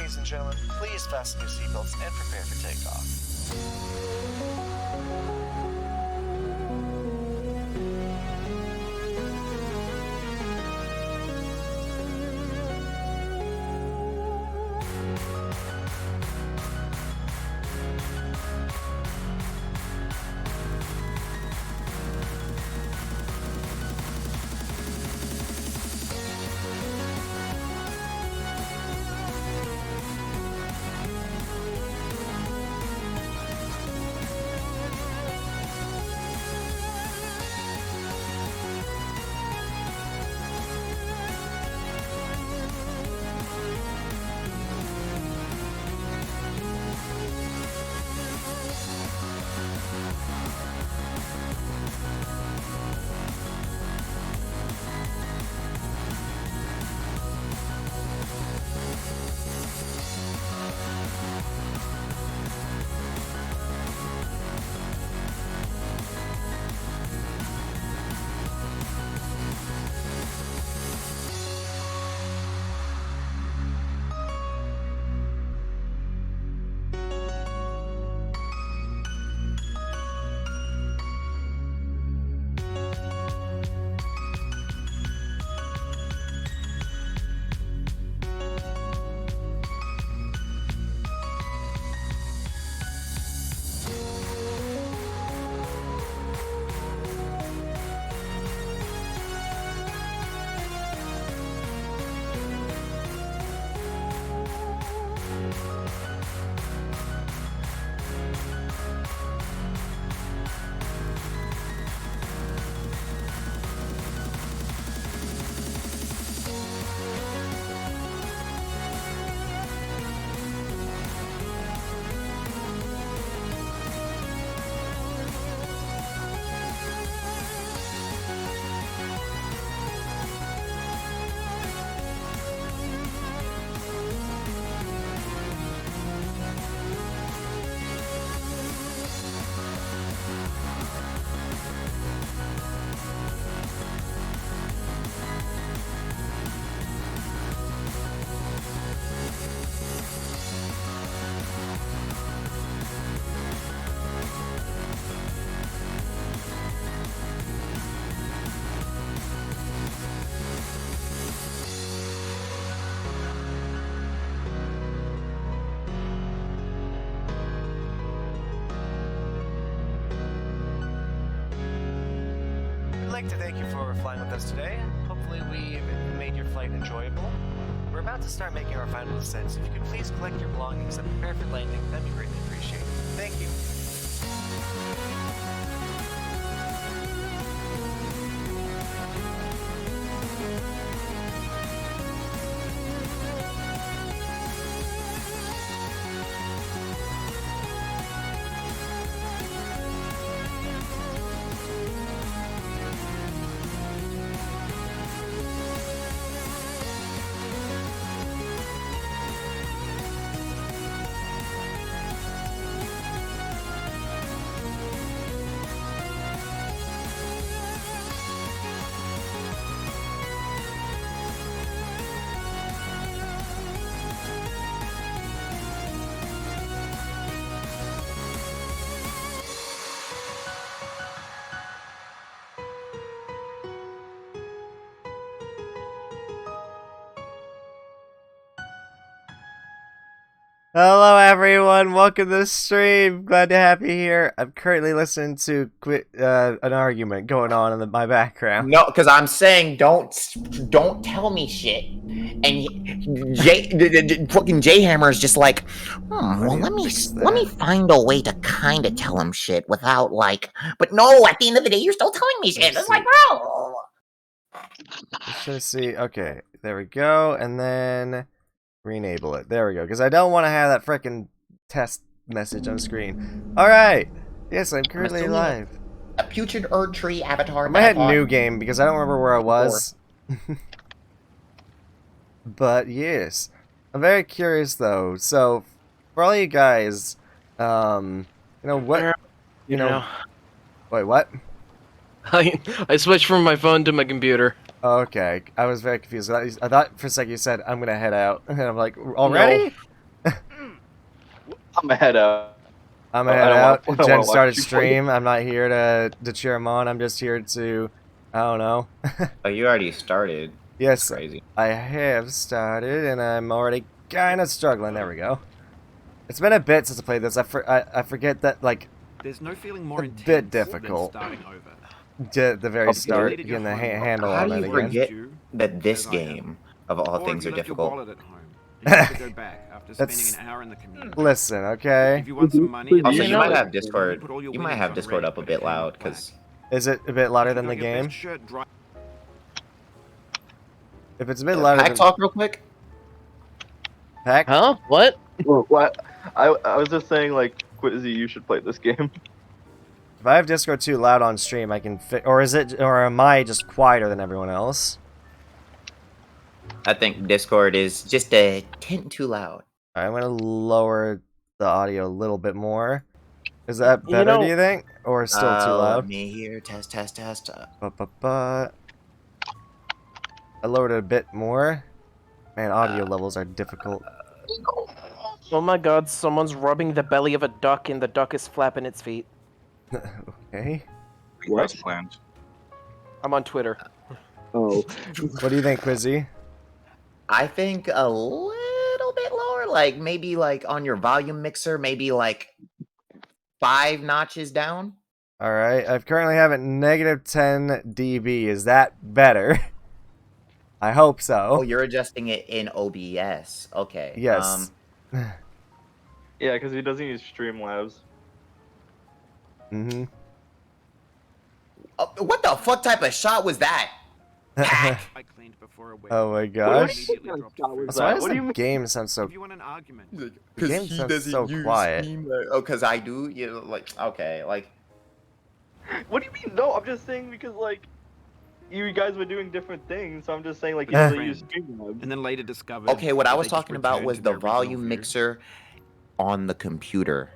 Ladies and gentlemen, please fasten your seatbelts and prepare for takeoff. We'd like to thank you for flying with us today. Hopefully we've made your flight enjoyable. We're about to start making our final descent, so if you could please collect your belongings and prepare for landing, that'd be greatly appreciated. Thank you. Hello everyone, welcome to the stream. Glad to have you here. I'm currently listening to an argument going on in my background. No, because I'm saying don't tell me shit. And fucking J-Hammer is just like, well, let me find a way to kind of tell him shit without like. But no, at the end of the day, you're still telling me shit. It's like, bro. Let's see. Okay, there we go, and then re-enable it. There we go, because I don't want to have that frickin' test message on screen. Alright! Yes, I'm currently live. A putrid Erd Tree avatar. I might hit new game, because I don't remember where I was. But, yes. I'm very curious, though. So, for all you guys, you know, what... You know... Wait, what? I switched from my phone to my computer. Okay, I was very confused. I thought for a second you said, I'm gonna head out. And I'm like, already? I'm gonna head out. I'm I gonna head don't out. wanna- I don't Jen wanna started watch you. stream. I'm not here to cheer him on. I'm just here to, I don't know. Oh, you already started. Yes, Crazy. I have started, and I'm already kind of struggling. There we go. It's been a bit since I played this. I forget that, like, There's no feeling more a intense bit difficult. than starting over. At the very Okay. start, getting the handle How on do it you again. forget that this as I am. game, of all Or things, if are you left your difficult? wallet at home and you have to go back after spending That's- an hour in the commute. Listen, okay? If you want some money, and Also, You you know- might have put Discord. all your You might winnings have on Discord red, up a but bit hang on loud, black. because Is it a bit louder If you than the got your game? best shirt dry- If it's a bit louder Pack than talk real quick. Pack, Huh? What? What? I was just saying, like, Quizzy, you should play this game. if I have Discord too loud on stream, I can or am I just quieter than everyone else? I think Discord is just a tint too loud. Alright, I'm gonna lower the audio a little bit more. Is that You better, know- do you think? Or still too Let loud? me hear. Test. Ba-ba-ba. I lowered it a bit more. Man, audio levels are difficult. Oh my god, someone's rubbing the belly of a duck and the duck is flapping its feet. Okay. What? planned? I'm on Twitter. Oh. What do you think, Quizzy? I think a little bit lower, like maybe like on your volume mixer, maybe like 5 notches down. Alright, I currently have it -10 dB. Is that better? I hope so. Oh, you're adjusting it in OBS. Okay. Yes. Yeah, because he doesn't use Streamlabs. Mm-hmm. What the fuck type of shot was that? Hack. I cleaned before a wedding. Oh my What gosh. kind of shot was So why that? does What do you the mean? game sound so... If you want an argument, The game sounds so quiet. Oh, because I do. You know, like okay, like What do you mean? No, I'm just saying because, like, you guys were doing different things, so I'm just saying, like, you still use Streamlabs. and then later discovered. okay. What that I they was just talking about returned was to the their original volume view. mixer on the computer.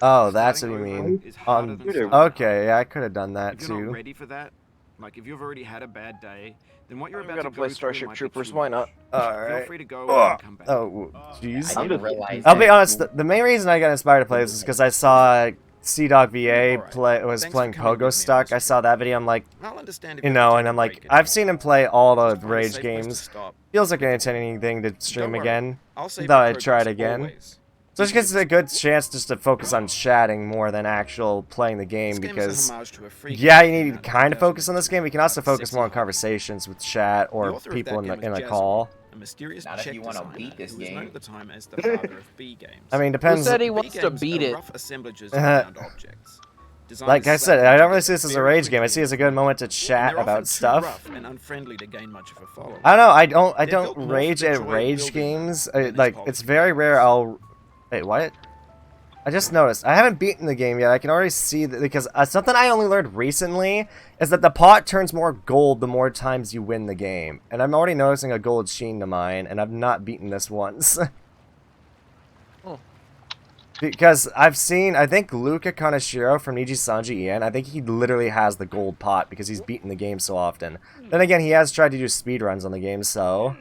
Oh, that's what Starting you over mean. is harder than starting Okay, yeah, I could have done that If you're not too. ready for that, like if you've already had a bad day, then what you're I'm about gonna to play go through Starship might be Troopers, too why much. not? Feel Alright. free to go and come back. Oh, jeez. I I'm didn't just- realize. I'll be that. honest, the main reason I got inspired to play this is because I saw CDog VA Alright. was Thanks playing for coming with me Pogo on Stuck. this I trip. saw that video, I'm like, I'll understand if you you know, take and a I'm break like, at I've night. seen him play all the Just find a Rage safe place to games. stop. Feels like an entertaining thing to stream Don't worry. again. I'll save Thought your I'd try it progress again. always. Just because it's a good chance just to focus on chatting more than actual playing the game, This game is a because homage to a free yeah, you game need that to came out kind in of focus on this game. You can also 2006 focus more on conversations with chat The or author of people that in game a is call. A mysterious Not if Czech you wanna designer beat this who was known game. at the time as the father of B games. I mean, depends. said he B wants to games beat are it? rough assemblages of round objects. Designed Like I to said, slap I into don't really each see this as a other rage game. I quickly see it as a and good moment to and chat they're often about too stuff. rough and unfriendly to gain much of a following. I don't know. I They're don't built more rage for the at joy of rage building games. than its Like polished it's very rare. mechanics. Wait, what? I just noticed. I haven't beaten the game yet. I can already see that because something I only learned recently is that the pot turns more gold the more times you win the game, and I'm already noticing a gold sheen to mine, and I've not beaten this once. Because I've seen, I think Luca Kaneshiro from Niji Sanji Ien, I think he literally has the gold pot because he's beaten the game so often. Then again, he has tried to do speedruns on the game, so...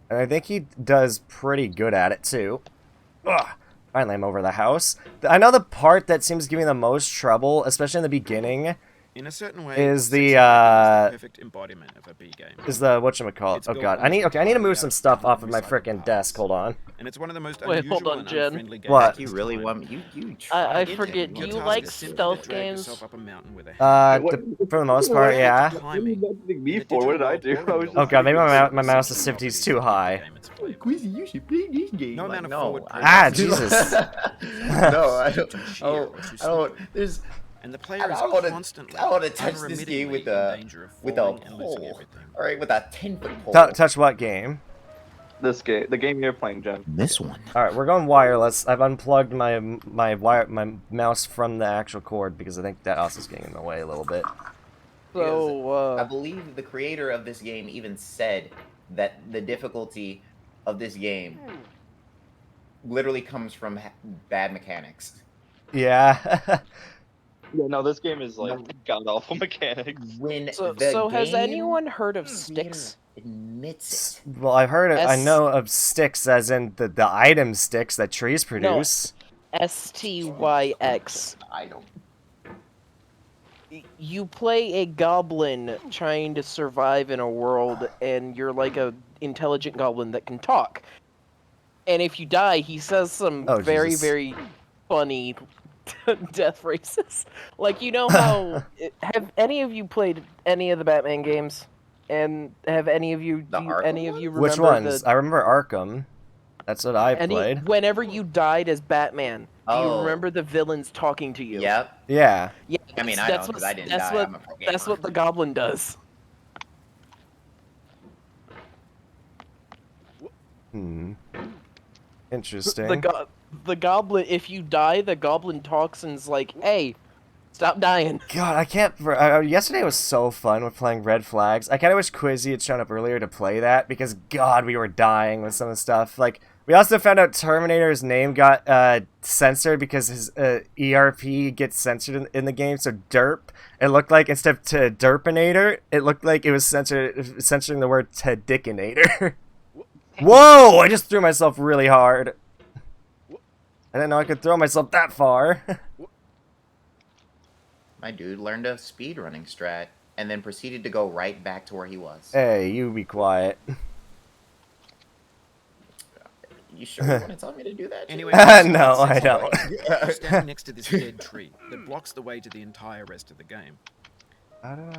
And I think he does pretty good at it, too. Ugh. Finally, I'm over the house. I know the part that seems to give me the most trouble, especially in the beginning, In a certain way, is the, 600 is the perfect embodiment of a B game. is the whatchamacallit. It's Oh built god, on I need to move out some of stuff cardboard off of my recycled frickin' desk. parts. Hold on. And it's one of the most Wait, unusual hold on, and Jen. unfriendly games What? of You its really time. want you I Your forget, task do you is like simply to stealth drag games? yourself up a mountain with a hammer. For the most part, yeah. Timing. Me for? What did I do? I was just Oh god, maybe thinking- my mouse sensitivity's too high. Quizzy, you should play this game. No Like, amount of no, forward I- Ah, Jesus. No, I don't. Too sheer Oh, or too I slow. don't. There's. And the player is I wanna- constantly, I wanna touch this game with unremittingly a- in danger of with a falling and losing pole. everything. All right, with a 10-foot pole. Touch what game? This game, the game you're playing, Jen. This one. All right, we're going wireless. I've unplugged my mouse from the actual cord because I think that also is getting in the way a little bit. So, I believe the creator of this game even said that the difficulty of this game literally comes from bad mechanics. Yeah. Yeah, no, this game is like god awful mechanics. When So, the so has game anyone heard of creator Styx? admits it. Well, I've heard it. I S- know of sticks, as in the item sticks that trees produce. STYX. I don't. You play a goblin trying to survive in a world, and you're like a intelligent goblin that can talk. And if you die, he says some Oh, very, Jesus. very funny death races. Like, you know how... have any of you played any of the Batman games? And have any of you... The Arkham any of you remember Which ones? the... I remember Arkham. That's what I played. Whenever you died as Batman, do you Oh. remember the villains talking to you? Yep. Yeah. Yeah, I mean, I that's don't, because what- I didn't that's die. what- I'm a pro gamer. That's what the goblin does. Interesting. The goblin, if you die, the goblin talks and's like, "Hey, stop dying." God, I can't. Yesterday was so fun with playing Red Flags. I kind of wish Quizzy had shown up earlier to play that because, God, we were dying with some of the stuff. Like, we also found out Terminator's name got censored because his ERP gets censored in the game. So Derp, it looked like instead of to Derpinator, it looked like it was censoring the word Tedicinator. Whoa! I just threw myself really hard. I didn't know I could throw myself that far. My dude learned a speedrunning strat and then proceeded to go right back to where he was. Hey, you be quiet. You sure you want to tell me to do that? Anyway, No, I don't. You're standing next to this dead tree that blocks the way to the entire rest of the game.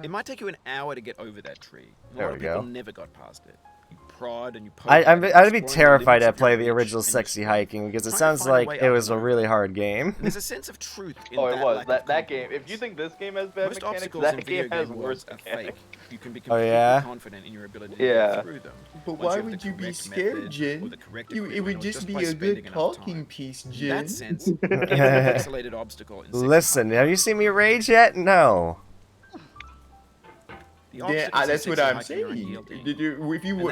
It might take you an hour to get over that tree. A There lot of we people go. never got past it. You prod and you poke. I'd and be exploring the terrified limits to of play your the reach original and your Sexy strength. Hiking because it Trying to sounds find a like way it up was a and really over. hard game. And there's a sense of truth in Oh, that it was. lack of That game. If confidence. you think this game has bad Most mechanics, obstacles that in game video has game worse worlds are fake. mechanics. You can be Oh, completely yeah? confident in your ability to Yeah. get through them. But Once why have the would you be correct scared, method or Jin? the correct It equipment would or just be by a spending good enough talking time. piece, In Jin. that sense, every pixelated obstacle in Second Listen, Life have you seen me rage yet? No. The Yeah, obstacles in that's what Second I'm Life are saying. unyielding. If And that you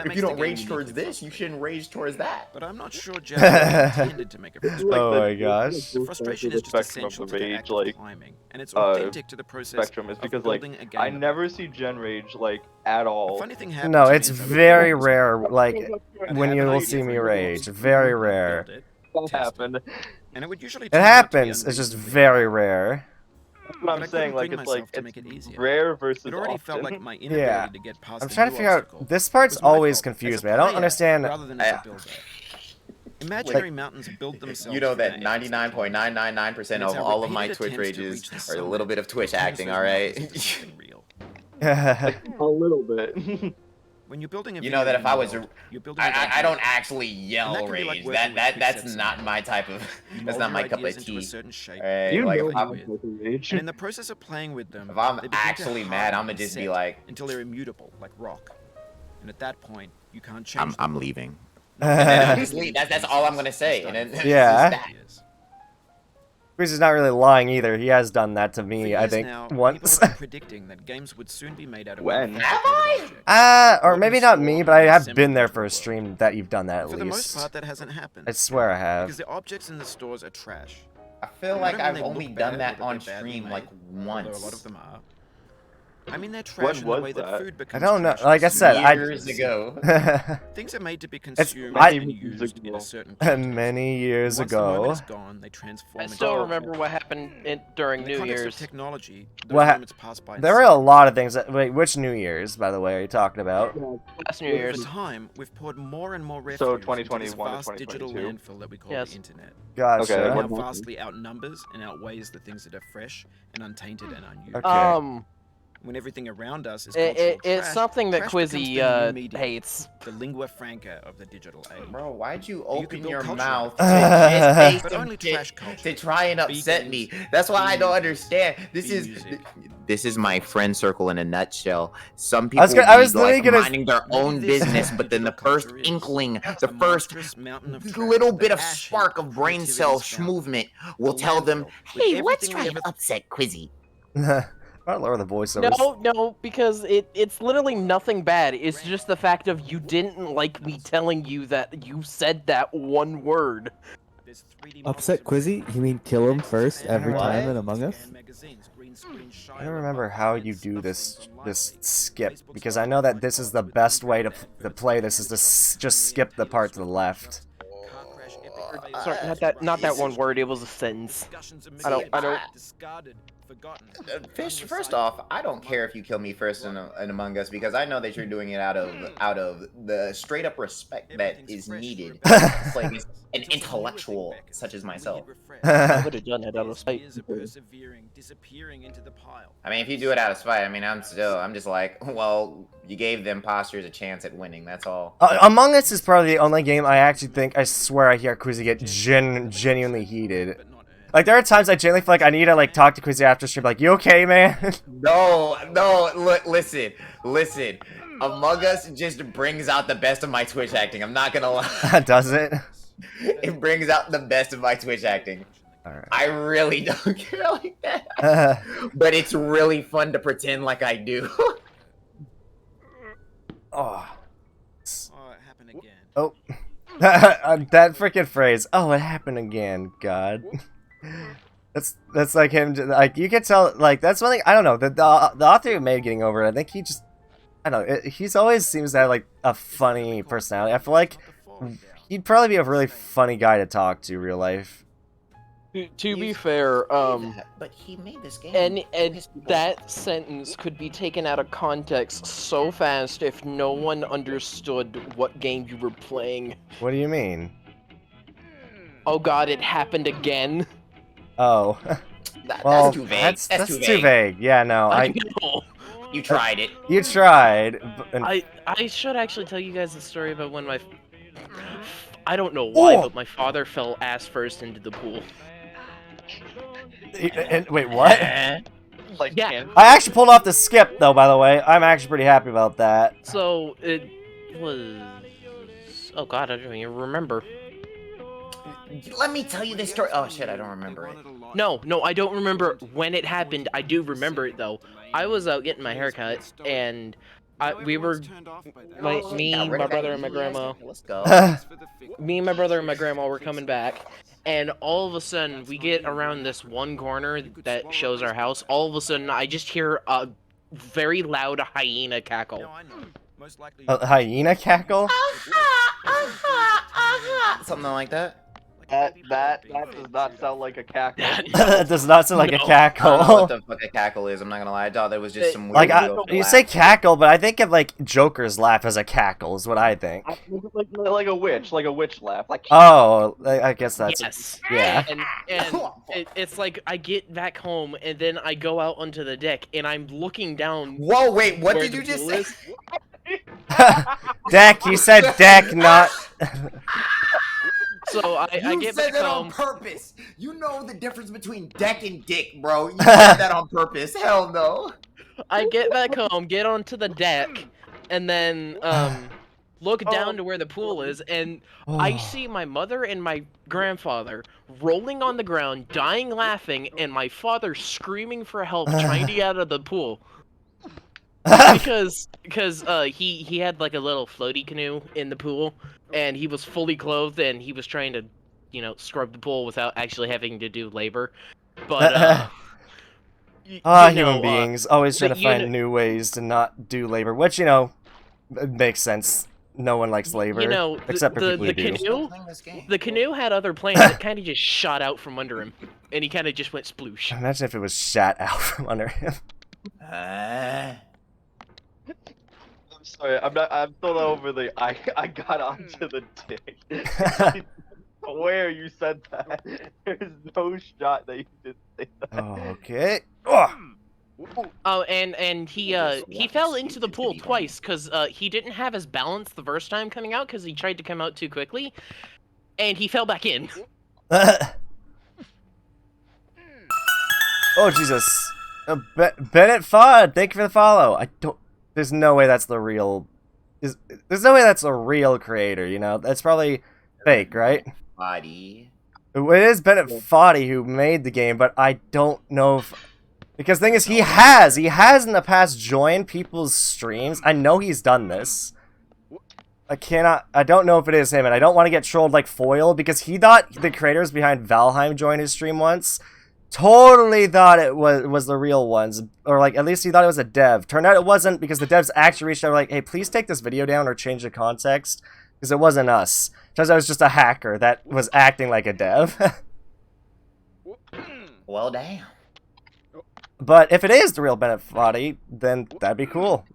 makes don't the game rage towards uniquely this, you shouldn't rage towards that. But I'm not sure Jack intended to make it frustrating. Oh the- my gosh. The frustration is just spectrum of essential the to the rage, act of like, climbing, and it's authentic to the process spectrum is of because like building a game. I never see Gen Rage like at A all. funny thing happened No, to me it's as I was very building this rare, game. like, I'd when have you an will idea see for me a new rage. obstacle, Very I'd rare. build it, That test it, happened. and it would usually It turn out to be happens, it's just unreasonably very hard. rare. That's But what I I'm couldn't saying. Like bring it's like myself to make it it's easier. rare versus It already often. felt like my inability Yeah. to get past I'm a trying to new figure out, obstacle this part's was my always fault confused as a me. I don't player understand. rather than as a builder. Imaginary mountains build themselves. You know from that our efforts to climb. 99.999% And it's of our all of my repeated Twitch attempts to rages reach the are a summit little bit of Twitch that turns acting, those alright? mountains into something real. A little bit. When you're building a You know video that if game I was world, you're building it I ideally. don't actually And yell that can be like rage. working That with that's presets not and my type of. You That's mold not my your cup of ideas into tea. a certain shape. Right? You Like know if how I'm, to rage. And in the process of playing with them, if I'm they begin to actually mad, harden I'ma and just be set like, until they're immutable, like rock. And at that point, you can't change them. I'm leaving. And then I'll just leave. That's all I'm gonna say. And then Yeah. it's just that. Chris is not really lying either. He has done that to For me, I years think, now, once. people have been predicting that games would soon be made out of When? more Have fabricated objects. Or What maybe you not store me, but I and have assemble been there into for a world. stream that you've done that at For the most least. part, that hasn't happened. I swear I Because have. the objects in the stores are trash. I feel I like don't mean I've they only look done bad that or that on they're badly stream like made, although a lot of once. them are. I mean, they're trash in the was way that that? food I becomes don't know. trash in Like I said, I Years ago. Things are made to be It's- consumed I- and used in a certain context. Many years Once the moment ago. is gone, they transform I into still objects. remember what happened during In the New context Year's. of technology, those What moments pass by in There were a seconds. lot of things that. Wait, which New Year's, by the way, are you talking about? Last New Over Year's. time, we've poured more and more refuge So into this 2021 to vast digital 2022? landfill that we call Yes. the internet. Gotcha. Okay, It what- now vastly outnumbers and outweighs the things that are fresh and untainted and unused. Okay. When everything around us is It's trash, something that trash becomes the Quizzy new medium, hates. the lingua franca of the digital age. Bro, why'd you can open build your culture mouth out to of just say But some only shit trash culture. to try and Be upset me? games, That's why be I don't music, understand. This be is music. this is my friend circle in a nutshell. Some people I was be, literally like gonna- minding their own Maybe this is business, what but then the digital first culture is. inkling, It's the a first monstrous mountain of trash, little bit the of ash spark heap of brain creativity's cell fountain, movement will the tell them, landfill with "Hey, let's everything try we and ever upset Quizzy." I lower the voiceovers. No, because it's literally nothing bad. It's just the fact of you didn't like me telling you that you said that one word. Upset Quizzy? You mean kill him first every What? time in Among Us? I don't remember how you do this skip, because I know that this is the best way to play this, is to just skip the part to the left. Sorry, not that one word. It was a sentence. I don't. Fish, first off, I don't care if you kill me first in Among Us, because I know that you're doing it out of the straight up respect that is needed. It's like an intellectual such as myself. I would have done it out of spite. I mean, if you do it out of spite, I mean, I'm just like, well, you gave the imposters a chance at winning. That's all. Among Us is probably the only game I actually think, I swear I hear Quizzy get genuinely heated. Like, there are times I genuinely feel like I need to, like, talk to Quizzy after stream, like, you okay, man? No, look, listen. Among Us just brings out the best of my Twitch acting. I'm not gonna lie. Does it? It brings out the best of my Twitch acting. Alright. I really don't care like that. But it's really fun to pretend like I do. Oh. Oh, it happened again. Oh. That freaking phrase. Oh, it happened again, God. That's like him, like, you can tell, like, that's one thing, I don't know, the author who made Getting Over It, I think he just, I don't know, he's always seems to have, like, a funny personality. I feel like he'd probably be a really funny guy to talk to real life. To be fair, but he made this game. and that sentence could be taken out of context so fast if no one understood what game you were playing. What do you mean? Oh God, it happened again. Oh. Well, that's too vague. That's too vague. Yeah, no, I know. You tried it. You tried. I should actually tell you guys the story about when I don't know why, but my father fell ass first into the pool. Wait, what? Like, Yeah. I actually pulled off the skip, though, by the way. I'm actually pretty happy about that. So, it was... Oh God, I don't even remember. Let me tell you this story. Oh shit, I don't remember it. No, I don't remember when it happened. I do remember it, though. I was out getting my haircut, and we were... Me, my brother, and my grandma... Let's go. Me and my brother and my grandma were coming back, and all of a sudden, we get around this one corner that shows our house. All of a sudden, I just hear a very loud hyena cackle. A hyena cackle? Something like that. That does not sound like a cackle. That does not sound like a I don't know cackle. what the fuck a cackle is. I'm not gonna lie. I thought that was just some weird. Like, you say cackle, but I think of, like, Joker's laugh as a cackle, is what I think. Like a witch laugh. Like, Oh, I guess that's... Yes. Yeah. And it's like I get back home, and then I go out onto the deck, and I'm looking down. Whoa, wait, what where did you the just pool say? is. Deck, you said deck, not... So I You get said back that home. on purpose. You know the difference between deck and dick, bro. You said that on purpose. Hell no. I get back home, get onto the deck, and then look down to where the pool is, and I see my mother and my grandfather rolling on the ground, dying laughing, and my father screaming for help, trying to get out of the pool. because he had like a little floaty canoe in the pool, and he was fully clothed, and he was trying to, scrub the pool without actually having to do labor. But human beings always trying to find new ways to not do labor, which, it makes sense. No one likes labor, except for people who do. The canoe had other planes that kind of just shot out from under him, and he kind of just went sploosh. Imagine if it was shot out from under him. I'm sorry, I'm still over the I got onto the dick. Where you said that? There's no shot that you did say that. Oh, okay. Oh, and he fell into the pool twice because he didn't have his balance the first time coming out because he tried to come out too quickly, and he fell back in. Oh, Jesus. Bennett Fudd, thank you for the follow. There's no way that's the real... There's no way that's the real creator, That's probably fake, right? Body. It is Bennett Foddy who made the game, but I don't know if... Because the thing is, he has in the past joined people's streams. I know he's done this. I don't know if it is him, and I don't want to get trolled like Foil, because he thought the creators behind Valheim joined his stream once. Totally thought it was the real ones, or like at least he thought it was a dev. Turned out it wasn't, because the devs actually reached out like, hey, please take this video down or change the context, because it wasn't us. Turns out it was just a hacker that was acting like a dev. Well, damn. But if it is the real Bennett Foddy, then that'd be cool.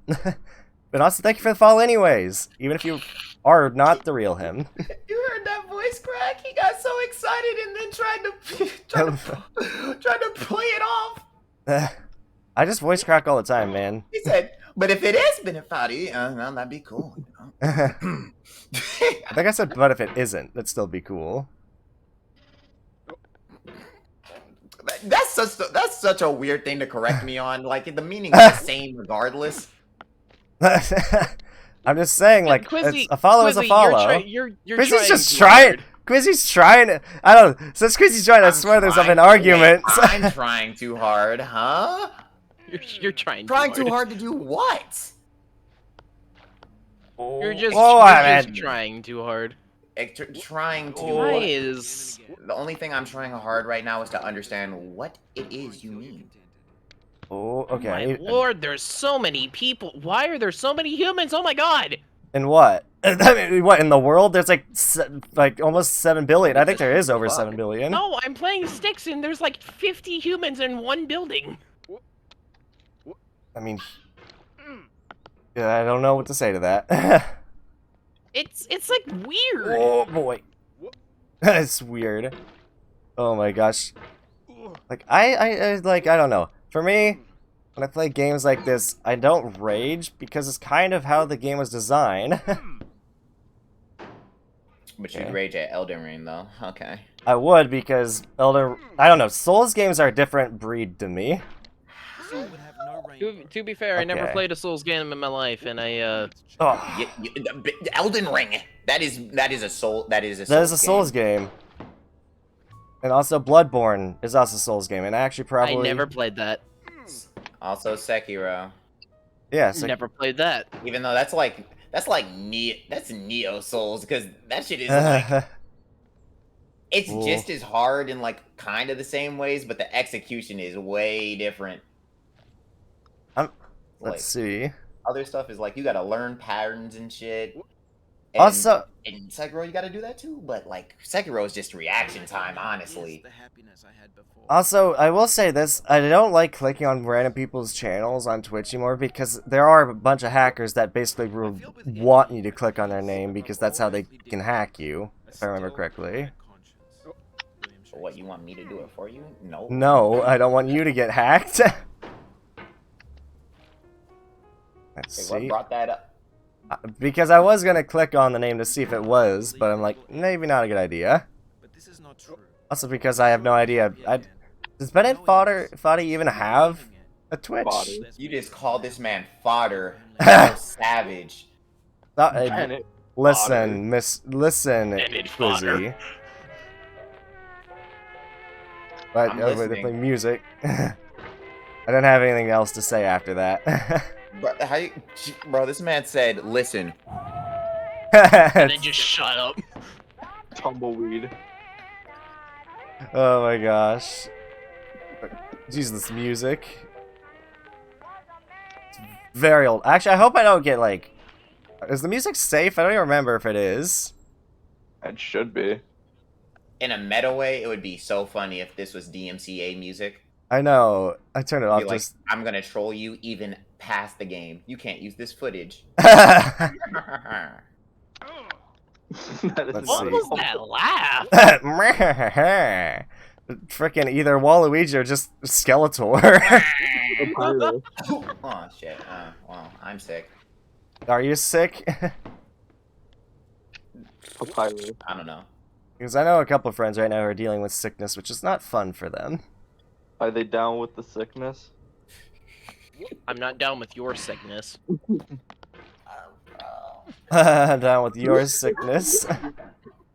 But also, thank you for the follow anyways, even if you are not the real him. You heard that voice crack? He got so excited and then tried to play it off. I just voice crack all the time, man. He said, but if it is Benefati, well, that'd be cool. You know? I think I said, but if it isn't, that'd still be cool. That's such a weird thing to correct me on. Like, the meaning is the same regardless. I'm just saying, like, Quizzy, a follow is a follow. You're Quizzy's just too trying. hard. Quizzy's trying. I don't. Since Quizzy's trying, I swear there's an argument. I'm trying too hard, huh? You're trying Too hard to do what? You're just, man. trying too hard. Trying to. Guys. The only thing I'm trying hard right now is to understand what it is you mean. Oh, okay. My lord, there's so many people. Why are there so many humans? Oh my god! In what? I mean, what, in the world? There's like almost 7 billion. I think there is over 7 billion. No, I'm playing Styx and there's like 50 humans in one building. I mean, yeah, I don't know what to say to that. It's like weird. Oh boy, it's weird. Oh my gosh. Like I don't know. For me, when I play games like this, I don't rage because it's kind of how the game was designed. But you'd rage at Elden Ring, though. Okay. I would, because I don't know, Souls games are a different breed to me. To be fair, I never Okay. played a Souls game in my life, and I Oh, Elden Ring. That is a soul. That is a Souls game. And also Bloodborne is also a Souls game, and actually probably... I never played that. Also Sekiro. Yeah, so... Never played that. Even though that's Neo Souls, because that shit is like it's Cool. just as hard in like kind of the same ways, but the execution is way different. Let's see. Other stuff is like you gotta learn patterns and shit. And Also... in Sekiro you gotta do that too, but like Sekiro is just reaction time, honestly. Also, I will say this, I don't like clicking on random people's channels on Twitch anymore because there are a bunch of hackers that basically want you to click on their name because that's how they can hack you, if I remember correctly. What, you want me to do it for you? No. No, I don't want you to get hacked. Let's Hey, what see. brought that up? Because I was going to click on the name to see if it was, but I'm like, maybe not a good idea. But this is not true. Also because I have no idea. Does Bennett Foddy even have a Twitch? You just call this man fodder. So savage. Bennett Listen, listen, Bennett fodder. Quizzy. But I'm they listening. play music. I didn't have anything else to say after that. Bro, this man said, listen. And then just shut up. Tumbleweed. Oh my gosh. Jeez, this music. It's very old. Actually, I hope I don't get like... Is the music safe? I don't even remember if it is. It should be. In a meta way, it would be so funny if this was DMCA music. I know. I turned it Be off like, just... I'm gonna troll you even past the game. You can't use this footage. That is Let's What see. was that laugh? Frickin' either Waluigi or just Skeletor. Oh shit. Well, I'm sick. Are you sick? Papyrus. I don't know. Because I know a couple of friends right now who are dealing with sickness, which is not fun for them. Are they down with the sickness? I'm not down with your sickness. Down with your sickness.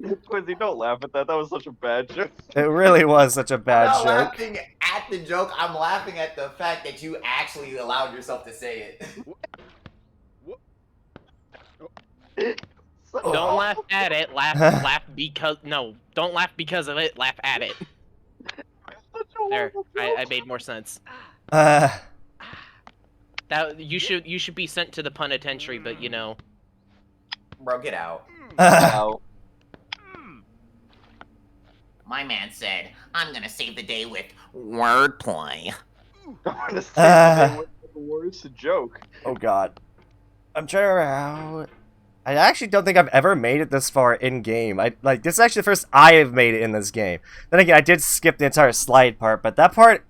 Quizzy, don't laugh at that. That was such a bad joke. It really was such a bad I'm not joke. laughing at the joke. I'm laughing at the fact that you actually allowed yourself to say it. Don't laugh at it. Laugh because don't laugh because of it. Laugh at it. There, I made more sense. That you should be sent to the penitentiary, but you know. Bro, get out. Now, My man said, I'm gonna save the day with wordplay. I'm gonna say what's the worst joke. Oh god. I'm trying to remember how... I actually don't think I've ever made it this far in game. This is actually the first I have made it in this game. Then again, I did skip the entire slide part, but that part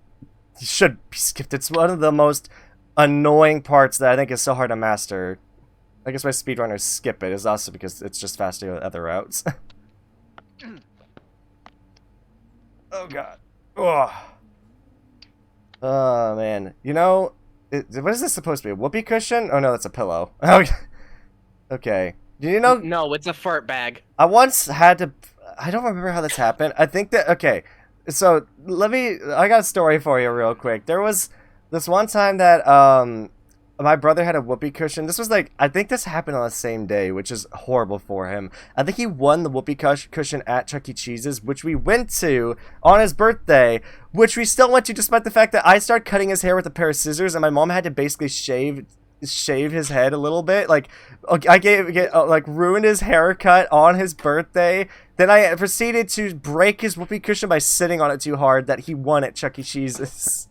should be skipped. It's one of the most annoying parts that I think is so hard to master. I guess why speedrunners skip it is also because it's just faster with other routes. Oh god. Oh man. You know, what is this supposed to be? A whoopee cushion? Oh no, that's a pillow. Okay. Do you know? No, it's a fart bag. I once had to... I don't remember how this happened. I think that... Okay. So, I got a story for you real quick. There was this one time that, my brother had a whoopee cushion. This was like... I think this happened on the same day, which is horrible for him. I think he won the whoopee cushion at Chuck E. Cheese's, which we went to on his birthday, which we still went to despite the fact that I started cutting his hair with a pair of scissors, and my mom had to basically shave his head a little bit. Like, I ruined his haircut on his birthday. Then I proceeded to break his whoopee cushion by sitting on it too hard that he won at Chuck E. Cheese's.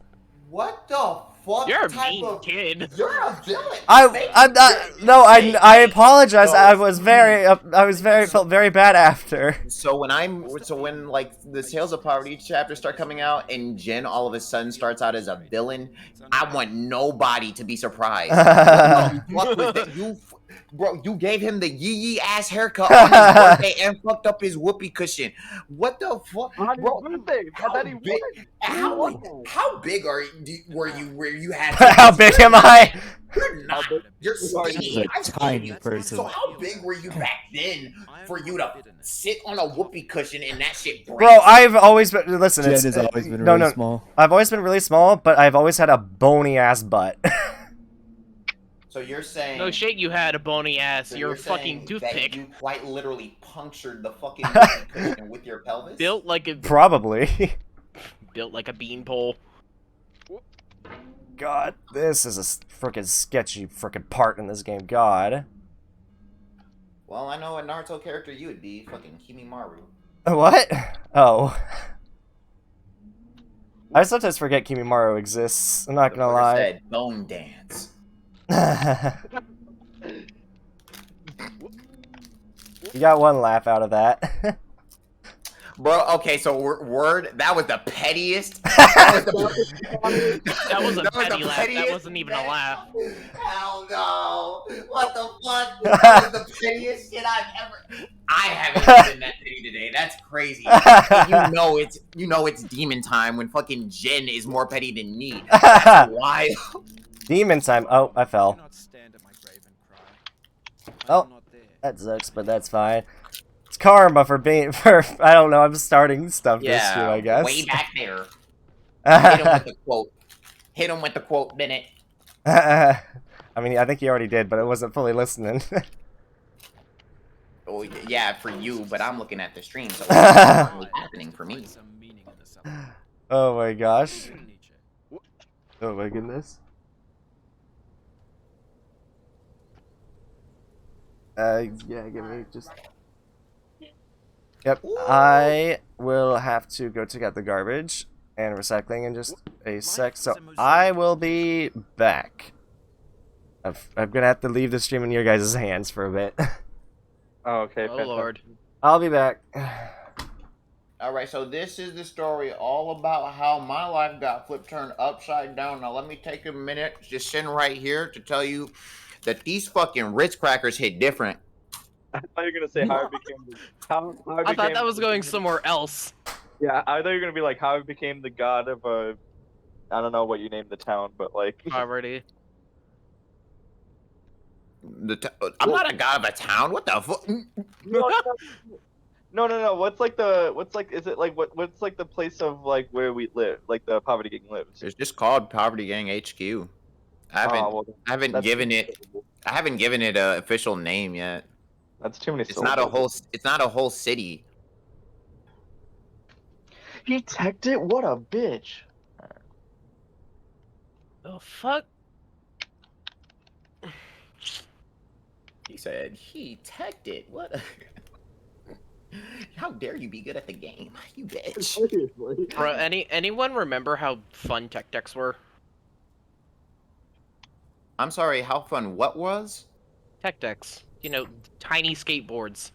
What the fuck? You're a mean kid. You're a villain. I'm not. No, I apologize. I felt very bad after. So when like the Tales of Poverty chapters start coming out and Jen all of a sudden starts out as a villain, I want nobody to be surprised. Bro, you gave him the yee ass haircut on his birthday and fucked up his whoopee cushion. What the fuck, bro? How big were you where you had? How big am I? You're not. You're skinny. He's a tiny person. So how big were you back then for you to sit on a whoopee cushion and that shit breaks? Bro, I've always been. Listen, Jen it's has always been really small. I've always been really small, but I've always had a bony ass butt. So you're saying... No shit, you had a bony ass. So you're a fucking saying toothpick. that you quite literally punctured the fucking whoopee cushion with your pelvis? Built like a Probably. built like a beanpole. God, this is a freaking sketchy freaking part in this game. God. Well, I know a Naruto character you would be. Fucking Kimimaru. What? Oh. I sometimes forget Kimimaru exists. I'm not gonna lie. Said bone dance. You got one laugh out of that. Bro, okay, so word, that was the pettiest. That was a petty laugh. That wasn't even a laugh. Hell no. What the fuck? That was the pettiest shit I've ever... I haven't been that petty today. That's crazy. You know it's demon time when fucking Jen is more petty than me. That's wild. Demon time. Oh, I fell. Oh, that sucks, but that's fine. It's karma for being I don't know. I'm starting stuff this year, I guess. Way back there. Hit him with the quote. Hit him with the quote, Bennett. I mean, I think he already did, but it wasn't fully listening. Oh yeah, for you, but I'm looking at the stream, so it's not happening for me. Oh my gosh. Oh my goodness. Yeah, give me just... Yep, I will have to go take out the garbage and recycling in just a sec, so I will be back. I'm gonna have to leave the stream in your guys' hands for a bit. Oh, okay. Oh lord. I'll be back. Alright, so this is the story all about how my life got flipped turned upside down. Now let me take a minute, just sitting right here to tell you that these fucking Ritz crackers hit different. I thought you were gonna say how I became. I thought that was going somewhere else. Yeah, I thought you were gonna be like how I became the god of a. I don't know what you named the town, but like. Poverty. I'm not a god of a town. What the fuck? No. What's like is it like what's like the place of like where we live, like the poverty gang lives? It's just called Poverty Gang HQ. I haven't given it an official name yet. That's too many It's not a syllables. whole. It's not a whole city. He teched it? What a bitch. The fuck? He said he teched it. What? How dare you be good at the game, you bitch. Seriously. Bro, anyone remember how fun tech decks were? I'm sorry. How fun? What was? Tech decks. You know, tiny skateboards.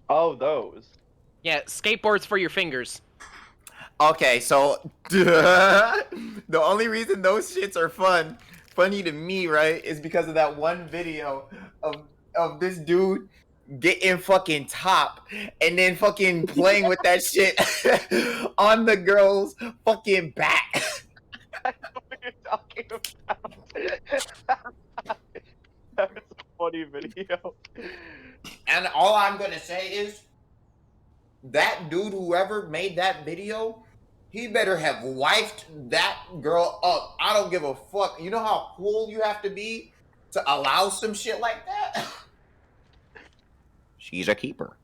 Oh, those. Yeah, skateboards for your fingers. Okay, so the only reason those shits are funny to me, right, is because of that one video of this dude getting fucking top and then fucking playing with that shit on the girl's fucking back. I know what you're talking about. That was a funny video. And all I'm gonna say is that dude, whoever made that video, he better have wifed that girl up. I don't give a fuck. You know how cool you have to be to allow some shit like that? She's a keeper.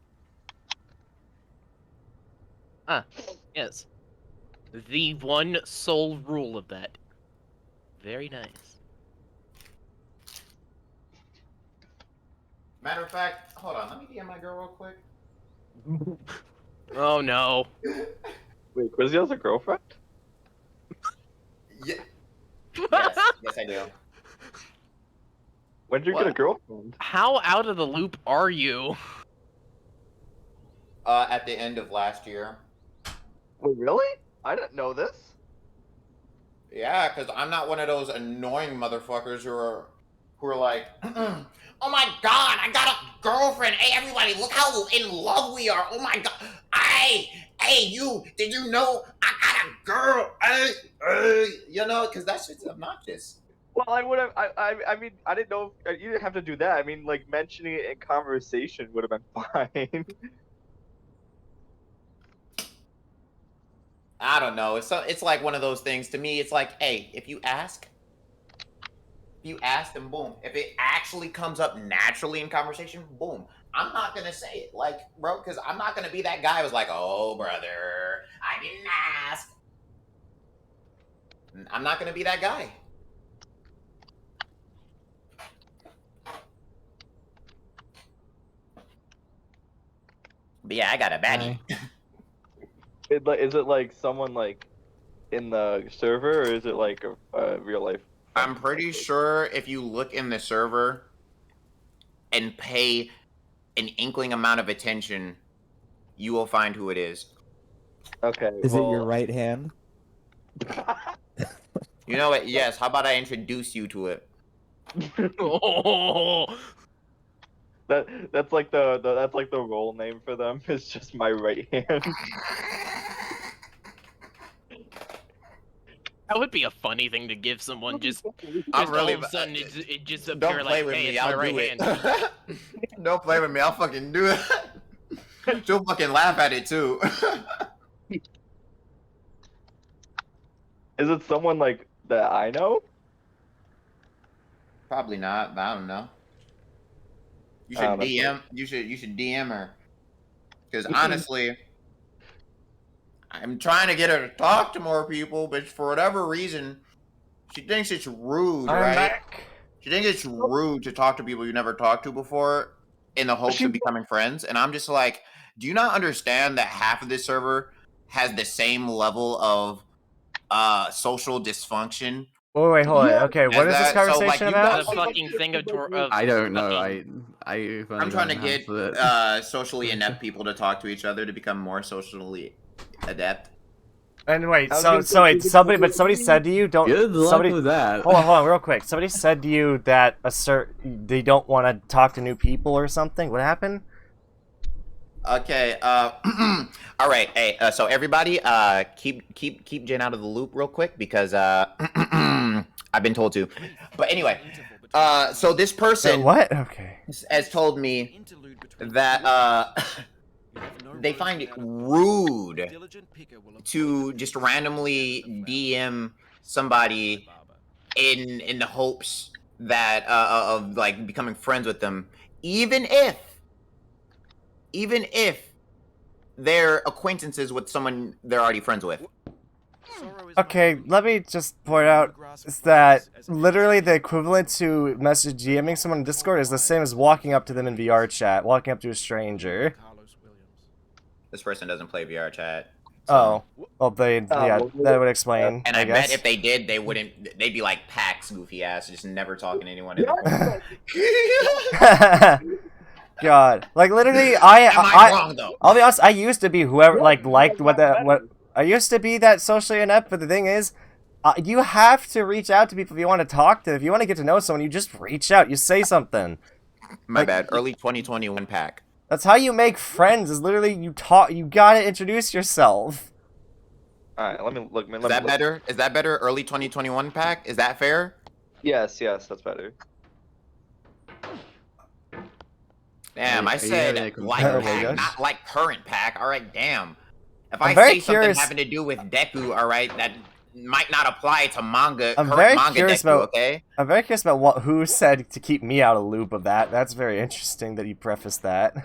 Yes. The one sole rule of that. Very nice. Matter of fact, hold on. Let me DM my girl real quick. Oh no. Wait, Quizzy has a girlfriend? Yeah. Yes, I do. When did you get a girlfriend? How out of the loop are you? At the end of last year. Wait, really? I didn't know this. Yeah, because I'm not one of those annoying motherfuckers who are like, oh my god, I got a girlfriend. Hey, everybody, look how in love we are. Oh my god. Hey, you, did you know I got a girl? Hey, you know, because that shit's obnoxious. Well, I would have. I mean, I didn't know. You didn't have to do that. I mean, like mentioning it in conversation would have been fine. I don't know. It's like one of those things. To me, it's like, hey, if you ask, then boom. If it actually comes up naturally in conversation, boom. I'm not gonna say it, like, bro, because I'm not gonna be that guy who's like, oh, brother, I didn't ask. I'm not gonna be that guy. But yeah, I got a baddie. Is it like someone like in the server, or is it like a real life? I'm pretty sure if you look in the server and pay an inkling amount of attention, you will find who it is. Okay. Is it your right hand? You know what? Yes. How about I introduce you to it? Oh. That's like the role name for them. It's just my right hand. That would be a funny thing to give someone just I'm really all of a sudden it just Don't appear play like, with hey, me. it's my I'll right do it. hand. Don't play with me. I'll fucking do it. She'll fucking laugh at it too. Is it someone like that I know? Probably not. But I don't know. You should That's DM. You should DM her. Because honestly, I'm trying to get her to talk to more people, but for whatever reason, she thinks it's rude, I'm right? back. She thinks it's rude to talk to people you never talked to before in the hopes of becoming friends. And I'm just like, do you not understand that half of this server has the same level of social dysfunction? Oh wait, hold on. Yeah. Okay, what is this So, like, conversation you about? The fucking thing of I don't know. fucking- I'm trying to get socially inept people to talk to each other to become more socially adept. And wait, I was so gonna so say, wait, somebody said to you, don't Good luck somebody with that. hold on, real quick. Somebody said to you that they don't want to talk to new people or something. What happened? Okay. All right. Hey. So everybody, keep Jen out of the loop real quick because I've been told to. But anyway, so this person What? Okay. has told me that they find it rude to just randomly DM somebody in the hopes that of like becoming friends with them, even if even if they're acquaintances with someone they're already friends with. Okay, let me just point out is that literally the equivalent to message DMing someone in Discord is the same as walking up to them in VR chat, walking up to a stranger. This person doesn't play VR chat. So. Oh, well, yeah, well, that would explain. And I I bet guess. if they did, they wouldn't. They'd be like Pax, goofy ass, just never talking to anyone. God, like literally, Am I wrong though? I'll be honest. I used to be whoever liked what. I used to be that socially inept, but the thing is, you have to reach out to people if you want to talk to them. If you want to get to know someone, you just reach out. You say something. My bad. Early 2021 pack. That's how you make friends. Is literally you talk. You gotta introduce yourself. All right, let me look. Is that better? Is that better? Early 2021 pack. Is that fair? Yes, that's better. Damn, I said like Oh my pack, gosh. not like current pack. All right, damn. If I'm I very say something curious- having to do with Deku, all right, that might not apply to manga. I'm current very manga curious Deku, about- okay? I'm very curious about who said to keep me out of the loop of that. That's very interesting that you prefaced that.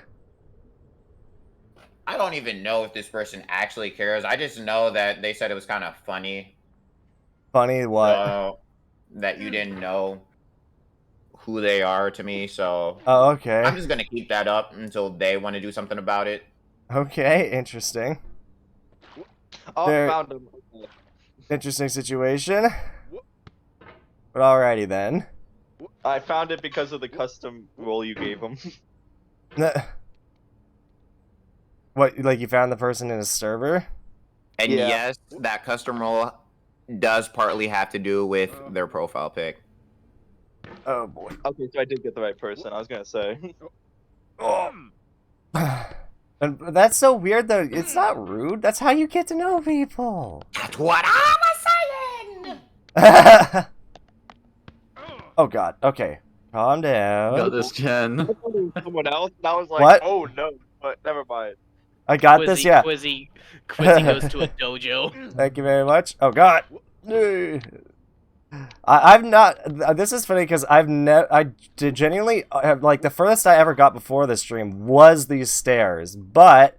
I don't even know if this person actually cares. I just know that they said it was kind of funny. Funny what? That you didn't know who they are to me, so Oh, okay. I'm just gonna keep that up until they want to do something about it. Okay, interesting. Oh, There- found him. Interesting situation. But alrighty then. I found it because of the custom role you gave him. What, like you found the person in a server? And Yeah. yes, that custom role does partly have to do with their profile pic. Oh boy. Okay, so I did get the right person. I was gonna say. And that's so weird though. It's not rude. That's how you get to know people. That's what I'm saying! Oh god. Okay. Calm down. Got this, Jen. Someone else. And I was like, What? oh no, but never mind. I got this, yeah. Quizzy goes to a dojo. Thank you very much. Oh god. I've not. This is funny because I did genuinely have, like, the furthest I ever got before this stream was these stairs. But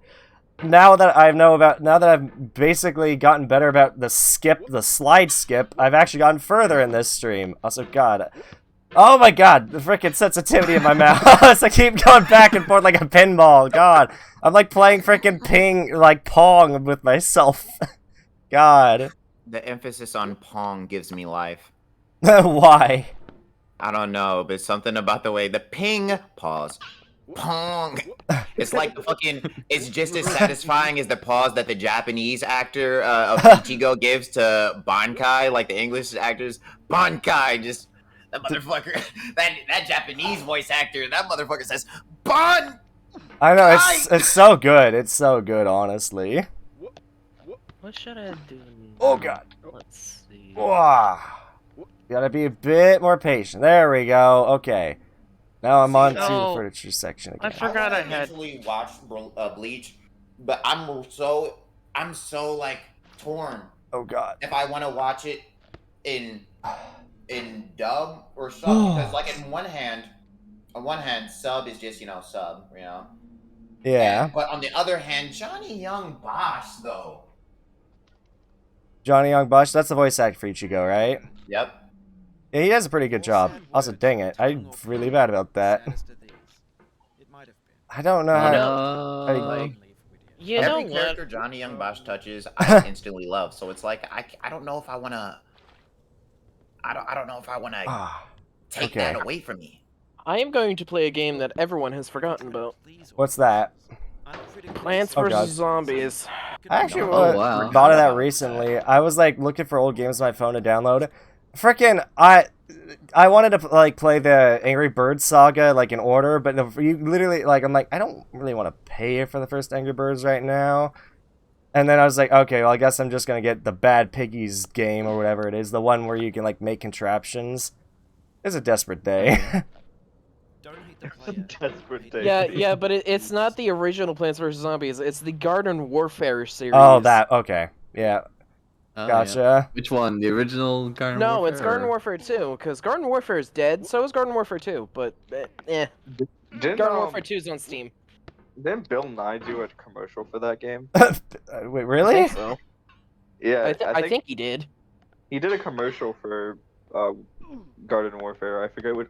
now that I've basically gotten better about the slide skip, I've actually gotten further in this stream. Also, God. Oh my god, the freaking sensitivity in my mouse. I keep going back and forth like a pinball. God. I'm like playing freaking Pong with myself. God. The emphasis on Pong gives me life. Why? I don't know, but something about the way the ping pause. Pong. It's like the fucking. It's just as satisfying as the pause that the Japanese actor of Ichigo gives to Bankai, like the English actors. Bankai, just that motherfucker. That Japanese voice actor, that motherfucker says Bon. I know, it's so good. It's so good, honestly. What should I do? Oh god. Let's see. Wow. Gotta be a bit more patient. There we go. Okay. Now I'm on to the Oh, furniture section I again. forgot I wanna had. eventually watch Bleach, but I'm so like torn Oh god. if I want to watch it in dub or sub because like on one hand sub is just sub Yeah. but on the other hand Johnny Young Bosch though. Johnny Young Bush, that's the voice actor for Ichigo, right? Yep. Yeah, he does a pretty good job. Also, dang it, I'm really bad about that. I don't know how. No. You know Every what? character Johnny Young Bosch touches, I instantly love. So it's like I don't know if I wanna. I don't know if I wanna Ah, take okay. that away from me. I am going to play a game that everyone has forgotten about. what's that? Plants Oh, God. vs. Zombies. I actually Oh, wow. thought of that recently. I was like looking for old games on my phone to download. Frickin' I wanted to like play the Angry Birds saga like in order, but you literally like I'm like I don't really want to pay for the first Angry Birds right now. And then I was like, okay, well I guess I'm just gonna get the Bad Piggies game or whatever it is, the one where you can like make contraptions. It's a desperate day. Desperate day. Yeah, but it's not the original Plants vs. Zombies. It's the Garden Warfare series. Oh, that okay, yeah, Oh, gotcha. yeah. Which one? The original Garden No, Warfare? it's Garden or- Warfare 2, because Garden Warfare is dead, so is Garden Warfare 2, but, Didn't Garden Warfare 2 is on Steam. Didn't Bill Nye do a commercial for that game? Wait, I really? think so. Yeah, I think he did. he did a commercial for Garden Warfare. I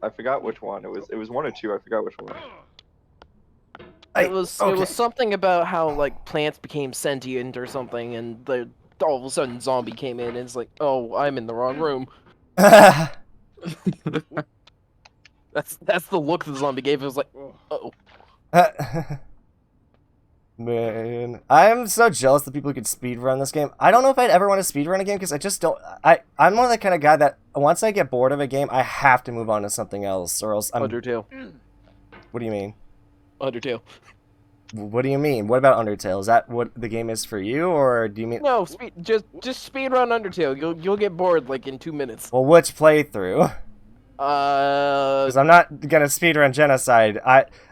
forgot which one. It was one or two. I forgot which one. It was something about how like plants became sentient or something, and all of a sudden zombie came in, and it's like, oh, I'm in the wrong room. That's the look the zombie gave. It was like, oh. Man, I'm so jealous of people who could speedrun this game. I don't know if I'd ever want to speedrun a game because I just don't. I'm one of the kind of guy that once I get bored of a game, I have to move on to something else, or else I'm. Undertale. What do you mean? Undertale. What do you mean? What about Undertale? Is that what the game is for you, or do you mean? No, just speedrun Undertale. You'll get bored like in 2 minutes. Well, which playthrough? Because I'm not gonna speedrun Genocide.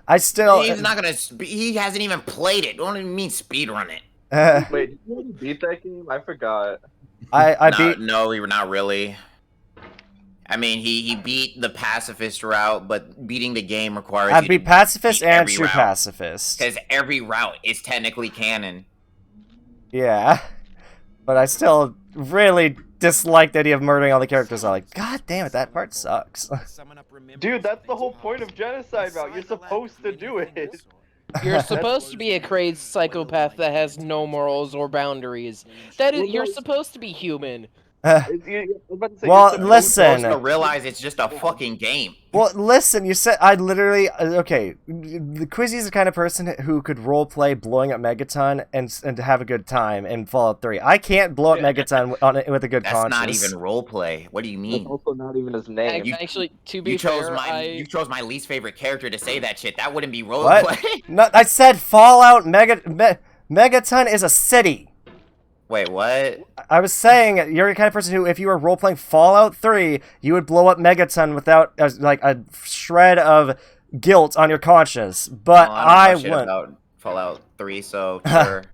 I still. He's not gonna. He hasn't even played it. Don't even mean speedrun it. Wait, did you already beat that game? I forgot. I beat. No, we were not really. I mean, he beat the pacifist route, but beating the game requires. I beat pacifist and true route, pacifist. because every route is technically canon. Yeah, but I still really dislike the idea of murdering all the characters. I'm like, God damn it, that part sucks. Dude, that's the whole point of Genocide route. You're supposed to do it. You're supposed to be a crazed psychopath that has no morals or boundaries. You're supposed to be human. Well, listen. To realize it's just a fucking game. Well, listen. You said I literally okay. The Quizzy's the kind of person who could roleplay blowing up Megaton and have a good time in Fallout 3. I can't blow up Megaton with a good That's conscience. not even roleplay. What do you mean? That's also not even his name. Actually, to be You chose fair, you chose my least favorite character to say that shit. That wouldn't be What? roleplay. No, I said Fallout Megaton is a city. Wait, what? I was saying you're the kind of person who, if you were role-playing Fallout 3, you would blow up Megaton without like a shred of guilt on your conscience. But Well, I I don't know shit wouldn't. about Fallout 3, so sure.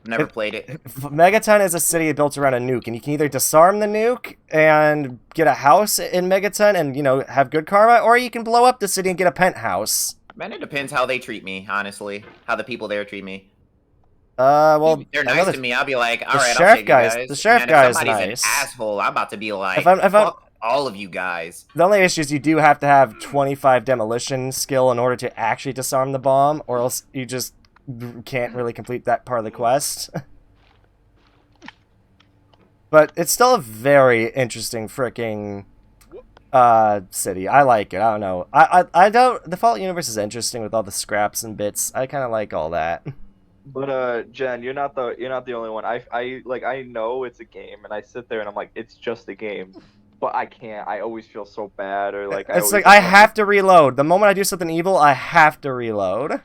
Never played it. Megaton is a city built around a nuke, and you can either disarm the nuke and get a house in Megaton and, you know, have good karma, or you can blow up the city and get a penthouse. Man, it depends how they treat me, honestly. How the people there treat me. Well, If they're nice to me, I'll be like, all right, I'll sheriff take guys- you guys. the sheriff And guy if is somebody's nice. an asshole, I'm about to be like, If I'm- fuck all of you guys. The only issue is you do have to have 25 demolition skill in order to actually disarm the bomb, or else you just can't really complete that part of the quest. But it's still a very interesting freaking city. I like it. I don't know. I don't. The Fallout universe is interesting with all the scraps and bits. I kind of like all that. But Jen, you're not the only one. I know it's a game, and I sit there and I'm like, it's just a game, but I can't. I always feel so bad, or like It's like I have to reload. The moment I do something evil, I have to reload.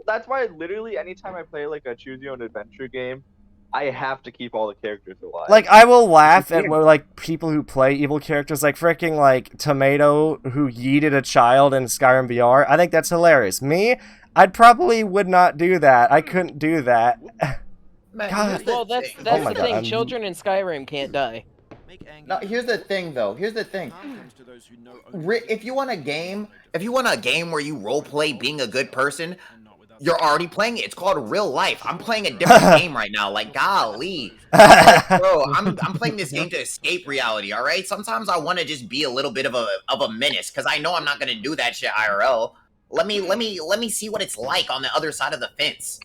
That's why literally anytime I play like a choose your own adventure game, I have to keep all the characters alive. Like, I will laugh at like people who play evil characters, like freaking like Tomato who yeeted a child in Skyrim VR. I think that's hilarious. Me, I'd probably would not do that. I couldn't do that. Man, God. Well, that's Oh my the God, thing. I'm- Children in Skyrim can't die. No, here's the thing, though. Here's the thing. If you want a game where you roleplay being a good person, you're already playing it. It's called real life. I'm playing a different game right now. Like, golly. Like, bro, I'm playing this game to escape reality, all right? Sometimes I want to just be a little bit of a menace, because I know I'm not going to do that shit IRL. Let me see what it's like on the other side of the fence.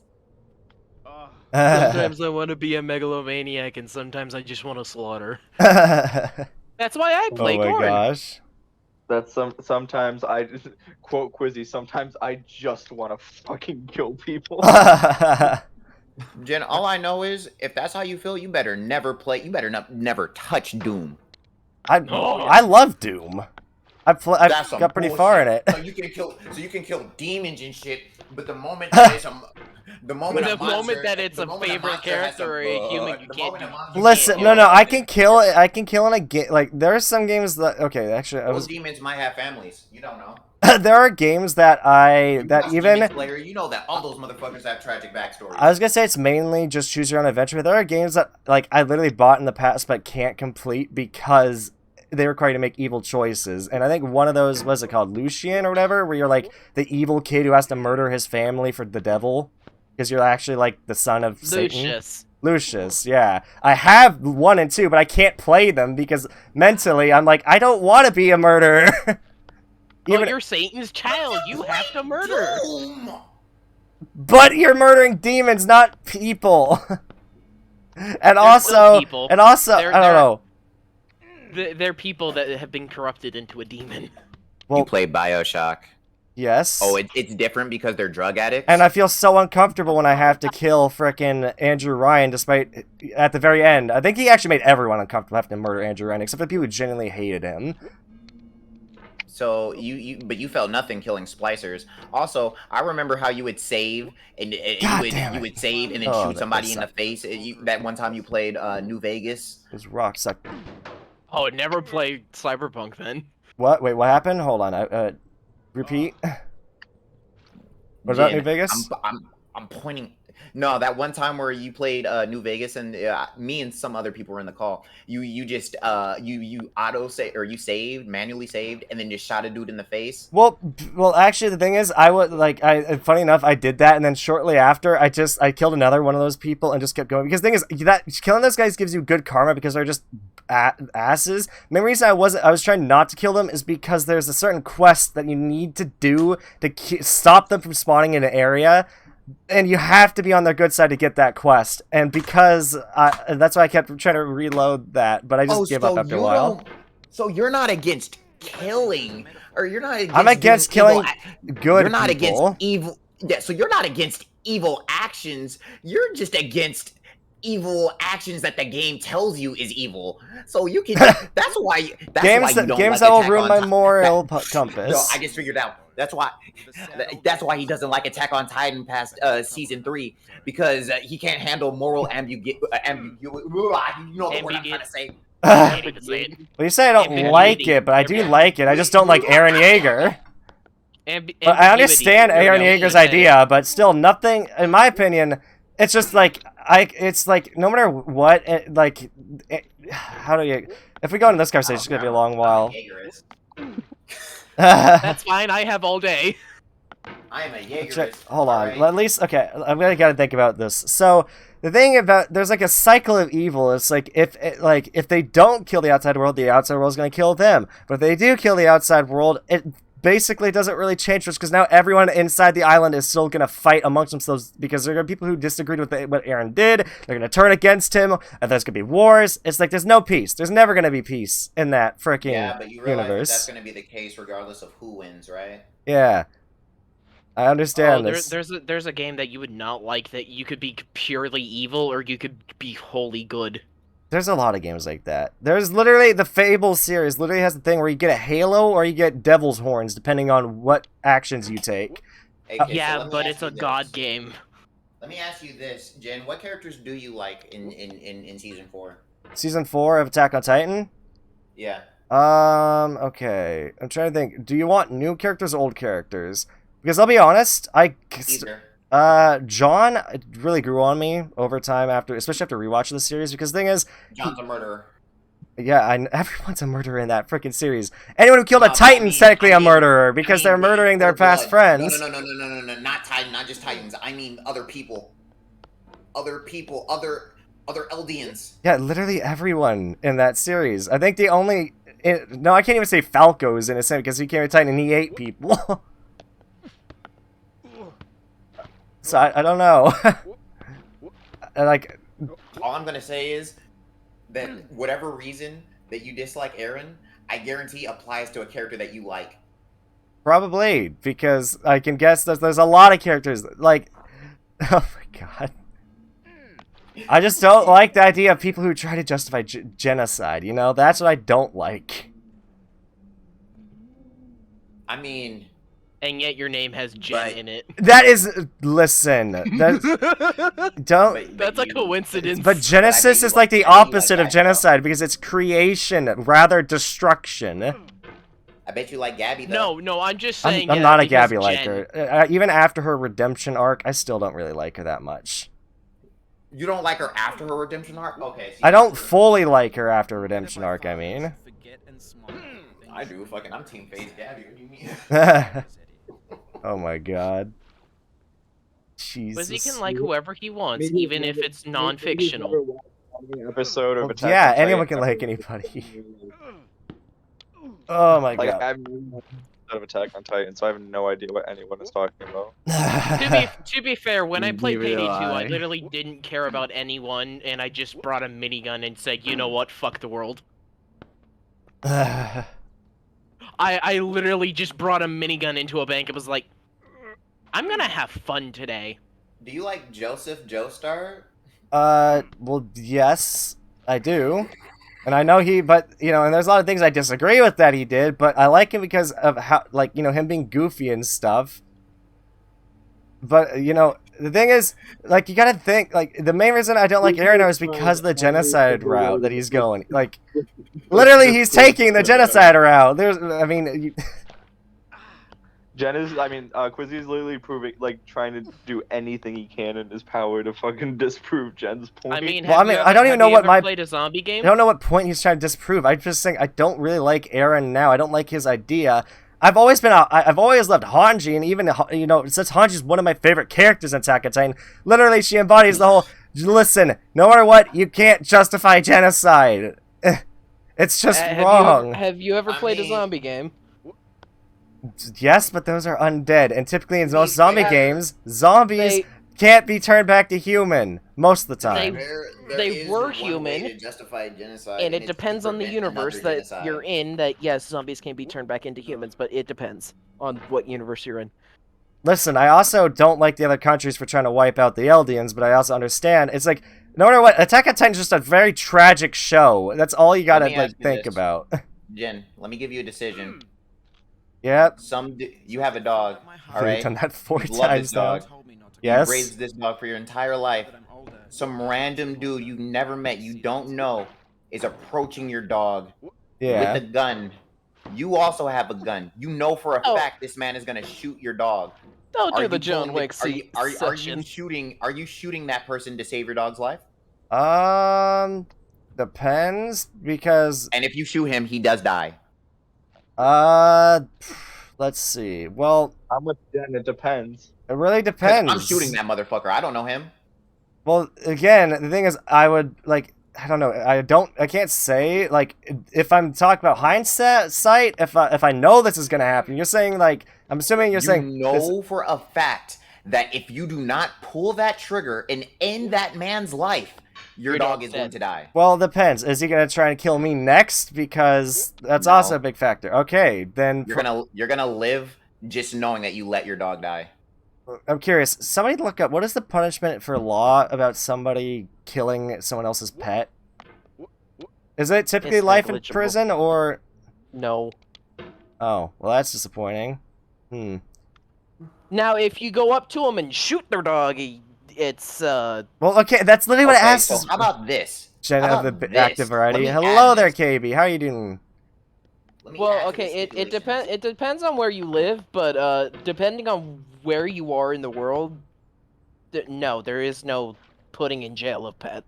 Sometimes I want to be a megalomaniac, and sometimes I just want to slaughter. That's why I play Oh my Gordon. gosh. That's sometimes I just quote Quizzy. Sometimes I just want to fucking kill people. Jen, all I know is, if that's how you feel, you better never play. You better never touch Doom. I love Doom. I've That's some got pretty far in it. So you can kill demons and shit, but the moment that it's the moment that it's a favorite character or a human, you can't do it. Listen, no, I can kill it. I can kill in a game. Like, there are some games that, okay, actually, those demons might have families. You don't know. there are games that Demon Slayer, you know that all those motherfuckers have tragic backstories. I was gonna say it's mainly just choose your own adventure, but there are games that, like, I literally bought in the past but can't complete because they require you to make evil choices. And I think one of those, what's it called, Lucian or whatever, where you're like the evil kid who has to murder his family for the devil because you're actually like the son of Satan. Lucius, yeah. I have 1 and 2, but I can't play them because mentally I'm like, I don't want to be a murderer. Well, you're Satan's child. You have to murder. But you're murdering demons, not people. And also, I don't know. They're people that have been corrupted into a demon. You play BioShock. Yes. Oh, it's different because they're drug addicts? And I feel so uncomfortable when I have to kill frickin' Andrew Ryan, despite, at the very end, I think he actually made everyone uncomfortable having to murder Andrew Ryan, except for the people who genuinely hated him. So, but you felt nothing killing splicers. Also, I remember how you would save, and you would save and then shoot somebody in the face. That one time you played New Vegas. It was rock suck. Oh, never played Cyberpunk then. What? Wait, what happened? Hold on. Repeat. What about New Vegas? I'm pointing. No, that one time where you played New Vegas and me and some other people were in the call. You just you auto save or you manually saved and then just shot a dude in the face. Well, actually, the thing is, I was like, funny enough, I did that, and then shortly after, I killed another one of those people and just kept going. Because the thing is, that killing those guys gives you good karma because they're just asses. The main reason I was trying not to kill them is because there's a certain quest that you need to do to stop them from spawning in an area. And you have to be on their good side to get that quest. And because that's why I kept trying to reload that, but I just give up after a while. So you're not against killing, or you're not against... I'm against killing good You're not people. against evil... Yeah, so you're not against evil actions. You're just against evil actions that the game tells you is evil. So you can... That's why you don't games like that will Attack ruin on my Titan. moral compass. No, I just figured out. That's why he doesn't like Attack on Titan past season 3, because he can't handle moral ambiguity. You know the word I'm trying to say. Can't even say it. Well, you say I don't like it, but I do like it. I just don't like Eren Yeager. But I understand Eren Yeager's idea, but still, nothing, in my opinion, it's just like, it's like, no matter what, how do you, if we go into this conversation, it's going to be a long while. That's fine, I have all day. I am a Jaegerist. Hold on, at least, okay, I'm gonna gotta think about this. So, the thing about, there's like a cycle of evil. It's like, if they don't kill the outside world is gonna kill them. But if they do kill the outside world, it basically doesn't really change much, because now everyone inside the island is still gonna fight amongst themselves, because there are people who disagreed with what Eren did. They're gonna turn against him, and there's gonna be wars. It's like, there's no peace. There's never gonna be peace in that freaking Yeah, but you realize universe. that's gonna be the case regardless of who wins, right? Yeah. I understand this. There's a game that you would not like, that you could be purely evil or you could be wholly good. There's a lot of games like that. There's literally, the Fable series literally has the thing where you get a Halo or you get Devil's Horns, depending on what actions you take. Okay, Yeah, so but it's a god game. Let me ask you this, Jen. What characters do you like in season 4? Season 4 of Attack on Titan? Yeah. Okay. I'm trying to think. Do you want new characters or old characters? Because I'll be honest, Either. John really grew on me over time, especially after rewatching the series, because the thing is, John's a murderer. yeah, everyone's a murderer in that freaking series. Anyone who killed a Titan's technically a murderer, because they're murdering their past friends. No, not Titan, not just Titans. I mean other people. Other Eldians. Yeah, literally everyone in that series. I think the only... no, I can't even say Falco's innocent, because he came to Titan and he ate people. So I don't know. All I'm gonna say is that whatever reason that you dislike Eren, I guarantee applies to a character that you like. Probably, because I can guess that there's a lot of characters, like... Oh my god. I just don't like the idea of people who try to justify genocide, you know? That's what I don't like. I mean... And yet your name has Jen in it. That is... Listen. That's... Don't... That's a coincidence. But Genesis is like the opposite of genocide, because it's creation, rather destruction. I bet you like Gabby, though. No, I'm just saying. I'm not a Gabby liker. Even after her redemption arc, I still don't really like her that much. You don't like her after her redemption arc? Okay. I don't fully like her after her redemption arc, I mean. Get and smile. I do. Fucking, I'm Team Phase Gabby. What do you mean? Oh my god. Jesus. Because he can like whoever he wants, even if it's non-fictional. Episode of Well, Attack yeah, on anyone Titan. can like anybody. Oh my Like god. I'm out of Attack on Titan, so I have no idea what anyone is talking about. To be fair, when I played Neither Payday 2, do I I. literally didn't care about anyone, and I just brought a minigun and said, you know what, fuck the world. I literally just brought a minigun into a bank and was like, I'm gonna have fun today. Do you like Joseph Joestar? Well, yes, I do. And I know but, you know, and there's a lot of things I disagree with that he did, but I like him because of how, like, you know, him being goofy and stuff. But, you know, the thing is, like, you gotta think, like, the main reason I don't like Aaron is because of the genocide route that he's going. Like, literally, he's taking the genocide route. I mean, Quizzy is literally proving, like, trying to do anything he can in his power to fucking disprove Jen's point. I mean, Well, I don't even know what played a zombie game? I don't know what point he's trying to disprove. I'm just saying I don't really like Aaron now. I don't like his idea. I've always loved Hanji, and even, you know, since Hanji's one of my favorite characters in Attack on Titan, literally she embodies the whole, listen, no matter what, you can't justify genocide. It's just wrong. Have you ever played a zombie game? Yes, but those are undead, and typically in most zombie games, zombies can't be turned back to human most of the time. They were human, and it depends on the universe that you're in. That yes, zombies can be turned back into humans, but it depends on what universe you're in. Listen, I also don't like the other countries for trying to wipe out the Eldians, but I also understand it's like no matter what, Attack on Titan is just a very tragic show. That's all you gotta like think about. Jen, let me give you a decision. Yep. You have a dog, all right? You've done that 4 You love times this now. dog. Yes. You raised this dog for your entire life. Some random dude you never met, you don't know, is approaching your dog Yeah. with a gun. You also have a gun. You know for a fact this man is gonna shoot your dog. Don't Are do the you John pulling Wick are you session. shooting that person to save your dog's life? Depends because And if you shoot him, he does die. let's see. Well, I'm with Jen, it depends. it really 'Cause depends. I'm shooting that motherfucker. I don't know him. Well, again, the thing is, I would like. I don't know. I can't say like if I'm talking about hindsight. If I know this is gonna happen, you're saying like I'm assuming you're saying You know for a fact that if you do not pull that trigger and end that man's life, your dog is going to die. Well, it depends. Is he gonna try and kill me next? Because that's also a big factor. Okay, then You're gonna live just knowing that you let your dog die. I'm curious. Somebody look up what is the punishment for law about somebody killing someone else's pet? Is it typically It's life in negligible. prison or? No. Oh, well, that's disappointing. Now, if you go up to them and shoot their dog, it's Well, okay, that's literally what I asked. So how about this? Jen How of the about active this? variety. Let me Hello add there, this. KB. How are you doing? Let me well, add to okay. the It stipulations. It depends on where you live, but depending on where you are in the world, no, there is no putting in jail of pet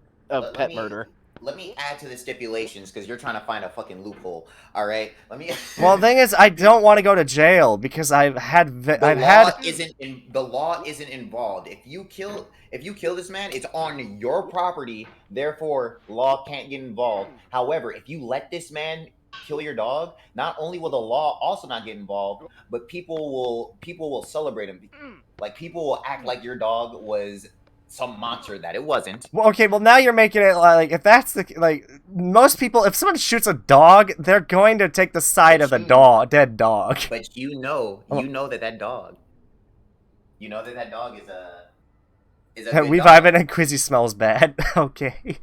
murder. Let me add to the stipulations because you're trying to find a fucking loophole. All right. Let me. Well, the thing is, I don't want to go to jail because I've had the law isn't involved. If you kill this man, it's on your property. Therefore, law can't get involved. However, if you let this man kill your dog, not only will the law also not get involved, but people will celebrate him. Like people will act like your dog was some monster that it wasn't. Well, okay, well now you're making it like if that's the like most people, if someone shoots a dog, they're going to take the side of the dead dog. But you know that dog is a good We dog. vibing and Quizzy smells bad. Okay.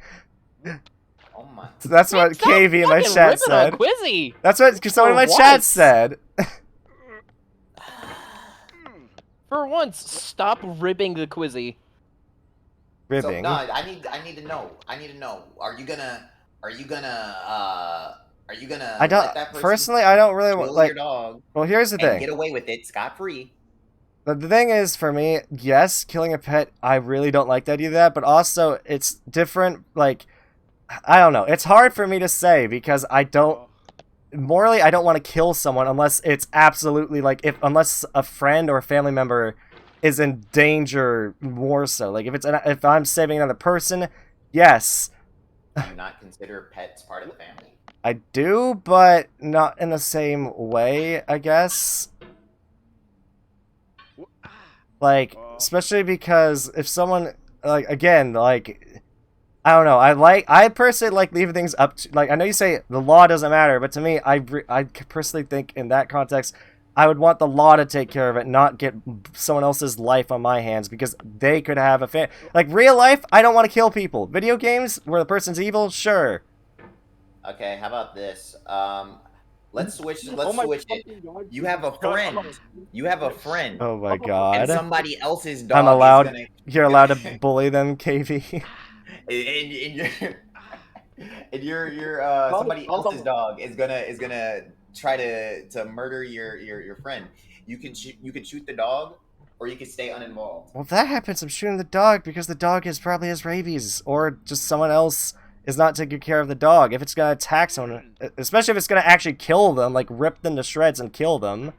Oh my. So that's what Stop KV in my fucking chat ripping said. on Quizzy. That's what someone in my chat once. said. For once, stop ribbing the Quizzy. Ribbing. So, no, I need to know. Are you gonna I let don't that person personally. I don't really kill like. your dog Well, here's the and thing. get away with it scot free? The thing is, for me, yes, killing a pet, I really don't like the idea of that, but also, it's different, like, I don't know, it's hard for me to say, because I don't, morally, I don't want to kill someone unless it's absolutely like unless a friend or a family member is in danger more so. Like if I'm saving another person, yes. Do you not consider pets part of the family? I do, but not in the same way, I guess. Like, especially because if someone, like, again, like, I don't know, I personally like leaving things up to, like, I know you say the law doesn't matter, but to me, I personally think in that context, I would want the law to take care of it, not get someone else's life on my hands, because they could have a like, real life, I don't want to kill people. Video games, where the person's evil, sure. Okay, how about this? Let's switch it. You have a friend. Oh my god. And somebody else's dog I'm allowed. is gonna... You're allowed to bully them, KV. and somebody else's dog is gonna try to murder your friend. You can shoot the dog, or you can stay uninvolved. Well, if that happens, I'm shooting the dog because the dog probably has rabies, or just someone else is not taking care of the dog. If it's gonna attack someone, especially if it's gonna actually kill them, like rip them to shreds and kill them.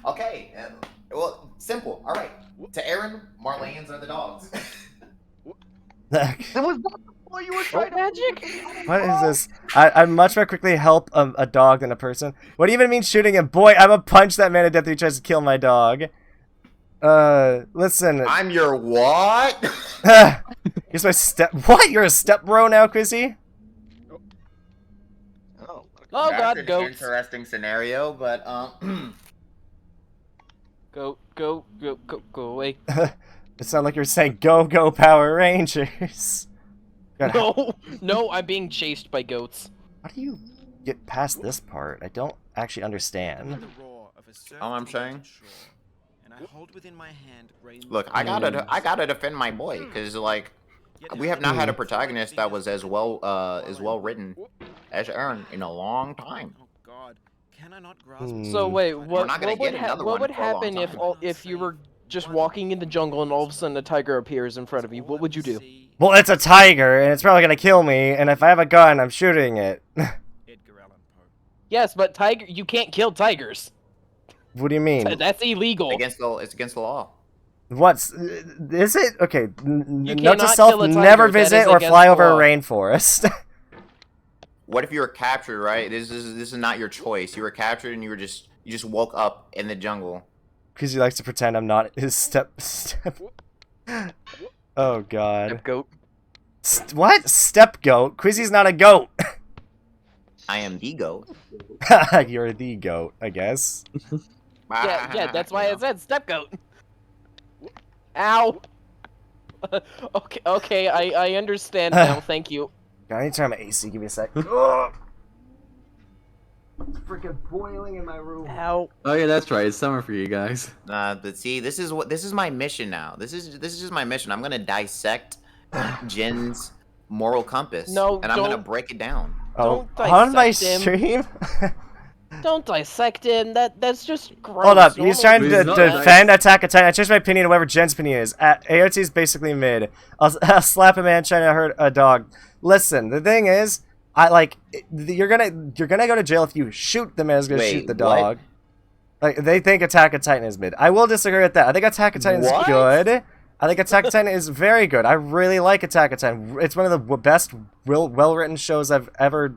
Okay, well, simple. All right, to Aaron, Marlene's are the dogs. It was not you were trying to magic. What is this? I'd much more quickly help a dog than a person. What do you even mean shooting him? Boy, I'm gonna punch that man to death if he tries to kill my dog. Listen. I'm your what? Here's my what? You're a step bro now, Quizzy? Oh, Oh That's god, an goats. interesting scenario, but Go away. It sounded like you were saying go Power Rangers. God, No, I'm being chased by goats. how do you get past this part? I don't actually understand. All I'm saying? And I hold within my hand look, I gotta defend my boy, because like we have not had a protagonist that was as well written as Aaron in a long time. Oh god, can I not grasp So wait, what not gonna would get another what one would for a long happen time. if you were just walking in the jungle and all of a sudden a tiger appears in front of you? What would you do? Well, it's a tiger, and it's probably gonna kill me, and if I have a gun, I'm shooting it. Edgar Allan Poe. Yes, but you can't kill tigers. What do you mean? That's illegal. It's against the law. What's... is it? Okay, note to cannot self, kill a tiger, never that visit is or against fly the over a law. rainforest. What if you were captured, right? This is not your choice. You were captured and you just woke up in the jungle. Because he likes to pretend I'm not his step... Oh, God. Goat. What? Step goat? Quizzy's not a goat. I am the goat. You're the goat, I guess. Yeah, that's why I said step goat. Ow. Okay, I understand now. Thank you. I need to turn my AC. Give me a sec. Ugh. It's freaking boiling in my room. Ow. Oh yeah, that's right. It's summer for you guys. But see, this is my mission now. This is just my mission. I'm gonna dissect Jin's moral compass. No, and I'm gonna don't. break it down. Oh, Don't on my dissect him. stream? Don't dissect him. That's just gross. Hold up, he's trying to He's not defend Attack on Titan. I changed my opinion to whatever Jen's opinion is. AOT is basically mid. I'll slap a man trying to hurt a dog. Listen, the thing is, you're gonna go to jail if you shoot the man who's gonna Wait, shoot the what? dog. Like, they think Attack on Titan is mid. I will disagree with that. I think Attack on Titan is What? good. I think Attack on Titan is very good. I really like Attack on Titan. It's one of the best, well-written shows I've ever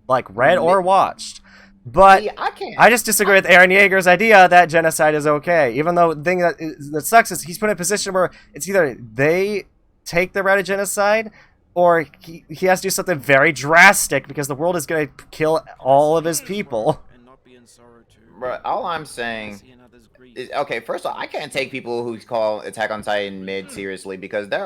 read or watched. But See, I can't. I just disagree with Aaron Yeager's idea that genocide is okay. Even though the thing that sucks is he's put in a position where it's either they take the route of genocide or he has to do something very drastic because the world is going to kill all of his people. And not be in sorrow too. Bro, all I'm saying See another's grief. is, okay, first of all, I can't take people who call Attack on Titan mid seriously because they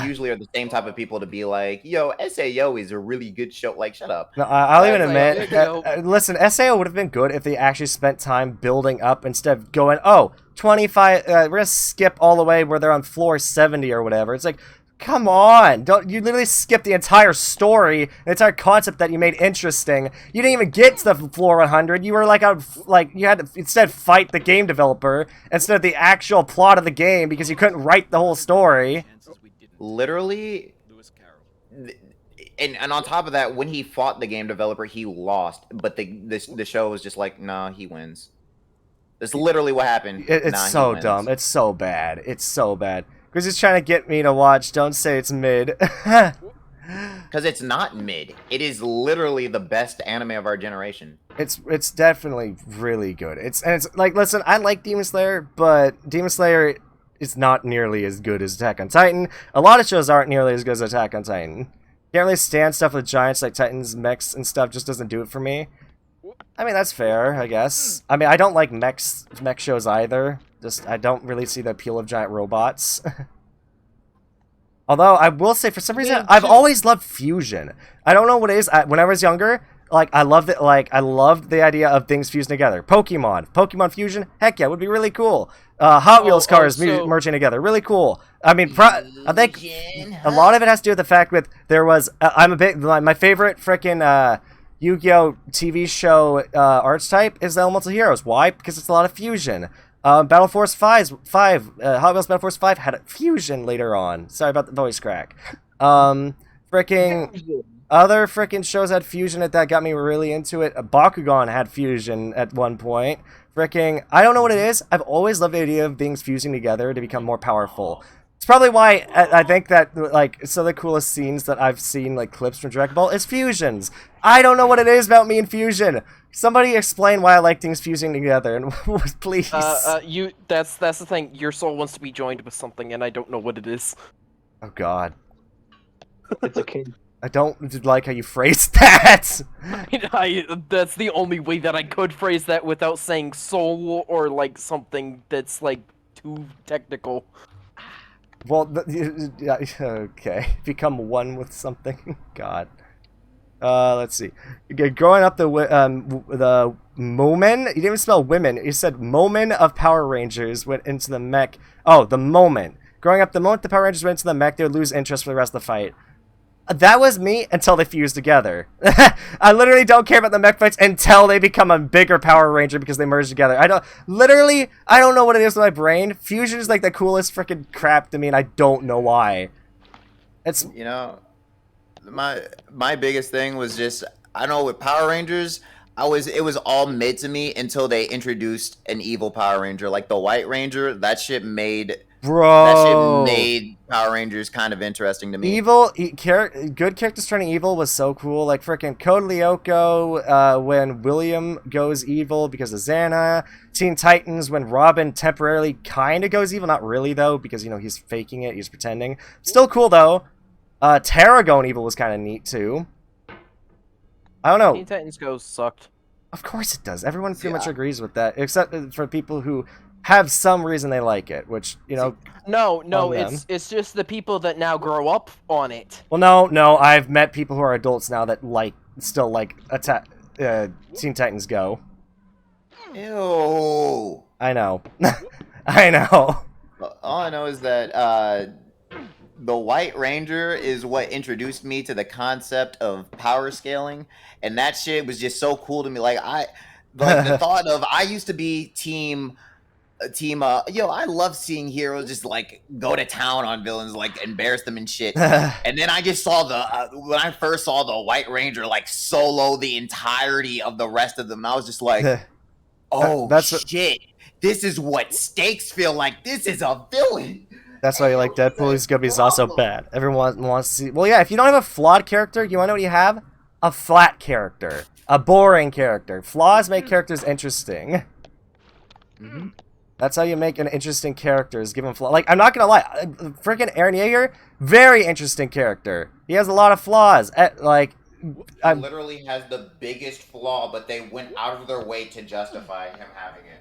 usually are the same type of people to be like, yo, SAO is a really good show. Like, shut up. No, I'll even That's admit, listen, SAO would have been good if they actually spent time building up instead of going, oh, 25, we're going to skip all the way where they're on floor 70 or whatever. It's like, come on, you literally skipped the entire story, the entire concept that you made interesting. You didn't even get to the floor 100. You were you had to instead fight the game developer instead of the actual plot of the game because you couldn't write the whole story. Chances we didn't. Literally, Lewis Carroll. and on top of that, when he fought the game developer, he lost. But the show was just like, nah, he wins. That's literally what happened. It's Nah, so he wins. dumb. It's so bad. It's so bad. Because he's trying to get me to watch Don't Say It's Mid. Because it's not mid. It is literally the best anime of our generation. It's definitely really good. It's like, listen, I like Demon Slayer, but Demon Slayer is not nearly as good as Attack on Titan. A lot of shows aren't nearly as good as Attack on Titan. Can't really stand stuff with giants like Titans, mechs, and stuff. Just doesn't do it for me. I mean, that's fair, I guess. I mean, I don't like mech shows either. Just, I don't really see the appeal of giant robots. Although, I will say, for some reason, I've always loved fusion. I don't know what it is. When I was younger, like, I loved it. Like, I loved the idea of things fusing together. Pokemon fusion, heck yeah, would be really cool. Hot Wheels cars merging together, really cool. I mean, I think a lot of it has to do with the fact that there was. I'm a big my favorite freaking Yu-Gi-Oh TV show archetype is the Elemental Heroes. Why? Because it's a lot of fusion. Battle Force 5, Hot Wheels Battle Force 5 had a fusion later on. Sorry about the voice crack. Freaking other freaking shows had fusion that got me really into it. Bakugan had fusion at one point. Freaking, I don't know what it is. I've always loved the idea of things fusing together to become more powerful. It's probably why I think that, like, some of the coolest scenes that I've seen, like, clips from Dragon Ball is fusions. I don't know what it is about me and fusion. Somebody explain why I like things fusing together, and please. That's the thing. Your soul wants to be joined with something, and I don't know what it is. Oh, God. It's okay. I don't like how you phrased that. That's the only way that I could phrase that without saying soul or, like, something that's, like, too technical. Well, yeah, okay. Become one with something. God. Let's see. Growing up the Momen. You didn't even spell women. You said Momen of Power Rangers went into the mech. Oh, the moment. Growing up, the moment the Power Rangers went into the mech, they would lose interest for the rest of the fight. That was me until they fused together. I literally don't care about the mech fights until they become a bigger Power Ranger because they merge together. I don't know what it is with my brain. Fusion is like the coolest freaking crap to me, and I don't know why. It's, you know, my biggest thing was just, I don't know, with Power Rangers, it was all mid to me until they introduced an evil Power Ranger, like the White Ranger. That shit made Power Rangers kind of interesting to me. Good characters turning evil was so cool. Like freaking Code Lyoko when William goes evil because of Xana. Teen Titans when Robin temporarily kind of goes evil. Not really, though, because, you know, he's faking it. He's pretending. Still cool, though. Terra going evil was kind of neat, too. I don't know. Teen Titans Go sucked. Of course it does. Everyone pretty much agrees with that, except for people who have some reason they like it, which, you know... No, it's just the people that now grow up on it. Well, no, I've met people who are adults now that still like Teen Titans Go. Ew. I know. I know. All I know is that the White Ranger is what introduced me to the concept of power scaling, and that shit was just so cool to me. Like the thought of, I used to be team I love seeing heroes just like go to town on villains, like embarrass them and shit. And then I just saw when I first saw the White Ranger like solo the entirety of the rest of them, I was just like, oh shit, this is what stakes feel like. This is a villain. That's why you like Deadpool. He's gonna be also bad. Everyone wants to see. Well, yeah. If you don't have a flawed character, you want to know what you have? A flat character, a boring character. Flaws make characters interesting. Mm-hmm. That's how you make an interesting character, is give him flaws. Like, I'm not gonna lie, freaking Eren Yeager, very interesting character. He has a lot of flaws. He literally has the biggest flaw, but they went out of their way to justify him having it.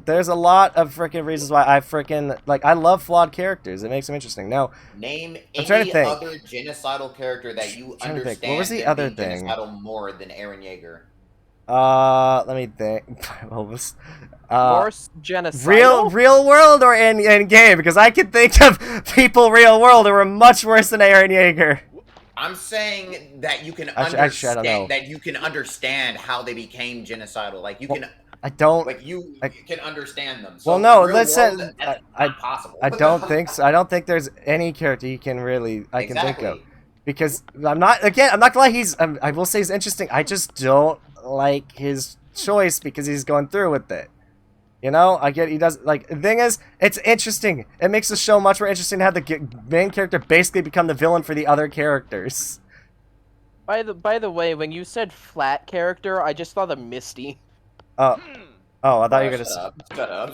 There's a lot of freaking reasons why I love flawed characters. It makes them interesting. Now, name any other genocidal character that you understand. What was the other thing? Genocidal more than Eren Yeager. Let me think. More genocidal? Real world or in game? Because I can think of people real world who were much worse than Eren Yeager. I'm saying that you can Actually, I don't know. that you can understand how they became genocidal. Like you can. I don't. Like you can understand them. So well, no. Listen, that's not possible. I don't think so. I don't think there's any character you can really. I can think of. Because I'm not gonna lie, I will say he's interesting. I just don't like his choice because he's going through with it. You know, I get he does like the thing is, it's interesting. It makes the show much more interesting to have the main character basically become the villain for the other characters. By the way, when you said flat character, I just thought of Misty. Oh, I thought you were gonna say. Shut up.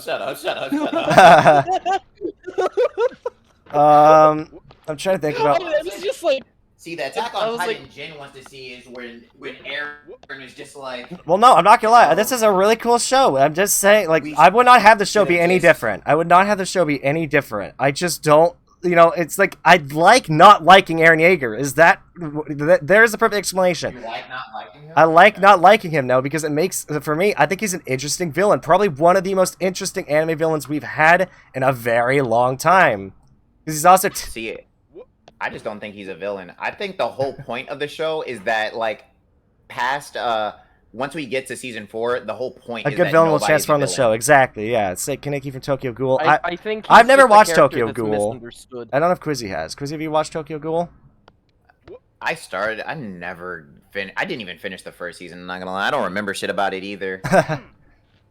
I'm trying to think about. I was just like, See, the Attack I on was Titan like- Jen wants to see is when Aaron is just like, Well, no, I'm not gonna lie. This is a really cool show. I'm just saying, like, I would not have the show be any different. I would not have the show be any different. I just don't. You know, it's like I like not liking Eren Yeager. Is that there's the perfect explanation. you like not liking him? I like not liking him now because it makes, for me, I think he's an interesting villain. Probably one of the most interesting anime villains we've had in a very long time. Because he's also... See it. I just don't think he's a villain. I think the whole point of the show is that, like, past, once we get to season 4, the whole point a is good that villain will nobody's transform a the show. villain. Exactly, yeah. It's like Kaneki from Tokyo Ghoul. I think I've he's never just a watched character Tokyo that's Ghoul. misunderstood. I don't know if Quizzy has. Quizzy, have you watched Tokyo Ghoul? I started, I never I didn't even finish the first season, I'm not gonna lie. I don't remember shit about it either.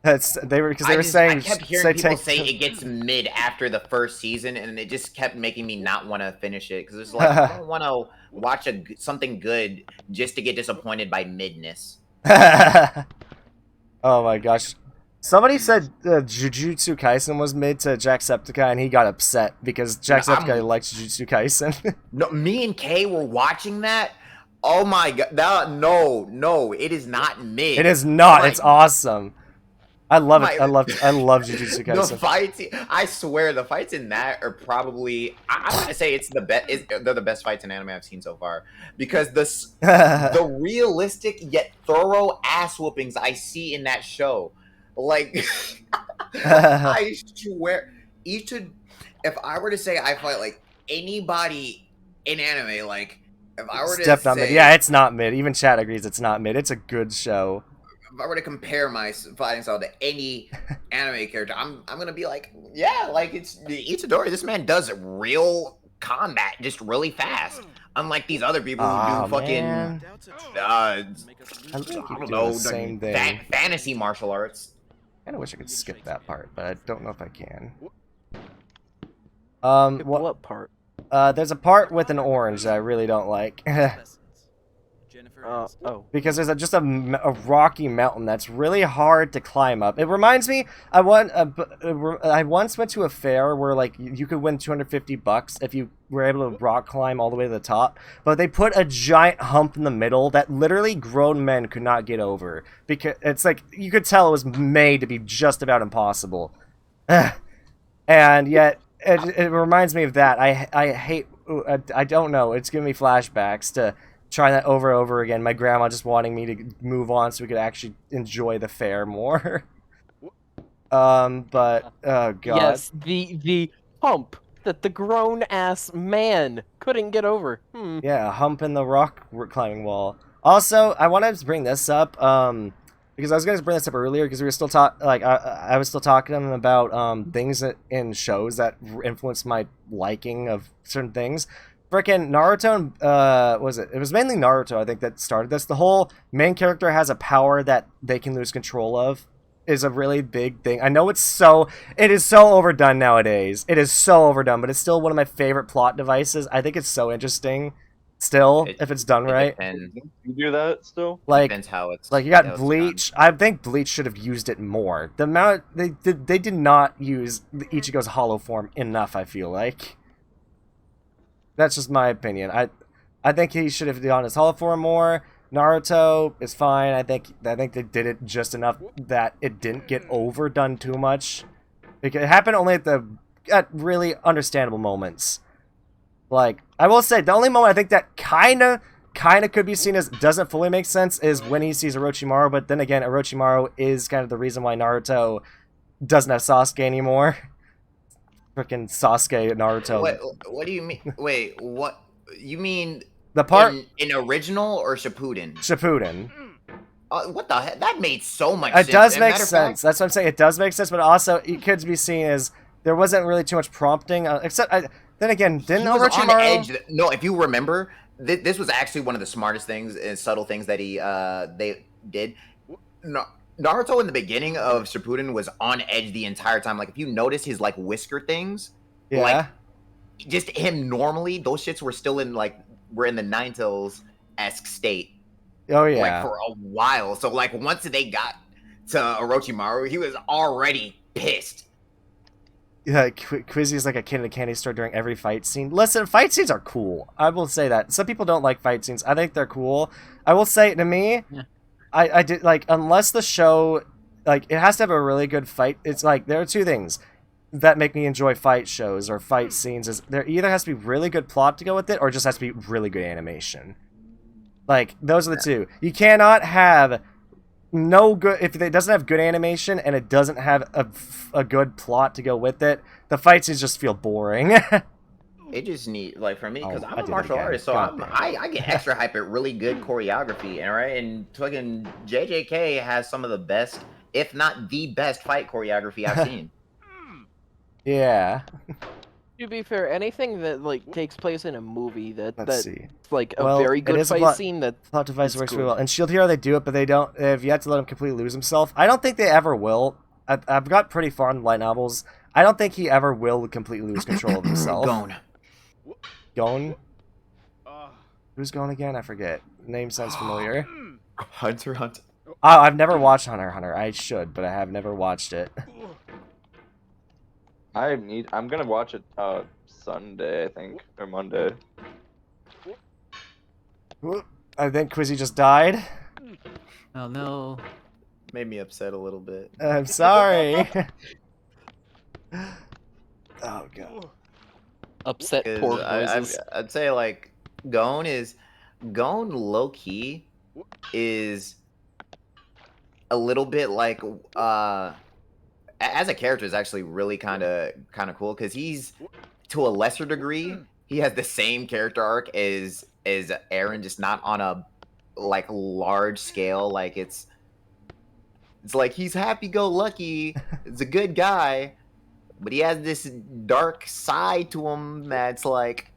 They were saying... I kept hearing people say it gets mid after the first season, and it just kept making me not want to finish it, because it's like, I don't want to watch something good just to get disappointed by midness. Oh my gosh. Somebody said Jujutsu Kaisen was mid to Jacksepticeye, and he got upset because Jacksepticeye likes Jujutsu Kaisen. No, me and Kay were watching that. Oh my god, no, it is not mid. It is not. Like, it's awesome. I love it. I love Jujutsu the Kaisen. fights, I swear, the fights in that are probably, I'm gonna say it's the best. They're the best fights in anime I've seen so far, because the realistic yet thorough ass whoopings I see in that show, like, I swear, if I were to say I fight like anybody in anime, like, if I were It's to definitely not say, mid. Yeah, it's not mid. Even Chad agrees it's not mid. It's a good show. if I were to compare my fighting style to any anime character, I'm gonna be like, yeah, like it's Itadori. This man does real combat just really fast, unlike these other people who do fucking man. I I think you're don't doing know, the same thing. fantasy martial arts. I wish I could skip that part, but I don't know if I can. What part? There's a part with an orange that I really don't like. Oh. Because there's just a rocky mountain that's really hard to climb up. It reminds me, I once went to a fair where like you could win $250 if you were able to rock climb all the way to the top, but they put a giant hump in the middle that literally grown men could not get over, because it's like you could tell it was made to be just about impossible. And yet it reminds me of that. I hate, I don't know, it's giving me flashbacks to trying that over and over again. My grandma just wanting me to move on so we could actually enjoy the fair more. But oh god. Yes, the hump that the grown ass man couldn't get over. Yeah, a hump in the rock climbing wall. Also, I wanted to bring this up because I was going to bring this up earlier because we were still I was still talking to them about things in shows that influenced my liking of certain things. Frickin' Naruto and, it was mainly Naruto, I think, that started this. The whole main character has a power that they can lose control of is a really big thing. I know it is so overdone nowadays. It is so overdone, but it's still one of my favorite plot devices. I think it's so interesting still, if it's done right. You do that still? Like, Depends how it's like you got Bleach. I think Bleach should have used it more. The amount they did not use Ichigo's hollow form enough, I feel like. That's just my opinion. I think he should have done his hollow form more. Naruto is fine. I think they did it just enough that it didn't get overdone too much. It happened only at really understandable moments. Like, I will say, the only moment I think that kind of could be seen as doesn't fully make sense is when he sees Orochimaru, but then again, Orochimaru is kind of the reason why Naruto doesn't have Sasuke anymore. Freaking Sasuke Naruto. What do you mean? Wait, what? You mean the part in original or Shippuden? Shippuden. What the heck? That made so much sense. It does make sense. That's what I'm saying. It does make sense, but also it could be seen as there wasn't really too much prompting. Except, then again, didn't Orochimaru... No, if you remember, this was actually one of the smartest things and subtle things that they did. No, Naruto in the beginning of Shippuden was on edge the entire time. Like if you notice his like whisker things, Yeah. like just him normally, those shits were still in like were in the Nine Tails esque state. Oh Like yeah. for a while. So like once they got to Orochimaru, he was already pissed. Yeah, Quizzy's like a kid in a candy store during every fight scene. Listen, fight scenes are cool. I will say that. Some people don't like fight scenes. I think they're cool. I will say, to me, Yeah. I did like, unless the show, like, it has to have a really good fight. It's like there are two things that make me enjoy fight shows or fight scenes. Is there either has to be really good plot to go with it, or it just has to be really good animation. Like those are the two. You cannot have no good if it doesn't have good animation and it doesn't have a good plot to go with it. The fight scenes just feel boring. It just need like for me because Oh, I I'm did a it martial again. artist, so God I get extra hype at really good choreography, and right, and fucking JJK has some of the best, if not the best, fight choreography I've seen. Yeah. To be fair, anything that like takes place in a movie Let's that's see. like a Well, very it good is a fight plot- scene that Plot device It's works good. really well. And Shield Hero, they do it, but they don't. They've yet to let him completely lose himself. I don't think they ever will. I've got pretty far in the light novels. I don't think he ever will completely lose control of himself. Gone. Gon? Who's Gon again? I forget. Name sounds familiar. Hunter Hunter. Oh, I've never watched Hunter x Hunter. I should, but I have never watched it. I'm gonna watch it Sunday, I think, or Monday. I think Quizzy just died. Oh no. Made me upset a little bit. I'm sorry. Oh god. upset 'Cause pork noises. I'd say like Gon low key is a little bit like as a character is actually really kind of cool because he's to a lesser degree he has the same character arc as Aaron, just not on a like large scale. Like it's like he's happy-go-lucky, he's a good guy, but he has this dark side to him that's like,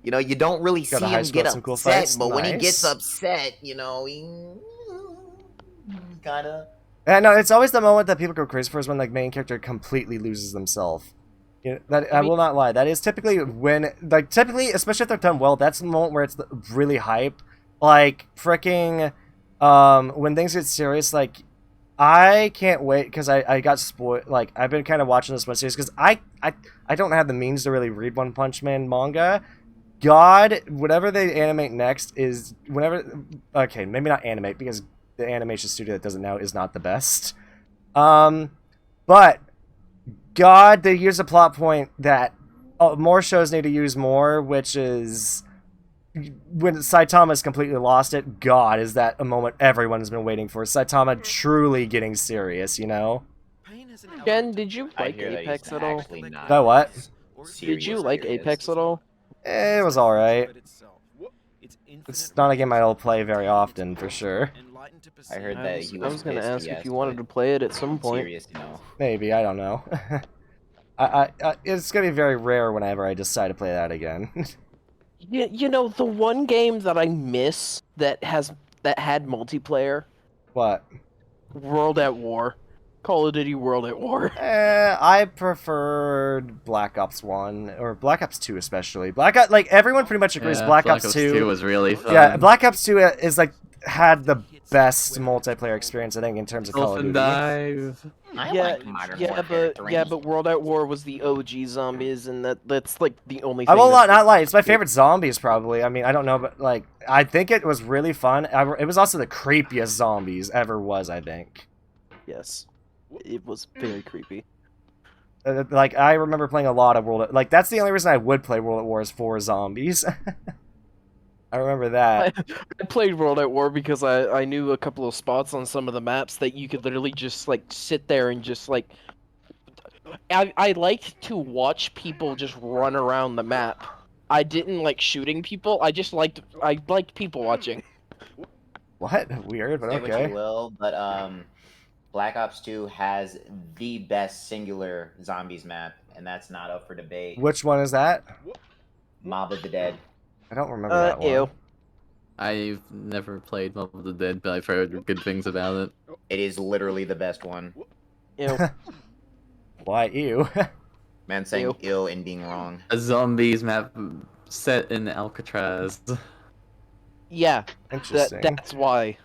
you know, you don't really see Got a high him school get with some cool upset, fights. but when he Nice. gets upset, you know, he kind of. Yeah, no, it's always the moment that people go crazy for is when like main character completely loses themselves. You know, that I will not lie. That is typically when, like, especially if they're done well, that's the moment where it's really hype. Like freaking, when things get serious, like I can't wait because I got spoiled. Like I've been kind of watching this one series because I don't have the means to really read One Punch Man manga. God, whatever they animate next is okay, maybe not animate because the animation studio that does it now is not the best. But God, they use a plot point that more shows need to use more, which is when Saitama's completely lost it. God, is that a moment everyone has been waiting for? Saitama truly getting serious, you know? Jen, did you I like hear that Apex he's at all? actually not That what? Did you like serious. Apex at all? It was alright. It's not a game I'll play very often, for sure. I heard that he I was gonna pissed, ask yes, if you wanted but to play it at some point. serious, you know. Maybe, I don't know. It's gonna be very rare whenever I decide to play that again. You know, the one game that I miss that had multiplayer, What? World at War. Call of Duty World at War. I preferred Black Ops 1, or Black Ops 2 especially. Black Ops, like, everyone pretty much agrees Yeah, Black Ops 2... was really fun. Yeah, Black Ops 2 is, like, had the best multiplayer experience, I think, in terms of Call of Dolphin Duty. dive. I yeah, like Modern Warfare 3. but World at War was the OG zombies, and that's like the only I thing. will not lie, it's my favorite zombies, probably. I mean, I don't know, but, like, I think it was really fun. It was also the creepiest zombies ever was, I think. Yes, it was very creepy. Like, I remember playing a lot of like, that's the only reason I would play World at War is for zombies. I remember that. I played World at War because I knew a couple of spots on some of the maps that you could literally just like sit there and just like. I liked to watch people just run around the map. I didn't like shooting people. I liked people watching. What? Weird, but Say what okay. you will, but Black Ops 2 has the best singular zombies map, and that's not up for debate. Which one is that? Mob of the Dead. I don't remember that one. Ew. I've never played Mob of the Dead, but I've heard good things about it. It is literally the best one. Ew. Why, ew. Man saying Ew. ill and being wrong. A zombies map set in Alcatraz. Yeah. Interesting. That's why.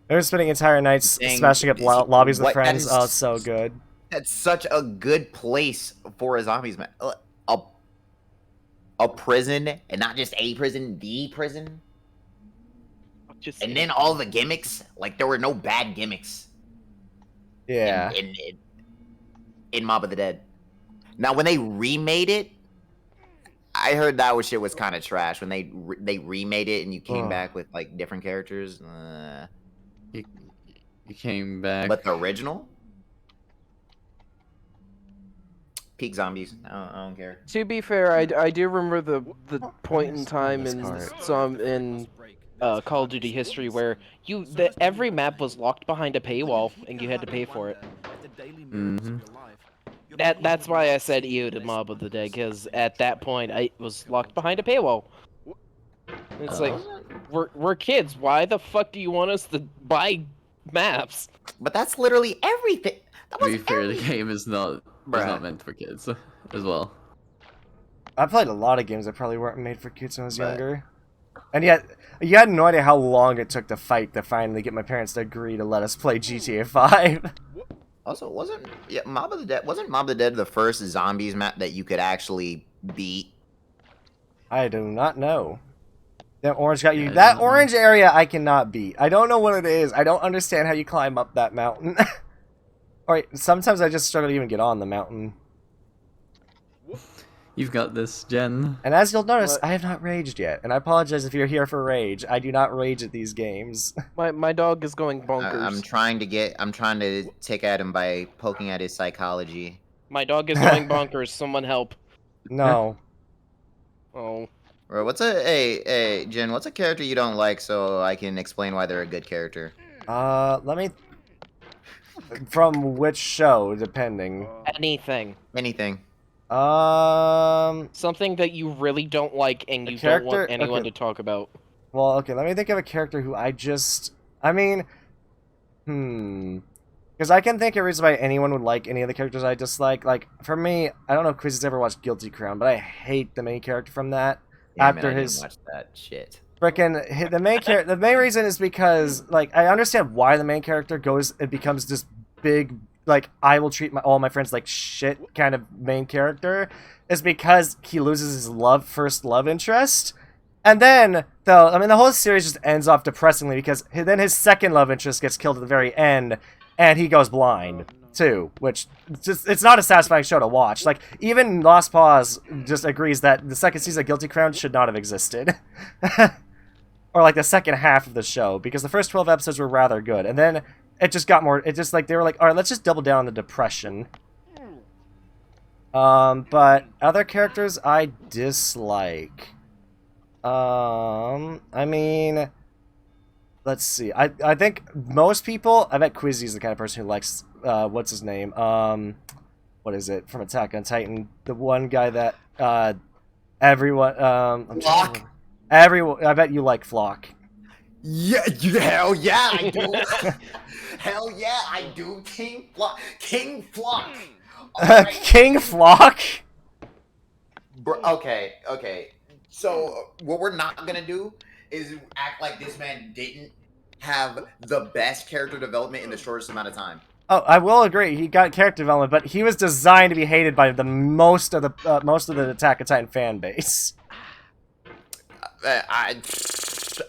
They're spending entire nights Dang, smashing up see, lobbies with what- that friends. is- Oh, it's so good. That's such a good place for a zombies map. A prison, and not just a prison, the prison. Just And then all the gimmicks, like there were no bad gimmicks Yeah. in Mob of the Dead. Now, when they remade it, I heard that shit was kind of trash. When they remade it and you came Ugh. back with like different characters. You came back. But the original, peak zombies. I don't care. To be fair, I do remember the point in time this in part. Call of Duty history where every map was locked behind a paywall and you had to pay for it. Mhm. That's why I said ew to Mob of the Dead, because at that point I was locked behind a paywall. It's like we're kids. Why the fuck do you want us to buy maps? But that's literally everything. That To was be fair, the everything. game is not Bruh. meant for kids as well. I played a lot of games that probably weren't made for kids when I was But- younger. And yet, you had no idea how long it took to fight to finally get my parents to agree to let us play GTA 5. Also, wasn't Mob of the Dead the first zombies map that you could actually beat? I do not know. That orange got you. Yeah, I That don't know. orange area I cannot beat. I don't know what it is. I don't understand how you climb up that mountain. Alright, sometimes I just struggle to even get on the mountain. You've got this, Jen. And as you'll notice, What? I have not raged yet. And I apologize if you're here for rage. I do not rage at these games. My dog is going bonkers. I'm trying to take at him by poking at his psychology. My dog is going bonkers. Someone help. No. Oh. Or hey, Jen, what's a character you don't like so I can explain why they're a good character? Let me... From which show, depending. Anything. Anything. Something that you really don't like and A you don't want character? anyone Okay. to talk about. Well, okay, let me think of a character who I just... I mean... Because I can think of reasons why anyone would like any of the characters I dislike. Like, for me, I don't know if Quiz has ever watched Guilty Crown, but I hate the main character from that. Yeah, After man, I his- didn't watch that shit. Frickin' the main reason is because, like, I understand why the main character becomes this big, like, I will treat all my friends like shit kind of main character, is because he loses his first love interest. And then, though, I mean, the whole series just ends off depressingly because then his second love interest gets killed at the very end, and he goes blind, too, which it's not a satisfying show to watch. Like, even Lost Paws just agrees that the second season of Guilty Crown should not have existed. Or, like, the second half of the show, because the first 12 episodes were rather good, and then it just got more, it just, like, they were like, alright, let's just double down on the depression. But other characters I dislike. I mean, let's see. I think most people, I bet Quizzy's the kind of person who likes, what's his name? What is it? From Attack on Titan. The one guy that, everyone, Flock? Everyone, I bet you like Flock. Yeah, hell yeah, I do. Hell yeah, I do. King Flock. King Flock. Alright. King Flock? Okay. So what we're not gonna do is act like this man didn't have the best character development in the shortest amount of time. Oh, I will agree. He got character development, but he was designed to be hated by the most of the Attack on Titan fan base.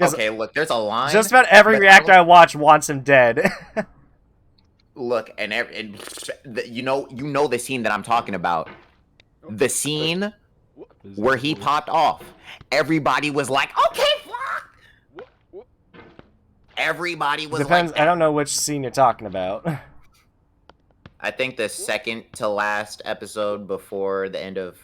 Okay, look, there's a line. Just about every but reactor I watch wants him dead. Look, you know the scene that I'm talking about. The scene where he popped off. Everybody was like, "Okay, Flock." Everybody was Depends. like, I don't know which scene you're talking about. I think the second to last episode before the end of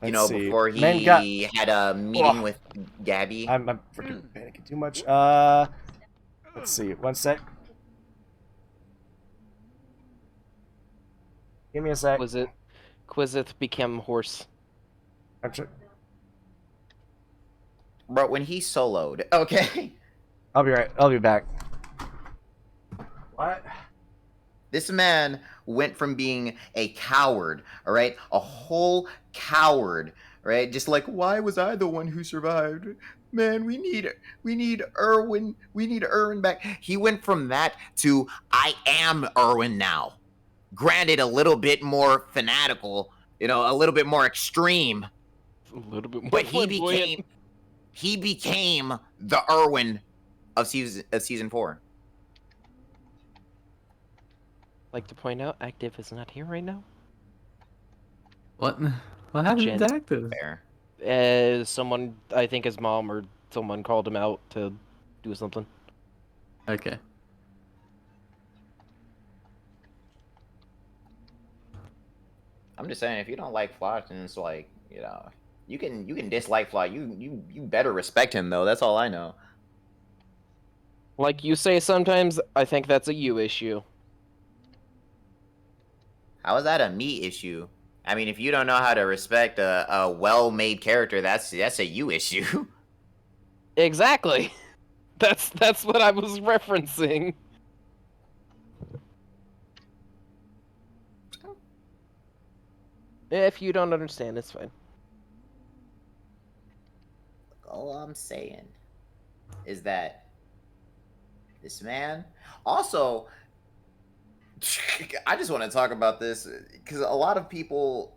Let's see. before he Men got- had a meeting with Gabby. I'm freaking panicking too much. Let's see. One sec. Give me a sec. Was it Quizith became horse. Bro, when he soloed, okay? I'll be right. I'll be back. What? This man went from being a coward, all right? A whole coward, right? Just like, why was I the one who survived? Man, we need Erwin. We need Erwin back. He went from that to I am Erwin now. Granted, a little bit more fanatical, you know, a little bit more extreme. A little bit more But flamboyant. he became the Erwin of season 4. Like to point out, Active is not here right now. What? What happened Jen. to Active? Fair. Someone, I think his mom or someone called him out to do something. Okay. I'm just saying, if you don't like Flash, then it's like, you know, you can dislike Flash. You better respect him though. That's all I know. Like you say sometimes, I think that's a you issue. How is that a me issue? I mean, if you don't know how to respect a well-made character, that's a you issue. Exactly. That's what I was referencing. If you don't understand, it's fine. All I'm saying is that this man also, I just want to talk about this because a lot of people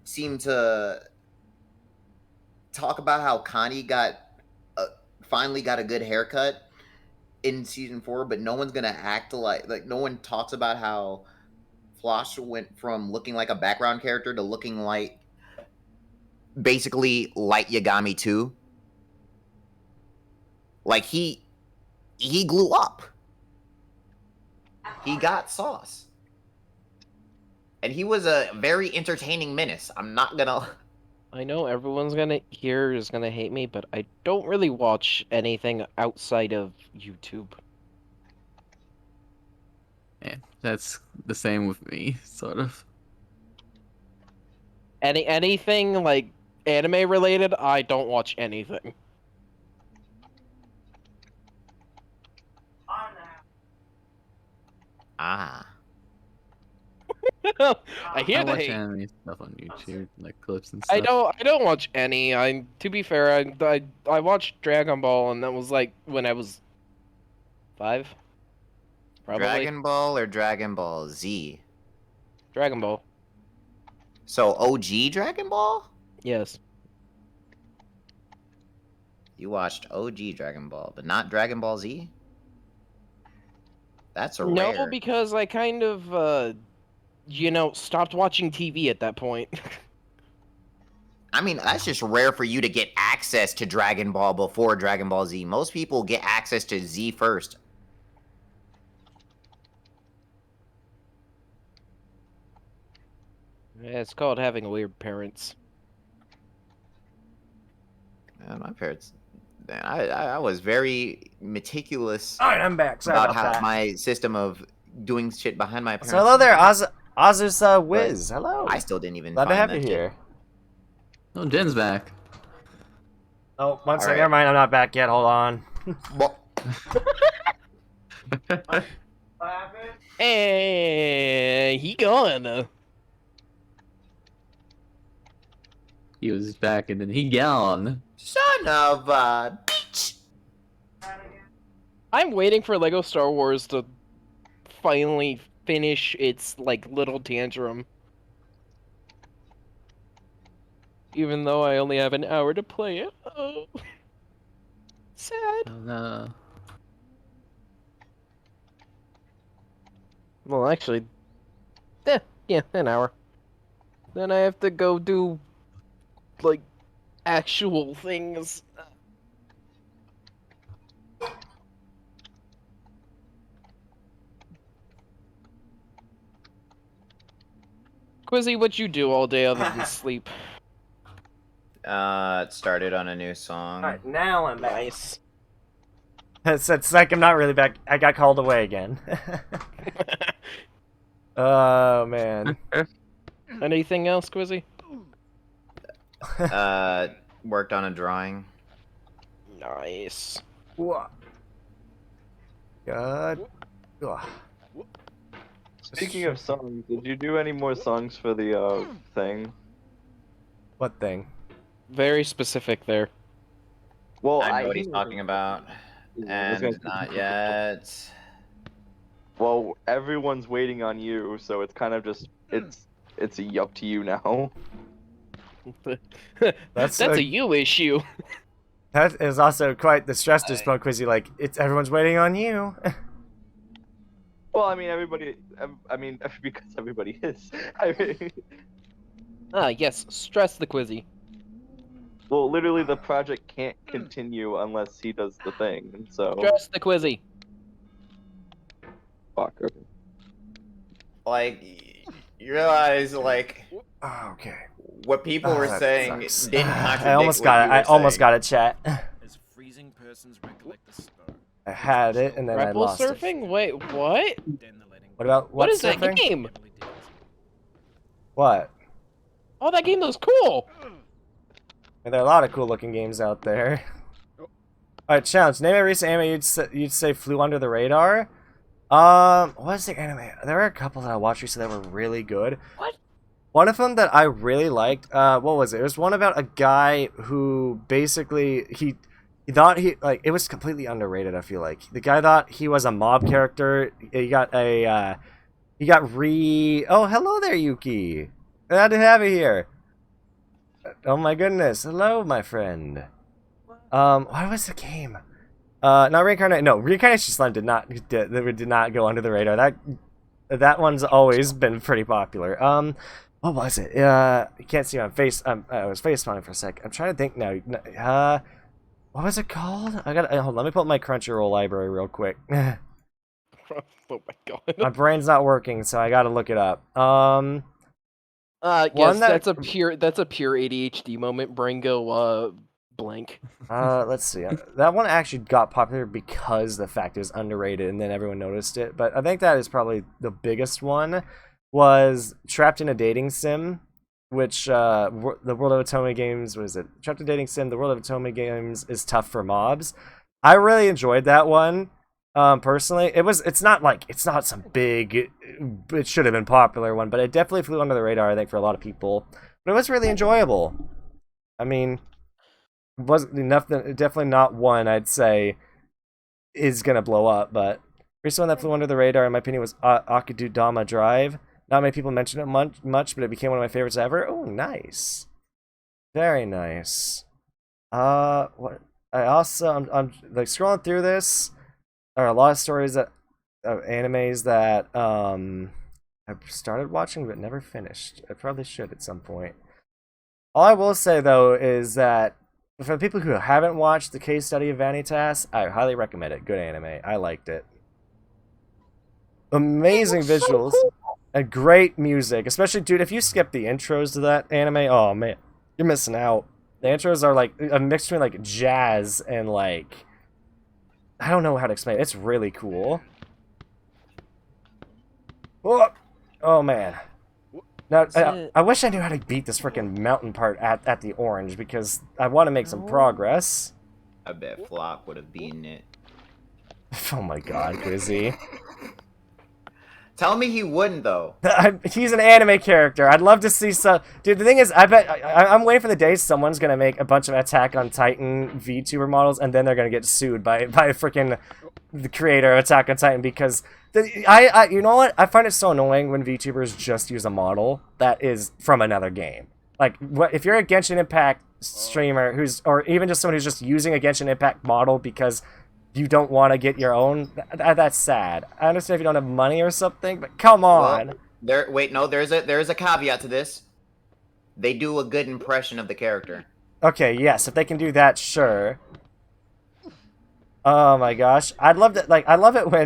seem to talk about how Connie finally got a good haircut in season 4, but no one's gonna act like no one talks about how Floss went from looking like a background character to looking like basically Light Yagami 2. Like he grew up. He got sauce. And he was a very entertaining menace. I'm not gonna... I know everyone's here is gonna hate me, but I don't really watch anything outside of YouTube. Yeah, that's the same with me, sort of. Anything like anime related, I don't watch anything. Ah. I hear I the watch hate. anime stuff on YouTube, like clips and stuff. I don't watch any. To be fair, I watched Dragon Ball, and that was like when I was 5. Probably. Dragon Ball or Dragon Ball Z? Dragon Ball. So OG Dragon Ball? Yes. You watched OG Dragon Ball, but not Dragon Ball Z? That's a No, rare. because I kind of stopped watching TV at that point. I mean, that's just rare for you to get access to Dragon Ball before Dragon Ball Z. Most people get access to Z first. Yeah, it's called having weird parents. My parents... I was very meticulous All right, I'm back. Sorry about about how that. my system of doing shit behind my parents. So hello there, Azus Wiz. Hello. I still didn't even Glad to find have that you shit. here. Oh, Jen's back. Oh, one second. right. Never mind. I'm not back yet. Hold on. Well, Hey, he gone. He was back and then he gone. son of a bitch. I'm waiting for Lego Star Wars to finally finish its like little tantrum. Even though I only have an hour to play it. Oh. Sad. Oh no. Well, actually, yeah, an hour. Then I have to go do, like, actual things. Quizzy, what you do all day other than sleep? It started on a new song. All right, now I'm back. Nice. It's like I'm not really back. I got called away again. Oh man. Anything else, Quizzy? Worked on a drawing. Nice. Whoa. God. Ugh. Speaking of songs, did you do any more songs for the thing? What thing? Very specific there. Well, I know what he's talking about, and not yet. Well, everyone's waiting on you, so it's kind of just it's up to you now. That's a you issue. That is also quite the stress to spell Quizzy. Like, it's everyone's waiting on you. Well, I mean, everybody. I mean, because everybody is. I mean, Yes, stress the Quizzy. well, literally, the project can't continue unless he does the thing, and so. Stress the Quizzy. Fuck. Okay. Like, you realize, like, Oh, okay. what people were that saying sucks. didn't contradict I almost what got you it. were I almost saying. got it, chat. As freezing persons recollect the spur. I had it and then I Rebel lost it. surfing? Wait, what? Then the letting What about What is surfing? that game? What? Oh, that game looks cool. And there are a lot of cool looking games out there. Alright, challenge. Name a recent anime you'd say flew under the radar. What was the anime? There were a couple that I watched recently that were really good. What? One of them that I really liked, what was it? It was one about a guy who basically, he thought it was completely underrated, I feel like. The guy thought he was a mob character. Oh, hello there, Yuki. Glad to have you here. Oh my goodness. Hello, my friend. What was the game? Not Reincarnation. No, Reincarnation Slime did not go under the radar. That one's always been pretty popular. What was it? You can't see my face. I was face spawning for a sec. I'm trying to think now. What was it called? Hold on, let me pull up my Crunchyroll library real quick. Oh my god. My brain's not working, so I gotta look it up. Yes, that's a pure ADHD moment. Brain go blank. Let's see. That one actually got popular because the fact it was underrated, and then everyone noticed it. But I think that is probably the biggest one. Was Trapped in a Dating Sim, which the World of Otome games, what is it? Trapped in a Dating Sim, the World of Otome games is tough for mobs. I really enjoyed that one. Personally, it's not some big, it should have been popular one, but it definitely flew under the radar, I think, for a lot of people. But it was really enjoyable. I mean, it wasn't enough, definitely not one I'd say is gonna blow up, but recent one that flew under the radar, in my opinion, was Akudama Drive. Not many people mention it much, but it became one of my favorites ever. Oh, nice. Very nice. What? I'm like scrolling through this. There are a lot of stories of animes that I've started watching but never finished. I probably should at some point. All I will say though is that for the people who haven't watched the case study of Vanitas, I highly recommend it. Good anime. I liked it. Amazing visuals and great music, especially, dude, if you skip the intros to that anime, oh man, you're missing out. The intros are like a mix between like jazz and like, I don't know how to explain it. It's really cool. Oh man. Now, I wish I knew how to beat this freaking mountain part at the orange, because I want to make some progress. I bet Flock would have beaten it. Oh my god, Quizzy. Tell me he wouldn't, though. He's an anime character. I'd love to see some... Dude, the thing is, I'm waiting for the day someone's gonna make a bunch of Attack on Titan VTuber models, and then they're gonna get sued by freaking the creator of Attack on Titan, because... you know what? I find it so annoying when VTubers just use a model that is from another game. Like, if you're a Genshin Impact streamer or even just someone who's just using a Genshin Impact model because you don't want to get your own, that's sad. I understand if you don't have money or something, but come on. Well, there's a caveat to this. They do a good impression of the character. Okay, yes, if they can do that, sure. Oh my gosh, I love it when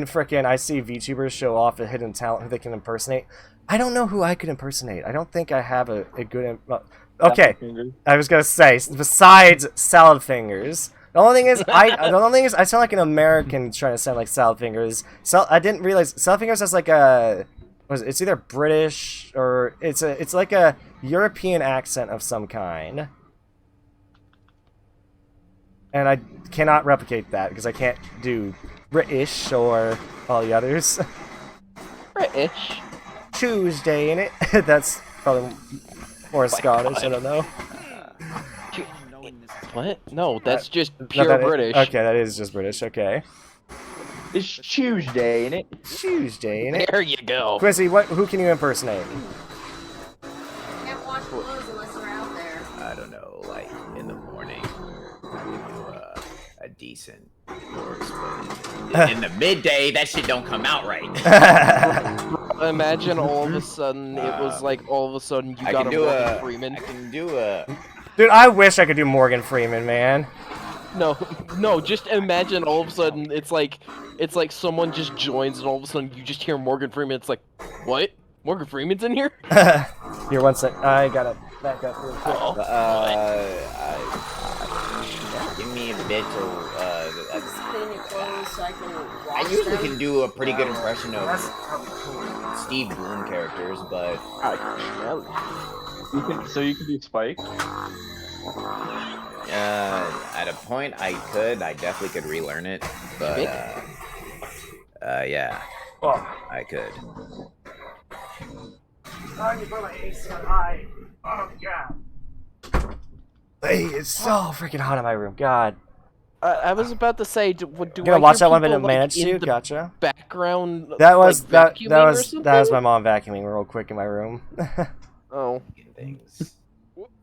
frickin' I see VTubers show off a hidden talent who they can impersonate. I don't know who I could impersonate. I don't think I have a good. Okay, I was gonna say besides Salad Fingers. The only thing is, I sound like an American trying to sound like Salad Fingers. I didn't realize Salad Fingers has like a it's either British or it's like a European accent of some kind. And I cannot replicate that because I can't do British or all the others. British. Tuesday, innit? That's probably more Scottish, I don't know. What? No, that's just pure No, British. Okay, that is just British, okay. It's Tuesday, ain't it? Tuesday, innit? There you go. Quizzy, who can you impersonate? Can't wash clothes unless they're out there. I don't know, like in the morning, I can do a decent horse, but in the midday, that shit don't come out right. Imagine all of a sudden it was like all of a sudden you got a Morgan Freeman. I can do a. Dude, I wish I could do Morgan Freeman, man. No, just imagine all of a sudden it's like someone just joins and all of a sudden you just hear Morgan Freeman. It's like, what? Morgan Freeman's in here? Here, one sec. I gotta back up real quick. Give me a bit to. Just clean your clothes so I can wash I usually them. can do a pretty good impression of Steve Bloom characters, but You can do Spike. at a point I definitely could relearn it, but yeah, I could. Hey, it's so freaking hot in my room. God. I was about to say, do You gonna I watch hear that 1 minute people, like, manage in too? the Gotcha. background? That was like, that vacuuming that or was something? my mom vacuuming real quick in my room. Oh. Things.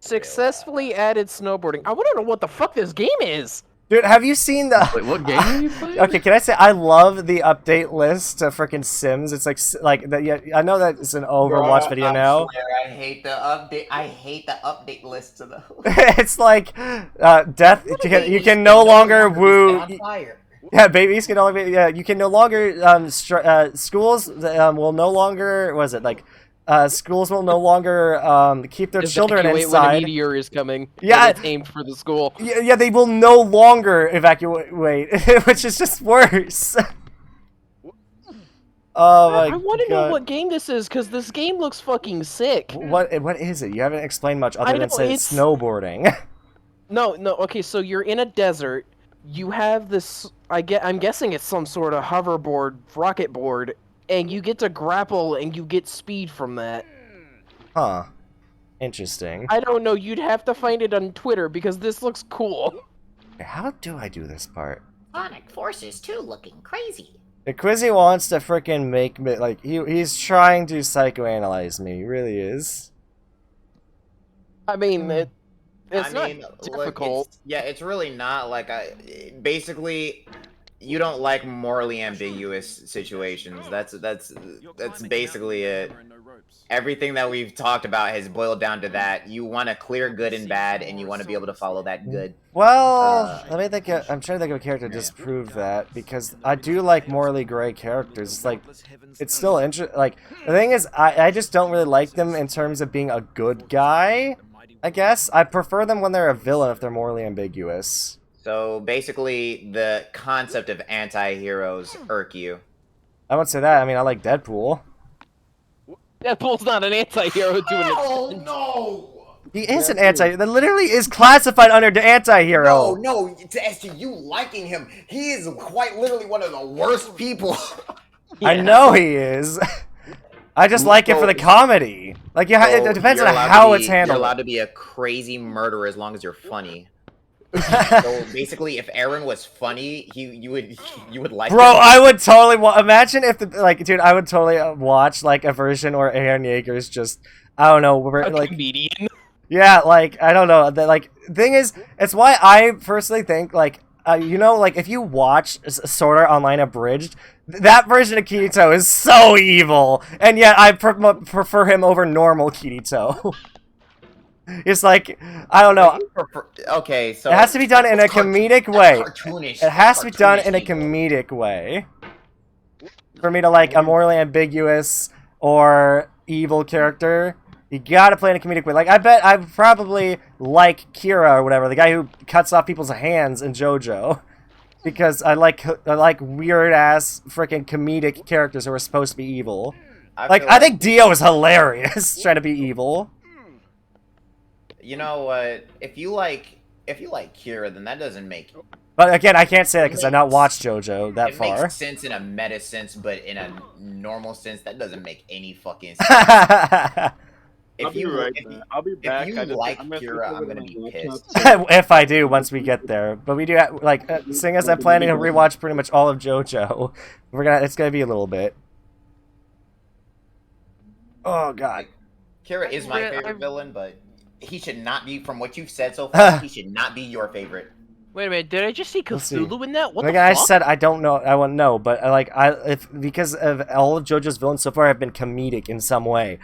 Successfully added snowboarding. I want to know what the fuck this game is. Dude, have you seen the? Wait, what game are you playing? Okay, can I say I love the update list to freaking Sims? It's like that. Yeah, I know that it's an Overwatch video now. I hate the update. I hate the update list to the. It's like death. You can no longer woo. Yeah, babies can only be. Yeah, you can no longer. Schools will no longer. Was it like? Schools will no longer keep their children Evacuate when a inside. meteor is coming. Yeah. And it's aimed for the school. Yeah, they will no longer evacuate, which is just worse. Oh my god. I want to know what game this is, because this game looks fucking sick. What is it? You haven't explained much other I than know, say it's- snowboarding. No, okay, so you're in a desert. You have this, I'm guessing it's some sort of hoverboard, rocket board, and you get to grapple and you get speed from that. Huh. Interesting. I don't know, you'd have to find it on Twitter because this looks cool. How do I do this part? Sonic Forces too, looking crazy. The Quizzy wants to freaking make me, like, he's trying to psychoanalyze me. He really is. I mean, it's I mean, not look, difficult. it's really not like basically you don't like morally ambiguous situations. That's basically it. Everything that we've talked about has boiled down to that. You want to clear good and bad, and you want to be able to follow that good. Well, let me think. I'm trying to think of a character to disprove that, because I do like morally gray characters. It's like, it's still interesting. Like, the thing is, I just don't really like them in terms of being a good guy, I guess. I prefer them when they're a villain if they're morally ambiguous. So basically, the concept of anti-heroes irk you. I won't say that. I mean, I like Deadpool. Deadpool's not an anti-hero to an extent. No! He is an anti. That literally is classified under the anti-hero. No, as to you liking him, he is quite literally one of the worst people. I know he is. I just like it for the comedy. Like, yeah, it depends on how it's handled. You're allowed to be a crazy murderer as long as you're funny. So basically, if Aaron was funny, you would like. Bro, him. I would totally imagine if dude, I would totally watch like a version or Aaron Yeager's just, I don't know, A like, comedian. yeah, like, I don't know, thing is, it's why I personally think like, you know, like if you watch Sword Art Online Abridged, that version of Kirito is so evil, and yet I prefer him over normal Kirito. It's like, I don't know. Okay, so It has to be done in a comedic way. Cartoonish. It has to be done in a evil. comedic way. For me to like a morally ambiguous or evil character, you gotta play in a comedic way. Like, I bet I probably like Kira or whatever, the guy who cuts off people's hands in JoJo. Because I like weird ass freaking comedic characters who are supposed to be evil. Like, I think Dio is hilarious trying to be evil. You know what? If you like Kira, then that doesn't make. But again, I can't say that because I've not watched JoJo that far. It makes sense in a meta sense, but in a normal sense, that doesn't make any fucking sense. If you I'll be back. If you like Kira, I'm gonna be pissed. If I do, once we get there. But we do have, like, seeing as I'm planning to rewatch pretty much all of JoJo, it's gonna be a little bit. Oh God. Kira is my favorite villain, but he should not be. From what you've said so far, he should not be your favorite. Wait a minute, did I just see Cthulhu in that? What like the I fuck? said, I don't know. I won't know, but because of all of JoJo's villains so far have been comedic in some way.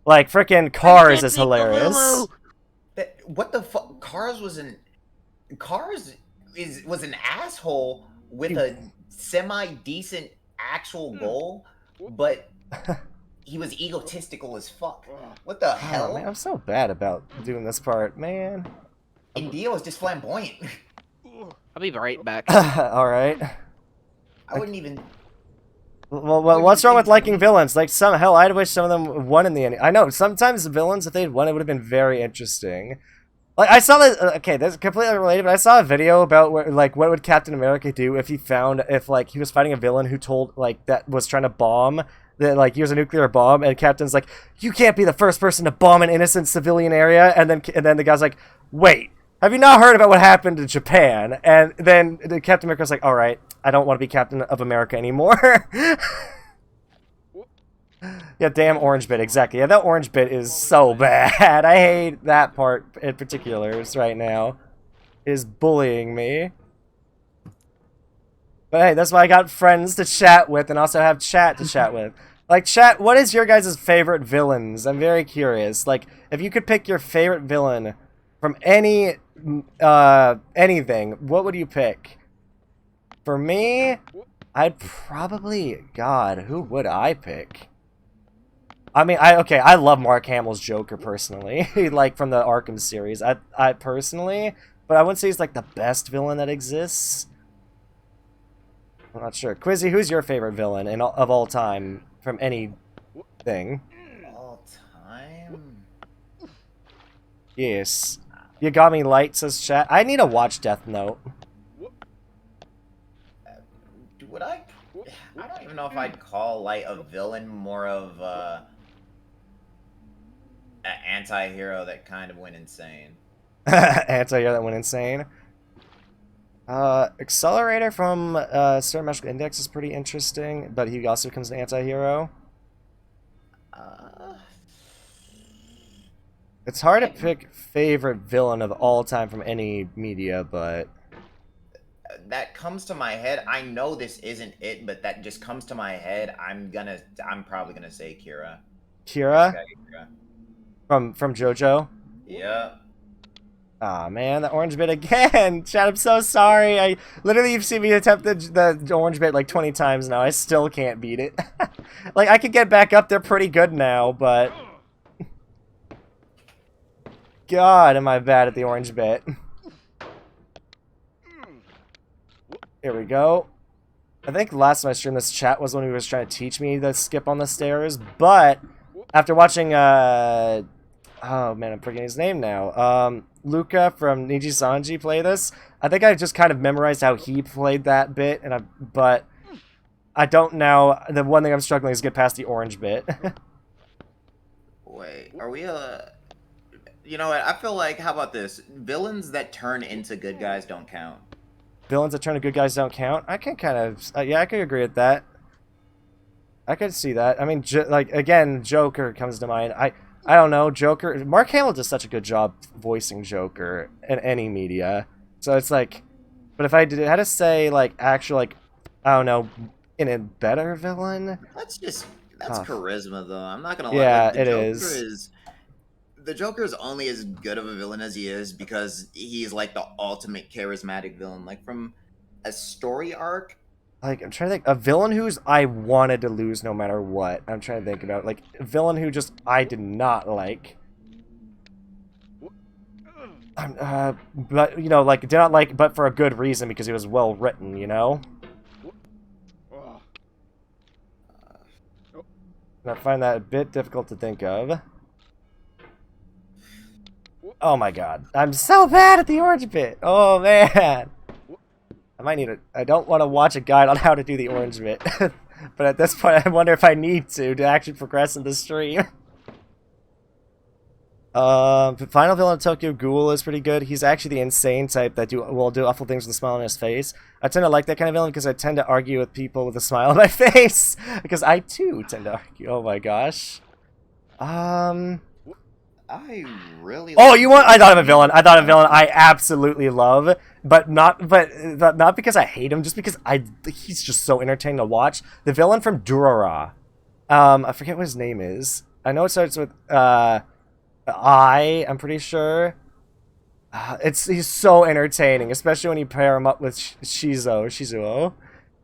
Like frickin' Cars is hilarious. What the fuck? Cars was an asshole with a semi-decent actual goal, but he was egotistical as fuck. What the hell? Man, I'm so bad about doing this part, man. And Dio is just flamboyant. I'll be right back. Alright. I wouldn't even... Well, what's wrong with liking villains? Like, hell, I'd wish some of them won in the end. I know, sometimes the villains, if they'd won, it would have been very interesting. Like, I saw this, okay, this is completely unrelated, but I saw a video about, what would Captain America do if he was fighting a villain who told, that was trying to bomb, that, use a nuclear bomb, and Captain's like, you can't be the first person to bomb an innocent civilian area, and then the guy's like, wait, have you not heard about what happened in Japan? And then the Captain America's like, alright, I don't want to be Captain of America anymore. Yeah, damn orange bit, exactly. Yeah, that orange bit is so bad. I hate that part in particular right now. It is bullying me. But hey, that's why I got friends to chat with and also have chat to chat with. Like, chat, what is your guys' favorite villains? I'm very curious. Like, if you could pick your favorite villain from anything, what would you pick? For me, I'd probably... God, who would I pick? I mean, I love Mark Hamill's Joker, personally. Like, from the Arkham series. I personally... But I wouldn't say he's, like, the best villain that exists. I'm not sure. Quizzy, who's your favorite villain of all time from anything? All time? Yes. You got me light, says chat. I need to watch Death Note. Would I don't even know if I'd call Light a villain, more of an anti-hero that kind of went insane. Anti-hero that went insane. Accelerator from Star Magical Index is pretty interesting, but he also becomes an anti-hero. It's hard to pick favorite villain of all time from any media, but... That comes to my head. I know this isn't it, but that just comes to my head. I'm probably gonna say Kira. Kira? From JoJo? Yeah. Aw, man, the orange bit again! Chat, I'm so sorry. Literally, you've seen me attempt the orange bit like 20 times now. I still can't beat it. Like, I could get back up there pretty good now, but... God, am I bad at the orange bit. Here we go. I think last time I streamed this chat was when he was trying to teach me to skip on the stairs, but after watching, oh man, I'm forgetting his name now. Luca from Niji Sanji play this. I think I just kind of memorized how he played that bit, but I don't know. The one thing I'm struggling is get past the orange bit. Wait, are we you know what? I feel like, how about this? Villains that turn into good guys don't count. Villains that turn to good guys don't count? I can kind of... yeah, I could agree with that. I could see that. I mean, again, Joker comes to mind. I don't know, Joker... Mark Hamill does such a good job voicing Joker in any media. So it's like... But if I had to say, actual, I don't know, in a better villain? That's charisma, though. I'm not gonna lie. Yeah, it is. The Joker is only as good of a villain as he is because he's like the ultimate charismatic villain. Like, from a story arc. Like, I'm trying to think. A villain who's I wanted to lose no matter what. I'm trying to think about. Like, a villain who just I did not like. But, you know, did not like, but for a good reason because he was well written, you know? I find that a bit difficult to think of. Oh my god. I'm so bad at the orange bit. Oh man. I might need I don't want to watch a guide on how to do the orange bit. But at this point, I wonder if I need to actually progress in the stream. Final villain Tokyo Ghoul is pretty good. He's actually the insane type that will do awful things with a smile on his face. I tend to like that kind of villain because I tend to argue with people with a smile on my face. Because I too tend to argue. Oh my gosh. I really. Oh, you want? I thought of a villain. I absolutely love, but not because I hate him, just because he's just so entertaining to watch. The villain from Durara. I forget what his name is. I know it starts with I'm pretty sure. He's so entertaining, especially when you pair him up with Shizuo.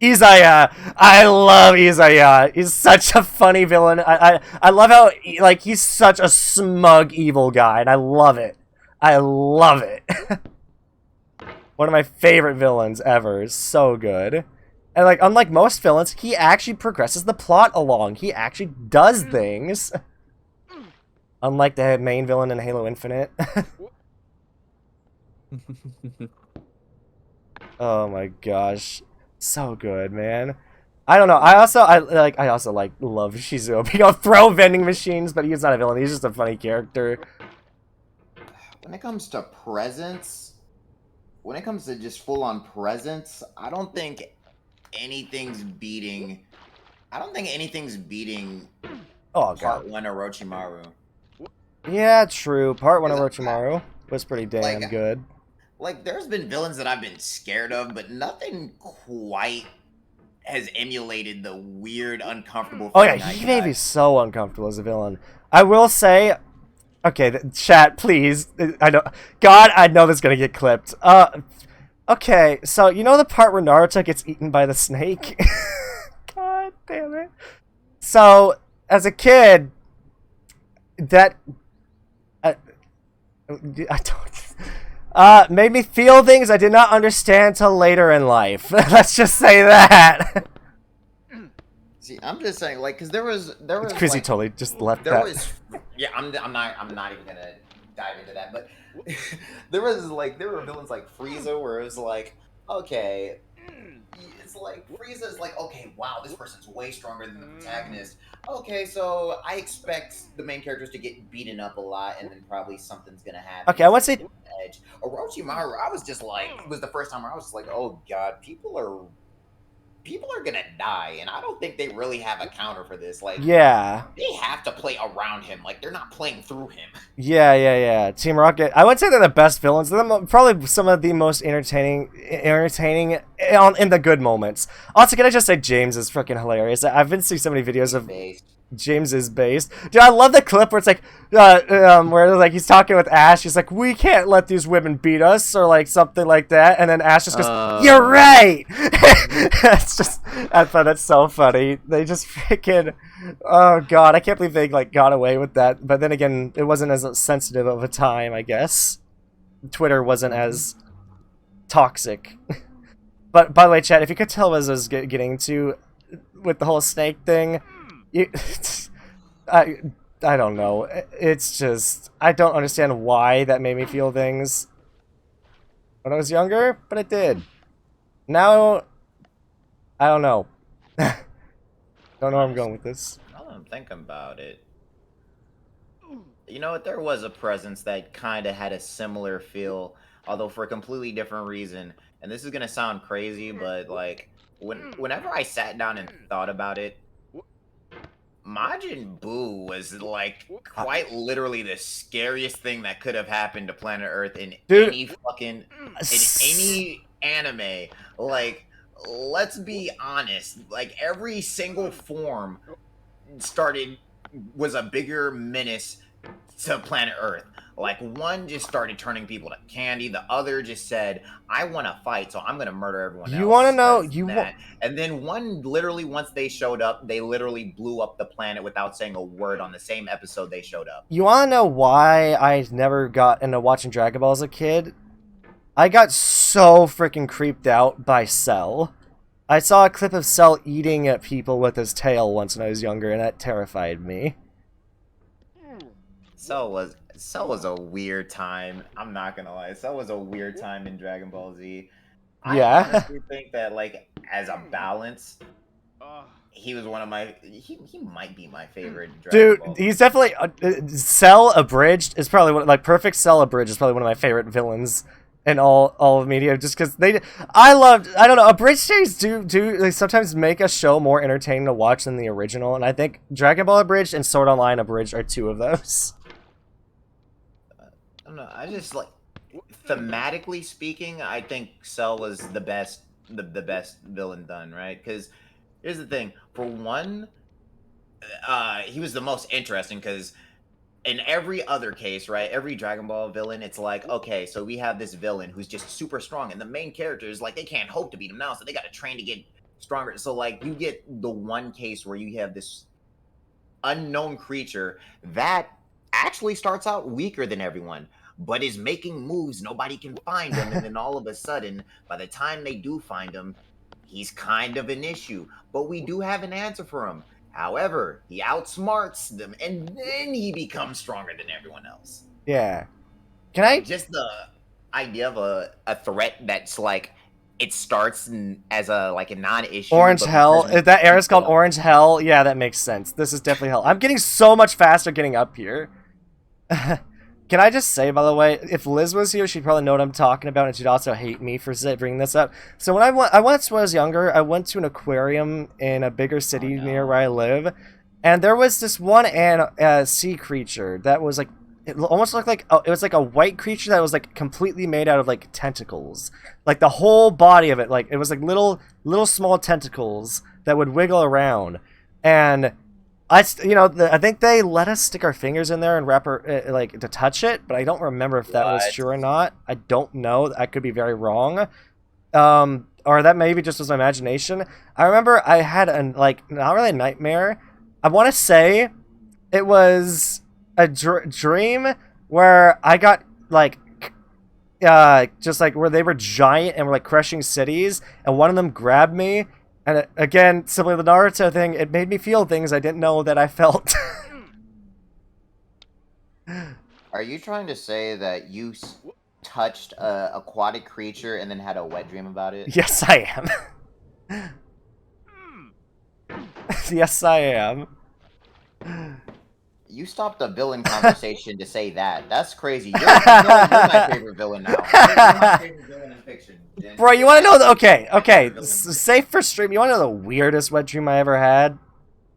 Izaya! I love Izaya! He's such a funny villain. I love how, he's such a smug, evil guy, and I love it. I love it. One of my favorite villains ever. So good. And, unlike most villains, he actually progresses the plot along. He actually does things. Unlike the main villain in Halo Infinite. Oh my gosh. So good, man. I don't know. I also love Shizuo. He can throw vending machines, but he's not a villain. He's just a funny character. When it comes to presence, when it comes to just full-on presence, I don't think anything's beating. Oh god. Part 1 Orochimaru. Yeah, true. Part 1 of Orochimaru was pretty damn good. There's been villains that I've been scared of, but nothing quite has emulated the weird, uncomfortable feeling. Oh yeah, he made me so uncomfortable as a villain. I will say, okay, chat, please. I know this is gonna get clipped. Okay, so you know the part where Naruto gets eaten by the snake? God damn it. So, as a kid, that I don't. Made me feel things I did not understand till later in life. Let's just say that. See, I'm just saying, because there was Chrissy totally just left there that. Was, yeah, I'm not even gonna dive into that, but there were villains like Frieza where it was okay, it's Frieza's okay, wow, this person's way stronger than the protagonist. Okay, so I expect the main characters to get beaten up a lot, and then probably something's gonna happen. Okay, I want to say edge. Orochimaru, I was just it was the first time where I was just oh god, people are gonna die, and I don't think they really have a counter for this. Yeah, they have to play around him. They're not playing through him. Yeah. Team Rocket. I would say they're the best villains. They're probably some of the most entertaining in the good moments. Also, can I just say James is freaking hilarious. I've been seeing so many videos of James is based. Dude, I love the clip where it's where he's talking with Ash. He's like, "We can't let these women beat us," or something like that. And then Ash just goes, "You're right." I thought that's so funny. They just freaking, oh god, I can't believe they got away with that. But then again, it wasn't as sensitive of a time, I guess. Twitter wasn't as toxic. But by the way, chat, if you could tell what I was getting to with the whole snake thing. I don't know. It's just, I don't understand why that made me feel things when I was younger, but it did. Now, I don't know. Don't know where I'm going with this. Now that I'm thinking about it, you know what? There was a presence that kind of had a similar feel, although for a completely different reason. And this is gonna sound crazy, but whenever I sat down and thought about it, Majin Buu was quite literally the scariest thing that could have happened to planet Earth in any anime. Let's be honest. Every single form was a bigger menace to planet Earth. One just started turning people to candy. The other just said, "I want to fight, so I'm going to murder everyone else." You want to know? And then one, literally, once they showed up, they literally blew up the planet without saying a word on the same episode they showed up. You want to know why I never got into watching Dragon Ball as a kid? I got so freaking creeped out by Cell. I saw a clip of Cell eating at people with his tail once when I was younger, and that terrified me. Cell was a weird time. I'm not gonna lie. Cell was a weird time in Dragon Ball Z. I Yeah. honestly think that, like, as a balance, he was one of my. He might be my favorite Dragon Ball. Dude, he's definitely Cell Abridged is probably one, like Perfect Cell Abridged is probably one of my favorite villains in all of media, just because I don't know, Abridged series do they sometimes make a show more entertaining to watch than the original, and I think Dragon Ball Abridged and Sword Online Abridged are two of those. I don't know. I just like, thematically speaking, I think Cell was the best villain done, right? Because here's the thing: for one, he was the most interesting because in every other case, right, every Dragon Ball villain, it's like, okay, so we have this villain who's just super strong, and the main characters, like, they can't hope to beat him now, so they got to train to get stronger. So, like, you get the one case where you have this unknown creature that actually starts out weaker than everyone, but is making moves nobody can find him, and then all of a sudden, by the time they do find him, he's kind of an issue. But we do have an answer for him. However, he outsmarts them, and then he becomes stronger than everyone else. Yeah. Can I Just the idea of a threat that's like, it starts as a non-issue. Orange but Hell? because That era's called Orange Hell? Yeah, that makes sense. This is definitely hell. I'm getting so much faster getting up here. Can I just say, by the way, if Liz was here, she'd probably know what I'm talking about, and she'd also hate me for bringing this up. So when I once was younger, I went to an aquarium in a bigger city near where I live, and there was this one sea creature that was like, it almost looked like, it was like a white creature that was like completely made out of like tentacles. Like the whole body of it, like it was like little small tentacles that would wiggle around. And I think they let us stick our fingers in there and wrap our, like, to touch it, but I don't remember if that was true or not. I don't know. I could be very wrong. Or that maybe just was my imagination. I remember I had not really a nightmare. I want to say it was a dream where I got, like, just like where they were giant and were like crushing cities, and one of them grabbed me. And again, simply the Naruto thing, it made me feel things I didn't know that I felt. Are you trying to say that you touched a aquatic creature and then had a wet dream about it? Yes, I am. Yes, I am. You stopped a villain conversation to say that. That's crazy. You're my favorite villain now. You're my favorite villain in fiction. Bro, you want to know okay, safe for stream. You want to know the weirdest wet dream I ever had?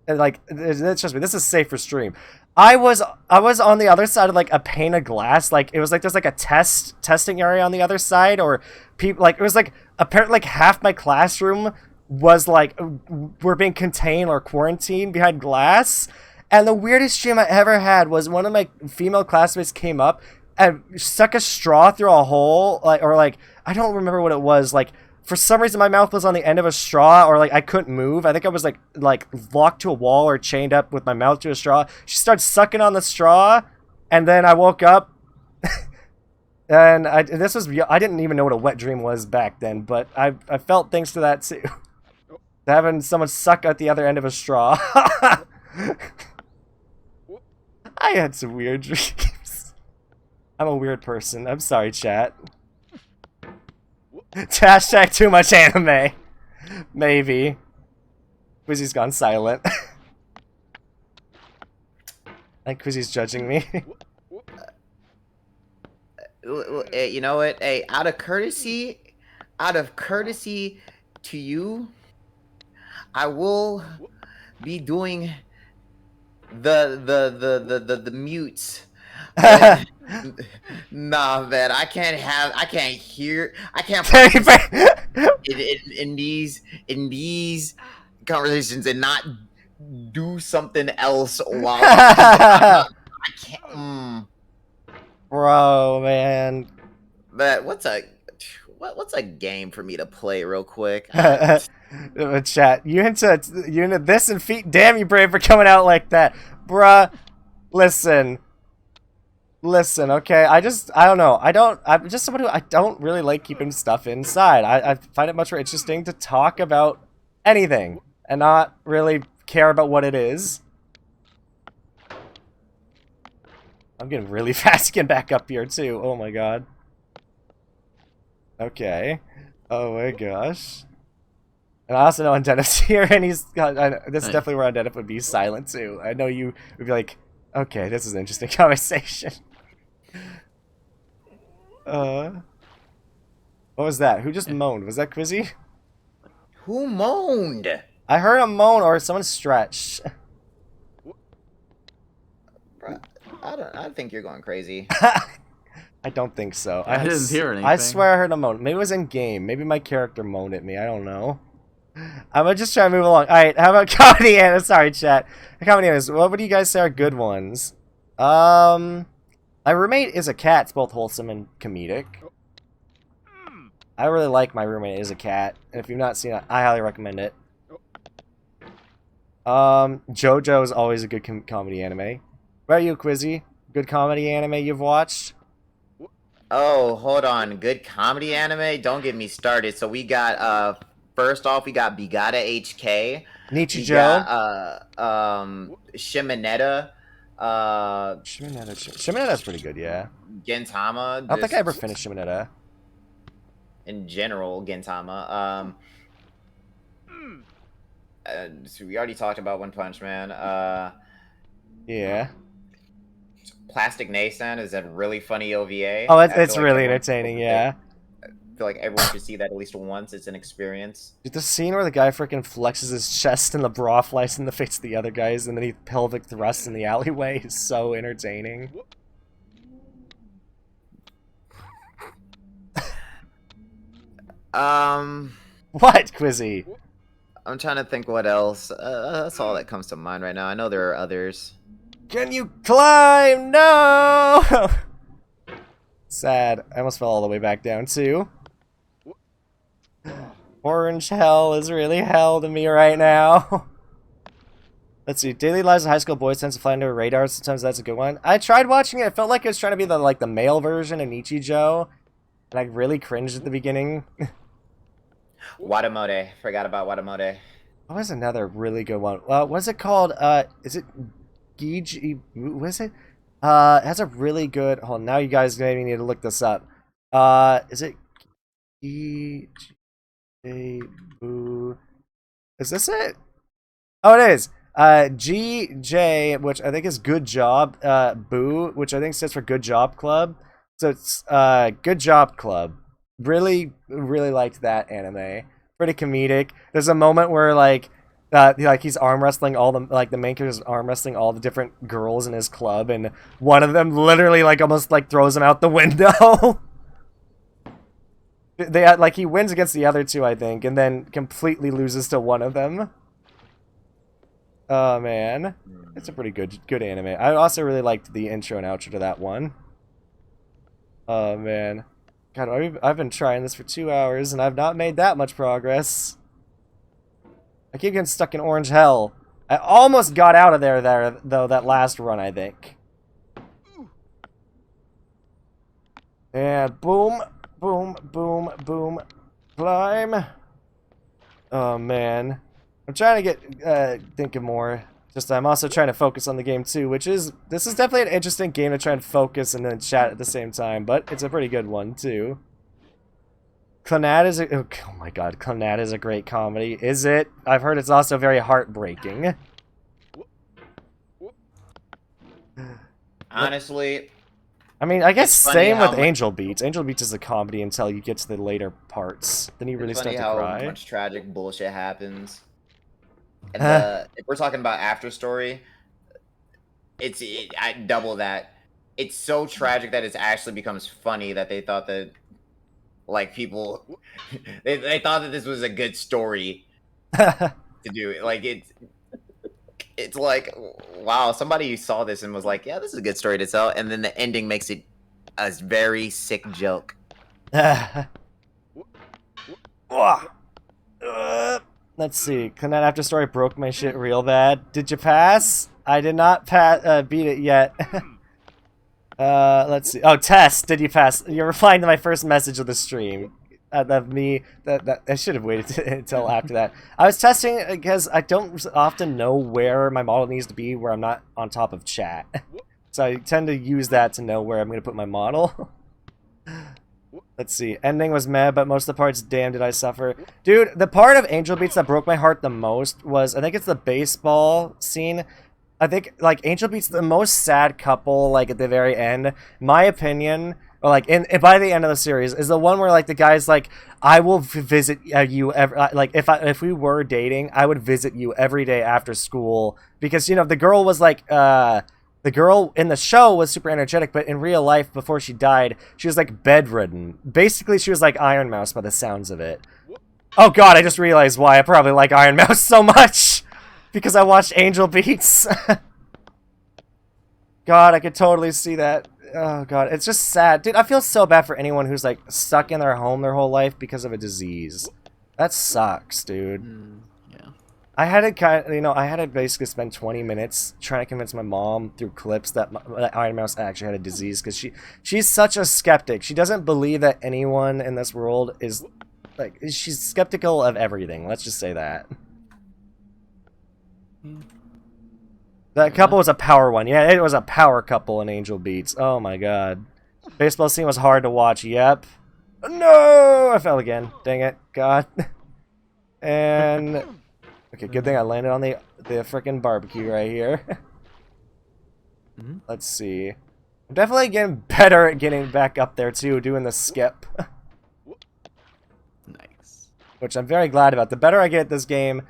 Like, trust me, this is safe for stream. I was on the other side of like a pane of glass. Like, it was like there's like a testing area on the other side, or people, like, it was like apparently like half my classroom was like we're being contained or quarantined behind glass. And the weirdest dream I ever had was one of my female classmates came up and stuck a straw through a hole, like I don't remember what it was. Like, for some reason my mouth was on the end of a straw, or like I couldn't move. I think I was like locked to a wall or chained up with my mouth to a straw. She started sucking on the straw, and then I woke up. And I didn't even know what a wet dream was back then, but I felt things to that too. Having someone suck at the other end of a straw. I had some weird dreams. I'm a weird person. I'm sorry, chat. Hashtag too much anime. Maybe. Quizzy's gone silent. I think Quizzy's judging me. You know what? Hey, out of courtesy to you, I will be doing the mutes. Nah, man, I can't in these conversations and not do something else while I can't. Bro, man. But what's a game for me to play real quick? Chat, you into this and feet? Damn you, Brave, for coming out like that, bruh. Listen, Listen, okay, I don't know. I'm just someone who I don't really like keeping stuff inside. I find it much more interesting to talk about anything and not really care about what it is. I'm getting really fast getting back up here, too. Oh my god. Okay. Oh my gosh. And I also know Undeadif's here, and this is definitely where Undeadif would be silent, too. I know you would be like, okay, this is an interesting conversation. What was that? Who just moaned? Was that Quizzy? Who moaned? I heard a moan or someone stretched. Bruh, I think you're going crazy. I don't think so. I didn't hear anything. I swear I heard a moan. Maybe it was in game. Maybe my character moaned at me. I don't know. I'm gonna just try to move along. Alright, how about comedy anime? Sorry, chat. Comedy animes. What would you guys say are good ones? My Roommate is a Cat. It's both wholesome and comedic. I really like My Roommate is a Cat. And if you've not seen it, I highly recommend it. JoJo is always a good comedy anime. What about you, Quizzy? Good comedy anime you've watched? Oh, hold on. Good comedy anime? Don't get me started. So we got, first off, we got Bigata HK. Nichijou. Shimonetta. Shimoneta's pretty good, yeah. Gintama. I don't think I ever finished Shimoneta. In general, Gintama. So we already talked about One Punch Man. Yeah. Plastic Nason is a really funny OVA. Oh, it's really entertaining, yeah. I feel like everyone should see that at least once. It's an experience. Dude, the scene where the guy freaking flexes his chest and the bra flies in the face of the other guys and then he pelvic thrusts in the alleyway is so entertaining. What, Quizzy? I'm trying to think what else. That's all that comes to mind right now. I know there are others. Can you climb? No! Sad. I almost fell all the way back down, too. Orange hell is really hell to me right now. Let's see. Daily Lives of High School Boys tends to fly into a radar. Sometimes that's a good one. I tried watching it. It felt like it was trying to be the male version of Nichijou. And I really cringed at the beginning. Watamote. Forgot about Watamote. What was another really good one? What's it called? Is it Gigi? What is it? It has a really good... Hold on, now you guys maybe need to look this up. Is it Gigi? Boo? Is this it? Oh, it is. GJ, which I think is Good Job. Boo, which I think stands for Good Job Club. So it's Good Job Club. Really, really liked that anime. Pretty comedic. There's a moment where he's arm wrestling all the the main character's arm wrestling all the different girls in his club, and one of them literally almost throws him out the window. He wins against the other two, I think, and then completely loses to one of them. Oh man, it's a pretty good anime. I also really liked the intro and outro to that one. Oh man. God, I've been trying this for 2 hours, and I've not made that much progress. I keep getting stuck in orange hell. I almost got out of there, though, that last run, I think. And boom, boom, boom, boom, climb. Oh, man. I'm trying to get, think of more. Just, I'm also trying to focus on the game, too, this is definitely an interesting game to try and focus and then chat at the same time, but it's a pretty good one, too. Clannad is oh my god, Clannad is a great comedy. Is it? I've heard it's also very heartbreaking. Honestly... I mean, I guess same with Angel Beats. Angel Beats is a comedy until you get to the later parts. Then you really start to cry. How much tragic bullshit happens. And if we're talking about After Story, I double that. It's so tragic that it actually becomes funny that they thought that, people, they thought that this was a good story to do. It's like, wow, somebody saw this and was like, yeah, this is a good story to tell, and then the ending makes it a very sick joke. Let's see. Clannad After Story broke my shit real bad. Did you pass? I did not beat it yet. Let's see. Oh, Tess, did you pass? You're replying to my first message of the stream. Of me, that I should have waited until after that. I was testing because I don't often know where my model needs to be where I'm not on top of chat. So I tend to use that to know where I'm going to put my model. Let's see. Ending was meh, but most of the parts, damn, did I suffer. Dude, the part of Angel Beats that broke my heart the most was, I think it's the baseball scene. I think, like, Angel Beats the most sad couple, like, at the very end. My opinion, or, like, by the end of the series, is the one where, like, the guy's like, I will visit you, like, if we were dating, I would visit you every day after school. Because, you know, the girl was, like, the girl in the show was super energetic, but in real life, before she died, she was, like, bedridden. Basically, she was like Iron Mouse by the sounds of it. Oh god, I just realized why I probably like Iron Mouse so much! Because I watched Angel Beats. God, I could totally see that. Oh god, it's just sad. Dude, I feel so bad for anyone who's, like, stuck in their home their whole life because of a disease. That sucks, dude. Yeah. I had to I had to basically spend 20 minutes trying to convince my mom through clips that Iron Mouse actually had a disease, because she's such a skeptic. She doesn't believe that anyone in this world is, like, she's skeptical of everything. Let's just say that. That couple was a power one. Yeah, it was a power couple in Angel Beats. Oh my god. Baseball scene was hard to watch. Yep. No! I fell again. Dang it. God. And... okay, good thing I landed on the frickin' barbecue right here. Let's see. I'm definitely getting better at getting back up there too, doing the skip. Nice. Which I'm very glad about. The better I get at this game,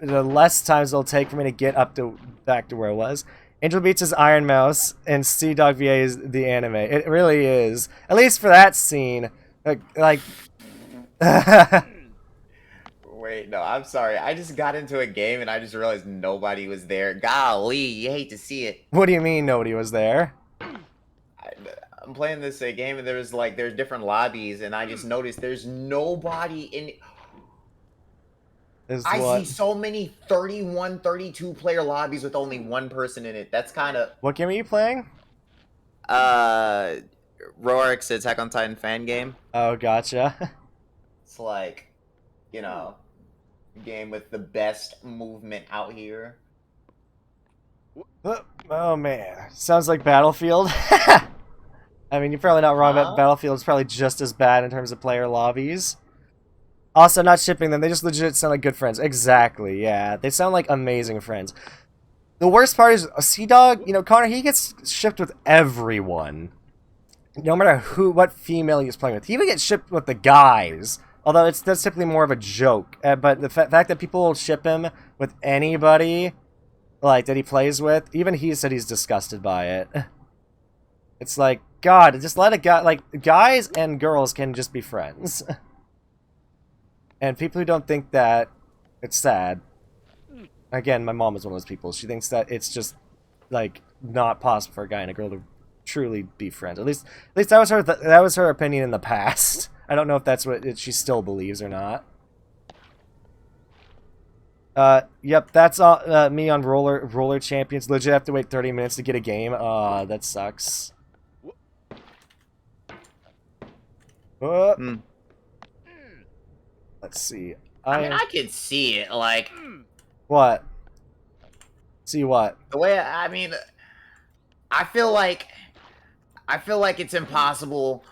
the less times it'll take for me to get back to where I was. Angel Beats is Iron Mouse, and Sea Dog VA is the anime. It really is. At least for that scene. Like Wait, no, I'm sorry. I just got into a game and I just realized nobody was there. Golly, you hate to see it. What do you mean nobody was there? I'm playing this game and there's different lobbies and I just noticed there's nobody in. I see so many 31, 32 player lobbies with only one person in it. That's kind of. What game are you playing? Roark's Attack on Titan fan game. Oh, gotcha. It's like, you know, game with the best movement out here. Oh man, sounds like Battlefield. I mean, you're probably not wrong about Battlefield's probably just as bad in terms of player lobbies. Also, not shipping them, they just legit sound like good friends. Exactly, yeah. They sound like amazing friends. The worst part is, Sea Dog, you know, Connor, he gets shipped with everyone. No matter what female he's playing with. He even gets shipped with the guys. Although that's typically more of a joke. But the fact that people will ship him with anybody, like, that he plays with, even he said he's disgusted by it. It's like, God, just let a guy, like, guys and girls can just be friends. And people who don't think that, it's sad. Again, my mom is one of those people. She thinks that it's just, like, not possible for a guy and a girl to truly be friends. At least that was her opinion in the past. I don't know if that's what she still believes or not. Yep, that's all, me on Roller Champions. Legit have to wait 30 minutes to get a game. That sucks. Let's see. I mean, I could see it, like... What? See what? The way, I mean... I feel like it's impossible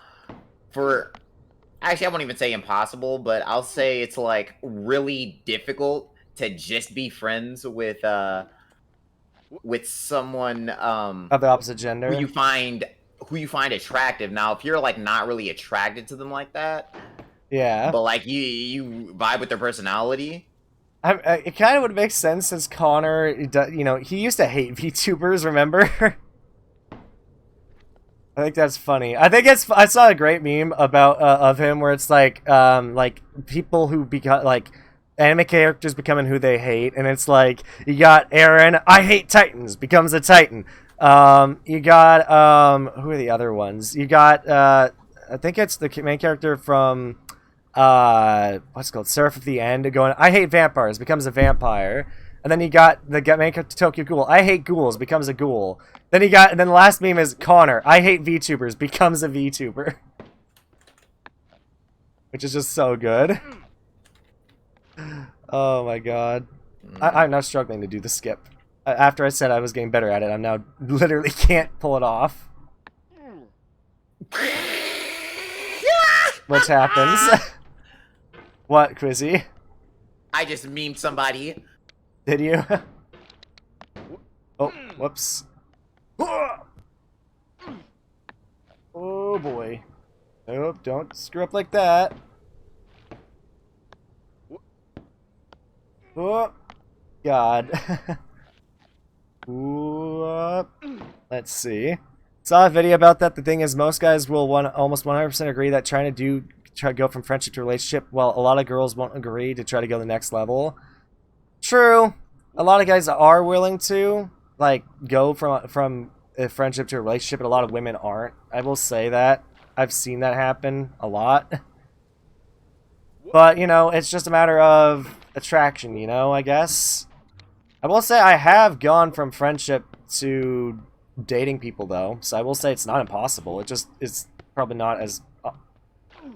for... Actually, I won't even say impossible, but I'll say it's, like, really difficult to just be friends with someone, of the opposite gender? who you find attractive. Now, if you're, like, not really attracted to them like that... Yeah. But, like, you vibe with their personality. It kind of would make sense since Connor, you know, he used to hate VTubers, remember? I think that's funny. I saw a great meme about, of him where it's like people who become, like, anime characters becoming who they hate, and it's like, you got Aaron, I hate Titans, becomes a Titan. You got, who are the other ones? You got, I think it's the main character from... what's it called? Seraph at the End, going, I hate vampires, becomes a vampire. And then you got the main character Tokyo Ghoul. I hate ghouls, becomes a ghoul. Then the last meme is Connor. I hate VTubers, becomes a VTuber. Which is just so good. Oh my god. I'm now struggling to do the skip. After I said I was getting better at it, I'm now literally can't pull it off. Which happens. What, Quizzy? I just memed somebody. Did you? Oh, whoops. Oh boy. Nope, don't screw up like that. Oh, God. Ooh, let's see. Saw a video about that. The thing is, most guys will almost 100% agree that try to go from friendship to relationship, while a lot of girls won't agree to try to go to the next level. True. A lot of guys are willing to, like, go from a friendship to a relationship, but a lot of women aren't. I will say that. I've seen that happen a lot. But, you know, it's just a matter of attraction, you know, I guess. I will say I have gone from friendship to dating people, though, so I will say it's not impossible. It's probably not as,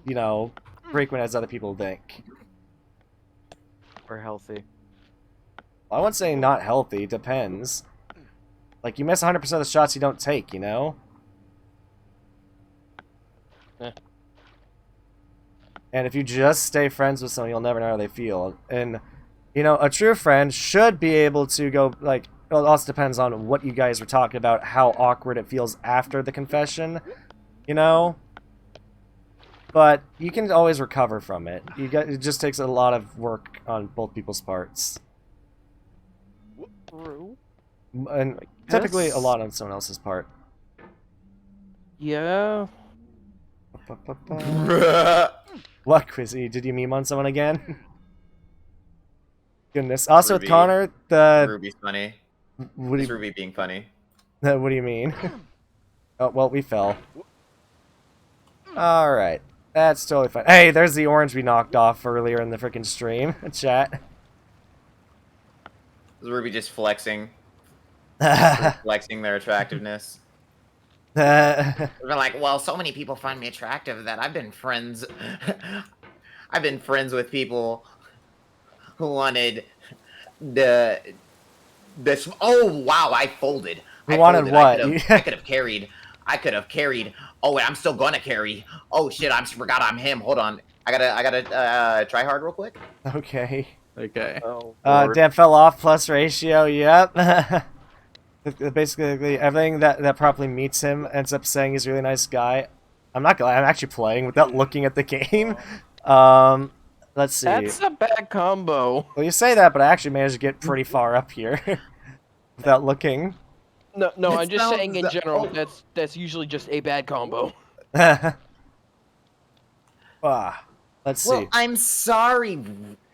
you know, frequent as other people think. Or healthy. I wouldn't say not healthy, depends. Like, you miss 100% of the shots you don't take, you know? And if you just stay friends with someone, you'll never know how they feel. And, you know, a true friend should be able to go, like, well, it also depends on what you guys were talking about, how awkward it feels after the confession, you know? But you can always recover from it. It just takes a lot of work on both people's parts. And typically a lot on someone else's part. Yeah. What, Quizzy? Did you meme on someone again? Goodness. Also, Ruby. with Connor, Ruby's funny. What It's Ruby being funny. do you mean? Oh, well, we fell. Alright. That's totally fine. Hey, there's the orange we knocked off earlier in the freaking stream. Chat. Ruby just flexing their attractiveness. What They're like, well, so many people find me attractive that I've been friends. I've been friends with people who wanted this. Oh wow, I folded. Who wanted what? I could have carried. Oh wait, I'm still gonna carry. Oh shit, I forgot I'm him. Hold on. I gotta try hard real quick. Okay. Okay. Oh. Dan fell off plus ratio, yep. Basically, everything that properly meets him ends up saying he's a really nice guy. I'm not gonna lie, I'm actually playing without looking at the game. Let's see. That's a bad combo. Well, you say that, but I actually managed to get pretty far up here without looking. No, That I'm just saying in sounds- general, oh. that's usually just a bad combo. Let's see. Well, I'm sorry.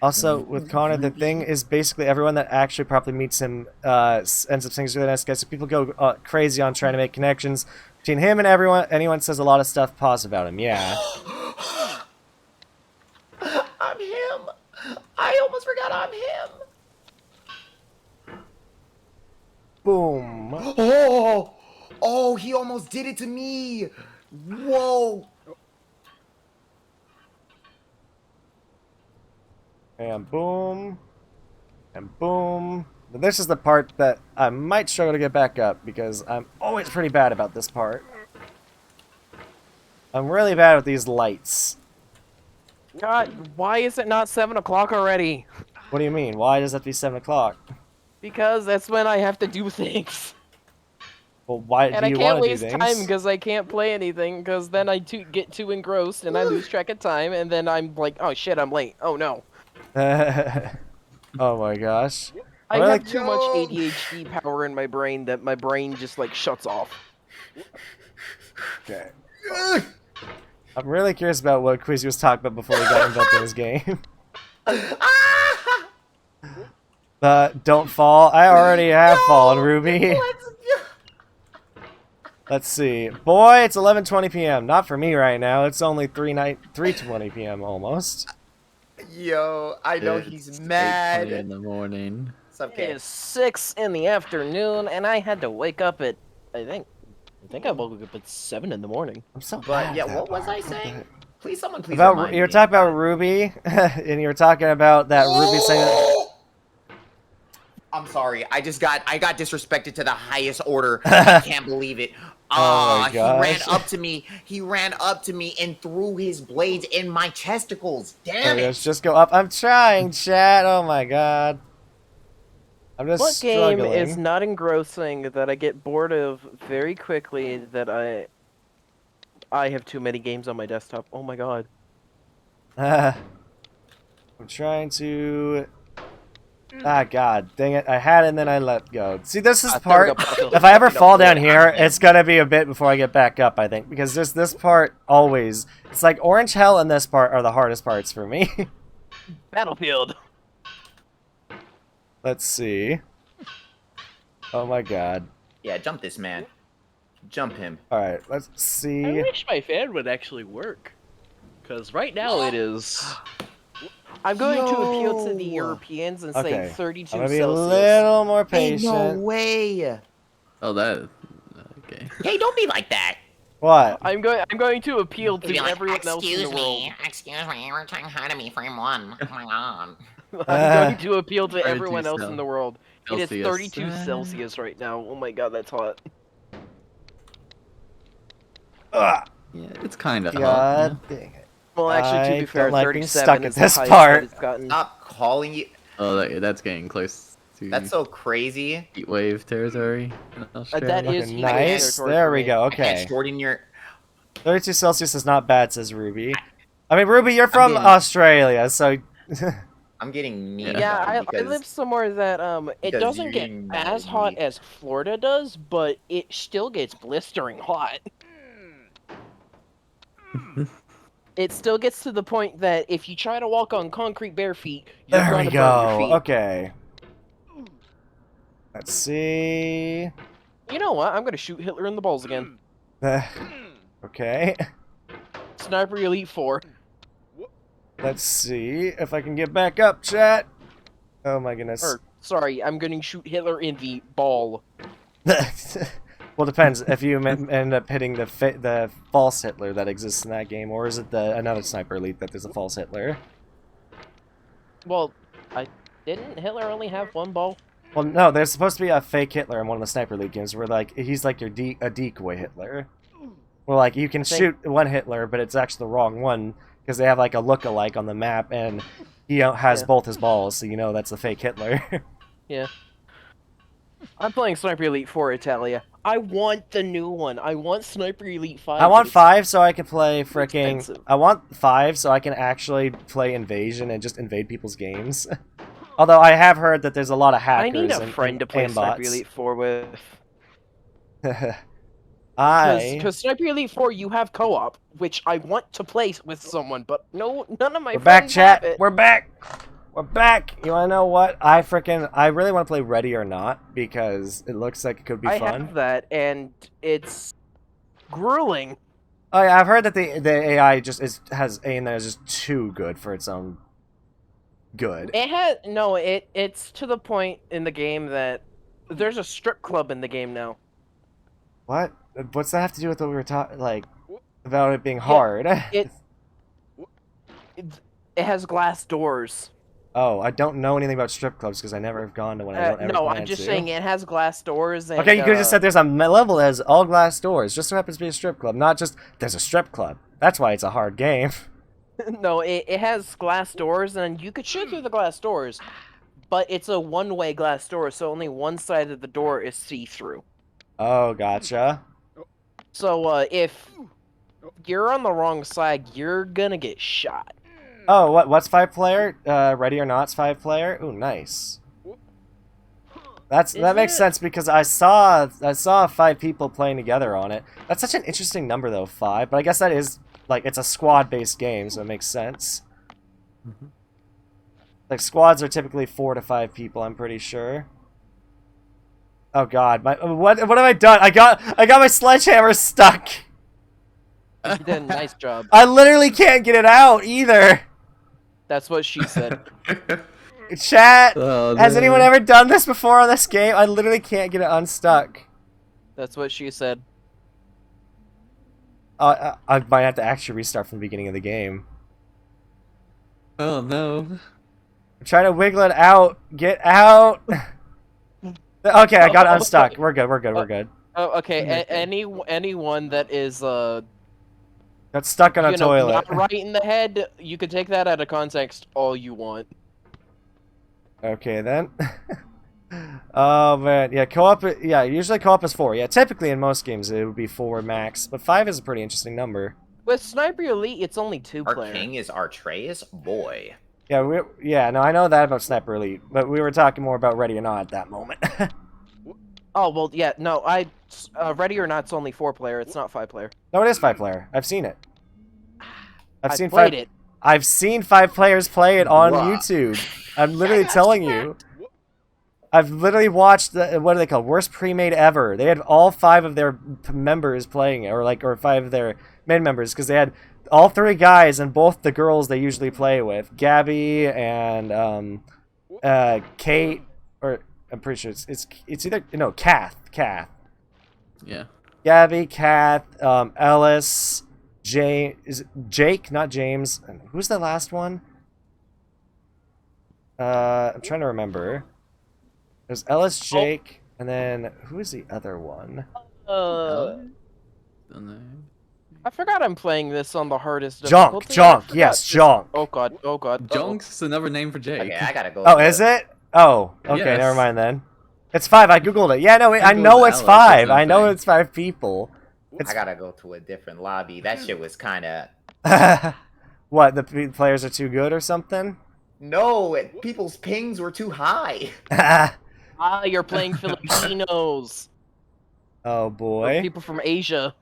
Also, with Connor, the thing is basically everyone that actually properly meets him ends up saying he's a really nice guy. So people go crazy on trying to make connections between him and everyone. Anyone says a lot of stuff positive about him. Yeah. I'm him. I almost forgot I'm him. Boom. Oh, he almost did it to me. Whoa. And boom. And boom. But this is the part that I might struggle to get back up because I'm always pretty bad about this part. I'm really bad with these lights. God, why is it not 7 o'clock already? What do you mean? Why does it have to be 7 o'clock? Because that's when I have to do things. Well, why And do I you can't want to do waste things? time because I can't play anything because then I get too engrossed and I lose track of time and then I'm like, oh shit, I'm late. Oh no. Oh my gosh. I Well, have too much ADHD power in my brain that my brain just like shuts off. Okay. I'm really curious about what Quizzy was talking about before he got involved in his game. Don't fall. I already have fallen, Ruby. Let's see. Boy, it's 11:20 p.m. Not for me right now. It's only 3:20 p.m. almost. Yo, I know he's It's mad. 8:20 in the morning. It's okay. It is 6 in the afternoon, and I had to wake up at I think I woke up at 7 in the morning. I'm so But bad yeah, at that what was part. I What the saying? heck? Please, someone please About remind you were me. talking about Ruby, and you were talking about that Ruby saying. I'm sorry. I got disrespected to the highest order. I can't believe it. Oh my He ran gosh. up to me. He ran up to me and threw his blades in my chesticles. Damn Let's it. just go up. I'm trying, chat. Oh my god. I'm just What game struggling. is not engrossing that I get bored of very quickly that I have too many games on my desktop? Oh my god. I'm trying to. Ah, god, dang it! I had it and then I let go. See, this is There we part. go, Battlefield. If I ever Fucking fall up. down Yeah, here, I'm it's gonna be a bit before I get back up. I think because this part always. It's like Orange Hell and this part are the hardest parts for me. Battlefield. Let's see. Oh my god. Yeah, jump this man. Jump him. All right, let's I see. wish my fan would actually work. Because right now it is. I'm going to appeal to the Yo. Europeans and Okay. say 32 I'm gonna be Celsius. a little more Hey, no patient. way. Oh, that. Okay. Hey, don't be like that. What? I'm going to appeal Be to like, everyone else in the world. Excuse me, you're trying hard to me frame one. Oh my god. I'm going to appeal to 32 everyone else in the world. It is Celsius. 32 Celsius right now. Oh my god, that's hot. Ugh, Yeah, it's kind of hot. god dang it. Well, actually, to I be fair, don't like being 37 stuck is at the this highest part. that it's gotten. Stop calling you. Oh, that's getting close to That's so crazy. heat wave territory in Australia. That is Looking heat wave nice. territory There for we me. go. I can't Okay. shorten your. 32 Celsius is not bad, says Ruby. I mean, Ruby, you're from getting- Australia, so. I'm getting mean. Yeah, about I it because live somewhere that it because doesn't you're get getting mad as at hot me. as Florida does, but it still gets blistering hot. It still gets to the point that if you try to walk on concrete bare feet, you're There gonna we burn your go. feet. Okay. Let's see. You know what? I'm gonna shoot Hitler in the balls again. Okay. Sniper Elite 4. Let's see if I can get back up, chat. Oh my goodness. Or, sorry, I'm gonna shoot Hitler in the ball. Well, depends if you end up hitting the false Hitler that exists in that game, or is it the another Sniper Elite that there's a false Hitler? Well, didn't Hitler only have one ball? Well, no, there's supposed to be a fake Hitler in one of the Sniper Elite games where like he's like a decoy Hitler. Well, like you can shoot one Hitler, but it's actually the wrong one because they have like a look-alike on the map, and he has both his balls, so you know that's the fake Hitler. Yeah. I'm playing Sniper Elite 4 Italia. I want the new one. I want Sniper Elite 5. I want but 5 so I can play fricking. expensive. I want 5 so I can actually play Invasion and just invade people's games. Although I have heard that there's a lot of hackers. I need a and friend to play Sniper aimbots. Elite 4 with. I. Because Sniper Elite 4, you have co-op, which I want to play with someone, but no, none of my We're back, friends chat. have it. We're back. We're back. You wanna know what? I really want to play Ready or Not because it looks like it could be I fun. have that, and it's grueling. Oh yeah, I've heard that the AI just has aim that is just too good for its own good. It's to the point in the game that there's a strip club in the game now. What? What's that have to do with what we were talking like about it being hard? It has glass doors. Oh, I don't know anything about strip clubs because I never have gone to one. I don't ever No, plan I'm just to. saying it has glass doors. And, Okay, you could have just said there's a level that has all glass doors. Just so happens to be a strip club, not just there's a strip club. That's why it's a hard game. No, it has glass doors, and you could shoot through the glass doors, but it's a one-way glass door, so only one side of the door is see-through. Oh, gotcha. So, if you're on the wrong side, you're gonna get shot. Oh, what's 5-player? Ready or Not's 5-player? Ooh, nice. That makes sense because I saw 5 people playing together on it. That's such an interesting number though, 5. But I guess that is like it's a squad-based game, so it makes sense. Like squads are typically 4 to 5 people, I'm pretty sure. Oh God, what have I done? I got my sledgehammer stuck. You did a nice job. I literally can't get it out either. That's what she said. Chat! Oh, Has anyone no. ever done this before on this game? I literally can't get it unstuck. That's what she said. I might have to actually restart from the beginning of the game. Oh no. I'm trying to wiggle it out. Get out! Okay, I got it unstuck. We're good, we're good, we're good. Oh, okay. Anyone that is Got stuck on a toilet. not right in the head, you can take that out of context all you want. Okay, then. Oh, man. Yeah, co-op... Yeah, usually co-op is 4. Yeah, typically in most games it would be 4 max. But 5 is a pretty interesting number. With Sniper Elite, it's only 2 Our player. king is Artreus? Boy. Yeah, no, I know that about Sniper Elite. But we were talking more about Ready or Not at that moment. Oh, well, yeah, no, Ready or Not's only 4 player, it's not 5 player. No, it is 5 player. I've seen it. I seen played 5... it. I've seen 5 players play it on Bruh. YouTube. I'm literally telling you. I've literally watched the, what are they called? Worst pre-made ever. They had all 5 of their members playing it, or 5 of their main members, because they had all 3 guys and both the girls they usually play with, Gabby and Kate, or I'm pretty sure it's either Kath. Yeah. Gabby, Kath, Ellis, Jake, not James. Who's the last one? I'm trying to remember. There's Ellis, Jake, and then who is the other one? Don't know. I forgot I'm playing this on the hardest Jonk, difficulty. I forgot yes, this- Jonk. Oh god, oh god. uh-oh. Jonk's another name for Jake. Okay, I gotta go. Oh, is it? Oh, okay, Yes. never mind then. It's 5. I googled it. Yeah, no, I Googled know it's Alex or 5. I know something. it's 5 people. I gotta go to a different lobby. That shit was kind of... What? The players are too good or something? No, people's pings were too high. Ah, you're playing Filipinos. Oh Or boy. people from Asia.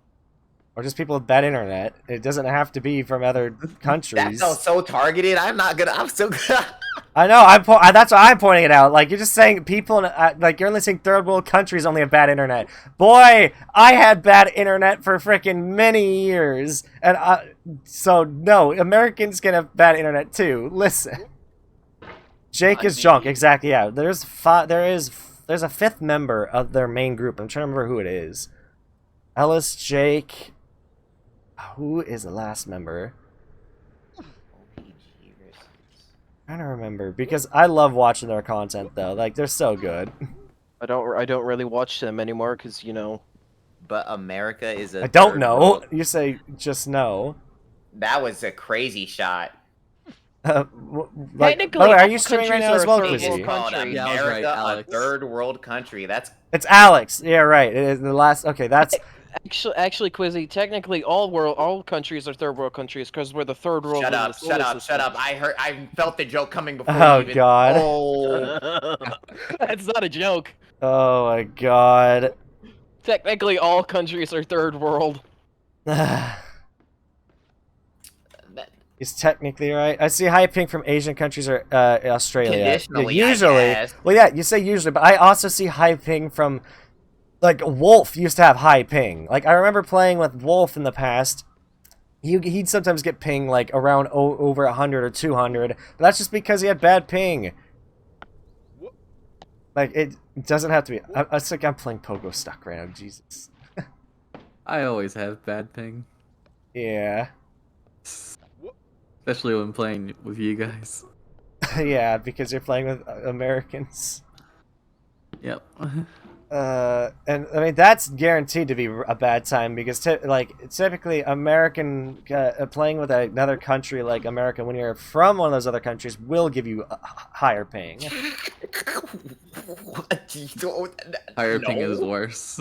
Or just people with bad internet. It doesn't have to be from other That countries. felt so targeted. I'm still... I know. That's why I'm pointing it out. Like you're just saying people, like you're only saying third world countries only have bad internet. Boy, I had bad internet for freaking many years, and so no, Americans can have bad internet too. Listen, Jake is junk. Exactly. Yeah. There's 5. There's a 5th member of their main group. I'm trying to remember who it is. Ellis, Jake. Who is the last member? I don't remember because I love watching their content though. Like they're so good. I don't really watch them anymore because But America is a... I don't third know. world- You say just no. That was a crazy shot. Like, by Technically, the way, are all you streaming right countries now are as well, third It is world Quizzy? called country. Yeah, I was right, America, a Alex. third world country. That's... It's Alex. Yeah, right. It is the last. Okay, that's. Actually, Quizzy, technically all countries are third world countries because we're the third world. Shut in up, the solar shut up. I felt the joke coming before Oh, you even... God. Oh. system. That's not a joke. Oh my god. Technically, all countries are third world. He's technically right. I see high ping from Asian countries or Australia. Yeah, Conditionally, I usually. guess. Well, yeah, you say usually, but I also see high ping from. Like Wolf used to have high ping. Like I remember playing with Wolf in the past. He'd sometimes get ping like around over 100 or 200, but that's just because he had bad ping. Like it doesn't have to be. It's like I'm playing Pogo Stuck right now. Jesus. I always have bad ping. Yeah. Especially when playing with you guys. Yeah, because you're playing with Americans. Yep. And I mean that's guaranteed to be a bad time because typically American playing with another country like America when you're from one of those other countries will give you a higher ping. Higher ping is worse.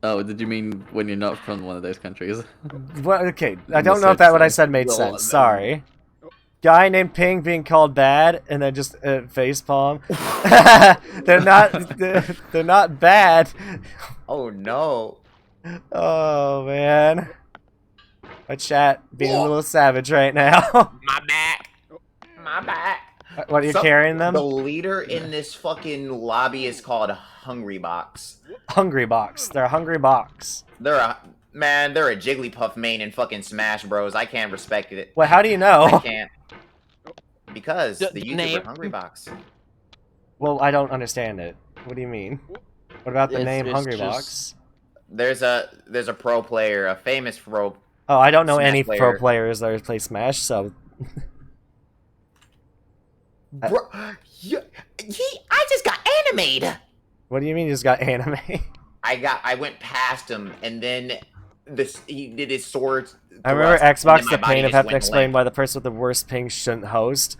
Oh, did you mean when you're not from one of those countries? Well, okay, I don't know if that what I said made sense. Sorry. Guy named Ping being called bad and then just facepalm. They're not bad. Oh no. Oh man. My chat being a little savage right now. My back. My back. What, are you carrying them? The leader in this fucking lobby is called Hungry Box. Hungry Box. They're a hungry box. They're a... Man, they're a Jigglypuff main in fucking Smash Bros. I can't respect it. Well, how do you know? I can't. Because The the YouTuber name? Hungrybox. Well, I don't understand it. What do you mean? What about the name It's Hungrybox? just- There's a pro player, a famous pro. Oh, I don't know Smash any player. pro players that play Smash, so Bro, I just got animated. what do you mean you just got anime? I went past him, and then he did his sword. I remember thrust, Xbox and then the my body pain of just having to went explain limp. why the person with the worst ping shouldn't host.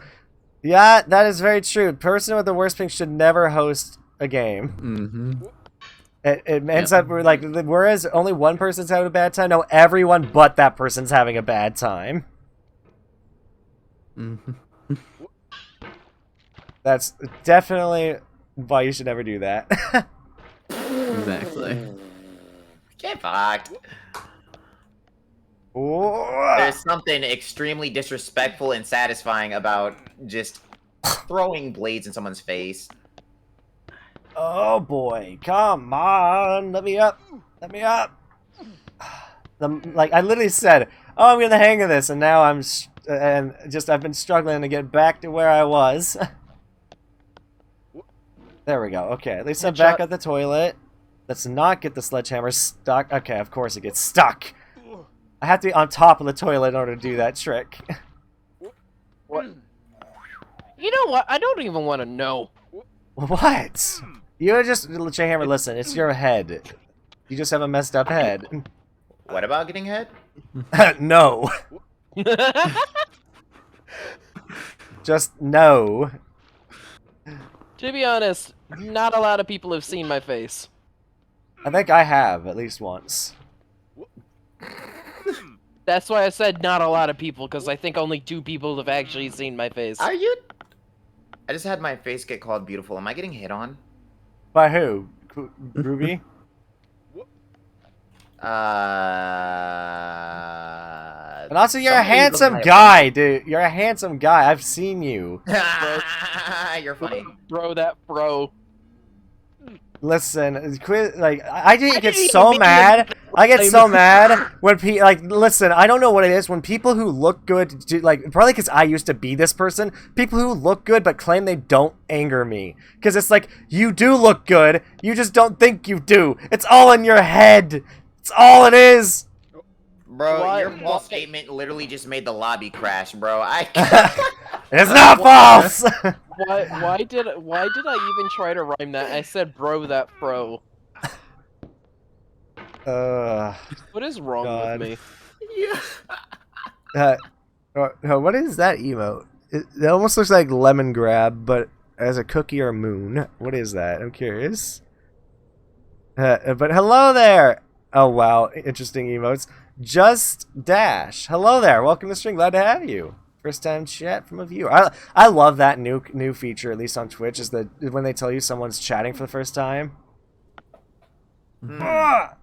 Yeah, that is very true. Person with the worst ping should never host a game. Mm-hmm. It ends up like, whereas only one person's having a bad time, no, everyone but that person's having a bad time. Mm-hmm. That's definitely why you should never do that. Exactly. Get fucked. Whoa. There's something extremely disrespectful and satisfying about just throwing blades in someone's face. Oh boy, come on, let me up, let me up. Like I literally said, oh, I'm getting the hang of this, and now I've been struggling to get back to where I was. There we go. Okay, at least I'm back at the toilet. Let's not get the sledgehammer stuck. Okay, of course it gets stuck. I have to be on top of the toilet in order to do that trick. What? You know what? I don't even want to know. What? You just, J-Hammer, listen, it's your head. You just have a messed up head. What about getting head? No. Just no. To be honest, not a lot of people have seen my face. I think I have, at least once. That's why I said not a lot of people, because I think only 2 people have actually seen my face. Are you? I just had my face get called beautiful. Am I getting hit on? By who? Ruby? And also, you're a somebody handsome looked guy, dude. You're a handsome guy. I've seen you. You're funny. Bro, that bro. Listen, quit. Like, I get didn't so even mad. I get I'm- so mad when listen, I don't know what it is when people who look good do, like, probably because I used to be this person. People who look good but claim they don't anger me, because it's like, you do look good, you just don't think you do. It's all in your head. It's all it is. Bro, Why- your why- false statement literally just made the lobby crash, bro. It's not false. Why did I even try to rhyme that? I said bro, that bro. What is wrong God. with me? What is that emote? It almost looks like lemon grab, but as a cookie or a moon. What is that? I'm curious. But hello there. Oh wow, interesting emotes. Just Dash. Hello there. Welcome to stream. Glad to have you. First time chat from a viewer. I love that new feature, at least on Twitch, is that when they tell you someone's chatting for the first time. Ah!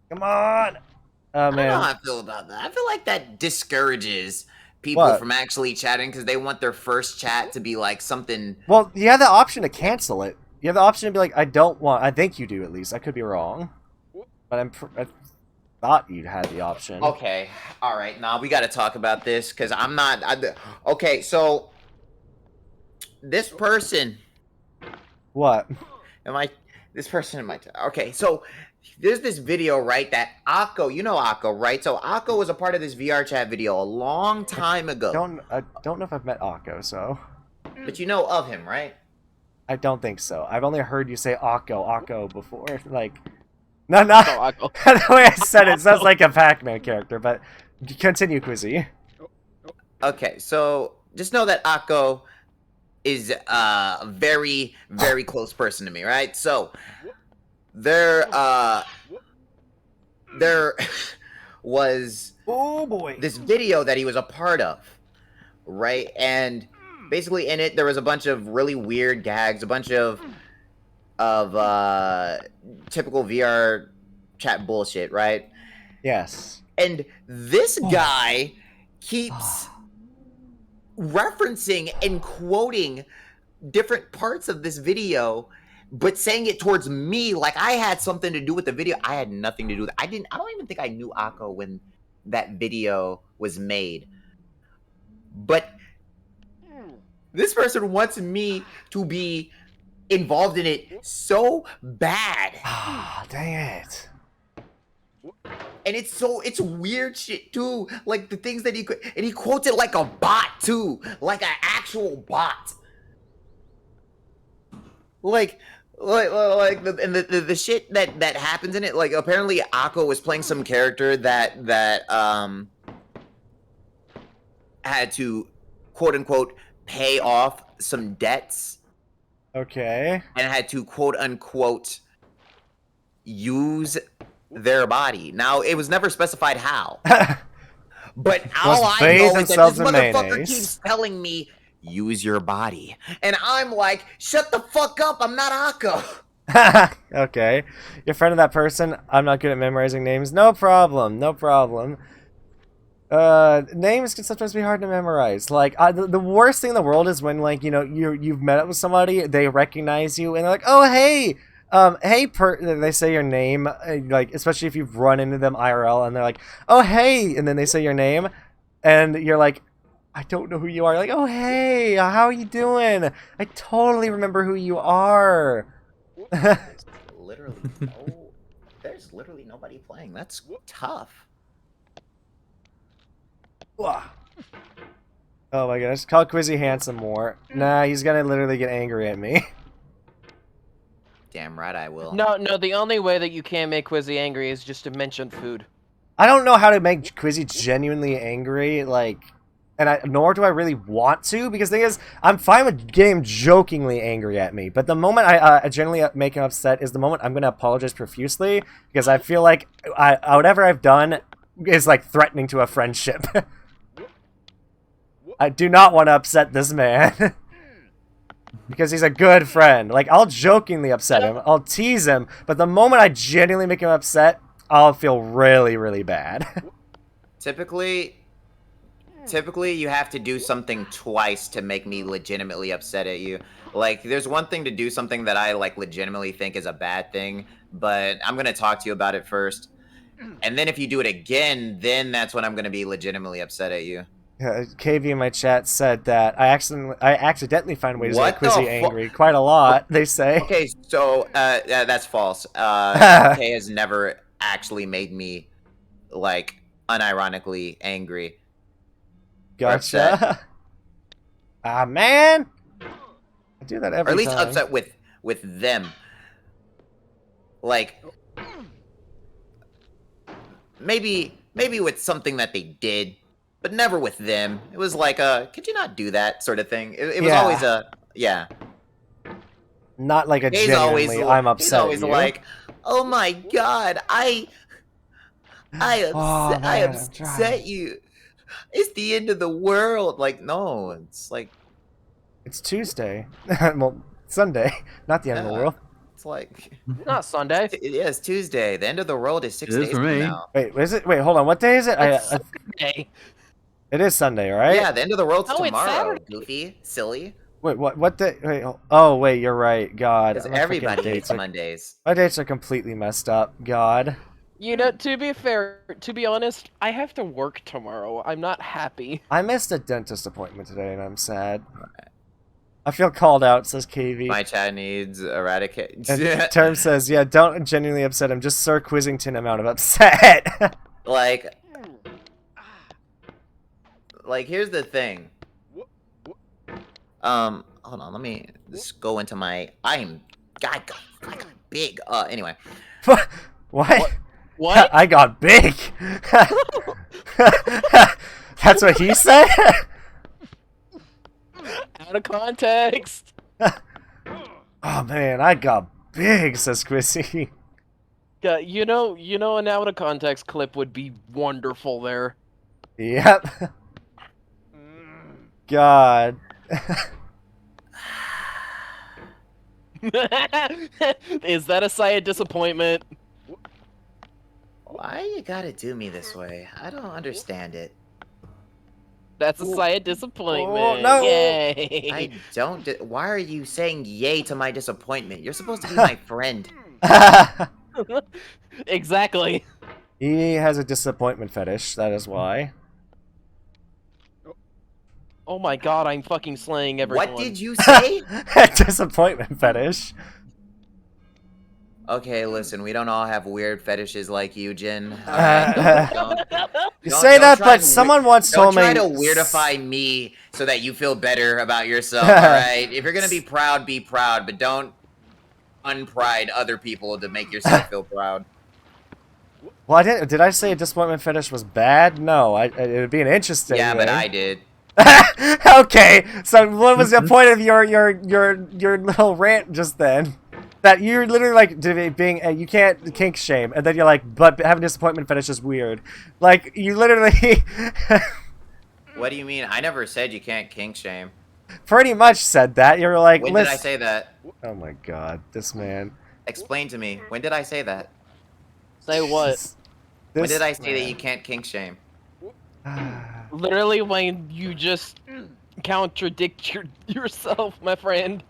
Come on. Oh I don't know man. how I feel about that. I feel like that discourages people What? from actually chatting because they want their first chat to be like something. Well, you have the option to cancel it. You have the option to be like, I don't want. I think you do, at least. I could be wrong, but I thought you had the option. Okay, all right. Now we got to talk about this because I'm not. Okay, so this person. What? This person in my. Okay, so there's this video, right? That Akko, you know Akko, right? So Akko was a part of this VR chat video a long time ago. I don't know if I've met Akko, so But you know of him, right? I don't think so. I've only heard you say Akko before. Like, no, no. Akko. The way I said it sounds like a Pac-Man character, but continue, Quizzy. Okay, so just know that Akko is a very, very close person to me, right? So there was Oh boy. this video that he was a part of, right? And basically in it there was a bunch of really weird gags, a bunch of typical VR chat bullshit, right? Yes. And this guy keeps referencing and quoting different parts of this video but saying it towards me like I had something to do with the video. I had nothing to do with it. I don't even think I knew Akko when that video was made. But this person wants me to be involved in it so bad. Ah, dang it. And it's weird shit too. Like the things that he quotes it like a bot too. Like an actual bot. Like the shit that happens in it. Like apparently Akko was playing some character that had to quote unquote pay off some debts. Okay. And had to quote unquote use their body. Now it was never specified how. But all I know is that this motherfucker keeps telling me, use your body. And I'm like, shut the fuck up, I'm not Akko. Okay. You're a friend of that person. I'm not good at memorizing names. No problem. No problem. Names can sometimes be hard to memorize. Like, the worst thing in the world is when, like, you know, you've met up with somebody, they recognize you, and they're like, oh, hey, they say your name, like, especially if you've run into them IRL, and they're like, oh, hey, and then they say your name, and you're like, I don't know who you are. You're like, oh, hey, how are you doing? I totally remember who you are. There's literally nobody playing. That's tough. Oh my gosh, call Quizzy handsome more. Nah, he's gonna literally get angry at me. Damn right I will. No, the only way that you can make Quizzy angry is just to mention food. I don't know how to make Quizzy genuinely angry, like, nor do I really want to, because the thing is, I'm fine with getting him jokingly angry at me, but the moment I generally make him upset is the moment I'm gonna apologize profusely, because I feel like whatever I've done is, like, threatening to a friendship. I do not want to upset this man. Because he's a good friend. Like, I'll jokingly upset him. I'll tease him. But the moment I genuinely make him upset, I'll feel really, really bad. Typically, you have to do something twice to make me legitimately upset at you. Like, there's one thing to do something that I, like, legitimately think is a bad thing. But I'm going to talk to you about it first. And then if you do it again, then that's when I'm going to be legitimately upset at you. KV in my chat said that I accidentally find ways to make Quizzy angry quite a lot, they say. Okay, so that's false. K has never actually made me, like, unironically angry. Gotcha. Ah, man! I do that every time. Or at least upset with them. Like, maybe with something that they did. But never with them. It was like could you not do that sort of thing? It was always yeah. Not like a genuinely, I'm upset. He's always like, oh my god, I upset you. It's the end of the world. Like, no, it's like... It's Tuesday. Well, Sunday. Not the end of the world. It's like... Not Sunday. Yeah, it's Tuesday. The end of the world is 6 days for me. from now. Wait, is it? Wait, hold on. What day is it? Sunday. It is Sunday, right? Yeah, the end of the world's No, it's tomorrow. Saturday. Goofy, silly. Wait, what day? Wait, oh, wait, you're right. God. Because My everybody freaking hates Mondays. My dates are completely messed up. God. You know, to be fair, to be honest, I have to work tomorrow. I'm not happy. I missed a dentist appointment today, and I'm sad. I feel called out, says KV. My chat needs eradicate. And Term says, yeah, don't genuinely upset him. Just Sir Quizzington him out of upset. Like, here's the thing. Hold on, let me just go into my... I got big. Anyway. What? What? I got big. That's what he said? Out of context. Oh man, I got big, says Quizzy. Yeah, you know, an out of context clip would be wonderful there. Yep. God. Is that a sigh of disappointment? Why you gotta do me this way? I don't understand it. That's a sigh of disappointment. Oh, no. Yay. I don't. Why are you saying yay to my disappointment? You're supposed to be my friend. Exactly. He has a disappointment fetish, that is why. Oh my god, I'm fucking slaying everyone. What did you say? Disappointment fetish. Okay, listen, we don't all have weird fetishes like you, Jin. You Don't- say don't that, try but and someone once Don't told me. try to weirdify me so that you feel better about yourself, alright? If you're gonna be proud, but don't unpride other people to make yourself feel proud. Well, did I say a disappointment fetish was bad? No, it would be an interesting Yeah, but thing. I did. Okay, so what was the point of your little rant just then? That you're literally like being you can't kink shame, and then you're like, but having disappointment fetish is weird. Like you literally What do you mean? I never said you can't kink shame. pretty much said that. You're like, When did I say that? Oh my god, this man. Explain to me. When did I say that? Say what? When did I say that you can't kink shame? Literally when you just contradict yourself, my friend.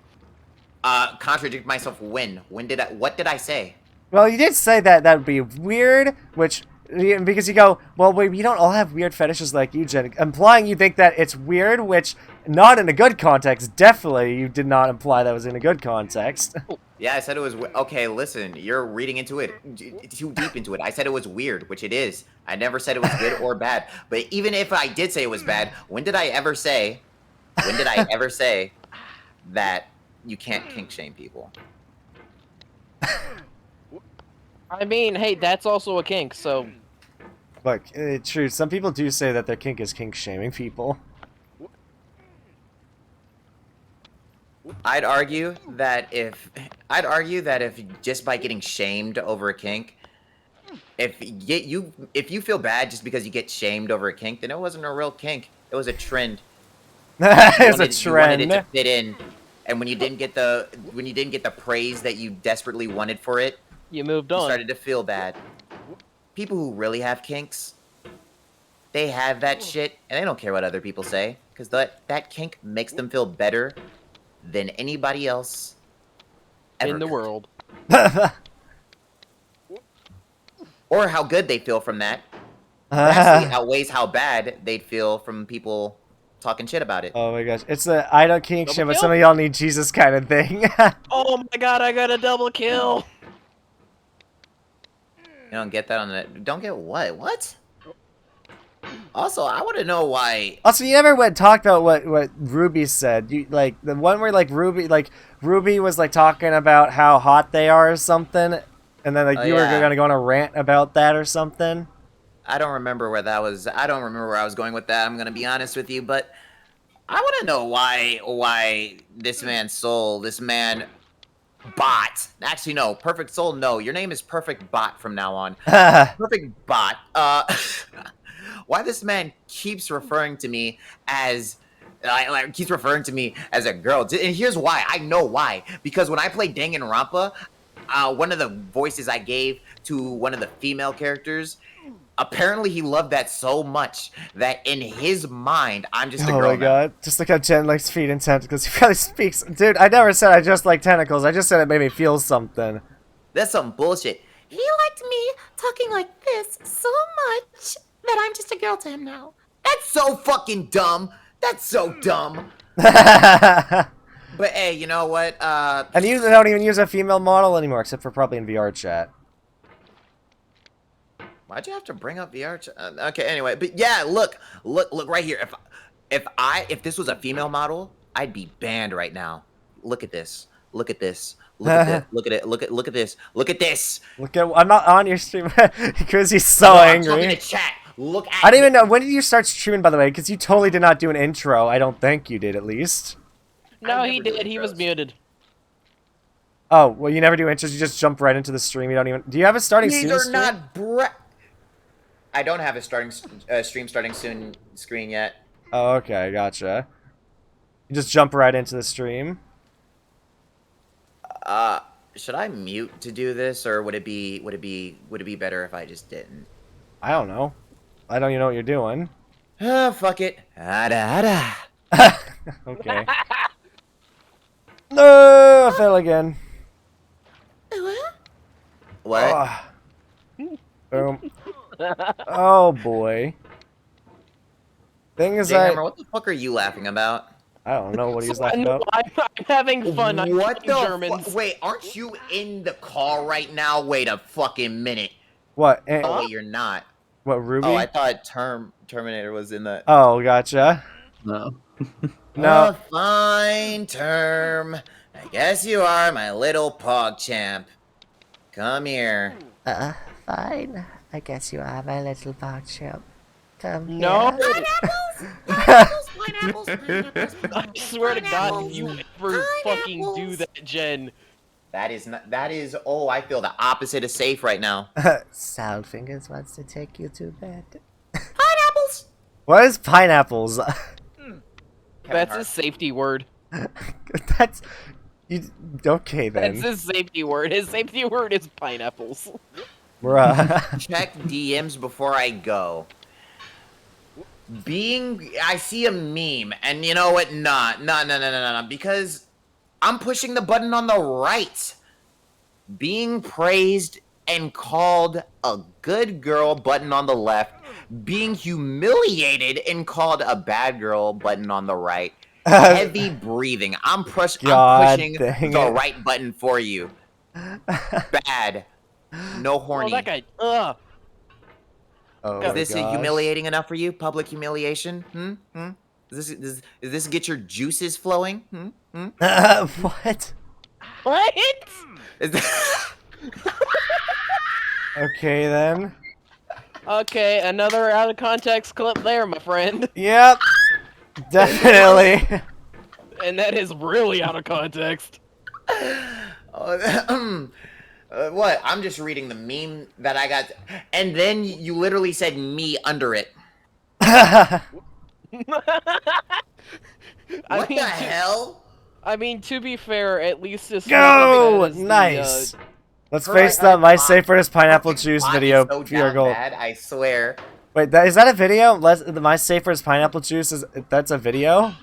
Contradict myself when? What did I say? Well, you did say that would be weird, which because you go, well, we don't all have weird fetishes like you, Jen, implying you think that it's weird, which not in a good context. Definitely, you did not imply that was in a good context. Yeah, I said it was okay. Listen, you're reading into it too deep into it. I said it was weird, which it is. I never said it was good or bad. But even if I did say it was bad, when did I ever say? When did I ever say that you can't kink shame people? I mean, hey, that's also a kink, so... Look, true, some people do say that their kink is kink shaming people. I'd argue that if just by getting shamed over a kink, if you feel bad just because you get shamed over a kink, then it wasn't a real kink. It was a trend. It's a You wanted it trend. to fit in, and when you didn't get the praise that you desperately wanted for it, You moved you on. started to feel bad. People who really have kinks, they have that shit, and they don't care what other people say, because that kink makes them feel better than anybody else ever In the could. world. Or how good they feel from that vastly outweighs how bad they'd feel from people talking shit about it. Oh my gosh, it's the I don't kink Double shit, but kill? some of y'all need Jesus kind of thing. Oh my god, I got a double kill! You don't get that on the... Don't get what? What? Also, I want to know why... Also, you never talked about what Ruby said. You like the one where Ruby was like talking about how hot they are or something, and then like Oh, you were yeah. gonna go on a rant about that or something. I don't remember where that was. I don't remember where I was going with that. I'm gonna be honest with you, but I want to know why this man's soul, this man bot. Actually, no, Perfect Soul. No, your name is Perfect Bot from now on. Perfect Bot. Why this man keeps referring to me as keeps referring to me as a girl. And here's why. I know why. Because when I played Danganronpa, one of the voices I gave to one of the female characters, apparently he loved that so much that in his mind, I'm just a girl Oh my now. god, just look how Jen likes feet and tentacles. He probably speaks. Dude, I never said I just like tentacles. I just said it made me feel something. That's some bullshit. He liked me talking like this so much that I'm just a girl to him now. That's so fucking dumb. That's so dumb. And But hey, you know what? you don't even use a female model anymore, except for probably in VR chat. Why'd you have to bring up VR? Okay, anyway, but yeah, look right here. If this was a female model, I'd be banned right now. Look at this. Look at this. Look at this. Look at it. Look at this. Look at this. Look at I'm not on your stream because he's so No, I'm talking angry. to chat. Look at. I don't even know when did you start streaming, by the way, because you totally did not do an intro. I don't think you did, at least. No, I he never do did. He was intros. muted. Oh well, you never do intros. You just jump right into the stream. You don't even. Do you have a starting These soon are stream? not I don't have a stream starting soon screen yet. Oh, okay, gotcha. You just jump right into the stream. Should I mute to do this, or would it be better if I just didn't? I don't know. I don't even know what you're doing. Fuck it. Ada, ada. Okay. No, I fell again. What? Ah. Boom. Oh boy. Thing is, Jayhammer, what the fuck are you laughing about? I don't know what he was laughing No, about. I'm having fun. I'm What killing the Germans. Wait, aren't you in the car right now? Wait a fucking minute. What? Oh, wait, you're not. What, Ruby? Oh, I thought Terminator was in that. Oh, gotcha. No. No. Fine, Term. I guess you are my little PogChamp. Come here. Fine. I guess you are my little PogChamp. Come No. here. Pineapples, pineapples, I swear to God, if you ever fucking do that, Jen. That is, oh, I feel the opposite of safe right now. Saltfingers wants to take you to bed. pineapples. What is pineapples? That's a safety word. That's... You, okay, then. That's his safety word. His safety word is pineapples. Bruh. Check DMs before I go. I see a meme, and you know what? No, because I'm pushing the button on the right. Being praised and called a good girl button on the left. Being humiliated and called a bad girl button on the right. Heavy breathing. I'm pushing the right button for you. Bad. No horny. Oh, that guy. Ugh. Oh Is this gosh. humiliating enough for you? Public humiliation? Does this get your juices flowing? What? What? Is that- Okay, then. Okay, another out of context clip there, my friend. Yep. Definitely. And that is really out of context. What? I'm just reading the meme that I got, and then you literally said me under it. I What mean, the hell? I mean, to be fair, at least this Go! wasn't as bad as Nice. Let's Correct. face that my safe word is pineapple Fucking juice bot video. is so Pure down gold. bad, I swear. Wait, is that a video? My safe word is pineapple juice. That's a video?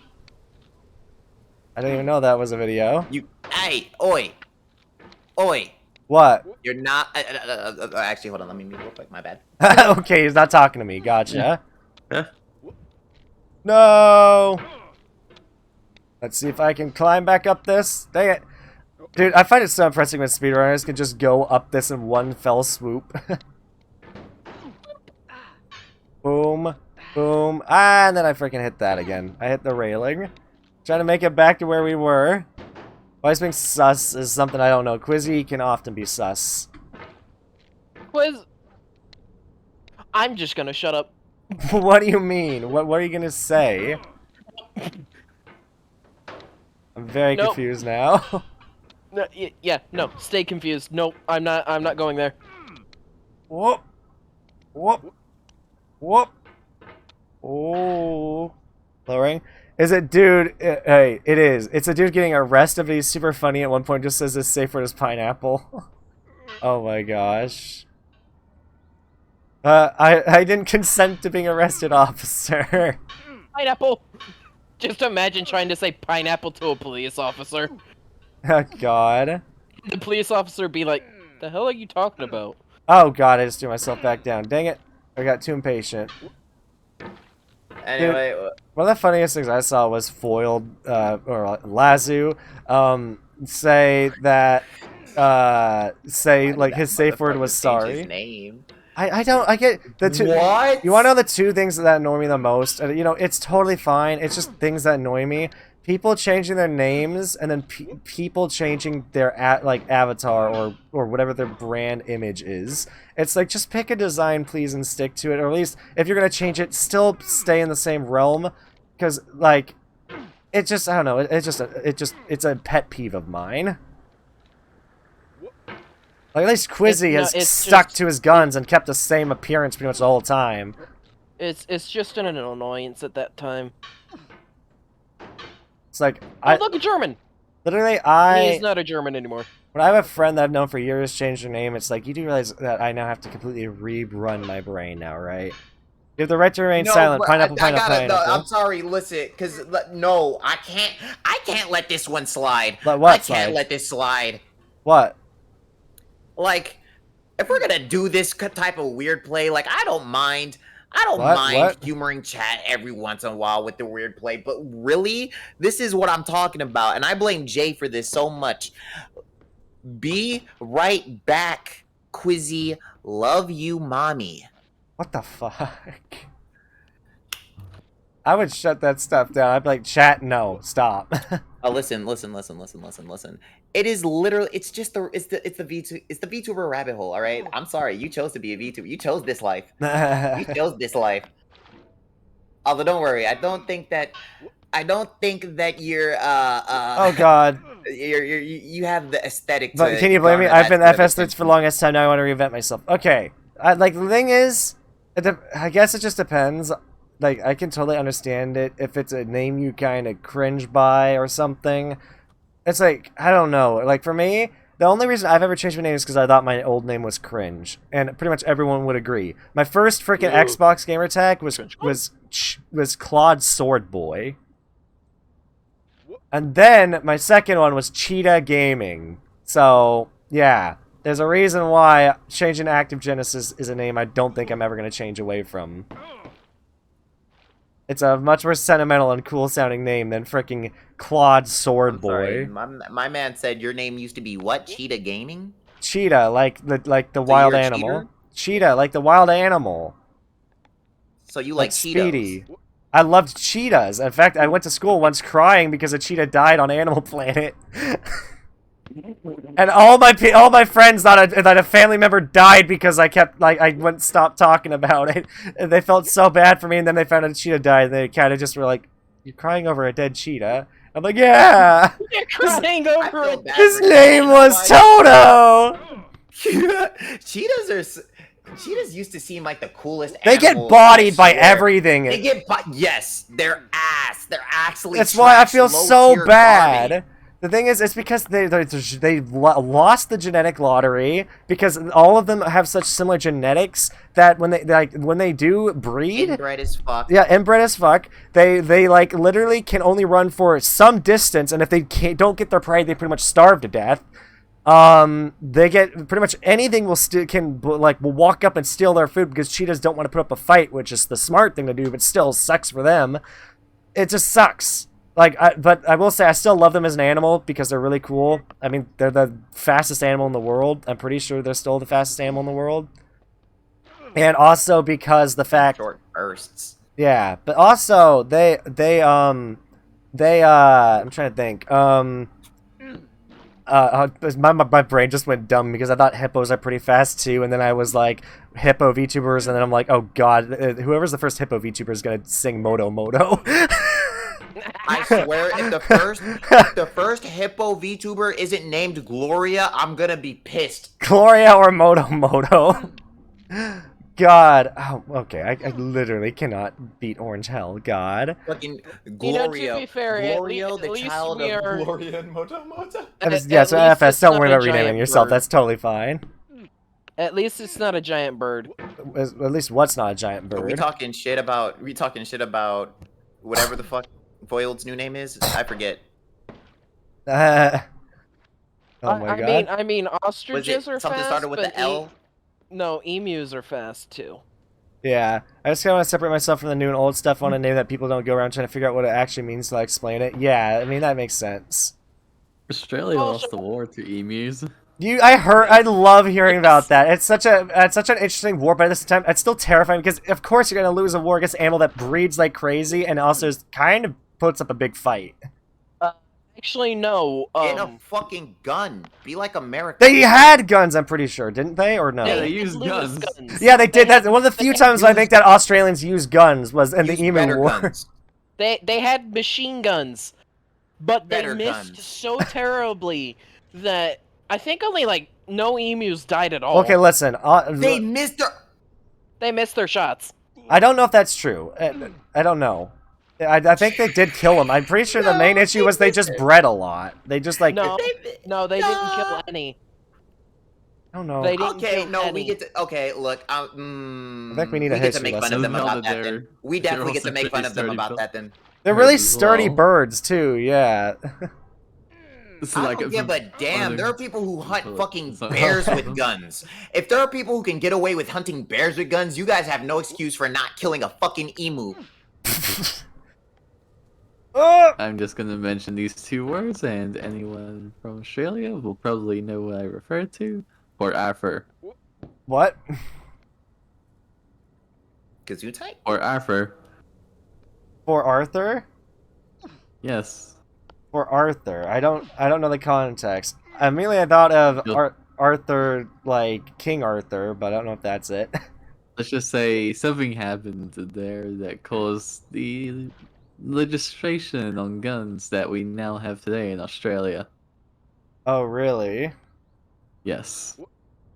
I didn't even know that was a video. Hey, oi. What? You're not. Actually, hold on. Let me mute real quick. My bad. Okay, he's not talking to me. Gotcha. Yeah. No. Let's see if I can climb back up this. Dang it. Dude, I find it so impressive when speedrunners can just go up this in one fell swoop. Boom. Boom. Ah, and then I freaking hit that again. I hit the railing. Trying to make it back to where we were. Why being sus is something I don't know. Quizzy can often be sus. Quiz. I'm just gonna shut up. What do you mean? What are you gonna say? I'm very Nope. confused now. No, yeah, no, stay confused. Nope, I'm not going there. Whoop. Whoop. Whoop. Oh. Lowering. Is it dude? Hey, it is. It's a dude getting arrested, but he's super funny at one point. Just says his safe word is pineapple. Oh my gosh. I didn't consent to being arrested, officer. Pineapple. Just imagine trying to say pineapple to a police officer. Oh god. The police officer be like, "The hell are you talking about?" Oh god, I just threw myself back down. Dang it. I got too impatient. Anyway, One of the funniest things I saw was Foiled, or Lazu, say that, like, his safe word was sorry. His name. I get the two. What? You want to know the two things that annoy me the most? You know, it's totally fine. It's just things that annoy me. People changing their names, and then people changing their avatar or whatever their brand image is. It's like, just pick a design, please, and stick to it. Or at least, if you're gonna change it, still stay in the same realm. Because, like, it just, I don't know. It's a pet peeve of mine. Like, at least Quizzy has stuck to his guns and kept the same appearance pretty much the whole time. It's just an annoyance at that time. It's like, Oh, look, a German. literally, He's not a German anymore. when I have a friend that I've known for years change their name, it's like, you do realize that I now have to completely rerun my brain now, right? You have the right to remain No, silent. but Pineapple, I pineapple, gotta. No, pineapple. I'm sorry. Listen, because no, I can't. I can't let this one slide. Let what I can't slide? let this slide. What? Like, if we're gonna do this type of weird play, like I don't mind. I don't What? mind What? humoring chat every once in a while with the weird play, but really, this is what I'm talking about, and I blame Jay for this so much. Be right back, Quizzy. Love you, mommy. What the fuck? I would shut that stuff down. I'd be like, chat, no, stop. Oh, listen. It is literally. It's just the. It's the VTuber rabbit hole. All right. I'm sorry. You chose to be a VTuber. You chose this life. You chose this life. Although, don't worry. I don't think that you're. Oh God. You have the aesthetic. But can you blame me? I've been FS13 for the longest time. Now I want to reinvent myself. Okay. Like the thing is, I guess it just depends. Like I can totally understand it if it's a name you kind of cringe by or something. It's like I don't know. Like for me, the only reason I've ever changed my name is because I thought my old name was cringe, and pretty much everyone would agree. My first freaking Xbox gamer tag was Claude Swordboy, and then my second one was Cheetah Gaming. So yeah, there's a reason why changing Active Genesis is a name I don't think I'm ever gonna change away from. It's a much more sentimental and cool sounding name than freaking Claude Swordboy. My man said your name used to be what? Cheetah Gaming? Cheetah, like the So wild you're a animal. cheater? Cheetah, like the wild animal. So you like Cheetos? Speedy. I loved cheetahs. In fact, I went to school once crying because a cheetah died on Animal Planet. And all my friends thought that a family member died because I wouldn't stop talking about it. And they felt so bad for me, and then they found out a cheetah died, and they kind of just were like, "You're crying over a dead cheetah?" I'm like, "Yeah." You're crying over it. His name was Toto. Cheetahs used to seem like the coolest. They get animal, bodied by I swear. everything. They get yes, their ass. They're actually. That's why I feel so low-tier bad. garbage. The thing is, it's because they lost the genetic lottery because all of them have such similar genetics that when they do breed, Inbred as fuck. yeah, inbred as fuck. They like literally can only run for some distance, and if they don't get their prey, they pretty much starve to death. They get pretty much anything will walk up and steal their food because cheetahs don't want to put up a fight, which is the smart thing to do, but still sucks for them. It just sucks. But I will say I still love them as an animal because they're really cool. I mean, they're the fastest animal in the world. I'm pretty sure they're still the fastest animal in the world. And also because the fact Short bursts. yeah, but also I'm trying to think. My brain just went dumb because I thought hippos are pretty fast too, and then I was like hippo VTubers, and then I'm like, oh god, whoever's the first hippo VTuber is gonna sing Moto Moto. I swear, if the first hippo VTuber isn't named Gloria, I'm gonna be pissed. Gloria or Moto Moto. God. Oh, okay. I literally cannot beat Orange Hell. God. Fucking Gloria. Gloria. To be fair, Gloria, at the least child we of are- Gloria and Moto Moto. Yeah, so least FS, it's don't not worry a about renaming giant yourself. bird. That's totally fine. At least it's not a giant bird. At least what's not a giant Are we bird? talking shit about whatever the fuck Voild's new name is? I forget. Oh my god. I mean, Was ostriches it are something fast, started with but the L? no, emus are fast too. Yeah. I just kind of want to separate myself from the new and old stuff on a name that people don't go around trying to figure out what it actually means to explain it. Yeah, I mean, that makes sense. Australia Oh, lost the war to emus. I love hearing about that. It's such an interesting war, but at the same time, it's still terrifying because of course you're gonna lose a war against an animal that breeds like crazy and also kind of puts up a big fight. Actually, no. Get a fucking gun. Be like America. They had guns, I'm pretty sure, didn't they? Or no? Yeah, they did used lose guns. Yeah, they did. That's one of the few times I think that Australians used guns was in the Use Emu better War. guns. They had machine guns, but they Better missed guns. so terribly that I think only like no emus died at all. Okay, listen. They missed their. They missed their shots. I don't know if that's true. I don't know. I think they did kill them. I'm pretty sure the main issue was they just bred a lot. They just like No, they didn't kill any. I don't know. They didn't Okay, kill no, we Penny. get to. Okay, look. I think we need a get to history make fun lesson. of them Now about that that. Then they're- we they're definitely get to also make fun pretty of them sturdy about built. that. Then They're really as sturdy well. birds too. Yeah. It's I like don't give a damn. There are people who hunt Well, fucking it's not- bears with guns. If there are people who can get away with hunting bears with guns, you guys have no excuse for not killing a fucking emu. Oh! I'm just gonna mention these two words, and anyone from Australia will probably know what I refer to. Or Arthur. What? Gesundheit? Or Arthur. For Arthur? Yes. For Arthur. I don't know the context. Immediately I thought of Yep. Arthur, like King Arthur, but I don't know if that's it. Let's just say something happened there that caused the legislation on guns that we now have today in Australia. Oh, really? Yes.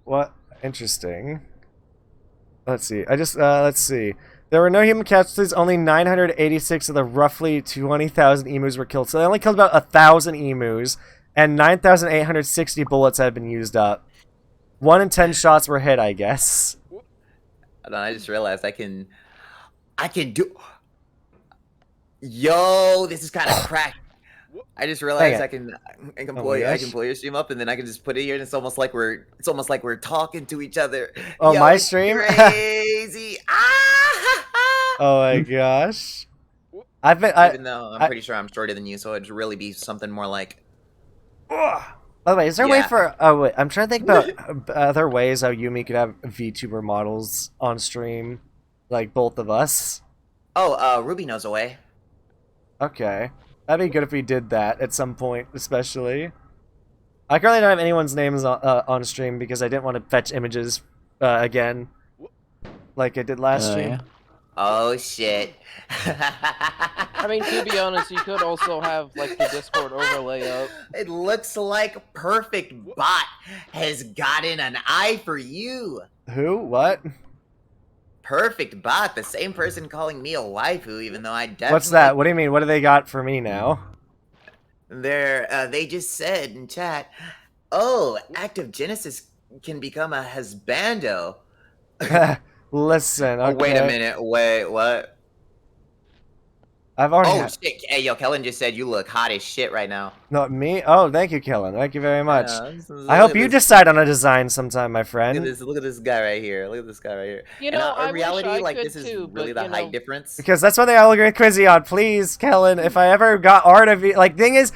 What? Interesting. Let's see. Let's see. There were no human casualties. Only 986 of the roughly 20,000 emus were killed. So they only killed about 1,000 emus, and 9,860 bullets had been used up. 1 in 10 shots were hit, I guess. Hold on, I just realized I can do. Yo, this is kind of cracked. I just realized Dang I it. can Oh pull my I gosh. can pull your stream up and then I can just put it here and it's almost like we're talking to each other. Oh, Yo, my it's stream? Crazy. Ah! Oh my gosh. Even though I'm pretty sure I'm shorter than you, so it'd really be something more like. By the way, is there a way Yeah. for... Oh, wait. I'm trying to think about other ways how Yumi could have VTuber models on stream. Like, both of us. Oh, Ruby knows a way. Okay. That'd be good if we did that at some point, especially. I currently don't have anyone's names on stream because I didn't want to fetch images again. Like I did last stream. Yeah. Oh shit. I mean, to be honest, you could also have like the Discord overlay up. It looks like Perfect Bot has gotten an eye for you. Who? What? Perfect Bot, the same person calling me a waifu, even though I definitely. What's that? What do you mean? What do they got for me now? They just said in chat, "Oh, Active Genesis can become a husbando." Listen, okay. Oh, wait a minute. Wait, what? I've already. Oh shit! Hey, yo, Kellen just said you look hot as shit right now. Not me? Oh, thank you, Kellen. Thank you very much. Yeah, I hope you decide on a design sometime, my Look at friend. this! Look at this guy right here! Look at this guy right here! You know, in I reality, wish I like could this is too, really but, the you height know- difference. Because that's one thing I'll agree with Quizzy on. Please, Kellen, if I ever got art of you, like, thing is,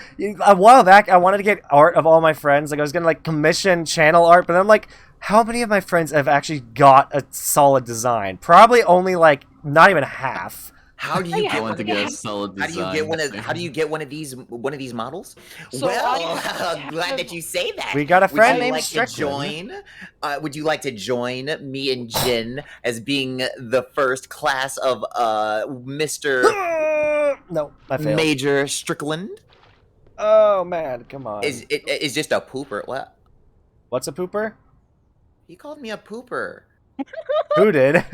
a while back, I wanted to get art of all my friends. Like, I was gonna, like, commission channel art, but I'm like, how many of my friends have actually got a solid design? Probably only, like, not even half. How do you I get want one to of get a these? solid How design. do you get one of these models? So Well, glad that you say that. We got a friend would you named like Strickland. to join? Would you like to join me and Jin as being the first class of Mr. No, I failed. Major Strickland? Oh, man, come on. Is just a pooper. What? What's a pooper? He called me a pooper. Who did?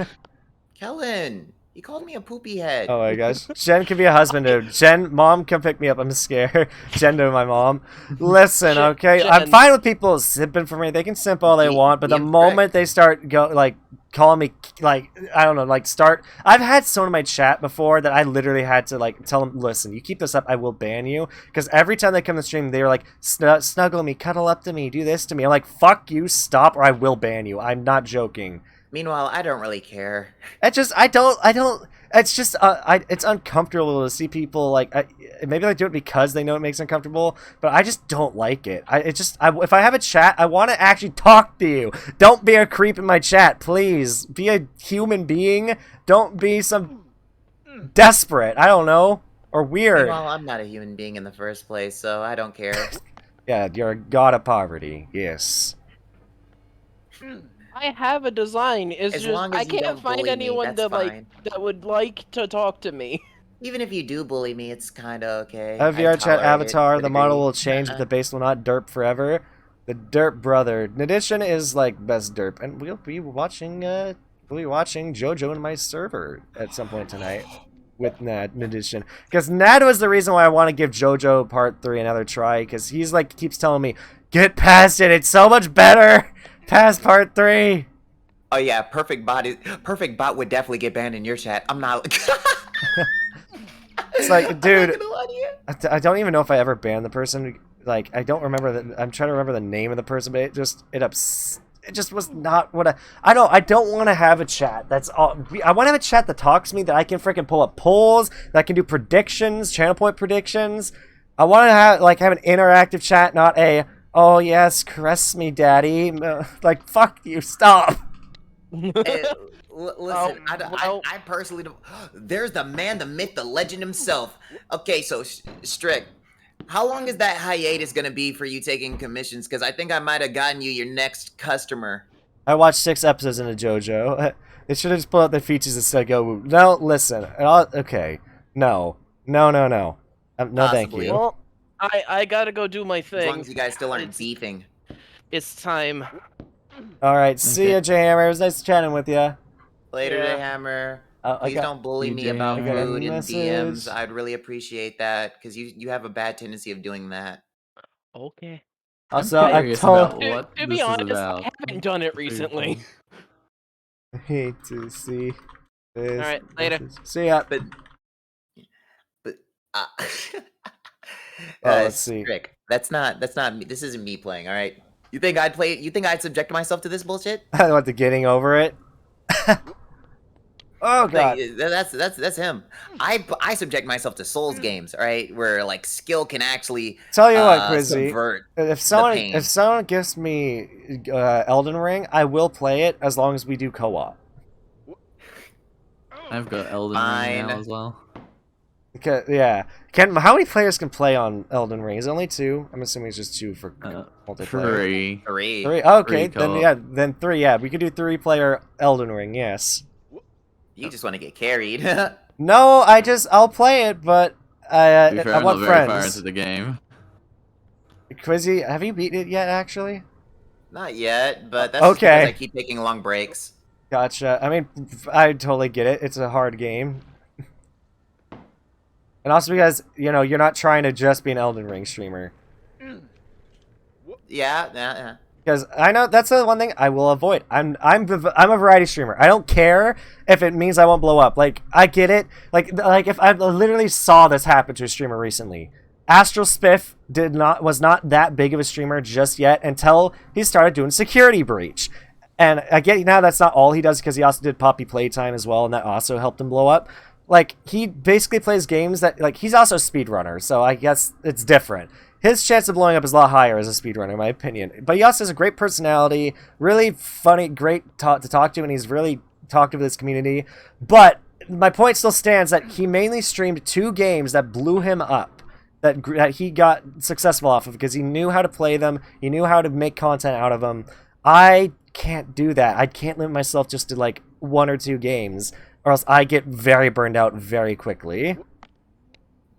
Kellen. He called me a poopy head. Oh my gosh. Jen could be a husband dude. Jen, mom, come pick me up. I'm scared. Jen to my mom. Listen, Jen- okay? I'm Jen. fine with people simping for me. They can simp all they want, but the moment they start calling me, like, I don't know, like, I've had someone in my chat before that I literally had to, like, tell them, listen, you keep this up, I will ban you. Because every time they come to the stream, they were like, snuggle me, cuddle up to me, do this to me. I'm like, fuck you, stop, or I will ban you. I'm not joking. Meanwhile, I don't really care. It's just it's just it's uncomfortable to see people like maybe they do it because they know it makes them uncomfortable, but I just don't like it. If I have a chat, I want to actually talk to you. Don't be a creep in my chat, please. Be a human being. Don't be some desperate. I don't know, or weird. Meanwhile, I'm not a human being in the first place, so I don't care. Yeah, you're a god of poverty. Yes. I have a design. It's As just long as I you can't don't find bully me, anyone that's that fine. that would like to talk to me. Even if you do bully me, it's kind of okay. A VR chat tolerate it avatar. to The a model degree. will change, but the base will not derp forever. The derp brother. Nadition is like best derp, and we'll be watching JoJo in my server at some point tonight with Nadition. Because Nad was the reason why I want to give JoJo Part 3 another try. Because he's like keeps telling me, get past it. It's so much better. Past part 3. Oh yeah, perfect bot would definitely get banned in your chat. I'm not. It's like, dude, I'm not gonna lie to you. I don't even know if I ever banned the person. Like, I don't remember that. I'm trying to remember the name of the person, but it just was not what I don't want to have a chat. That's all. I want to have a chat that talks to me, that I can freaking pull up polls, that I can do predictions, channel point predictions. I want to have an interactive chat, not a oh yes, caress me, daddy. Like fuck you, stop. Listen, I personally don't. There's the man, the myth, the legend himself. Okay, so Strick, how long is that hiatus gonna be for you taking commissions? Because I think I might have gotten you your next customer. I watched 6 episodes into JoJo. They should have just pulled out the features instead. Go no, listen. Okay, no. No, thank you. Well, I gotta go do my thing. As long as you guys still aren't beefing. It's time. All right, see ya, J-Hammer. It was nice chatting with you. Later, Yeah. Hammer. I Please got- don't bully You me did. about I got a food in message. DMs. I'd really appreciate that because you have a bad tendency of doing that. Okay. Also, I'm I curious told. about what To this be honest, is about. I haven't done it recently. I hate to see this. All right, later. message. See ya. But uh, Let's see. Rick, that's not me. This isn't me playing. All right. You think I'd play? You think I'd subject myself to this bullshit? I don't want to getting over it. Oh god. That's him. I subject myself to Souls games, all right, where like skill can actually Tell you what, Quizzy. subvert. If pain. someone gives me Elden Ring, I will play it as long as we do co-op. I've got Elden Ring Fine. now as well. Because, yeah. How many players can play on Elden Ring? Is it only 2? I'm assuming it's just 2 for multiplayer. 3. 3. 3. Okay, Three co-op. then 3. Yeah, we could do 3-player Elden Ring. Yes. You just want to get carried. No, I'll play it, but To be fair, I I'm want not very far friends. into the game. Quizzy, have you beaten it yet? Actually. Not yet, but that's just Okay. because I keep taking long breaks. Gotcha. I mean, I totally get it. It's a hard game. And also because, you're not trying to just be an Elden Ring streamer. Yeah. Because I know that's the one thing I will avoid. I'm a variety streamer. I don't care if it means I won't blow up. Like, I get it. Like if I literally saw this happen to a streamer recently. Astral Spiff was not that big of a streamer just yet until he started doing Security Breach. And I get now that's not all he does because he also did Poppy Playtime as well, and that also helped him blow up. Like, he basically plays games that, like, he's also a speedrunner, so I guess it's different. His chance of blowing up is a lot higher as a speedrunner, in my opinion. But he also has a great personality, really funny, great to talk to, and he's really talkative with his community. But my point still stands that he mainly streamed 2 games that blew him up, that he got successful off of, because he knew how to play them, he knew how to make content out of them. I can't do that. I can't limit myself just to, like, 1 or 2 games, or else I get very burned out very quickly.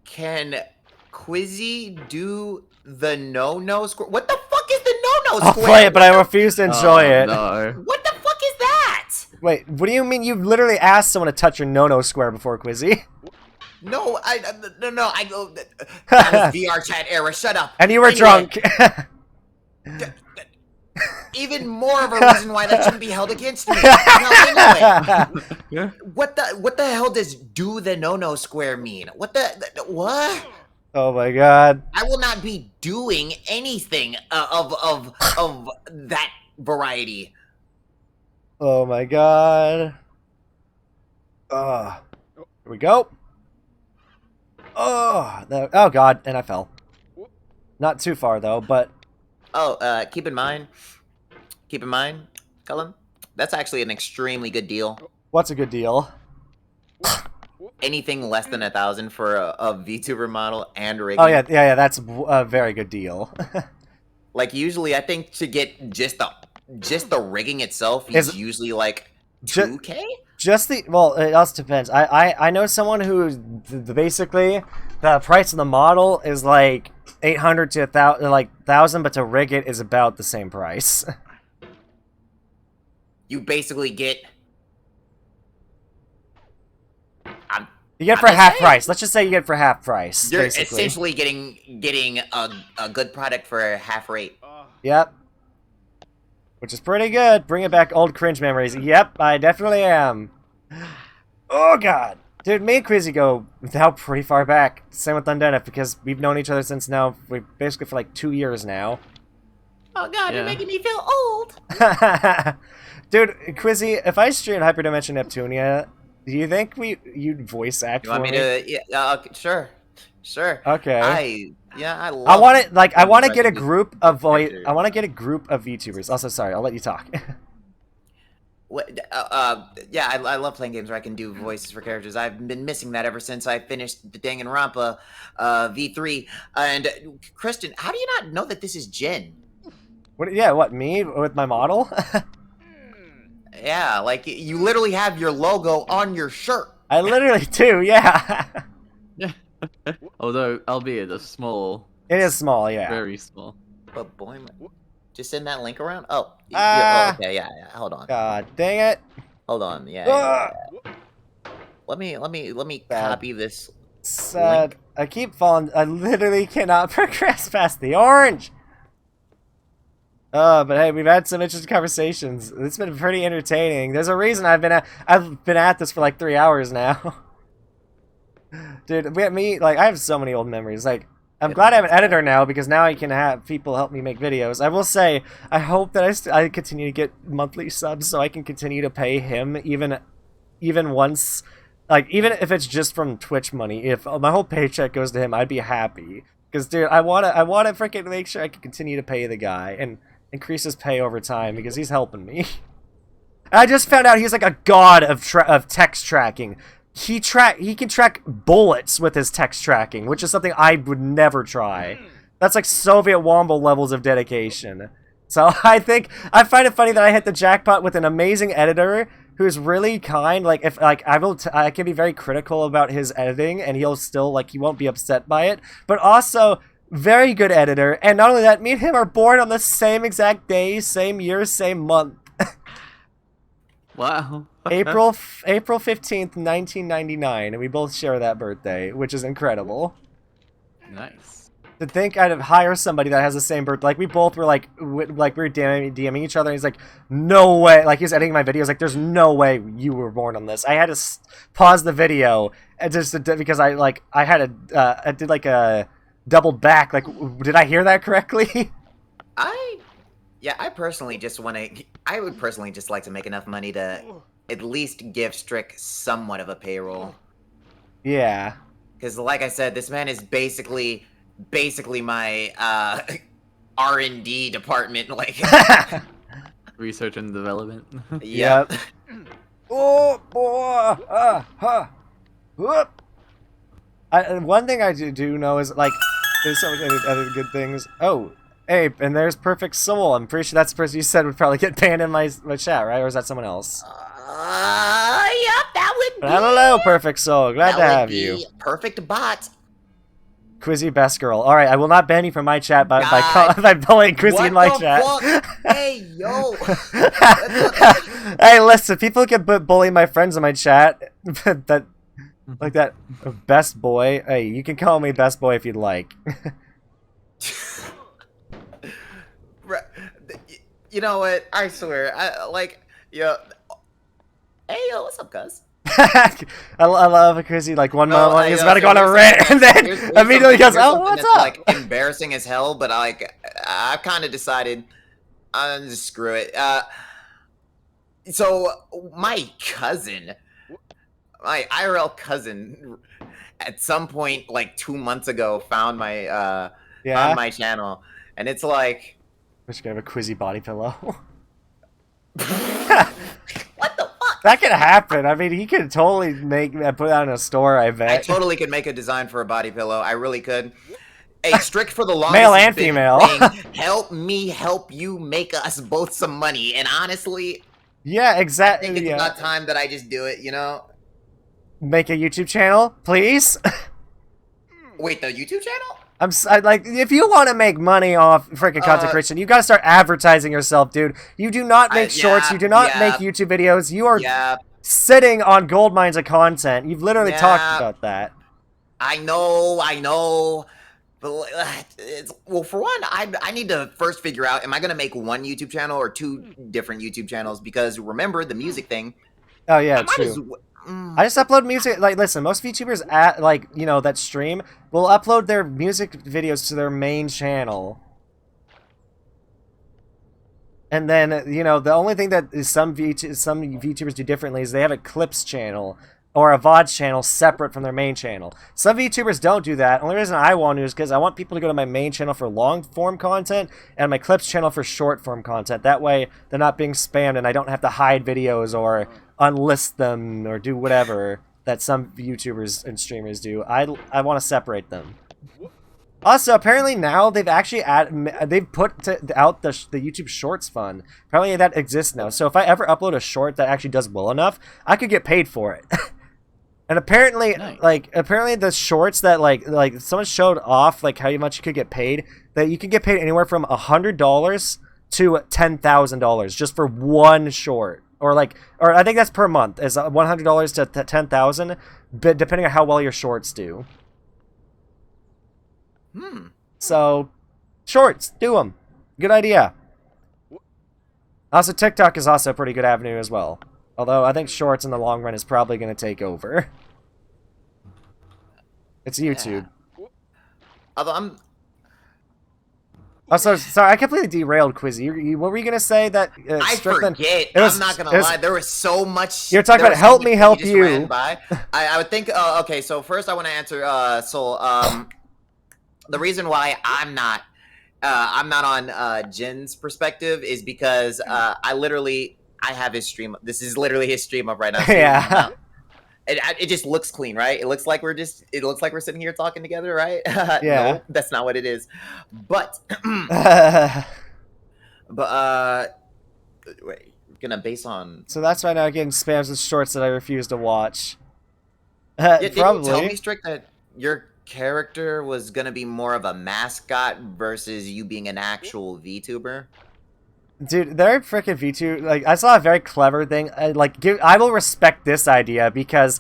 Can Quizzy do the no square? What the fuck is the no square? I'll play it, but I refuse to enjoy it. No. What the fuck is that? Wait, what do you mean you literally asked someone to touch your no-no square before, Quizzy? No, I go. That was VR chat era. Shut up. And you were Anyway, drunk. Even more of a reason why that shouldn't be held against me. Now, anyway, what the hell does do the no square mean? What? Oh my god. I will not be doing anything of that variety. Oh my god. Here we go. Oh god, and I fell. Not too far though, but Oh, keep in mind, Cullen, that's actually an extremely good deal. what's a good deal? Anything less than 1,000 for a VTuber model and rigging. Oh yeah, that's a very good deal. Like usually, I think to get just the rigging itself is usually like 2K. Well, it also depends. I know someone who basically the price of the model is like 800 to 1,000, but to rig it is about the same price. You basically get. You get for half price. Let's just say you get for half price. You're basically. essentially getting a good product for half rate. Yep. which is pretty good. Bringing back old cringe memories. Yep, I definitely am. Oh god. Dude, me and Quizzy go now pretty far back. Same with Undead, because we've known each other since now, basically for like 2 years now. Oh god, you're Yeah. making me feel old. Dude, Quizzy, if I streamed Hyperdimension Neptunia, do you think you'd voice act You want for me to? Yeah, okay, sure. Okay. I I love. want it like I want to Right, get a these group of characters. I want to get a group of VTubers. Also, sorry, I'll let you talk. Yeah, I love playing games where I can do voices for characters. I've been missing that ever since I finished the Danganronpa V3. And Kristen, how do you not know that this is Jin? What? Yeah, what, me with my model? Yeah, like you literally have your logo on your shirt. I literally do. Yeah. Although, albeit a small, It is small. Yeah. very small. But boy, just send that link around. Oh, Ah. okay, yeah. Hold on, God dang it. hold on. Yeah. Ugh. Let me Bad. copy this. Sad. I keep falling. I literally cannot progress past the orange. But hey, we've had some interesting conversations. It's been pretty entertaining. There's a reason I've been at this for like 3 hours now. Dude, I have so many old memories. Like, I'm glad I have an editor now, because now I can have people help me make videos. I will say, I hope that I continue to get monthly subs so I can continue to pay him even once, like, even if it's just from Twitch money. If my whole paycheck goes to him, I'd be happy. Because, dude, I want to freaking make sure I can continue to pay the guy and increase his pay over time, because he's helping me. I just found out he's like a god of text tracking. He can track bullets with his text tracking, which is something I would never try. That's like Soviet Womble levels of dedication. So I find it funny that I hit the jackpot with an amazing editor who's really kind. Like, if like I can be very critical about his editing, and he'll still, like, he won't be upset by it. But also very good editor, and not only that, me and him are born on the same exact day, same year, same month. Wow. April 15th, 1999, and we both share that birthday, which is incredible. Nice. To think I'd hire somebody that has the same birthday. Like, we both were like we were DMing each other, and he's like, no way. Like, he was editing my videos, like, there's no way you were born on this. I had to pause the video and because I did like a doubled back. Like, did I hear that correctly? I personally just want to. I would personally just like to make enough money to at least give Strick somewhat of a payroll. Yeah. Because, like I said, this man is basically my R&D department. Like, Research and development. yep. Oh boy! Whoop. One thing I do know is, like, there's so many other good things. Oh, Ape, and there's Perfect Soul. I'm pretty sure that's the person you said would probably get banned in my chat, right? Or is that someone else? Yep, that would be. Hello, Perfect Soul. Glad That to would have be you. Perfect bot. Quizzy Best Girl. All right, I will not ban you from my chat by God. by bullying Quizzy in my What the chat. fuck? Hey, yo. Hey, listen, people can bully my friends in my chat. that like that best boy. Hey, you can call me best boy if you'd like. You know what? I swear. Hey, yo, what's up, cuz? I love Quizzy. Like, one No, moment he's I, about to go on a here's rant, something and that's- then here's immediately goes, here's "Oh, something what's that's, up?" like, embarrassing as hell, but I've kind of decided, just screw it. So my cousin, my IRL cousin, at some point like 2 months ago, found my Yeah. found my channel, and it's like, We should have a Quizzy body pillow. what the fuck? That could happen. I mean, he could totally put that in a store, I bet. I totally could make a design for a body pillow. I really could. Hey, Strict for the longest Male has and been female. saying, help me help you make us both some money. And honestly, Yeah, I exactly. think it's Yeah. about time that I just do it, you know? Make a YouTube channel, please. Wait, the YouTube channel? Like, if you want to make money off freaking content creation, you gotta start advertising yourself, dude. You do not make shorts. You do not make YouTube videos. You are Yeah, sitting on gold mines of content. You've literally talked Yeah. about that. I know. But well, for one, I need to first figure out: am I gonna make one YouTube channel or two different YouTube channels? Because remember the music thing. Oh yeah, I might true. as I just upload music. Like, listen, most VTubers that stream will upload their music videos to their main channel. And then, the only thing that is some VTubers do differently is they have a clips channel or a VODs channel separate from their main channel. Some VTubers don't do that. Only reason I want to is because I want people to go to my main channel for long-form content and my clips channel for short-form content. That way, they're not being spammed and I don't have to hide videos or unlist them or do whatever that some YouTubers and streamers do. I want to separate them. Also, apparently now they've actually put out the YouTube Shorts fund. Apparently that exists now. So if I ever upload a short that actually does well enough, I could get paid for it. And apparently, Nice. apparently the shorts that like someone showed off like how much you could get paid, that you can get paid anywhere from $100 to $10,000 just for one short. Or I think that's per month, is $100 to $10,000, but depending on how well your shorts do. So, shorts, do them. Good idea. Also, TikTok is also a pretty good avenue as well. Although, I think shorts in the long run is probably going to take over. It's YouTube. Yeah. Although I'm... Also, sorry, I completely derailed Quizzy. What were you going to say that... I Strickland, forget. I'm not going to lie. There was so much... You're talking about help me help you. I would think... okay, so first I want to answer... the reason why I'm not on Jin's perspective is because I have his stream. This is literally his stream up right now. So yeah. It just looks clean, right? It looks like we're sitting here talking together, right? Yeah. No, that's not what it is. But wait, gonna base on. So that's why now I'm getting spams with shorts that I refuse to watch. Yeah, did you probably. tell me, Strick, that your character was gonna be more of a mascot versus you being an actual VTuber? Dude, they're freaking V2. Like, I saw a very clever thing. I will respect this idea because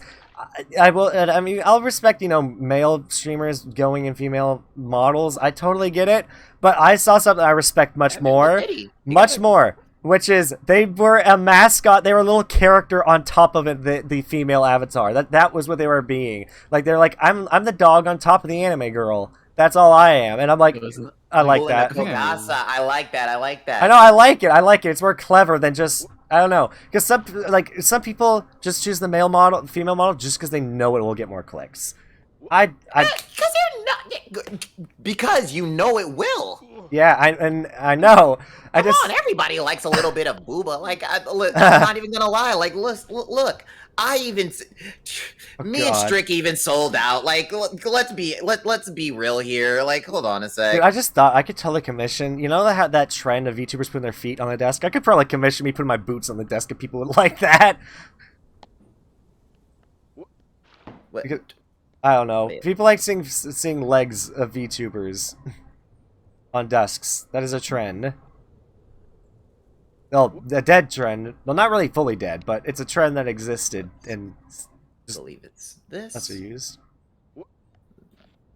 I'll respect, male streamers going in female models. I totally get it. But I saw something I respect much more. Much more. Which is, they were a mascot. They were a little character on top of it, the female avatar. That was what they were being. Like, they're like, I'm the dog on top of the anime girl. That's all I am. And I'm like, I like that. I like that. I like that. I know, I like it. It's more clever than just, I don't know. Because some people just choose the female model just because they know it will get more clicks. Because you know it will. Yeah, I know. Come on, everybody likes a little bit of booba. Like, look, I'm not even gonna lie. Like, look. And Strick even sold out. Like, let's be real here. Like, hold on a sec. Dude, I just thought I could totally commission. You know that trend of VTubers putting their feet on the desk? I could probably commission me putting my boots on the desk if people would like that. What? I don't know. People like seeing legs of VTubers on desks. That is a trend. Well, a dead trend. Well, not really fully dead, but it's a trend that existed and I believe it's this. That's what you used.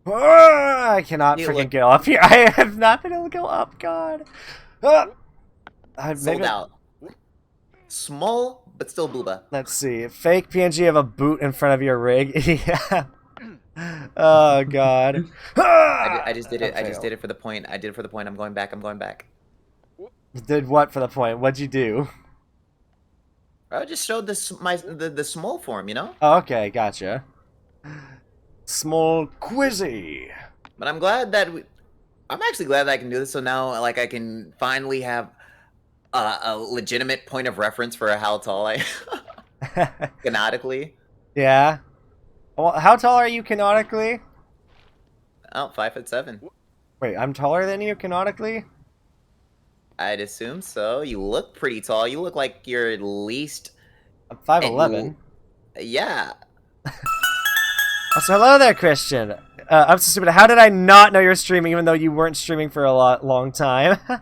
I cannot freaking get up here. I have not been able to go up. God. Sold out. Small, but still booba. Let's see. Fake PNG of a boot in front of your rig. Yeah. Oh God. I just did it. I just did it for the point. I did it for the point. I'm going back. Did what for the point? What'd you do? I just showed the small form, you know? Oh, okay, gotcha. Small Quizzy. But I'm glad that I'm actually glad that I can do this. So now, like, I can finally have a legitimate point of reference for how tall I am. Canonically. Yeah. Well, how tall are you canonically? Oh, 5'7". Wait, I'm taller than you canonically? I'd assume so. You look pretty tall. You look like you're at least... I'm 5'11". Yeah. So hello there, Christian. I'm so stupid. How did I not know you were streaming even though you weren't streaming for a long time? How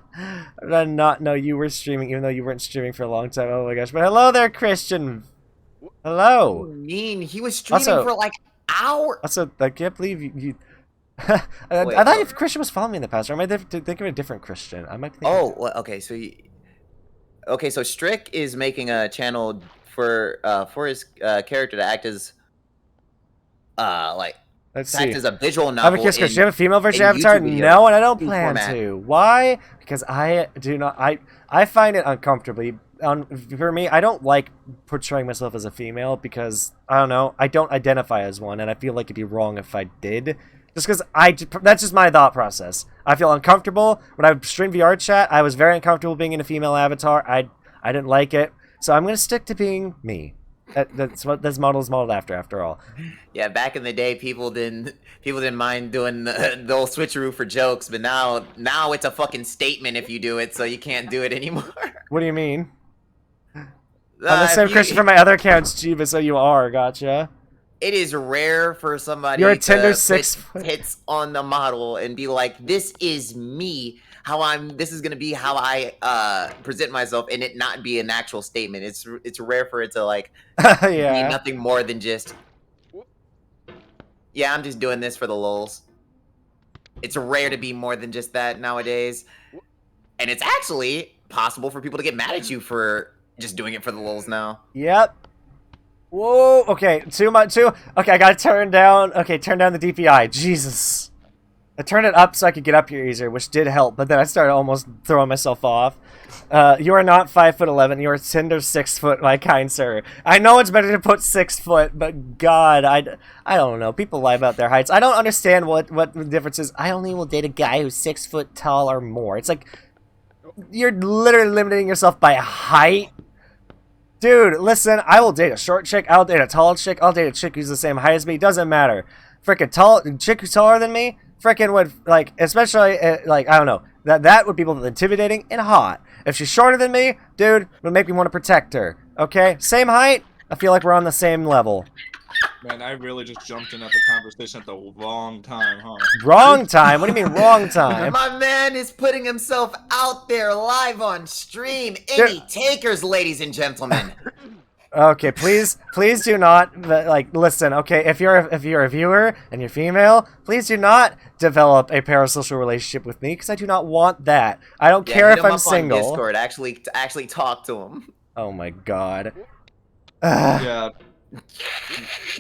did I not know you were streaming even though you weren't streaming for a long time? Oh my gosh. But hello there, Christian. Hello. What do you mean? He was streaming for like hours. Also, I can't believe you Wait, I thought if Christian was following me in the past, or am I thinking of a different Christian? I might be thinking. Oh, well, okay. So, okay. So Strick is making a channel for his character to act as like Let's to act see. as a visual I have a novel. kiss. Do you have a female version in avatar? YouTube No, and I don't video plan format. to. Why? Because I do not. I find it uncomfortably. For me, I don't like portraying myself as a female because I don't know. I don't identify as one, and I feel like it'd be wrong if I did. Just because that's just my thought process. I feel uncomfortable when I stream VR chat. I was very uncomfortable being in a female avatar. I didn't like it, so I'm gonna stick to being me. That's what this model is modeled after all. Yeah, back in the day, people didn't mind doing the old switcheroo for jokes, but now it's a fucking statement if you do it, so you can't do it anymore. What do you mean? I'm the same Christian for my other accounts, Chiba, so you are, gotcha. It is rare for somebody You're a Tinder to 6 put hits on the model and be like, "This is me. This is gonna be how I present myself," and it not be an actual statement. It's rare for it to like be Yeah. nothing more than just, "Yeah, I'm just doing this for the lulz." It's rare to be more than just that nowadays, and it's actually possible for people to get mad at you for just doing it for the lulz now. Yep. Whoa. Okay. Too much. Okay, I gotta turn down. Okay, turn down the DPI. Jesus. I turned it up so I could get up here easier, which did help. But then I started almost throwing myself off. You are not 5'11". You are Tinder 6 foot, my kind sir. I know it's better to put 6 foot, but God, I don't know. People lie about their heights. I don't understand what the difference is. I only will date a guy who's 6 foot tall or more. It's like you're literally limiting yourself by height. Dude, listen, I will date a short chick, I'll date a tall chick, I'll date a chick who's the same height as me, doesn't matter. Frickin' tall chick who's taller than me, frickin' would, like, especially, like, I don't know, that would be both intimidating and hot. If she's shorter than me, dude, it would make me want to protect her, okay? Same height, I feel like we're on the same level. Man, I really just jumped in at the conversation at the wrong time, huh? Wrong time? What do you mean wrong time? My man is putting himself out there live on stream. Any takers, ladies and gentlemen? Okay, please do not, like, listen, okay, if you're a viewer and you're female, please do not develop a parasocial relationship with me, because I do not want that. I don't care hit if him I'm up single. on Discord, actually talk to him. Oh my God. Yeah.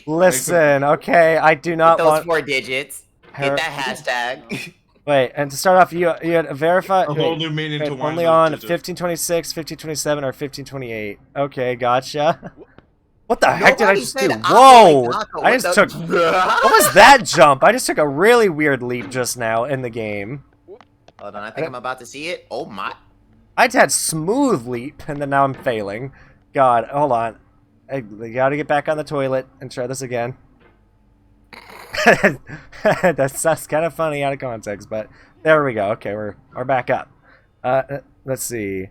Listen, okay, I do not Hit those want 4 digits. Hit that hashtag. Wait, and to start off, you had a verify. A whole new meaning to one only of those on digits. 1526, 1527, or 1528. Okay, gotcha. What the heck did I just do? Whoa! I just took. What was that jump? I just took a really weird leap just now in the game. Hold on, I think I'm about to see it. Oh my! I had smooth leap, and then now I'm failing. God, hold on. I gotta get back on the toilet and try this again. That's kind of funny out of context, but there we go. Okay, we're back up. Let's see.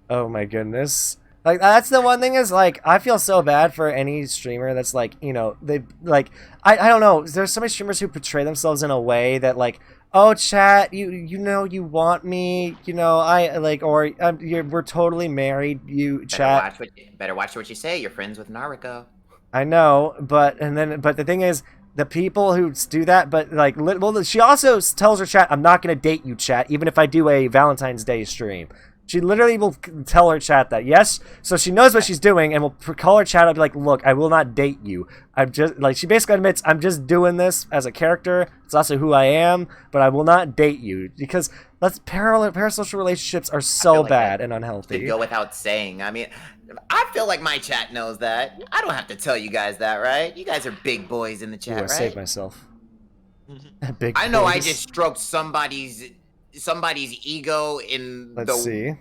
Oh my goodness. Like, that's the one thing is, like, I feel so bad for any streamer that's, like, you know, they, like, I don't know, there's so many streamers who portray themselves in a way that, like, oh, chat, you know you want me, you know, I, like, or, we're totally married, you, chat. Better watch what you say, you're friends with Naruto. I know, but the thing is, the people who do that, but, like, well, she also tells her chat, I'm not gonna date you, chat, even if I do a Valentine's Day stream. She literally will tell her chat that, yes, so she knows what she's doing, and will call her chat and be like, look, I will not date you. I'm just, like, she basically admits, I'm just doing this as a character, it's also who I am, but I will not date you, because parasocial relationships are so like bad and unhealthy. To go without saying, I mean, I feel like my chat knows that. I don't have to tell you guys that, right? You guys are big boys in the chat, Ooh, I right? saved myself. Big I know boys. I just stroked somebody's ego in the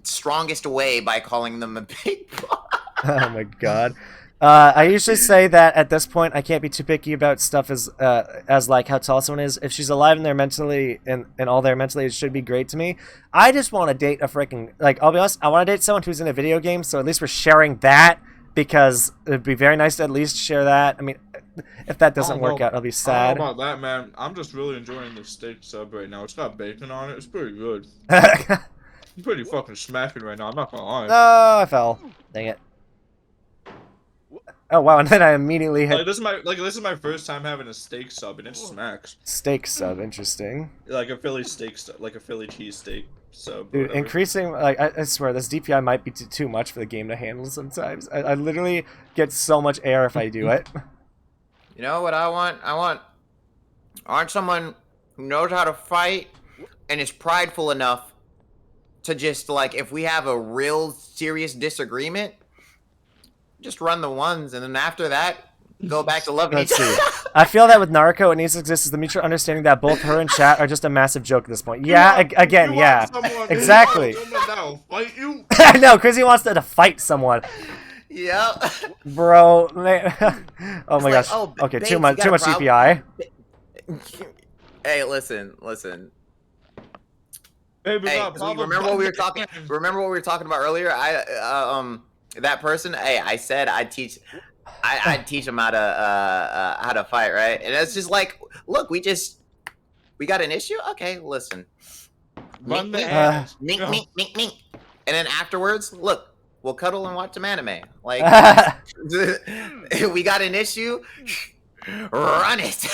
strongest way by calling them a big boy. Oh my God. I usually say that at this point I can't be too picky about stuff as like how tall someone is. If she's alive and they're mentally and all they're mentally, it should be great to me. I just want to date a freaking, like, I'll be honest, I want to date someone who's in a video game, so at least we're sharing that, because it'd be very nice to at least share that. I mean, if that doesn't work out, I'll be sad. I don't know about that, man. I'm just really enjoying this steak sub right now. It's got bacon on it. It's pretty good. It's pretty fucking smacking right now. I'm not gonna lie. No, I fell. Dang it. Oh wow, and then I immediately hit This is my first time having a steak sub, and it smacks. steak sub. Interesting. Like a Philly steak sub, like a Philly cheese steak sub. Dude, whatever. increasing, like, I swear, this DPI might be too much for the game to handle sometimes. I literally get so much air if I do it. You know what I want? I want someone who knows how to fight and is prideful enough to just, like, if we have a real serious disagreement, just run the ones, and then after that, go back to loving each Let's other. see. I feel that with Naruko, it needs to exist as the mutual understanding that both her and Chat are just a massive joke at this point. Yeah, again, yeah. Exactly. Fight you? I know, Chrissy wants to fight someone. Yep. Bro, man. Oh my like, gosh. oh, Okay, babes, too you much got a problem? CPI. Hey, listen. Hey, we Hey, got 'cause Papa remember what we were Button. talking? Remember what we were talking about earlier? That person. Hey, I said I'd teach him how to fight, right? And it's just like, look, we got an issue. Okay, listen. Run the Mink, hands. mink, mink, mink, mink. And then afterwards, look, we'll cuddle and watch some anime. Like, we got an issue. Run it.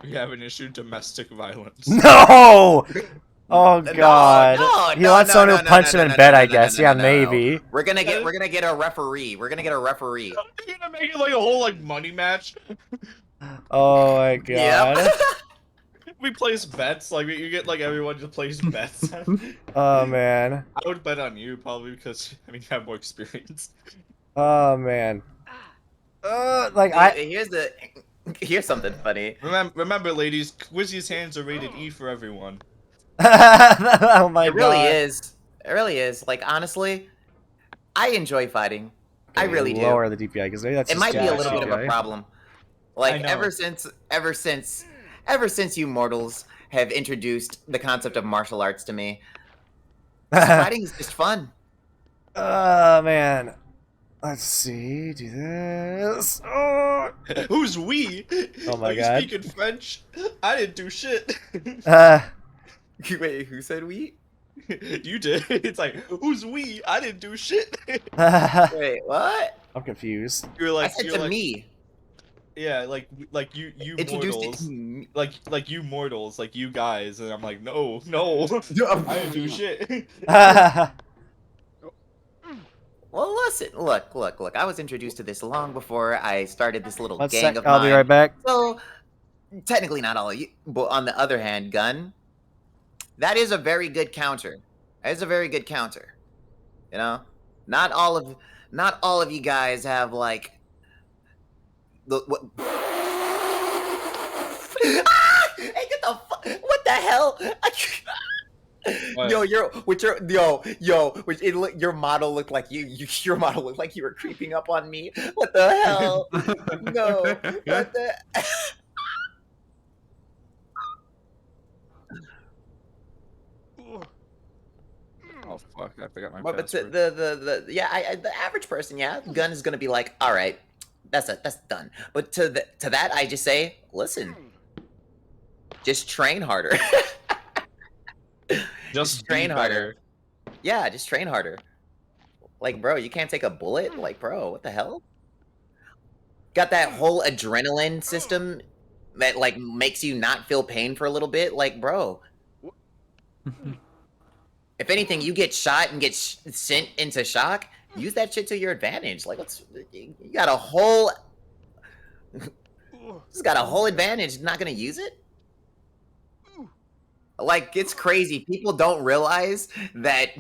We have an issue: domestic violence. No! Oh god. He no, wants no, someone no, who no, punched no, him no, in bed, no, I no, guess. no, Yeah, no, no. maybe. We're gonna get a referee. We're gonna get a referee. You're gonna make it like a whole like money match. Oh my god. Yep. We place bets. Like you get like everyone just plays bets. Oh man. I would bet on you probably because I mean you have more experience. Oh man. Like Here's something funny. Remember, ladies, Quizzy's hands are rated E for everyone. Oh my It really god. is. It really is. Like, honestly, I enjoy fighting. I Okay, really do. lower the DPI because maybe that's It just might be a Jack's little bit of a DPI. problem. I Like, know. ever since you mortals have introduced the concept of martial arts to me, fighting is just fun. Oh man. Let's see. Do this. Oh, Who's we? Oh my Are you god. speaking French? I didn't do shit. Wait, who said we? You did. It's like, who's we? I didn't do shit. Wait, what? I'm confused. You're like, I said you're to like, me. yeah, like you Introduced it mortals, to me. like you mortals, like you guys, and I'm like, no, I didn't do shit. Well, listen, look. I was introduced to this long before I started this little Let's gang sec. of I'll mine. be right back. So, technically not all of you, but on the other hand, gun, that is a very good counter. That is a very good counter. You know, not all of you guys have like what? Ah! Hey, get the what the hell? What? Your model looked like your model looked like you were creeping up on me. What the hell? No, what the? Oh fuck! I forgot my But password. the average person, yeah, gun is gonna be like, all right, that's done. But to that, I just say, listen, just train harder. Just train be harder. better. Yeah, just train harder. Like, bro, you can't take a bullet. Like, bro, what the hell? Got that whole adrenaline system that like makes you not feel pain for a little bit. Like, bro, if anything, you get shot and get sent into shock. Use that shit to your advantage. Like, you got a whole, it's got a whole advantage. Not gonna use it. Like, it's crazy. People don't realize that.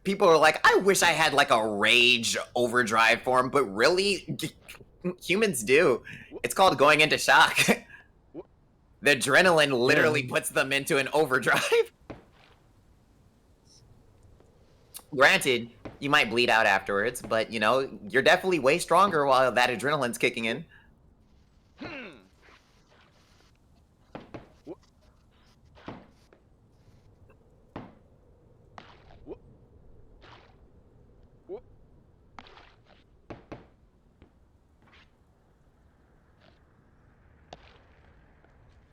People are like, I wish I had like a rage overdrive form, but really, humans do. It's called going into shock. The adrenaline literally puts them into an overdrive. Granted, you might bleed out afterwards, but you know, you're definitely way stronger while that adrenaline's kicking in.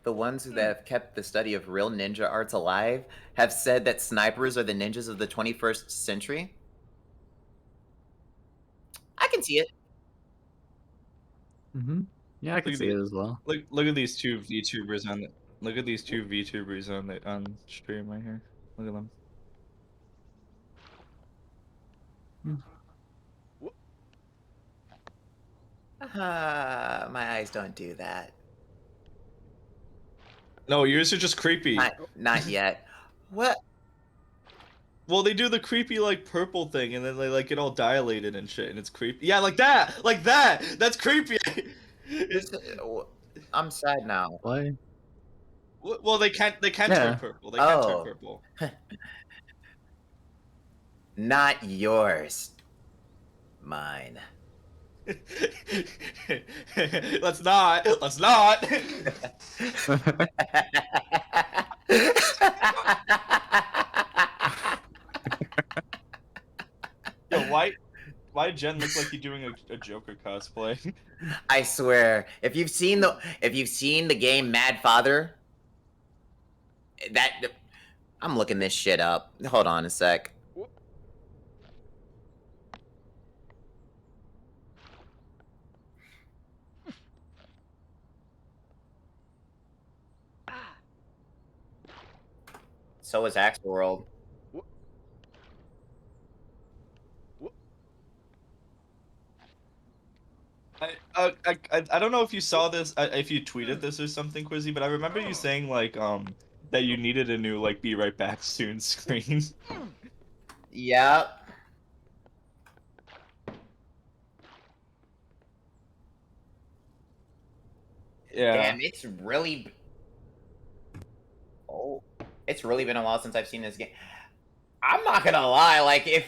The ones that have kept the study of real ninja arts alive have said that snipers are the ninjas of the 21st century. I can see it. Yeah, I can Look at see the- it as well. Look at these two VTubers on the. Look at these two VTubers on stream right here. Look at them. My eyes don't do that. No, yours are just creepy. Not yet. What? Well, they do the creepy like purple thing, and then they like get all dilated and shit, and it's creepy. Yeah, like that, like that. That's creepy. I'm sad now. Why? Well, they can't turn purple. They can't turn purple. Not yours. Mine. Let's not. Let's not. Yo, why Jen looks like he's doing a Joker cosplay? I swear, if you've seen the game Mad Father, I'm looking this shit up. Hold on a sec. So is Axe World. I don't know if you saw this, if you tweeted this or something, Quizzy, but I remember you saying like that you needed a new like "Be Right Back Soon" screen. Yep. Yeah. Damn, it's really. Oh, it's really been a while since I've seen this game. I'm not gonna lie, like if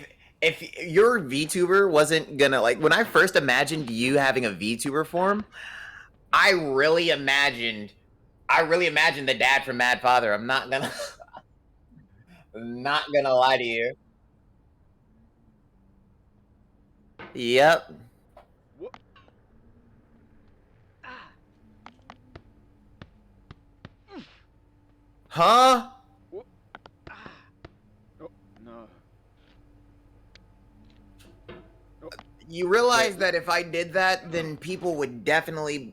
your VTuber wasn't gonna like when I first imagined you having a VTuber form, I really imagined the dad from Mad Father. I'm not gonna lie to you. Yep. Huh? You realize that if I did that, then people would definitely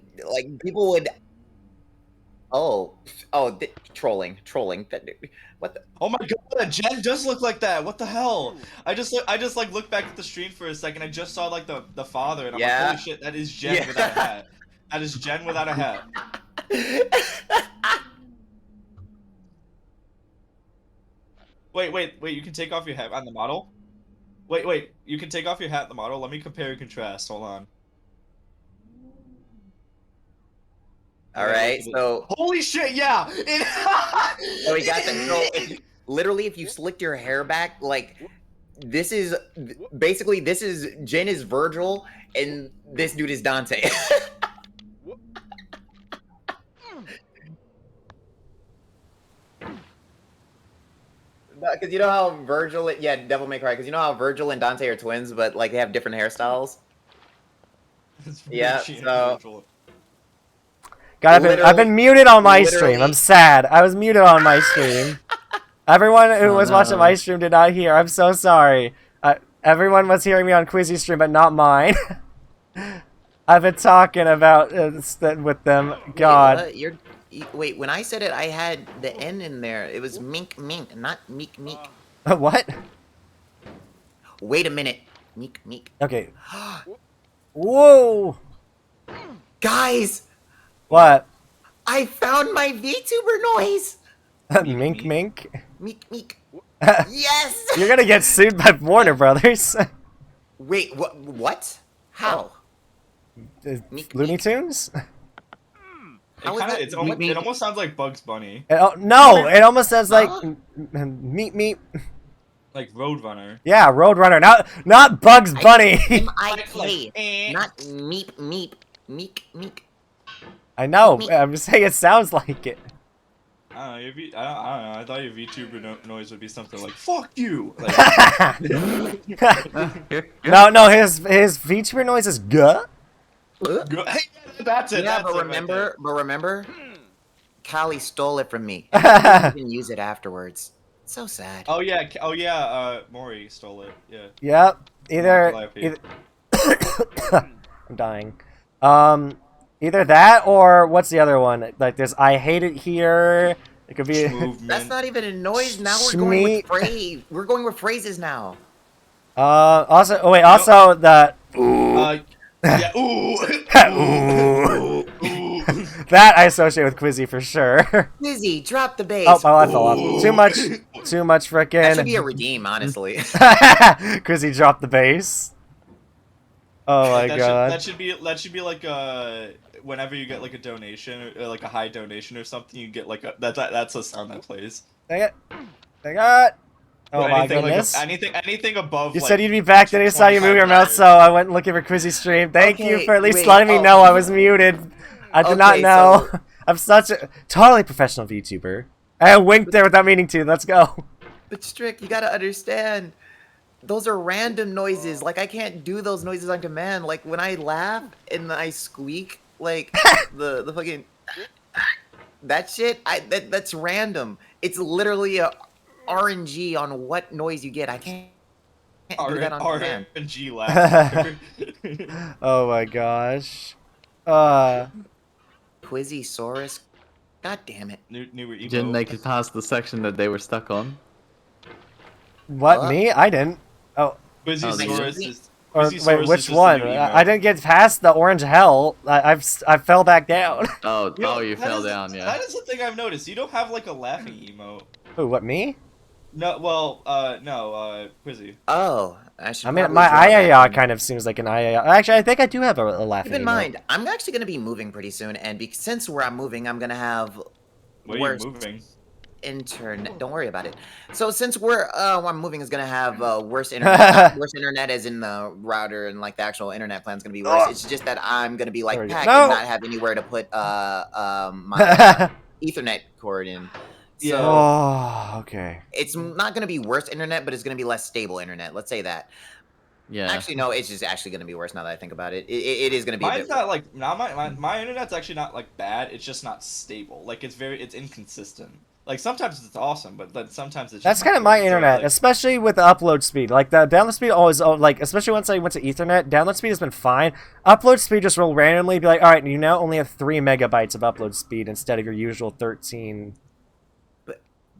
trolling. What the? Oh my god, Jen does look like that. What the hell? I just like looked back at the stream for a second. I just saw like the father, and I'm like, holy shit, that is Jen without a hat. That is Jen without a hat. Wait, you can take off your hat on the model? Wait, you can take off your hat on the model? Let me compare and contrast, hold on. Alright, so... Holy shit, yeah! So we got that. So literally, if you slicked your hair back, like, this is... Basically, this is... Jen is Virgil, and this dude is Dante. Because you know how Virgil, Devil May Cry. Because you know how Virgil and Dante are twins, but like they have different hairstyles. Yeah. So. God, I've been muted on my stream. I'm sad. I was muted on my stream. Everyone who was watching my stream did not hear. I'm so sorry. Everyone was hearing me on Quizzy's stream, but not mine. I've been talking about with them. God. Wait, when I said it, I had the N in there. It was mink, not meek. What? Wait a minute. Meek. Okay. Whoa! Guys! What? I found my VTuber noise! Mink? Meek. Yes! You're gonna get sued by Warner Brothers. Wait, what? How? Looney Tunes? It almost sounds like Bugs Bunny. No, it almost sounds like meat. Like Roadrunner. Yeah, Roadrunner. Not Bugs Bunny. M-I-K. Not meek. I know. I'm just saying it sounds like it. I don't know. I thought your VTuber noise would be something like "fuck you." Like, no. His VTuber noise is "guh." Hey, that's it. Yeah, that's but remember, Callie stole it from me. I didn't use it afterwards. So sad. Oh yeah. Maury stole it. Yeah. Yep. Either I'm dying. Either that or what's the other one? Like there's I hate it here. It could be. That's not even a noise. Now we're going with phrase. We're going with phrases now. Also, oh wait. Also the. Yeah. Ooh. Ooh. That I associate with Quizzy for sure. Quizzy, drop the bass. Oh, I fell off. Too much frickin'. That should be a redeem, honestly. Quizzy dropped the bass. Oh my god. That should be like whenever you get like a donation or like a high donation or something, you get like that's a sound that plays. Dang it. Dang it. Oh my anything goodness. Like anything above. You like, said you'd be back, then I saw you move your mouth, so I went looking for Quizzy stream. Thank you for at least letting me know I was muted. I did not know. So... I'm such a totally professional VTuber. I winked there without meaning to. Let's go. But Strick, you gotta understand. Those are random noises. Like, I can't do those noises on command. Like, when I laugh and I squeak, like, the fucking... That shit, that's random. It's literally a RNG on what noise you get. I can't do that on command. RNG laugh. Oh my gosh. Quizzy-saurus. God damn it. Didn't make it past the section that they were stuck on. What, me? I didn't. Oh. Quizzy-saurus is... Or, wait, which one? I didn't get past the orange hell. I fell back down. Oh, you fell down, yeah. That is the thing I've noticed. You don't have like a laughing emote. Who, what, me? No, well, no, Quizzy. Oh, I mean, my ayaya kind of seems like an ayaya. Actually, I think I do have a laughing emote. Keep in mind, I'm actually going to be moving pretty soon, and since where I'm moving, I'm going to have Where are you moving? Internet. Don't worry about it. So since where I'm moving is gonna have worse internet, worse internet as in the router and like the actual internet plan is gonna be worse. It's just that I'm gonna be like packed and not have anywhere to put my Ethernet cord in. So okay. It's not gonna be worse internet, but it's gonna be less stable internet. Let's say that. Yeah. Actually, no. It's just actually gonna be worse now that I think about it. It is gonna be. Mine's not like my internet's actually not like bad. It's just not stable. Like it's inconsistent. Like, sometimes it's awesome, but then sometimes it's just That's kind of my internet, especially with the upload speed. Like, the download speed always, like, especially once I went to Ethernet, download speed has been fine. Upload speed just will randomly be like, alright, you now only have 3 megabytes of upload speed instead of your usual 13.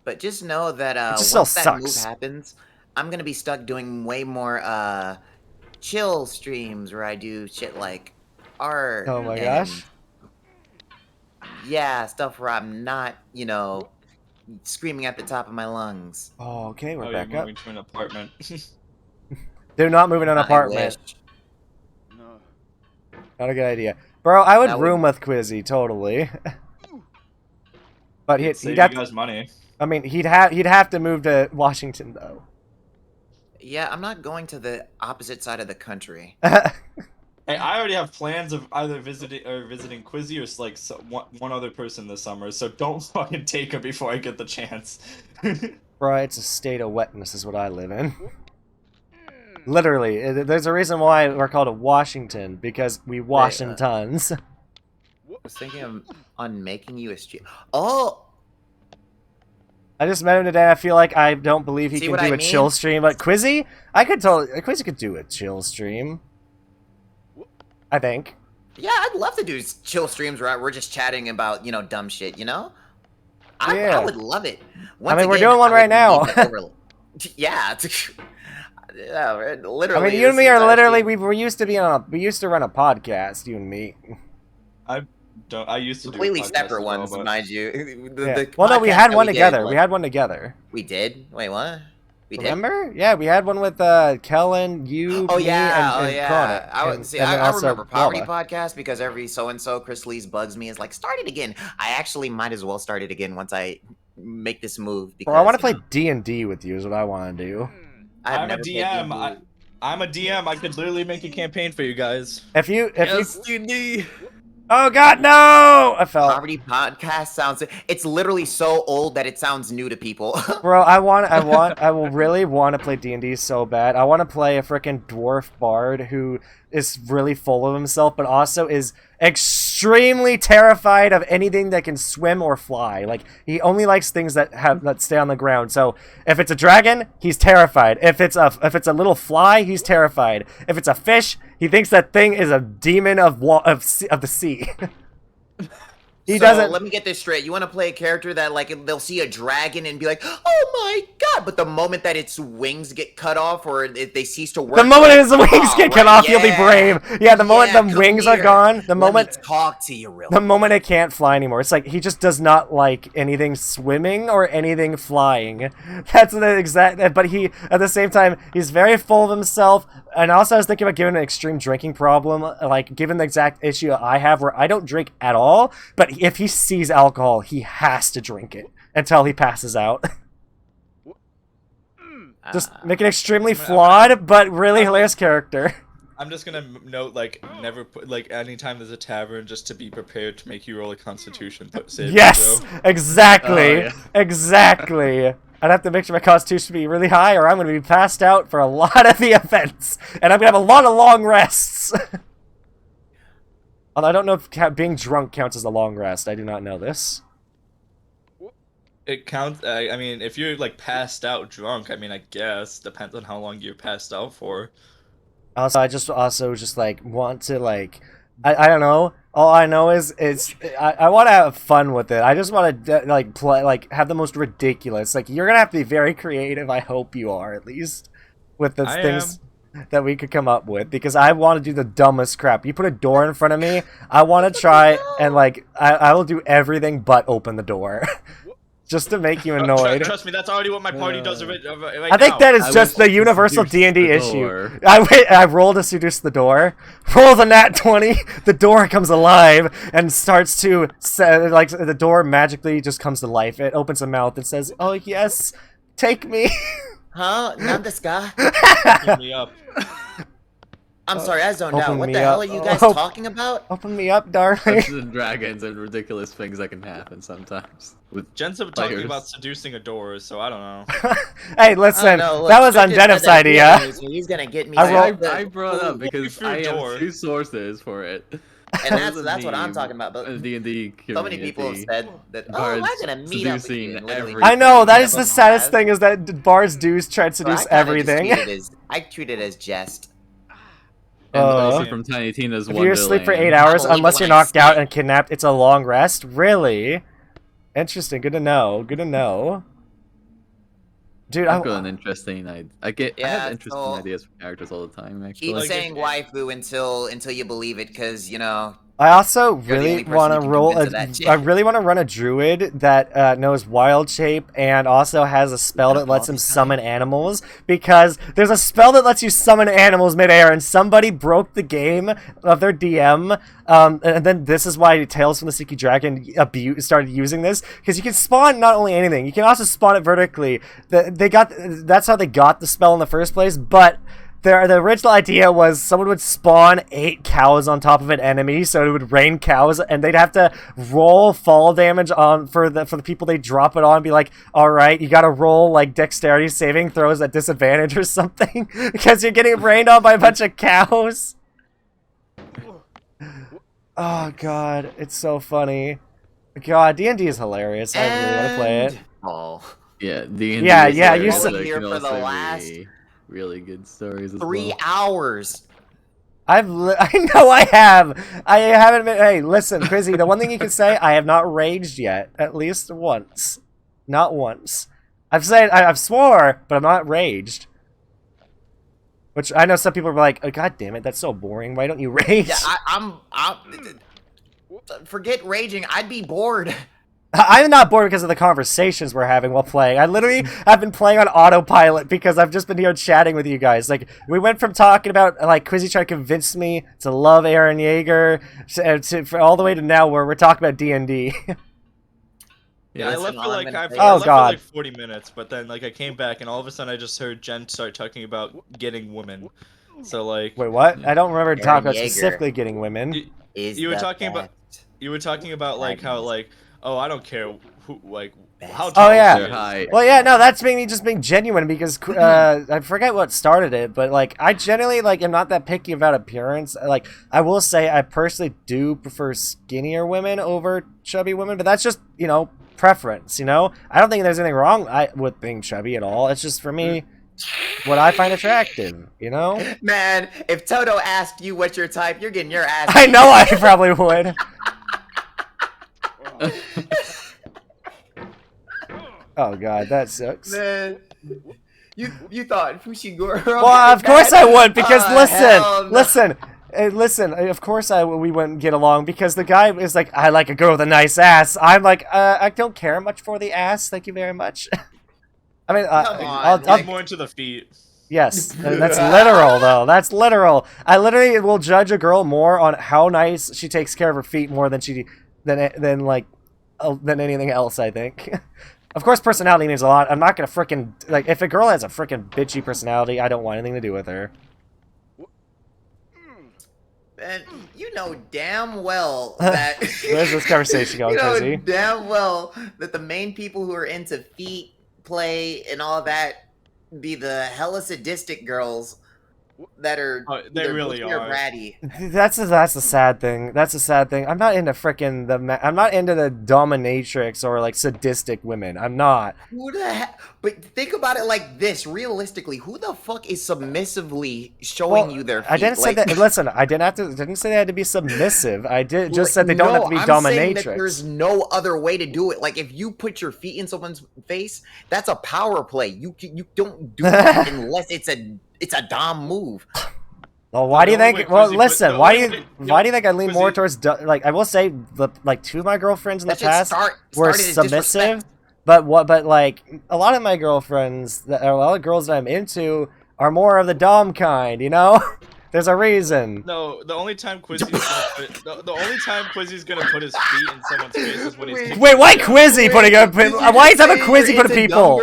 But just know that just once still that sucks. move happens, I'm going to be stuck doing way more chill streams where I do shit like art. Oh my gosh. Yeah, stuff where I'm not, you know, screaming at the top of my lungs. Oh, okay, we're back you're up. moving to an apartment. They're not moving to an apartment. No. Not a good idea. Bro, I would That room with Quizzy, totally. But he'd Save have you guys money. I mean, he'd have to move to Washington, though. Yeah, I'm not going to the opposite side of the country. Hey, I already have plans of either visiting Quizzy or like one other person this summer, so don't fucking take her before I get the chance. Bro, it's a state of wetness is what I live in. Literally, there's a reason why we're called a Washington, because we wash in tons. I was thinking on making you a stream. Oh! I just met him today. I feel like I don't believe he can do a chill stream, but Quizzy, Quizzy could do a chill stream. I think. Yeah, I'd love to do chill streams where we're just chatting about, you know, dumb shit, you know? I would love it. Once I mean, we're doing one right now. Yeah. Yeah, literally. I mean, you and me are literally, we used to run a podcast, you and me. I used to completely do separate ones, mind you. Well, no, we had one together. We had one together. We did? Wait, what? We Remember? Yeah, we had one with Kellen, you, me, and Chronic. I remember Poverty Podcast because every so-and-so, Chris Lee's bugs me, is like, start it again. I actually might as well start it again once I make this move. Because, I want to play D&D with you is what I want to do. I'm a DM. I'm a DM. I could literally make a campaign for you guys. If you D&D. Oh God, no! I fell. Poverty Podcast sounds. It's literally so old that it sounds new to people. Bro, I will really want to play D&D so bad. I want to play a freaking dwarf bard who is really full of himself, but also is extremely extremely terrified of anything that can swim or fly. Like, he only likes things that stay on the ground. So if it's a dragon, he's terrified. If it's a little fly, he's terrified. If it's a fish, he thinks that thing is a demon of the sea. He doesn't. Let me get this straight. You want to play a character that, like, they'll see a dragon and be like, "Oh my god!" But the moment that its wings get cut off or they cease to work, the moment his wings get cut off, he'll be brave. Yeah, the moment the wings are gone, the moment talk to you, really. The moment it can't fly anymore, it's like he just does not like anything swimming or anything flying. That's the exact. But he, at the same time, he's very full of himself. And also, I was thinking about giving an extreme drinking problem, like given the exact issue I have, where I don't drink at all. But if he sees alcohol, he has to drink it until he passes out. Just make an extremely flawed but really hilarious character. I'm just gonna note, like, never put, like, anytime there's a tavern, just to be prepared to make you roll a Constitution save. Yes, exactly, exactly. I'd have to make sure my Constitution be really high, or I'm gonna be passed out for a lot of the events, and I'm gonna have a lot of long rests. Although I don't know if being drunk counts as a long rest. I do not know this. It counts. I mean, if you're like passed out drunk, I mean, I guess depends on how long you're passed out for. Also, I just like want to like, I don't know. All I know is I want to have fun with it. I just want to like play, like have the most ridiculous. Like, you're gonna have to be very creative. I hope you are, at least with the things that we could come up with, because I want to do the dumbest crap. You put a door in front of me, I want to try and like I will do everything but open the door. Just to make you annoyed. Trust me, that's already what my party does right now. I think that is just the universal D&D issue. I roll to seduce the door. Roll the nat 20. The door comes alive and starts to like the door magically just comes to life. It opens a mouth and says, "Oh yes, take me." Huh? Not this guy. Pick me up. I'm sorry, I zoned out. Open What me the hell up. are you guys talking about? Open me up, darling. Dungeons and Dragons and ridiculous things that can happen sometimes. With Jen's talking players. about seducing a door, so I don't know. Hey, listen, Look, that was on Strickland Dennis' said that idea. so he's gonna get me. I brought it up because through I a door. have two sources for it. And that's what I'm talking about. But D&D so many people have said that. Oh, I'm gonna meet up with you. And literally I know, that is never the saddest have. thing, is that bars do try to seduce everything. I treat it as jest. And also from Tiny Tina's If Wonderland. you're asleep for 8 hours, unless you're knocked out and kidnapped, it's a long rest? Really? Interesting, good to know, good to know. Dude, I've got an interesting I have interesting so ideas for characters all the time, actually. Keep saying waifu until you believe it, because you know. I also You're the really only person want to who can roll convince of that shit. I really want to run a druid that knows wild shape and also has a spell that lets him summon animals, because there's a spell that lets you summon animals midair, and somebody broke the game of their DM, and then this is why Tales from the Sticky Dragon started using this, because you can spawn not only anything, you can also spawn it vertically. That's how they got the spell in the first place, but the original idea was someone would spawn 8 cows on top of an enemy, so it would rain cows, and they'd have to roll fall damage on for the people they drop it on. Be like, all right, you got to roll like dexterity saving throws at disadvantage or something because you're getting rained on by a bunch of cows. Oh god, it's so funny. God, D&D is hilarious. I really want to play it. Oh. Yeah, D&D. Yeah, is you hilarious, said but it here can for the also last be really good stories as 3 well. hours. I know I have. I haven't been. Hey, listen, Crizzy. The one thing you can say, I have not raged yet. At least once. Not once. I've swore, but I'm not raged. Which I know some people are like, oh, God damn it, that's so boring. Why don't you rage? Yeah, I'm forget raging. I'd be bored. I'm not bored because of the conversations we're having while playing. I literally have been playing on autopilot because I've just been here chatting with you guys. Like, we went from talking about, like, Quizzy trying to convince me to love Aaron Yeager to all the way to now where we're talking about D&D. Yeah, I left for like God. for like 40 minutes, but then like I came back and all of a sudden I just heard Jen start talking about getting women. So like, wait, what? I don't remember talking about Yeager specifically getting women. You were talking about like how like, oh, I don't care who, like How Oh tall yeah. she is. Hi. Well, yeah, no, that's me just being genuine because I forget what started it, but like I generally like am not that picky about appearance. Like I will say I personally do prefer skinnier women over chubby women, but that's just preference. I don't think there's anything wrong with being chubby at all. It's just for me what I find attractive. Man, if Toto asked you what's your type, you're getting your ass. I know I probably would. Oh god, that sucks. Man, you thought Fushiguro? Well, of course I would, because hell no. listen. Of course we wouldn't get along because the guy is like, I like a girl with a nice ass. I'm like, I don't care much for the ass. Thank you very much. I mean, I'm more into the feet. yes, that's literal though. That's literal. I literally will judge a girl more on how nice she takes care of her feet more than than anything else. I think. Of course, personality means a lot. I'm not gonna frickin' like if a girl has a frickin' bitchy personality, I don't want anything to do with her. And you know damn well that. Where's this conversation going, You know Quizzy? damn well that the main people who are into feet play and all that be the hella sadistic girls that are. They really are. Bratty. That's the sad thing. That's the sad thing. I'm not into frickin' I'm not into the dominatrix or like sadistic women. I'm not. Who the heck? But think about it like this: realistically, who the fuck is submissively showing you their feet? I didn't say that. Listen, I didn't say they had to be submissive. I just said they don't have to be I'm dominatrix. saying that there's no other way to do it. Like if you put your feet in someone's face, that's a power play. You don't do that unless it's a dom move. Well, why do you think? Well, listen. Why do you think I lean more Quizzy- towards like I will say like two of my girlfriends in the That shit past were started as submissive, disrespect. but like a lot of my girlfriends, a lot of girls that I'm into are more of the dom kind. There's a reason. No, the only time Quizzy's gonna put his feet in someone's face is when he's Wait, why Quizzy putting up? Why is that a Quizzy putting people?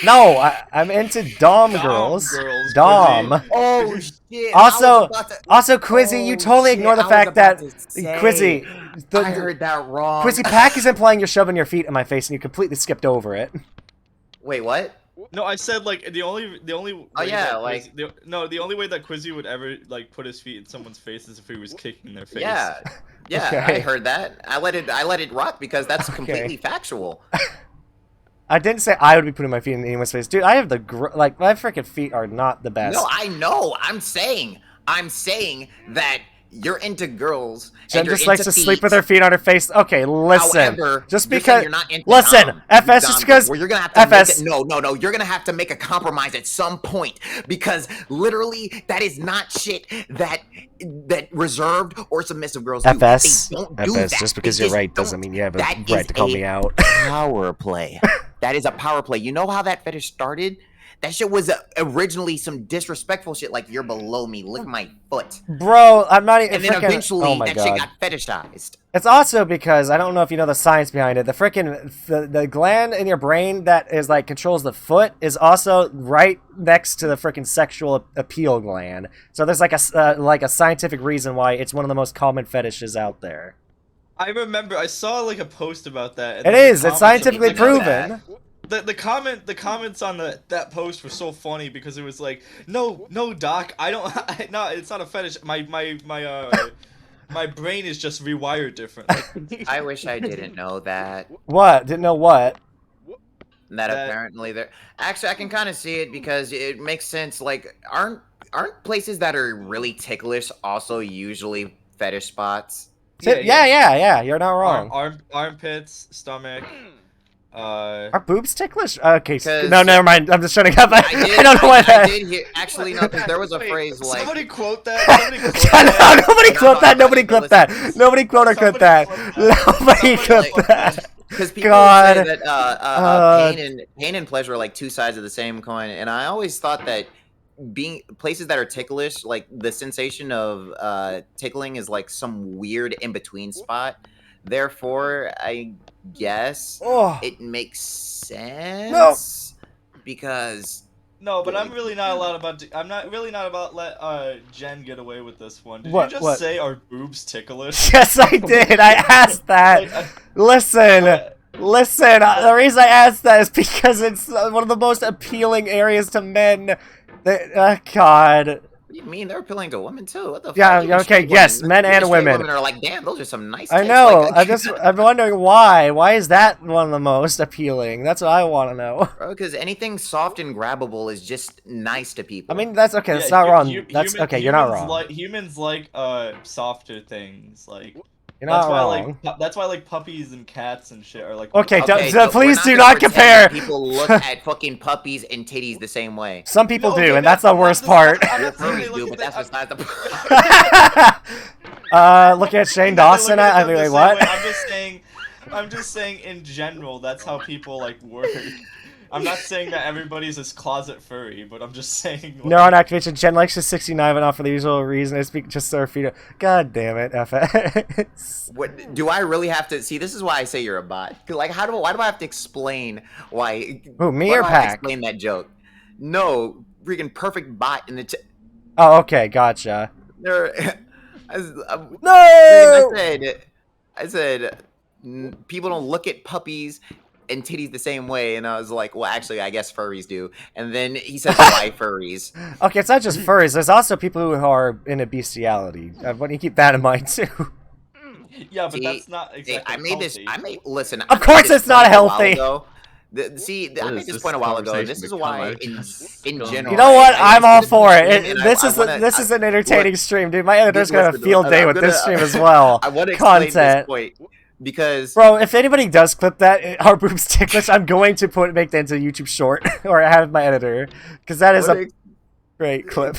No, I'm into dom girls. Dom. Quizzy. Oh shit! Also, Quizzy, you totally ignore the fact that Quizzy, I heard that wrong. Quizzy, Pack is implying you're shoving your feet in my face, and you completely skipped over it. Wait, what? No, I said like the only. Oh yeah, like the only way that Quizzy would ever like put his feet in someone's face is if he was kicking their face. yeah, I Okay. heard that. I let it rock because that's completely factual. I didn't say I would be putting my feet in anyone's face, dude. I have my freaking feet are not the best. No, I know. I'm saying that you're into girls. Jen and you're just likes into to sleep feet. with her feet on her face. Okay, listen. However, just you're because saying you're not into listen, dom, FS dom just because girls, where you're gonna have to FS. make no. You're gonna have to make a compromise at some point because literally that is not shit that reserved or submissive girls do. FS, They don't do FS. that. Just because They you're just right doesn't don't. mean you have a That right is to call a me out. Power play. That is a power play. You know how that fetish started? That shit was originally some disrespectful shit like you're below me, lick my foot. Bro, I'm not even. And then frickin- eventually oh my that God. shit got fetishized. It's also because I don't know if you know the science behind it. The gland in your brain that is like controls the foot is also right next to the freaking sexual appeal gland. So there's like a scientific reason why it's one of the most common fetishes out there. I remember I saw like a post about that. It is. It's scientifically proven. The comments on that post were so funny because it was like, no, doc, no, it's not a fetish. My brain is just rewired differently. I wish I didn't know that. What? Didn't know what? That apparently there. Actually, I can kind of see it because it makes sense. Like, aren't places that are really ticklish also usually fetish spots? Yeah. You're not wrong. Armpits, stomach. Are boobs ticklish? Okay, no, never mind. I'm just trying to get back. I don't know why I did hear. Actually, no, because there was a phrase like. Somebody quote that. Nobody quote that. Nobody quote that. Nobody quote or quote that. Nobody quote that. Because people God. say that pain and pleasure are like two sides of the same coin, and I always thought that being places that are ticklish, like the sensation of tickling is like some weird in between spot. Therefore, I guess it makes sense because no, but I'm not really not about let Jen get away with this one. Did What- you just what? say are boobs ticklish? Yes, I did. I asked that. Listen. Listen, the reason I asked that is because it's one of the most appealing areas to men. God. What do you mean? They're appealing to women too. What the Yeah, fuck? Even okay, straight yes, women, men and straight women. Women are like, damn, those are some nice. I tits." know. Like, I'm wondering why. Why is that one of the most appealing? That's what I want to know. Because anything soft and grabbable is just nice to people. I mean, that's okay. That's Yeah, not wrong. That's okay. You're not wrong. Humans like softer things. Like You're not wrong. That's why like puppies and cats and shit are like. Okay, so please we're do gonna not pretend compare. that people look at fucking puppies and titties the same way. Some people No, do, okay, and that's the worst part. Your furries do, but that's besides the point. Looking at Shane They look Dawson, at I them mean, the like, same what? way. I'm just saying in general, that's how people like work. I'm not saying that everybody's this closet furry, but I'm just saying. Like, Neuron activation. Jen likes to 69, but not for the usual reason. I speak just so her feet. God damn it, FX. What do I really have to see? This is why I say you're a bot. 'Cause, like, why do I have to explain why? Who, me why or do I have to Pac? explain that joke. No, freaking perfect bot in the. Oh, okay, gotcha. There. No. I said, people don't look at puppies and titties the same way, and I was like, well, actually, I guess furries do. And then he said, why furries? Okay, it's not just furries. There's also people who are into bestiality. Why don't you keep that in mind too? Yeah, but See, that's not exactly. Listen. Of course, it's not healthy. I made this point a while ago. This is why, in general. You know what? I'm all for it. And This is an entertaining stream, dude. My editor's gonna have a field day with this stream as well. I want to explain Content. this point because, bro, if anybody does clip that, our boobs ticklish, I'm going to make that into a YouTube short or have my editor because that is a great clip.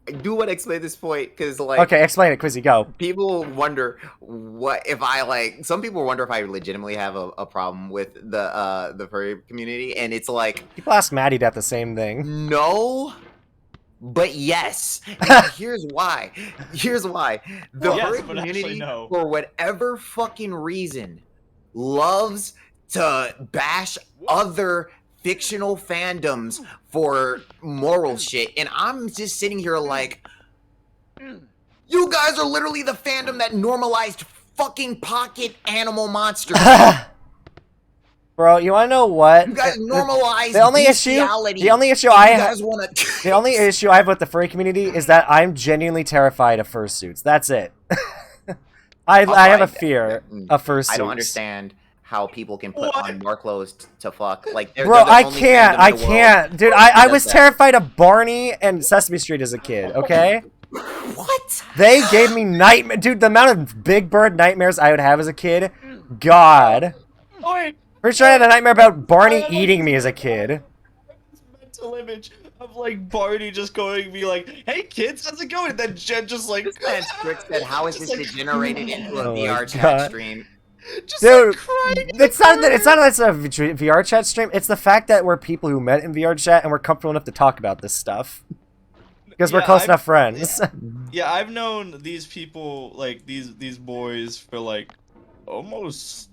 I do want to explain this point because, like, okay, explain it, Quizzy. Go. People wonder what if I like. Some people wonder if I legitimately have a problem with the furry community, and it's like people ask Maddie that the same thing. No, but yes. And here's why. The furry community, for whatever fucking reason, loves to bash other fictional fandoms for moral shit, and I'm just sitting here like, you guys are literally the fandom that normalized fucking pocket animal monsters. Bro, you wanna know what? You guys normalized the only issue I have with the furry community is that I'm genuinely terrified of fursuits. That's it. I have a fear of fursuits. I don't understand how people can put on more clothes to fuck. Like, bro, I can't, dude. I was terrified of Barney and Sesame Street as a kid. Okay. What? They gave me nightmare, dude. The amount of Big Bird nightmares I would have as a kid. God. Pretty sure I had a nightmare about Barney eating me as a kid. Mental image of like Barney just going to be like, "Hey kids, how's it going?" And then Jen just like. This man Strick said, "How is this degenerated into a VR chat stream?" Just dude, like crying. it's not that it's a VR chat stream. It's the fact that we're people who met in VR chat and we're comfortable enough to talk about this stuff because we're close enough friends. Yeah, I've known these people, like these boys, for like almost.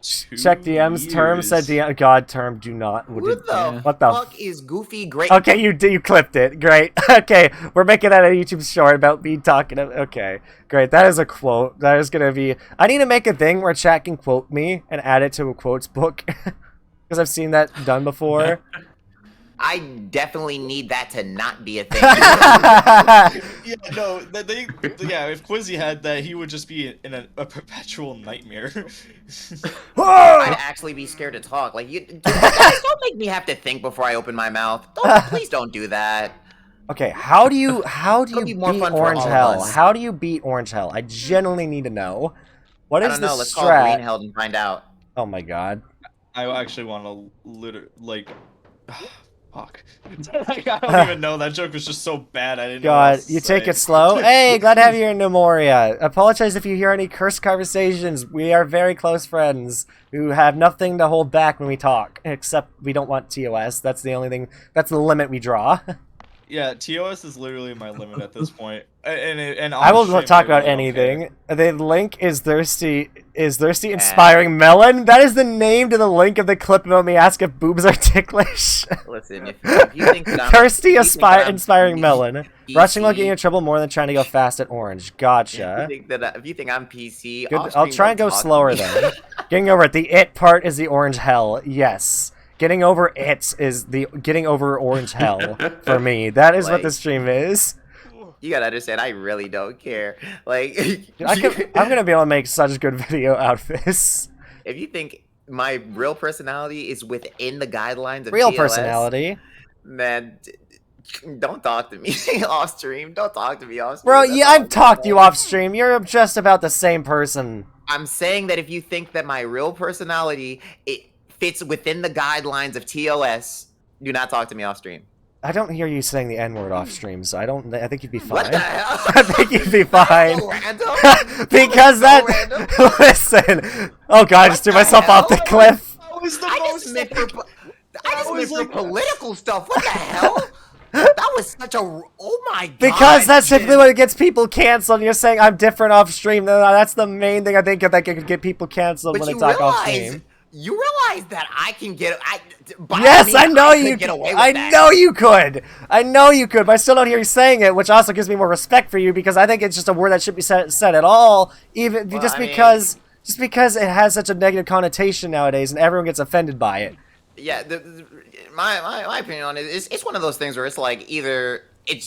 Check DMs. Term said DM. God, term. Do not. What the fuck is Goofy Great? Okay, you clipped it. Great. Okay, we're making that a YouTube short about me talking. Okay, great. That is a quote. That is gonna be. I need to make a thing where chat can quote me and add it to a quotes book because I've seen that done before. I definitely need that to not be a thing. Yeah, no, if Quizzy had that, he would just be in a perpetual nightmare. I'd actually be scared to talk. Like, guys, don't make me have to think before I open my mouth. Please don't do that. Okay, how do you beat Orange Hell? us. How do you beat Orange Hell? I genuinely need to know. What I is don't the know. Let's call strat? Green Hell and find out. Oh my god. I actually want to fuck. Like, I don't even know. That joke was just so bad. I didn't know what God, else to you say. take it slow. Hey, glad to have you in Nemoria. Apologize if you hear any cursed conversations. We are very close friends who have nothing to hold back when we talk, except we don't want TOS. That's the only thing. That's the limit we draw. Yeah, TOS is literally my limit at this point. And I will talk about anything. The link is thirsty. Inspiring melon. That is the name to the link of the clip about me asking if boobs are ticklish. Listen, if you think that thirsty inspiring melon. Rushing will get PC. you in trouble more than trying to go fast at orange. If you Gotcha. think that if you think I'm PC, Good. off I'll stream, try and don't go talk to slower me. then. Getting over it. The it part is the orange hell. Yes. Getting over it is the getting over orange hell for me. That is what Like- the stream is. You gotta understand, I really don't care. Like, Dude, I'm gonna be able to make such a good video out of this. if you think my real personality is within the guidelines of Real TLS, personality. man, don't talk to me off stream. Don't talk to me off stream. Bro, That's yeah, all I've I'm talked to you saying. off stream. You're just about the same person. I'm saying that if you think that my real personality it fits within the guidelines of TOS, do not talk to me off stream. I don't hear you saying the N-word off stream, so I think you'd be fine. What the hell? I think you'd be fine. So random? Because So that random? Listen. Oh god, I just threw the myself off the hell? cliff. That was the I most. just meant for was like- political stuff. What the hell? That was such a. Oh my god. Because that's Jin. typically what gets people canceled. And you're saying I'm different off stream. That's the main thing I think that could get people canceled But when you they talk off realize, stream. you realize that I can get. By all Yes, means, I know could you. get away with I that. know you could. I know you could. But I still don't hear you saying it, which also gives me more respect for you because I think it's just a word that should be said at all. Even Well, just I mean- because it has such a negative connotation nowadays, and everyone gets offended by it. Yeah, my opinion on it is it's one of those things where it's like either it's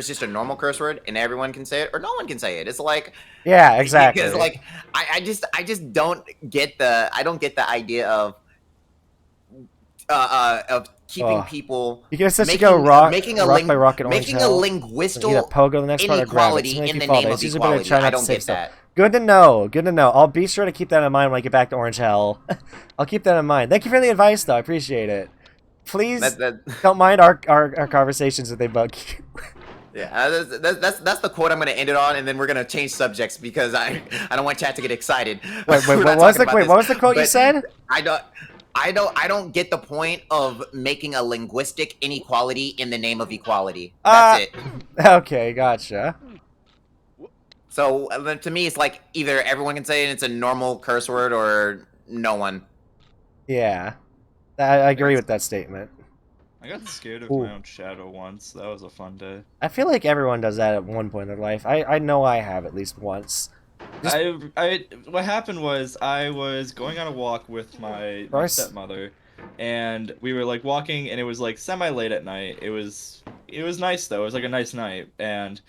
just a normal curse word and everyone can say it, or no one can say it. It's like Yeah, exactly. because like I just don't get the idea of keeping Oh. people You guys to go rock making a rock by rock and orange making a hell. linguistal Either pogo the next part or grab it. inequality Just make in you the fall name down. of It's usually better to equality. try not I to don't say get stuff. that. Good to know. Good to know. I'll be sure to keep that in mind when I get back to Orange Hell. I'll keep that in mind. Thank you for the advice, though. I appreciate it. Please don't mind our conversations if they bug you. Yeah, that's the quote I'm gonna end it on, and then we're gonna change subjects because I don't want chat to get excited. Wait, We're what not was the talking about what was the quote you But said? I don't get the point of making a linguistic inequality in the name of equality. That's it. Okay, gotcha. So to me, it's like either everyone can say it, and it's a normal curse word, or no one. Yeah, I agree with that statement. I got scared of Ooh. my own shadow once. That was a fun day. I feel like everyone does that at one point in their life. I know I have at least once. What happened was I was going on a walk with my Bryce? stepmother, and we were like walking, and it was like semi late at night. It was nice though. It was like a nice night, and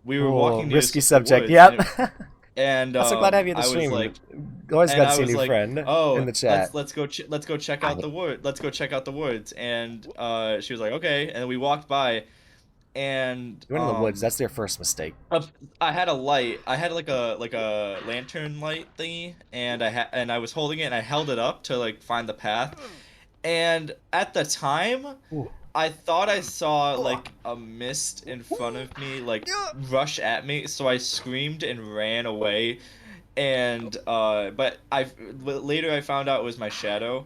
we were Ooh, walking near risky the subject. woods, Yep. And I'm so glad to have you at the I was stream. like, Always and got to I see a was new like, friend oh, in the chat. let's go check out the wood. Let's go check out the woods. And she was like, okay. And we walked by, and You went in the woods. That's their first mistake. I had a light. I had like a lantern light thingy, and I was holding it, and I held it up to like find the path. And at the time, Ooh. I thought I saw like a mist in front of me, like rush at me. So I screamed and ran away. And but later I found out it was my shadow.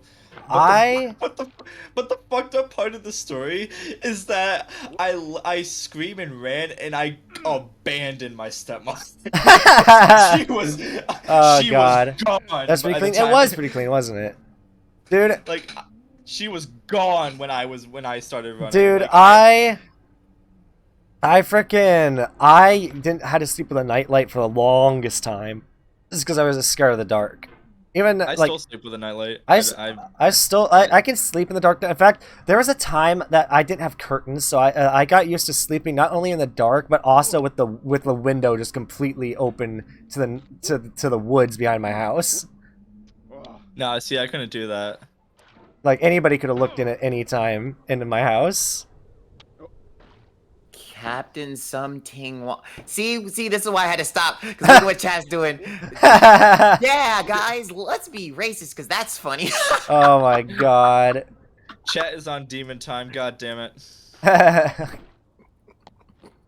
But the fucked up part of the story is that I screamed and ran, and I abandoned my stepmom. she was Oh she god. was gone. That's pretty by the clean. It time- was pretty clean, wasn't it? Dude, like she was gone when I started running. dude, Like, I didn't had to sleep with a nightlight for the longest time. Just because I was scared of the dark. Even I like still sleep with a nightlight. I can sleep in the dark. In fact, there was a time that I didn't have curtains, so I got used to sleeping not only in the dark but also with the window just completely open to the woods behind my house. No, see, I couldn't do that. Like anybody could have looked in at any time into my house. Captain something. See, this is why I had to stop. Because look at what chat's doing. Oh Yeah, guys, let's be racist because that's funny. Oh my god. Chat is on demon time. God damn it.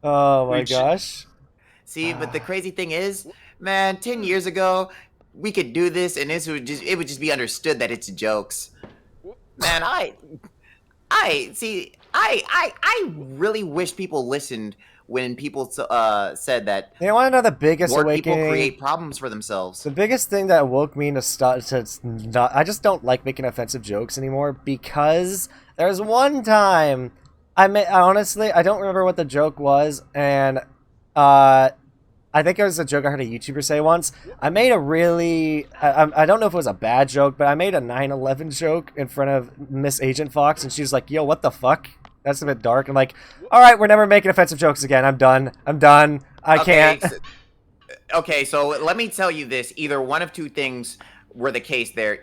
Oh my Reach. gosh. See, but the crazy thing is, man, 10 years ago, we could do this, and it would just be understood that it's jokes. Man, I really wish people listened when people said that You want to know the biggest more awakening? people create problems for themselves. The biggest thing that woke me to stop to not. I just don't like making offensive jokes anymore because there's one time honestly, I don't remember what the joke was, and I think it was a joke I heard a YouTuber say once. I made a really, I don't know if it was a bad joke, but I made a 9/11 joke in front of Miss Agent Fox, and she was like, yo, what the fuck? That's a bit dark. I'm like, all right, we're never making offensive jokes again. I'm done. I can't. Okay, so let me tell you this. Either one of two things were the case there.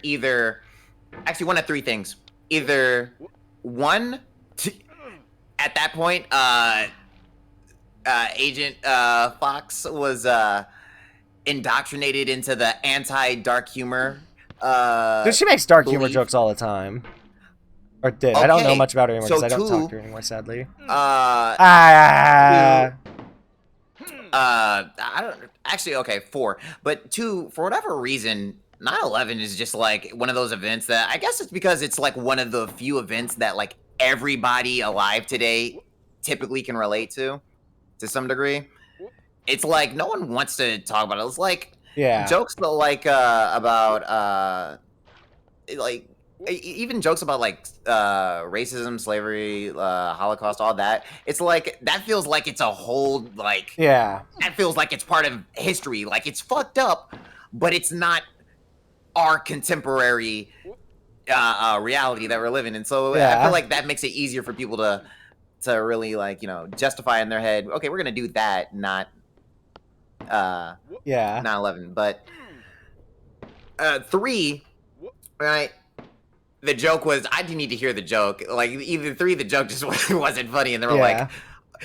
Actually, one of three things. Either one, at that point, Agent Fox was indoctrinated into the anti-dark humor. Dude, she makes dark humor jokes all the time. Or did. I don't know much about her anymore because I don't talk to her anymore, sadly. I don't actually. Okay, 4, but 2. For whatever reason, 9/11 is just like one of those events that I guess it's because it's like one of the few events that like everybody alive today typically can relate to some degree. It's like no one wants to talk about it. It's like jokes that like about like even jokes about like racism, slavery, Holocaust, all that. It's like that feels like it's a whole like that feels like it's part of history. Like it's fucked up, but it's not our contemporary reality that we're living in. So I feel like that makes it easier for people to really like justify in their head. Okay, we're gonna do that, not 9/11. But 3, right? The joke was, I didn't need to hear the joke. Like, either 3, the joke just wasn't funny, and they were like,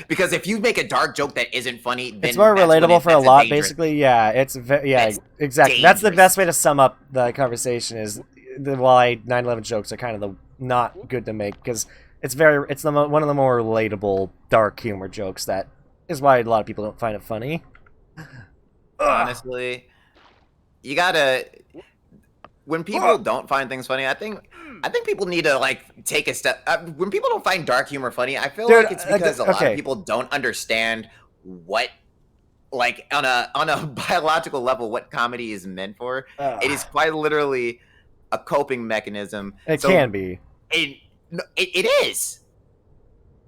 because if you make a dark joke that isn't funny, then it's more relatable for a lot, basically. Yeah, exactly. That's the best way to sum up the conversation. Is why 9/11 jokes are kind of the not good to make because it's one of the more relatable dark humor jokes. That is why a lot of people don't find it funny. Honestly, you gotta. When people don't find things funny, I think people need to like take a step. When people don't find dark humor funny, I feel like it's because a lot of people don't understand what, like on a biological level, what comedy is meant for. It is quite literally a coping mechanism. It can be. It is.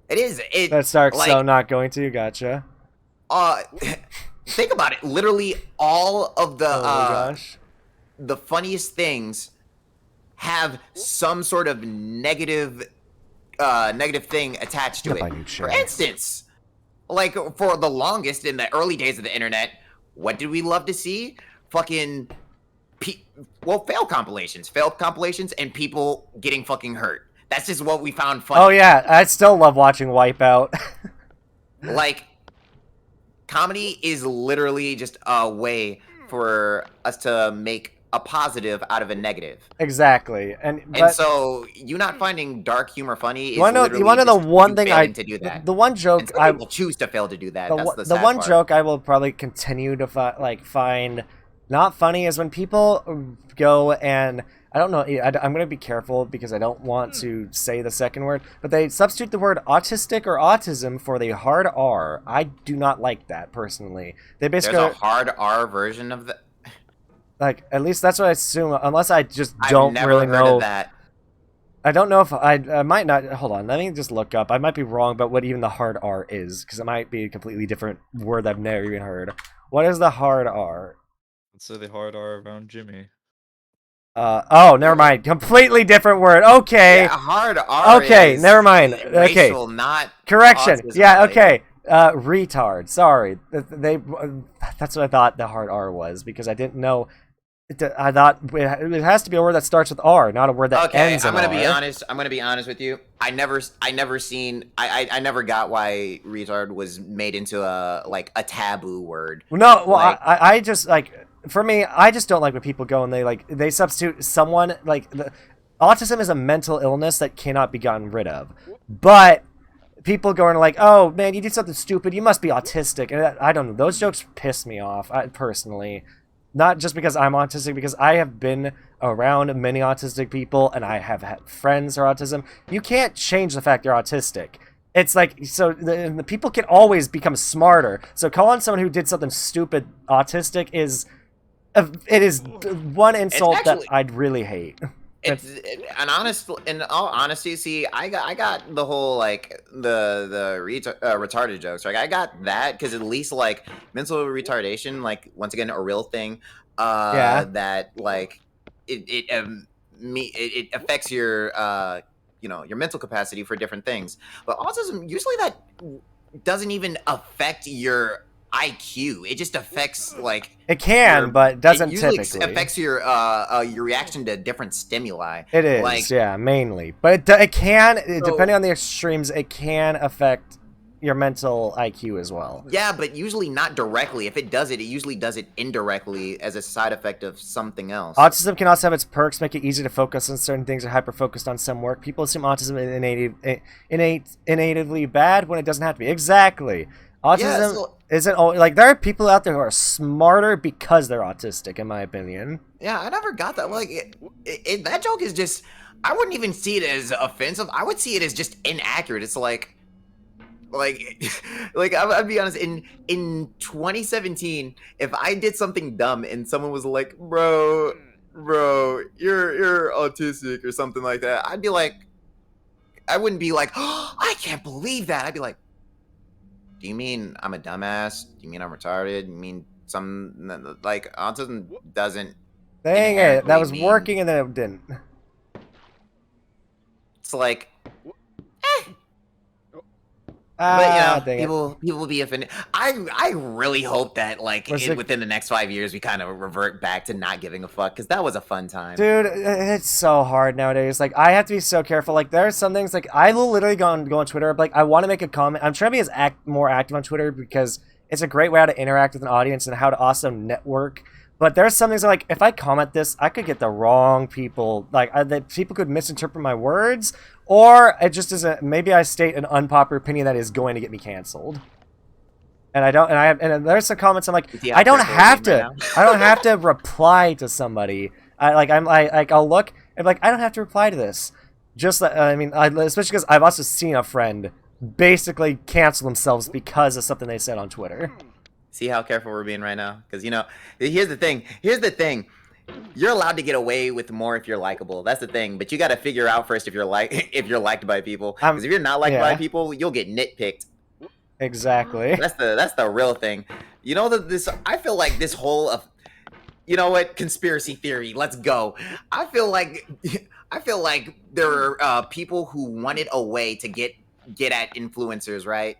It is. That's dark. Like, so not going to. Gotcha. Think about it. Literally, all of the. Oh my gosh. The funniest things have some sort of negative thing attached to it. For instance, like for the longest in the early days of the internet, what did we love to see? Fucking failed compilations and people getting fucking hurt. That's just what we found funny. Oh yeah, I still love watching Wipeout. Like, comedy is literally just a way for us to make a positive out of a negative. Exactly. And so you not finding dark humor funny is you wanna know the one thing to do that. The one joke I will choose to fail to do that. The one joke I will probably continue to find not funny is when people go and I don't know. I'm going to be careful because I don't want to say the second word, but they substitute the word autistic or autism for the hard R. I do not like that personally. They basically there's a hard R version of the. Like, at least that's what I assume, unless I just don't really know. I've never heard of that. I don't know if I might not. Hold on, let me just look up. I might be wrong about what even the hard R is, because it might be a completely different word I've never even heard. What is the hard R? Let's say the hard R around Jimmy. Oh, never mind. Completely different word. Okay. Yeah, hard R. Okay, never mind. Racial, okay. Not correction. Yeah. Related. Okay. Retard. Sorry. That's what I thought the hard R was because I didn't know. I thought it has to be a word that starts with R, not a word that ends in R. I'm gonna be honest with you. I never got why retard was made into a taboo word. No, well, like, I just like. For me, I just don't like when people go and they substitute someone autism is a mental illness that cannot be gotten rid of. But people going like, "Oh man, you did something stupid. You must be autistic." And I don't know. Those jokes piss me off. Personally, not just because I'm autistic, because I have been around many autistic people and I have had friends who are autism. You can't change the fact you're autistic. It's like, so the people can always become smarter. So calling someone who did something stupid autistic is one insult that I'd really hate. In all honesty, see, I got the whole like retarded jokes. Like I got that because at least like mental retardation, like once again a real thing. Yeah. That like it affects your your mental capacity for different things. But autism usually that doesn't even affect your IQ. It just affects like It can, but it doesn't usually typically. affects your reaction to different stimuli. It is, like, yeah, mainly. But it can, depending on the extremes, it can affect your mental IQ as well. Yeah, but usually not directly. If it does it, it usually does it indirectly as a side effect of something else. Autism can also have its perks, make it easy to focus on certain things or hyper-focused on some work. People assume autism is innately bad when it doesn't have to be. Exactly. Autism isn't always, like, there are people out there who are smarter because they're autistic, in my opinion. Yeah, I never got that. Like, that joke is just, I wouldn't even see it as offensive. I would see it as just inaccurate. It's like I'll be honest, in 2017, if I did something dumb and someone was like, bro, you're autistic or something like that, I'd be like, I wouldn't be like, oh, I can't believe that. I'd be like, do you mean I'm a dumbass? Do you mean I'm retarded? Do you mean some, like, autism doesn't Dang it, that was working and then it didn't. It's like, but people will be offended. I really hope that within the next 5 years we kind of revert back to not giving a fuck, because that was a fun time. Dude, it's so hard nowadays. Like, I have to be so careful. Like, there are some things, like, I will literally go on Twitter. Like, I want to make a comment. I'm trying to be more active on Twitter because it's a great way how to interact with an audience and how to also network. But there's some things like, if I comment this, I could get the wrong people. Like, people could misinterpret my words, or it just isn't. Maybe I state an unpopular opinion that is going to get me canceled. And I don't. And there's some comments I'm like, I don't have to. I don't have to reply to somebody. I'll look and be like, I don't have to reply to this. Just especially because I've also seen a friend basically cancel themselves because of something they said on Twitter. See how careful we're being right now? Because, here's the thing. You're allowed to get away with more if you're likable. That's the thing. But you got to figure out first if you're liked by people. Because if you're not liked by people, you'll get nitpicked. Exactly. That's the real thing. I feel like this whole conspiracy theory. Let's go. I feel like there are people who wanted a way to get at influencers, right?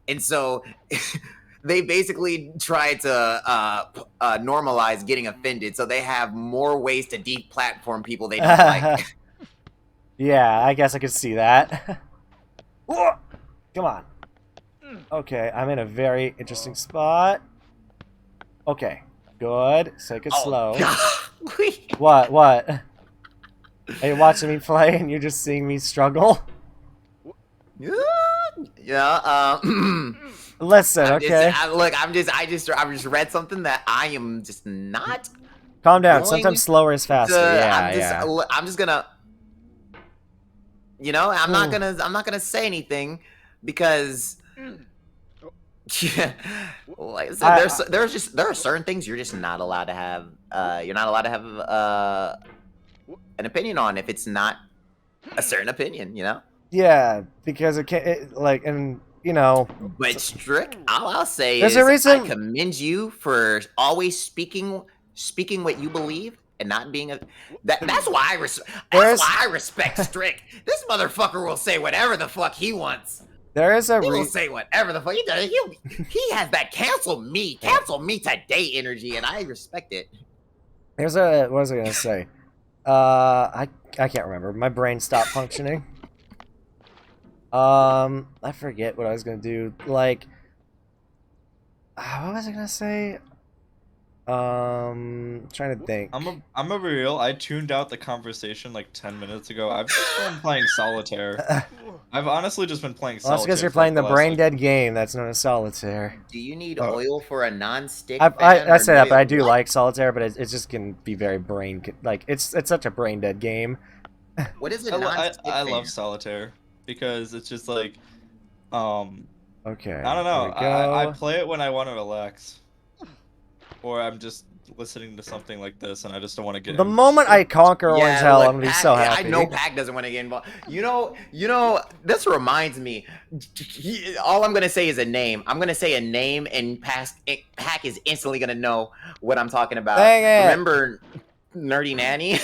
And so they basically try to normalize getting offended, so they have more ways to deplatform people they don't like. Yeah, I guess I could see that. Come on. Okay, I'm in a very interesting spot. Okay, good. Take it slow. What? Are you watching me play and you're just seeing me struggle? Yeah. Listen, okay. I just read something that I am just not. Calm down. Sometimes slower is faster. I'm just gonna. I'm not gonna say anything because. Yeah, like I said, there are certain things you're just not allowed to have. You're not allowed to have an opinion on if it's not a certain opinion. Yeah, because it can't. But Strick, I'll say there's is a reason. I commend you for always speaking what you believe and not being that's why I respect Strick. This motherfucker will say whatever the fuck he wants. There is a he will say whatever the fuck he does. He has that cancel me today energy, and I respect it. What was I gonna say? I can't remember. My brain stopped functioning. I forget what I was gonna do. Like, what was I gonna say? Trying to think. I'm a real. I tuned out the conversation like 10 minutes ago. I've just been playing solitaire. I've honestly just been playing solitaire. Well, that's because you're playing the brain dead game that's known as solitaire. Do you need oil for a non-stick? I say that, but I do like solitaire, but it just can be very brain. Like, it's such a brain dead game. What is it? I love solitaire because it's just like, okay. I don't know. I play it when I want to relax. Or I'm just, listening to something like this, and I just don't want to get. The moment I conquer Orange Hell, I'm gonna be so happy. I know Pac doesn't want to get involved. You know. This reminds me. All I'm gonna say is a name. I'm gonna say a name, and Pac is instantly gonna know what I'm talking about. Dang it. Remember, Nerdy Nanny?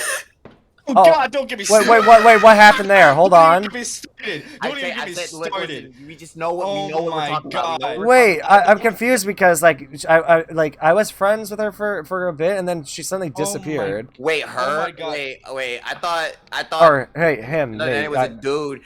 Oh God! Don't get me started. Wait! What happened there? Hold on. Don't get me started. Don't even get me started. Listen, we just know what we know. What we're talking about. Wait, I'm confused because I was friends with her for a bit, and then she suddenly disappeared. Wait, her? Oh my God. Wait. I thought. Or hey, him. No, it was a dude.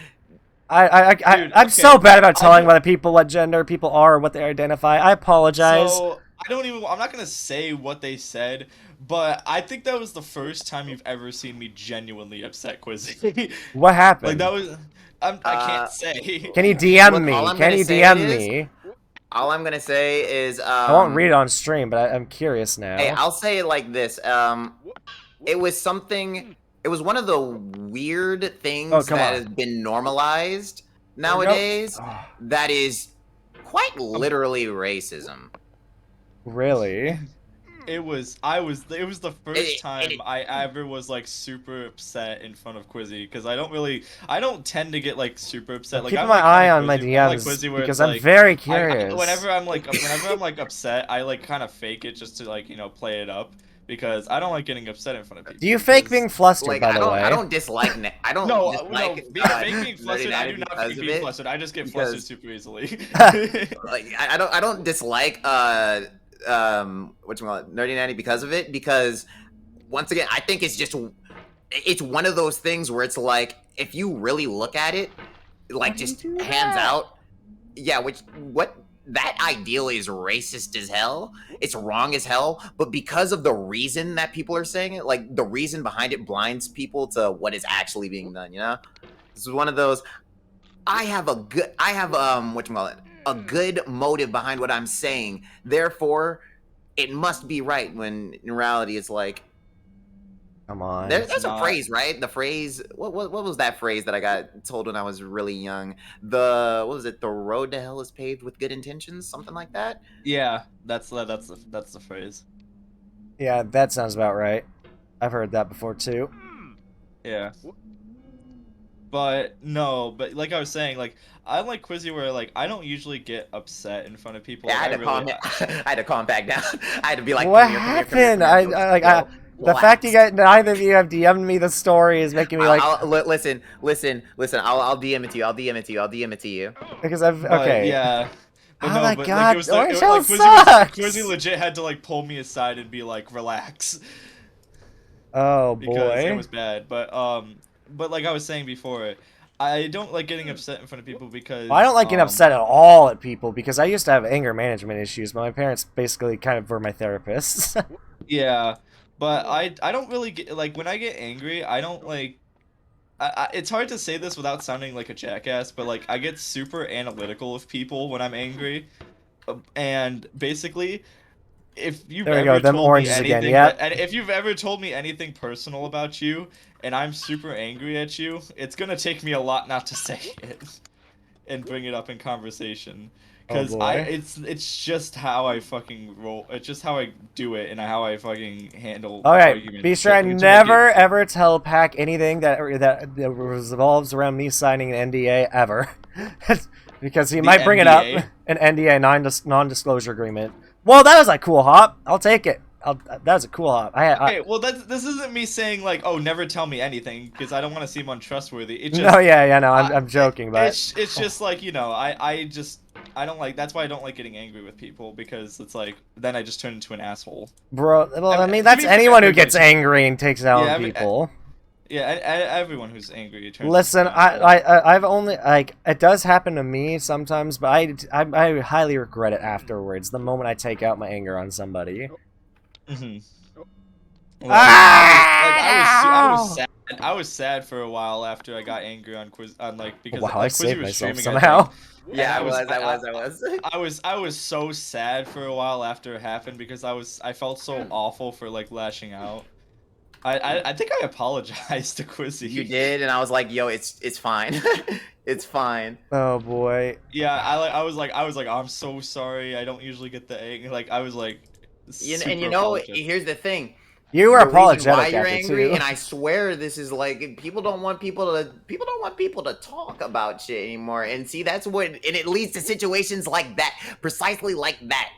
I'm so bad about telling what people, what gender people are, or what they identify. I apologize. So I'm not gonna say what they said, but I think that was the first time you've ever seen me genuinely upset, Quizzy. What happened? Like that was. I can't say. Can you DM me? Can you DM me? All I'm gonna say is I won't read it on stream, but I'm curious now. Hey, I'll say it like this. It was something. It was one of the weird things that has been normalized nowadays. That is quite literally racism. Really? It was the first time I ever was like super upset in front of Quizzy, because I don't tend to get like super upset. Like, keeping my eye on my DMs because I'm very curious. Whenever I'm upset, I like kind of fake it just to like, you know, play it up, because I don't like getting upset in front of people. Do you fake being flustered, by the way? I don't dislike. I don't. No, dislike, being flustered. I do not fake being flustered. I just get flustered super easily. Like I don't dislike Nerdy Nanny because of it, because once again I think it's one of those things where it's like, if you really look at it, like, just hands out, what that ideal is racist as hell, it's wrong as hell, but because of the reason that people are saying it, like the reason behind it blinds people to what is actually being done, you know? This is one of those, I have a good motive behind what I'm saying, therefore it must be right, when in reality it's like, come on. There's a phrase, right? The phrase, what was that phrase that I got told when I was really young? What was it? The road to hell is paved with good intentions, something like that. Yeah, that's the phrase. Yeah, that sounds about right. I've heard that before too. Yeah. But like I was saying, like, I'm like Quizzy, where like I don't usually get upset in front of people. Yeah, I had to calm back down. I had to be like, what happened? The fact neither of you have DM'd me the story is making me like. Listen. I'll DM it to you. I'll DM it to you. Because okay. Yeah. But oh my God! Orange Hell sucks. Quizzy legit had to like pull me aside and be like, relax. Oh boy. Because it was bad, but like I was saying before, I don't like getting upset in front of people because... I don't like getting upset at all at people, because I used to have anger management issues, but my parents basically kind of were my therapists. Yeah, but I don't really get... Like, when I get angry, I don't, like... it's hard to say this without sounding like a jackass, but, like, I get super analytical of people when I'm angry. And, basically... If you've ever told me anything, and if you've ever told me anything personal about you, and I'm super angry at you, it's gonna take me a lot not to say it and bring it up in conversation, because it's just how I fucking roll. It's just how I do it and how I fucking handle. Alright, be sure I never ever tell Pac anything that revolves around me signing an NDA ever, because he might bring it up. An NDA, non-disclosure agreement. Well, that was a cool hop. I'll take it. That was a cool hop. Okay, well, this isn't me saying, like, oh, never tell me anything, because I don't want to seem untrustworthy. It just, no, yeah, no, I'm joking, but... It's just, like, you know, I don't like... That's why I don't like getting angry with people, because it's, like, then I just turn into an asshole. Bro, well, I mean, that's anyone who gets angry and takes it out on people. Yeah, everyone who's angry turns. Listen, I've only, like, it does happen to me sometimes, but I highly regret it afterwards. The moment I take out my anger on somebody. Well, I was sad. I was sad for a while after I got angry on because I saved myself somehow. Yeah, I was. I was so sad for a while after it happened, because I felt so awful for like lashing out. I think I apologized to Quizzy. You did, and I was like, "Yo, it's fine, it's fine." Oh boy. Yeah, I was like, I'm so sorry. I don't usually get the anger. Like, I was like, super And you know, apologetic. here's the thing. You were The reason why apologetic you're at it angry, too. and I swear this is like people don't want people to talk about shit anymore. And see, that's what, and it leads to situations like that, precisely like that.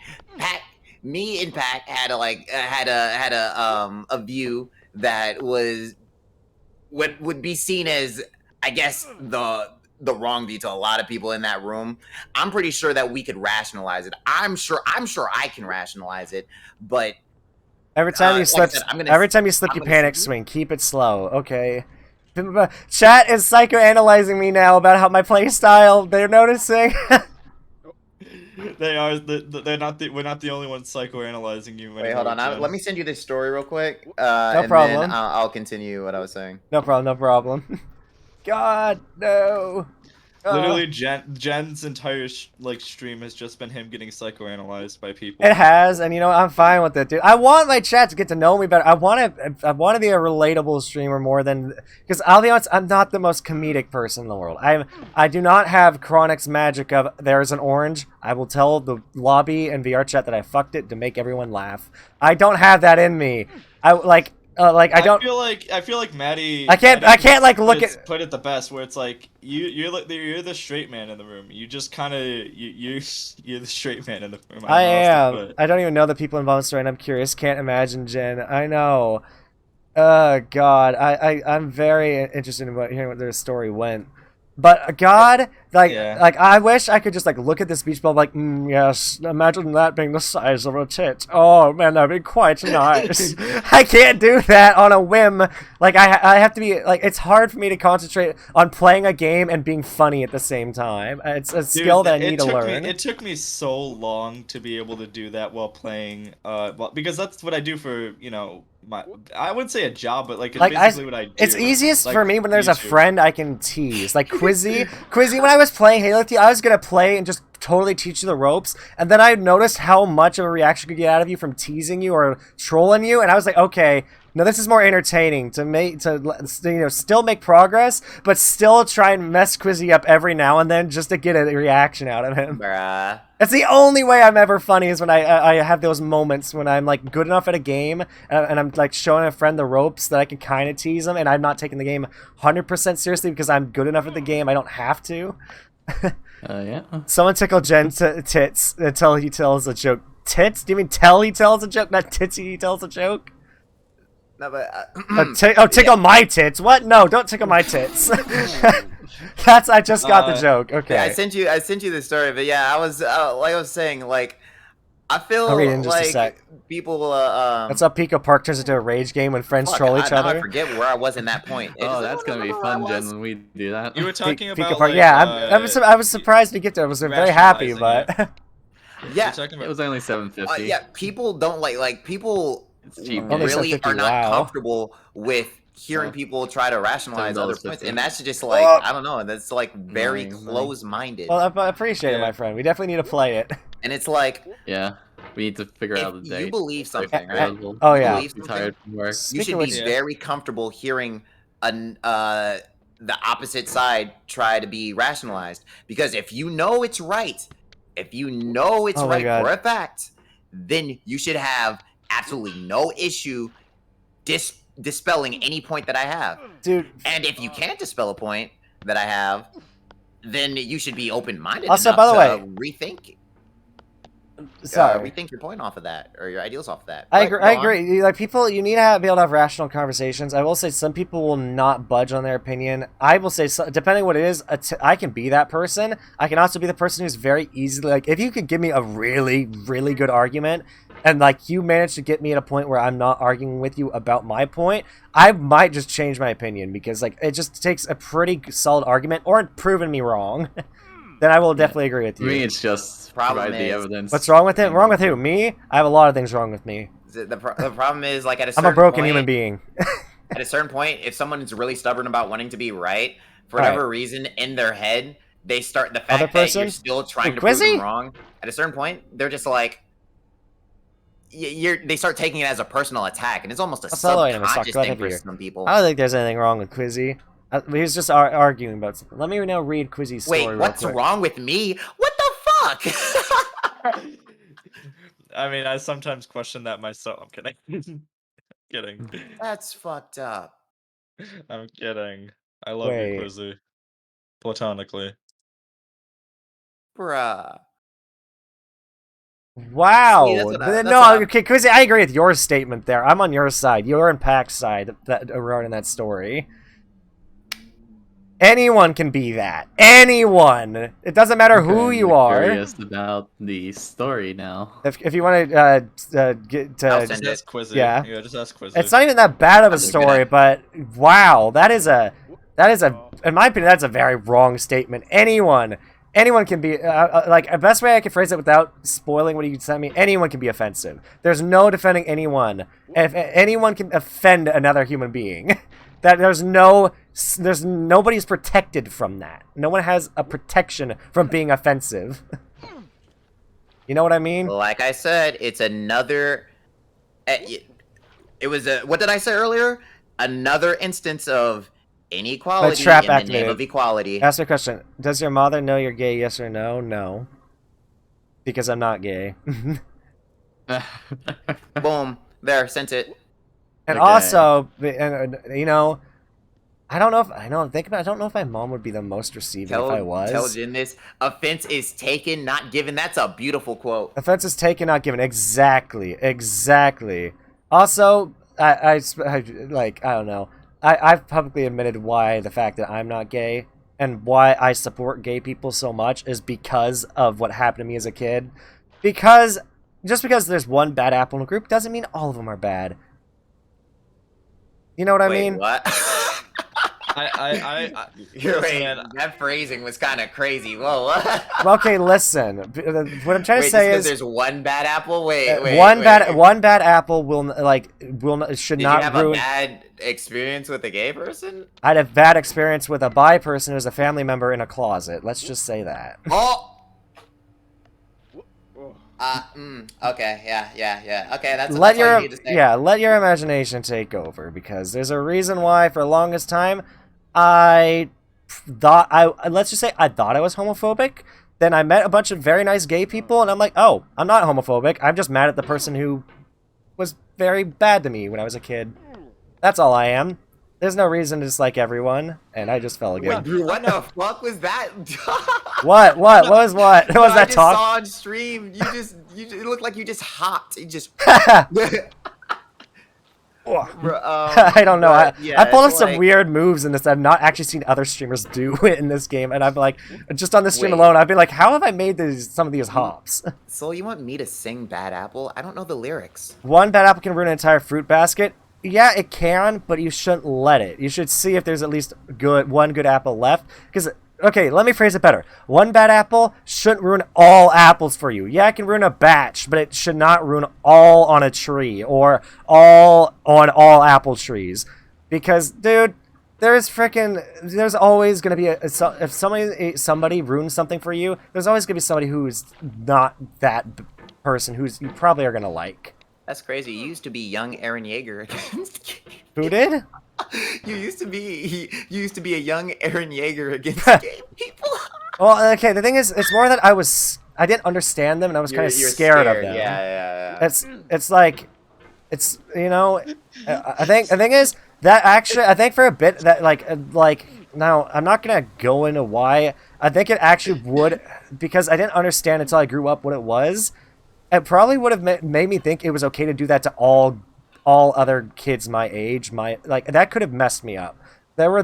Me and Pat had a view that was what would be seen as, I guess, the wrong view to a lot of people in that room. I'm pretty sure that we could rationalize it. I'm sure I can rationalize it, but Every time you like I slip, said, every time you slip, I'm you gonna panic say- swing. Keep it slow, okay? Chat is psychoanalyzing me now about how my playstyle. They're noticing. They are. They're not. We're not the only ones psychoanalyzing you. Wait, hold on. Jen. Let me send you this story real quick. No and problem. then I'll continue what I was saying. No problem. No problem. God no. Literally, Jen's entire stream has just been him getting psychoanalyzed by people. It has, and you know I'm fine with it, dude. I want my chat to get to know me better. I want to be a relatable streamer more than, because I'll be honest, I'm not the most comedic person in the world. I do not have Chronic's magic of there's an orange. I will tell the lobby and VR chat that I fucked it to make everyone laugh. I don't have that in me. I I don't. I feel like Maddie. I can't like look at. Put it the best, where it's like you're the straight man in the room. You just kind of you're the straight man in the room. I am. I don't even know the people involved in the story, and I'm curious. Can't imagine, Jen. I know. God, I'm very interested in hearing what their story went. But God, like I wish I could just like look at this beach ball like, yes, imagine that being the size of a tit. Oh man, that'd be quite nice. I can't do that on a whim. Like I have to be like, it's hard for me to concentrate on playing a game and being funny at the same time. It's a skill that I need to learn. It took me so long to be able to do that while playing, because that's what I do for, I wouldn't say a job, but like, it's basically what I do. It's easiest like, for me when there's a YouTube. friend I can tease. Like Quizzy, when I was playing Halo 3, I was gonna play and just totally teach you the ropes, and then I noticed how much of a reaction could get out of you from teasing you or trolling you, and I was like, okay, no, this is more entertaining to still make progress, but still try and mess Quizzy up every now and then just to get a reaction out of him. Bruh. That's the only way I'm ever funny, is when I have those moments when I'm like good enough at a game and I'm like showing a friend the ropes that I can kind of tease them, and I'm not taking the game 100% seriously because I'm good enough at the game. I don't have to. Yeah. Someone tickle Jen tits until he tells a joke. Tits? Do you mean tell he tells a joke, not titsy he tells a joke? No, but tickle my tits. What? No, don't tickle my tits. I just got the joke. Okay. Yeah, I sent you the story, but yeah, I was like I was saying, like I feel I'll read it in just a like sec. people. That's how Pico Park turns into a rage game when friends troll each now other. I forget where I was in that point. Oh, that's gonna be fun, Jen, when we do that. You were talking Pico about Park. like, yeah, I was surprised to get there. I was very happy, but yeah, it was only $7.50. yeah, people don't like people It's cheap. Only really $7.50, are not wow. comfortable with hearing people try to rationalize other points, $7.50. and that's just like I don't know. That's like very Nice. close-minded, well, I appreciate it, my friend. We definitely need to play it. and it's like Yeah. We need to figure out the if date. you believe something, right? Oh, You yeah. believe I'm something, tired from work. you Speaking should of be which- very comfortable hearing the opposite side try to be rationalized, because if you know it's right, Oh my God. for a fact, then you should have absolutely no issue dispelling any point that I have. Dude, And if you can't dispel a point that I have, then you should be open-minded Also, enough by the to way- rethink sorry. rethink your point off of that, or your ideals off of that. I But agree. go I on. agree. Like people, you need to be able to have rational conversations. I will say some people will not budge on their opinion. I will say, depending what it is, I can be that person. I can also be the person who's very easily like, if you could give me a really, really good argument, and like you manage to get me at a point where I'm not arguing with you about my point, I might just change my opinion, because like it just takes a pretty solid argument or proving me wrong. Then I will definitely agree with For you. me, it's just Problem provide the is- evidence. What's wrong with him? Wrong with who? Me? I have a lot of things wrong with me. The problem is, like, at a I'm certain a broken point, human being. at a certain point, if someone is really stubborn about wanting to be right, for Right. whatever reason, in their head, they start the Other fact that you're person? still trying Who, to prove Quizzy? them wrong. At a certain point, they're just like, they start taking it as a personal attack, and it's almost a That's all I am, it's subconscious not thing good for here. some people. I don't think there's anything wrong with Quizzy. He was just arguing about something. Let me now read Quizzy's story. Wait, real what's quick. wrong with me? What the fuck? I sometimes question that myself. I'm kidding. Kidding. That's fucked up. I'm kidding. I love you, Wait. Quizzy. Platonically. Bruh. Wow. See, that's what I- that's No, what I'm- okay, Quizzy, I agree with your statement there. I'm on your side. You're in Pac's side regarding that story. Anyone can be that. Anyone. It doesn't matter who I'm you are. curious about the story now. If you want to get to, I'll Just send it. ask Quizzy. Yeah. Just ask Quizzy. it's not even that bad of a That's a good story, but wow, that is a, in my opinion, that's a very wrong statement. Anyone can be like the best way I can phrase it without spoiling what you sent me. Anyone can be offensive. There's no defending anyone. If anyone can offend another human being, that there's nobody's protected from that. No one has a protection from being offensive. You know what I mean? Like I said, it's another. It was a. What did I say earlier? Another instance of inequality trap in the name activated. of equality. Ask me a question. Does your mother know you're gay? Yes or no? No. Because I'm not gay. Boom. There, sent it. And Okay. also, you know, I don't know if my mom would be the most receiving if I was. Tell Jin this. Offense is taken, not given. That's a beautiful quote. Offense is taken, not given. Exactly. Also, I don't know. I've publicly admitted why the fact that I'm not gay and why I support gay people so much is because of what happened to me as a kid. Just because there's one bad apple in a group doesn't mean all of them are bad. You know what I Wait, mean? what? Listen, Wait, man, that phrasing was kind of crazy. Whoa, what? Okay, listen. What I'm trying to Wait, say just 'cause is there's one bad apple. Wait, one wait. bad apple should Did not you have ruin. a bad experience with a gay person? I had a bad experience with a bi person who's a family member in a closet. Let's just say that. Oh. Okay, yeah. Okay, that's all you need to say. let your imagination take over, because there's a reason why for the longest time I thought let's just say I thought I was homophobic. Then I met a bunch of very nice gay people and I'm like, "Oh, I'm not homophobic. I'm just mad at the person who was very bad to me when I was a kid." That's all I am. There's no reason to dislike everyone, and I just fell again. Wait, Drew, what the fuck was that? What? What was what? What was I that just talk? saw on stream. It looked like you just hopped. You just. I don't know. I pulled up it's some like- weird moves in this. I've not actually seen other streamers do it in this game, and I'm like, just on this stream Wait. alone, I've been like, how have I made some of these hops? So you want me to sing Bad Apple? I don't know the lyrics. One bad apple can ruin an entire fruit basket. Yeah, it can, but you shouldn't let it. You should see if there's at least one good apple left. Because, okay, let me phrase it better. One bad apple shouldn't ruin all apples for you. Yeah, it can ruin a batch, but it should not ruin all on a tree or all on all apple trees. Because, dude, there's always going to be if somebody ruins something for you, there's always going to be somebody who's not that person who's you probably are going to like. That's crazy. You used to be young Aaron Yeager. Who did? You used to be a young Aaron Yeager against gay people. Well, okay, the thing is, it's more that I didn't understand them, and I was kind of You're scared of them. Yeah. It's like, you know, I think the thing is that actually, I think for a bit that like now I'm not gonna go into why. I think it actually would, because I didn't understand until I grew up what it was. It probably would have made me think it was okay to do that to all other kids my age. That could have messed me up. There were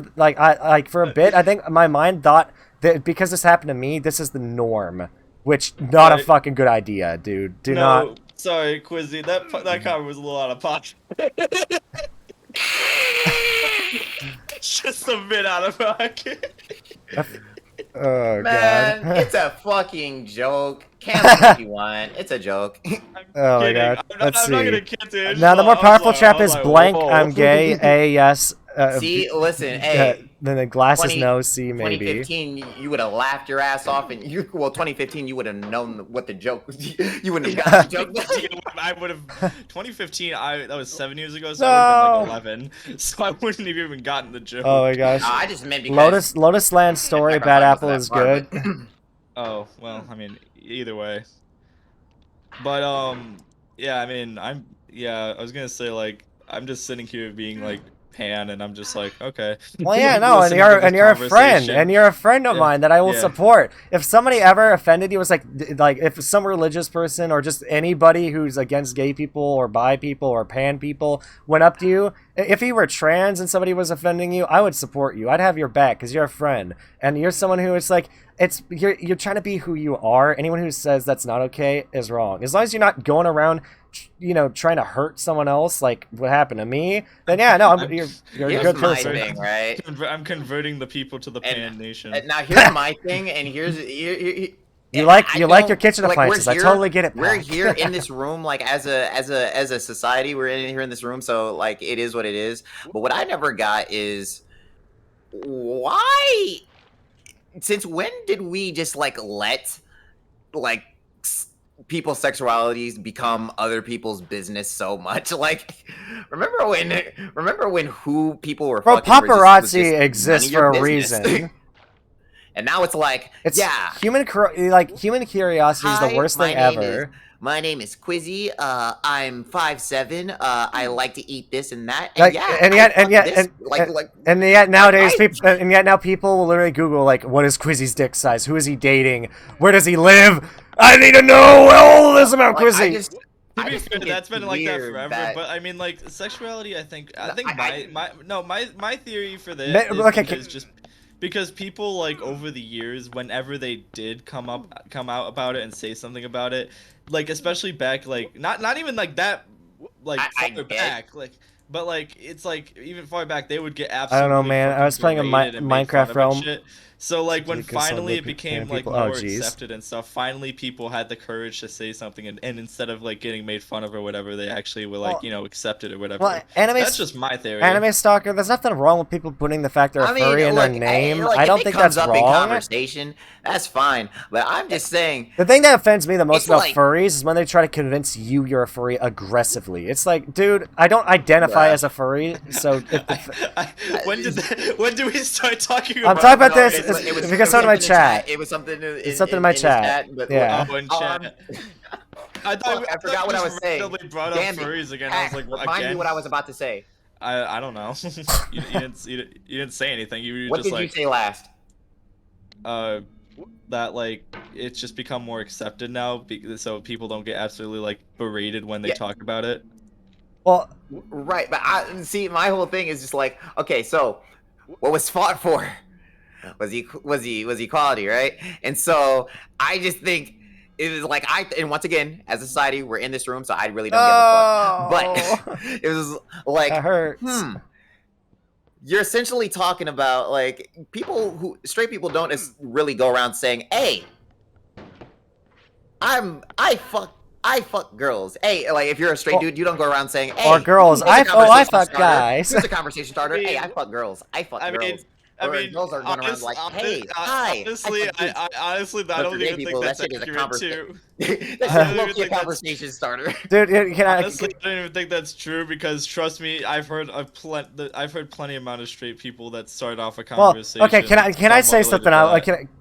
for a bit, I think my mind thought that because this happened to me, this is the norm, which not a fucking good idea, dude. Do not. Sorry, Quizzy. That comment was a little out of pocket. Just a bit out of pocket. Oh Man, god. it's a fucking joke. Cancel if you want. It's a joke. Oh my god. Let's I'm not see. gonna cancel it. Now the more powerful trap is like, blank. whoa. I'm gay. A yes. See, listen, hey. Then the glass is 20 no. C maybe. 2015, you would have laughed your ass off, and 2015, you would have known what the joke was. You wouldn't have got the joke. I would have. 2015. That was 7 years ago, so I would have been like 11. So I wouldn't have even gotten the joke. Oh my gosh. No, I just meant because Lotus Land story. never Bad thought apple it was is that far, good. Oh well, I mean, either way. But yeah, I mean, I was gonna say like I'm just sitting here being like pan, and I'm just like, okay. Well, yeah, no, and Listening to this you're a friend, conversation. and you're a friend of Yeah, mine that I will yeah. support. If somebody ever offended you, was like if some religious person or just anybody who's against gay people or bi people or pan people went up to you, if he were trans and somebody was offending you, I would support you. I'd have your back because you're a friend, and you're someone who it's like you're trying to be who you are. Anyone who says that's not okay is wrong. As long as you're not going around, trying to hurt someone else, like what happened to me, then yeah, no, you're a Here's good my person. thing, right? I'm converting the people to the pan nation. Now here's my thing, and here's You like your don't- kitchen like, appliances. we're I totally get it. We're Pac. here in this room, like as a society, we're here in this room, so like it is what it is. But what I never got is why. Since when did we just like let like people's sexualities become other people's business so much? Like, remember when who people were Bro, fucking were just paparazzi none exists of your for a business. reason. And now it's like, It's yeah. human curiosity is the Hi, worst my thing name ever. My name is Quizzy. I'm 5'7". I like to eat this and that. And yet nowadays people will literally Google like, what is Quizzy's dick size? Who is he dating? Where does he live? I need to know all this about Quizzy. To be fair, that's been like that forever. But I mean, like sexuality. I think my theory for this is just because people like over the years, whenever they did come out about it and say something about it, like especially back like not even like that like far back like. But like it's like even far back they would get absolutely. I don't know, man. I was playing a Minecraft realm. So like when finally it became like more geez. accepted and stuff, finally people had the courage to say something, and instead of like getting made fun of or whatever, they actually were like accepted or whatever. Well, that's just my theory. Anime stalker. There's nothing wrong with people putting the fact they're a furry in their name. I don't think that's wrong. In conversation, that's fine. But I'm just saying. The thing that offends me the most about furries is when they try to convince you're a furry aggressively. It's like, dude, I don't identify as a furry, so. When did we start talking about? I'm talking about this. Because something in my chat. It was something. It's something in my chat. Yeah. Oh, in chat. I forgot what I was saying. Brought up furries again. I was like, well, remind me what I was about to say. I don't know. you didn't say anything. You were what just did you say last? That like it's just become more accepted now, so people don't get absolutely like berated when they talk about it. Well, right, but see, my whole thing is just like, okay, so what was fought for was equality, right? And so I just think it is like and once again, as a society, we're in this room, so I really don't give a fuck. But it was like, that hurts. You're essentially talking about like straight people don't really go around saying, "Hey, I fuck girls." Hey, like if you're a straight dude, you don't go around saying, "Hey," or girls. I fuck guys. Here's a conversation starter. Hey, I fuck girls. I fuck girls. I mean, girls are going around like, "Hey, hi." Honestly, I honestly, I don't even think that's accurate too. That's a conversation starter. Dude, honestly, I don't even think that's true because trust me, I've heard plenty amount of straight people that start off a conversation. Well, okay, can I say something?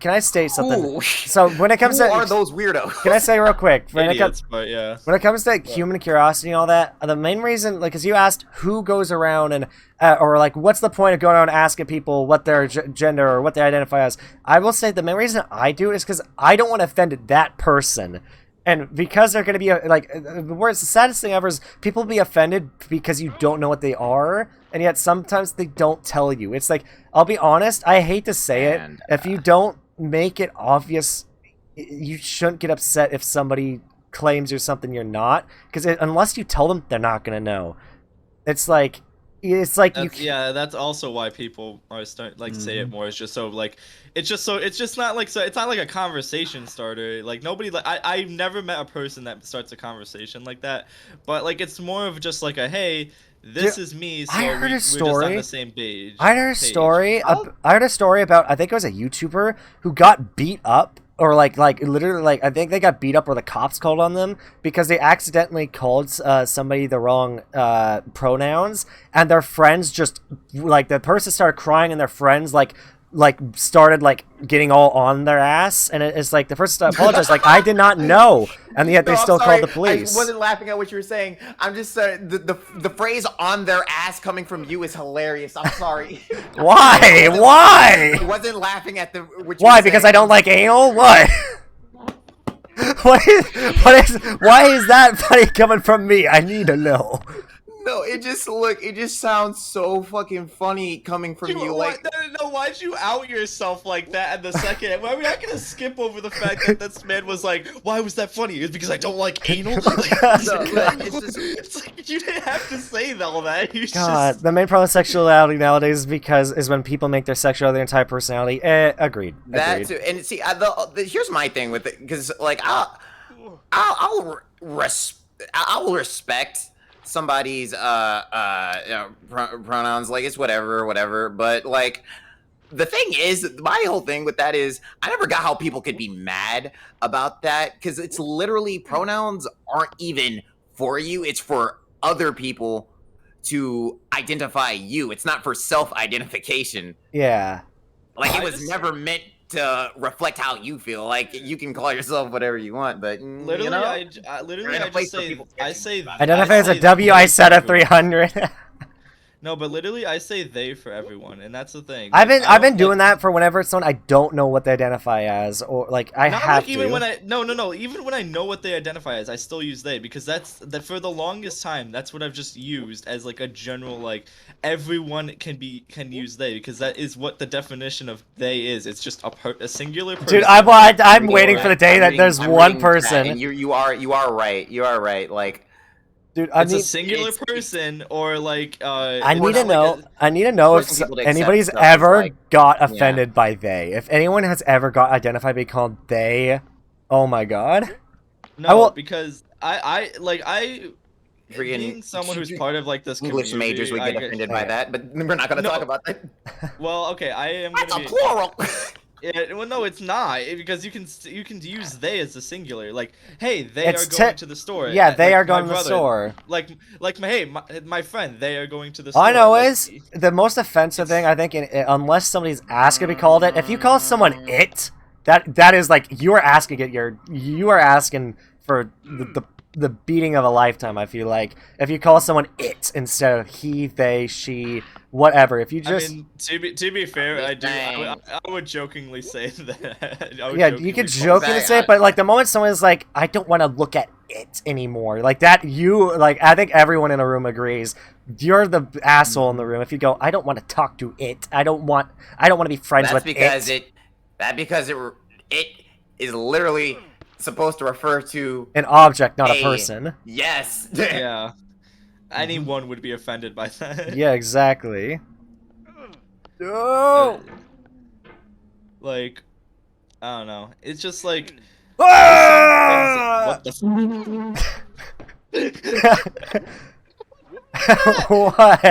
Can I state something? Ooh. So when it comes Who to are those weirdos? Can I say real quick? When Idiots, but yeah. When it comes to human curiosity and all that, the main reason, like, as you asked, who goes around and or like, what's the point of going around asking people what their gender or what they identify as? I will say the main reason I do it is because I don't want to offend that person. And because they're going to be, the saddest thing ever is people be offended because you don't know what they are, and yet sometimes they don't tell you. It's like, I'll be honest, I hate to say it, if you don't make it obvious, you shouldn't get upset if somebody claims you're something you're not, because unless you tell them, they're not going to know. It's like that's also why people are say it more. It's just so like it's just not like a conversation starter. Like nobody I've never met a person that starts a conversation like that. But like it's more of just like a hey, this is me. So we're just on the same page. I heard a story about, I think it was a YouTuber who got beat up. Or literally I think they got beat up or the cops called on them because they accidentally called somebody the wrong pronouns, and their friends just, like, the person started crying and their friends, like, like started like getting all on their ass, and it's like the person apologized, like I did not know, and yet they No, I'm still sorry. called the police. I wasn't laughing at what you were saying. I'm just the phrase "on their ass" coming from you is hilarious. I'm sorry. Why? Why? I wasn't laughing at the. What you Why? were Because saying. I don't like anal? What? Why is that funny coming from me? I need to know. No, it just sounds so fucking funny coming from you. Like, no, why'd you out yourself like that in the second? Why are we not gonna skip over the fact that this man was like, why was that funny? It's because I don't like anal. It's like you didn't have to say all that. You God, just... the main problem with sexuality nowadays is when people make their sexuality their entire personality. Agreed. that too. And see, here's my thing with it, because like I'll respect somebody's pronouns, like it's whatever, but like the thing is, my whole thing with that is I never got how people could be mad about that, because it's literally pronouns aren't even for you, it's for other people to identify you. It's not for Yeah. self-identification. Like it was never meant to reflect how you feel. Like you can call yourself whatever you want, but literally, you know, I just say Identify as a W. I said a 300. No, but literally, I say they for everyone, and that's the thing. I've been doing that for whenever it's someone I don't know what they identify as, or like I Not have like even to. when I no even when I know what they identify as, I still use they, because that's for the longest time that's what I've just used as like a general, like everyone can use they, because that is what the definition of they is. It's just a singular person. Dude, I'm waiting for the day that there's one person. And you are right. You are right. Like, dude, It's a singular person, or like I need to like know. I need to know if forcing people to accept anybody's stuff is ever like- got offended by they. If anyone has ever got identified by being called they, oh my god. No, I will- because I being someone who's part of like this English community, majors would get offended by that, but we're not going to No. talk about that. Well, okay, I am That's gonna a be... plural. Yeah, well, no, it's not, because you can use they as a singular. Like, hey, they It's are going to the store. Yeah, they like, are my going to the brother. store. Like my friend, they are going to the All store. I know like, is the most offensive thing, I think, unless somebody's asking to be called it, if you call someone it, that is like you are asking for the beating of a lifetime. I feel like if you call someone it instead of he, they, she, whatever. If you just I mean, to be fair, I would jokingly say that. you could jokingly say it, but like the moment someone is like, I don't want to look at it anymore, like that, I think everyone in a room agrees you're the asshole in the room if you go, I don't want to talk to it. I don't want to be friends with it. Because it is literally supposed to refer to an object, not a person. Yes. Yeah. Anyone would be offended by that. Yeah, exactly. No. Like, I don't know. It's just like. Ah! What the? What?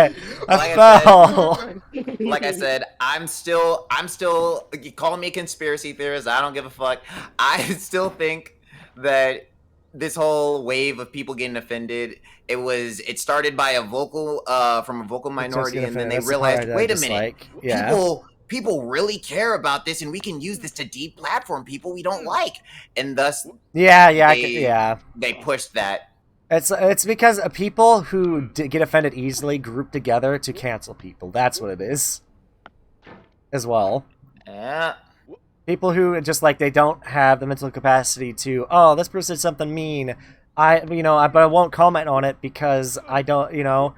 Like I said, I'm still calling me a conspiracy theorist. I don't give a fuck. I still think that this whole wave of people getting offended, it started by a vocal from a vocal minority, and then they realized, wait a minute, people really care about this, and we can use this to deplatform people we don't like, and thus they pushed that. It's because people who get offended easily group together to cancel people. That's what it is. As well. Yeah. People who just like they don't have the mental capacity to, oh, this person did something mean. But I won't comment on it because I don't, you don't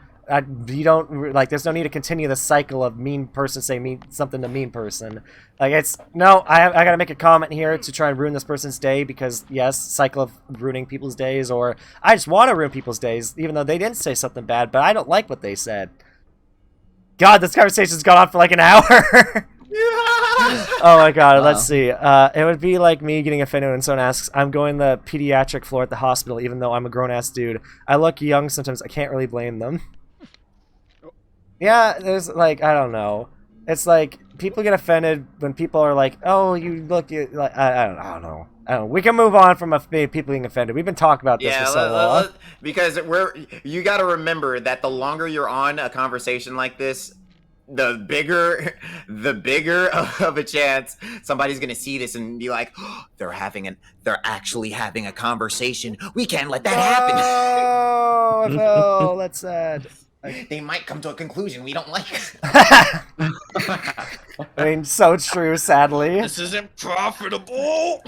like. There's no need to continue the cycle of mean person saying something to mean person. Like I gotta make a comment here to try and ruin this person's day because yes, cycle of ruining people's days, or I just want to ruin people's days even though they didn't say something bad, but I don't like what they said. God, this conversation's gone on for like an hour. Oh my god, Let's see. It would be like me getting offended when someone asks, I'm going the pediatric floor at the hospital even though I'm a grown-ass dude. I look young sometimes, I can't really blame them. Yeah, there's like, I don't know. It's like, people get offended when people are like, oh, you look, like, I don't know. We can move on from people being offended. We've been talking about this for so long. Because you gotta remember that the longer you're on a conversation like this, the bigger of a chance somebody's gonna see this and be like, oh, they're actually having a conversation. We can't let that happen. Oh no, that's sad. They might come to a conclusion we don't like. I mean, so true, sadly. This isn't profitable.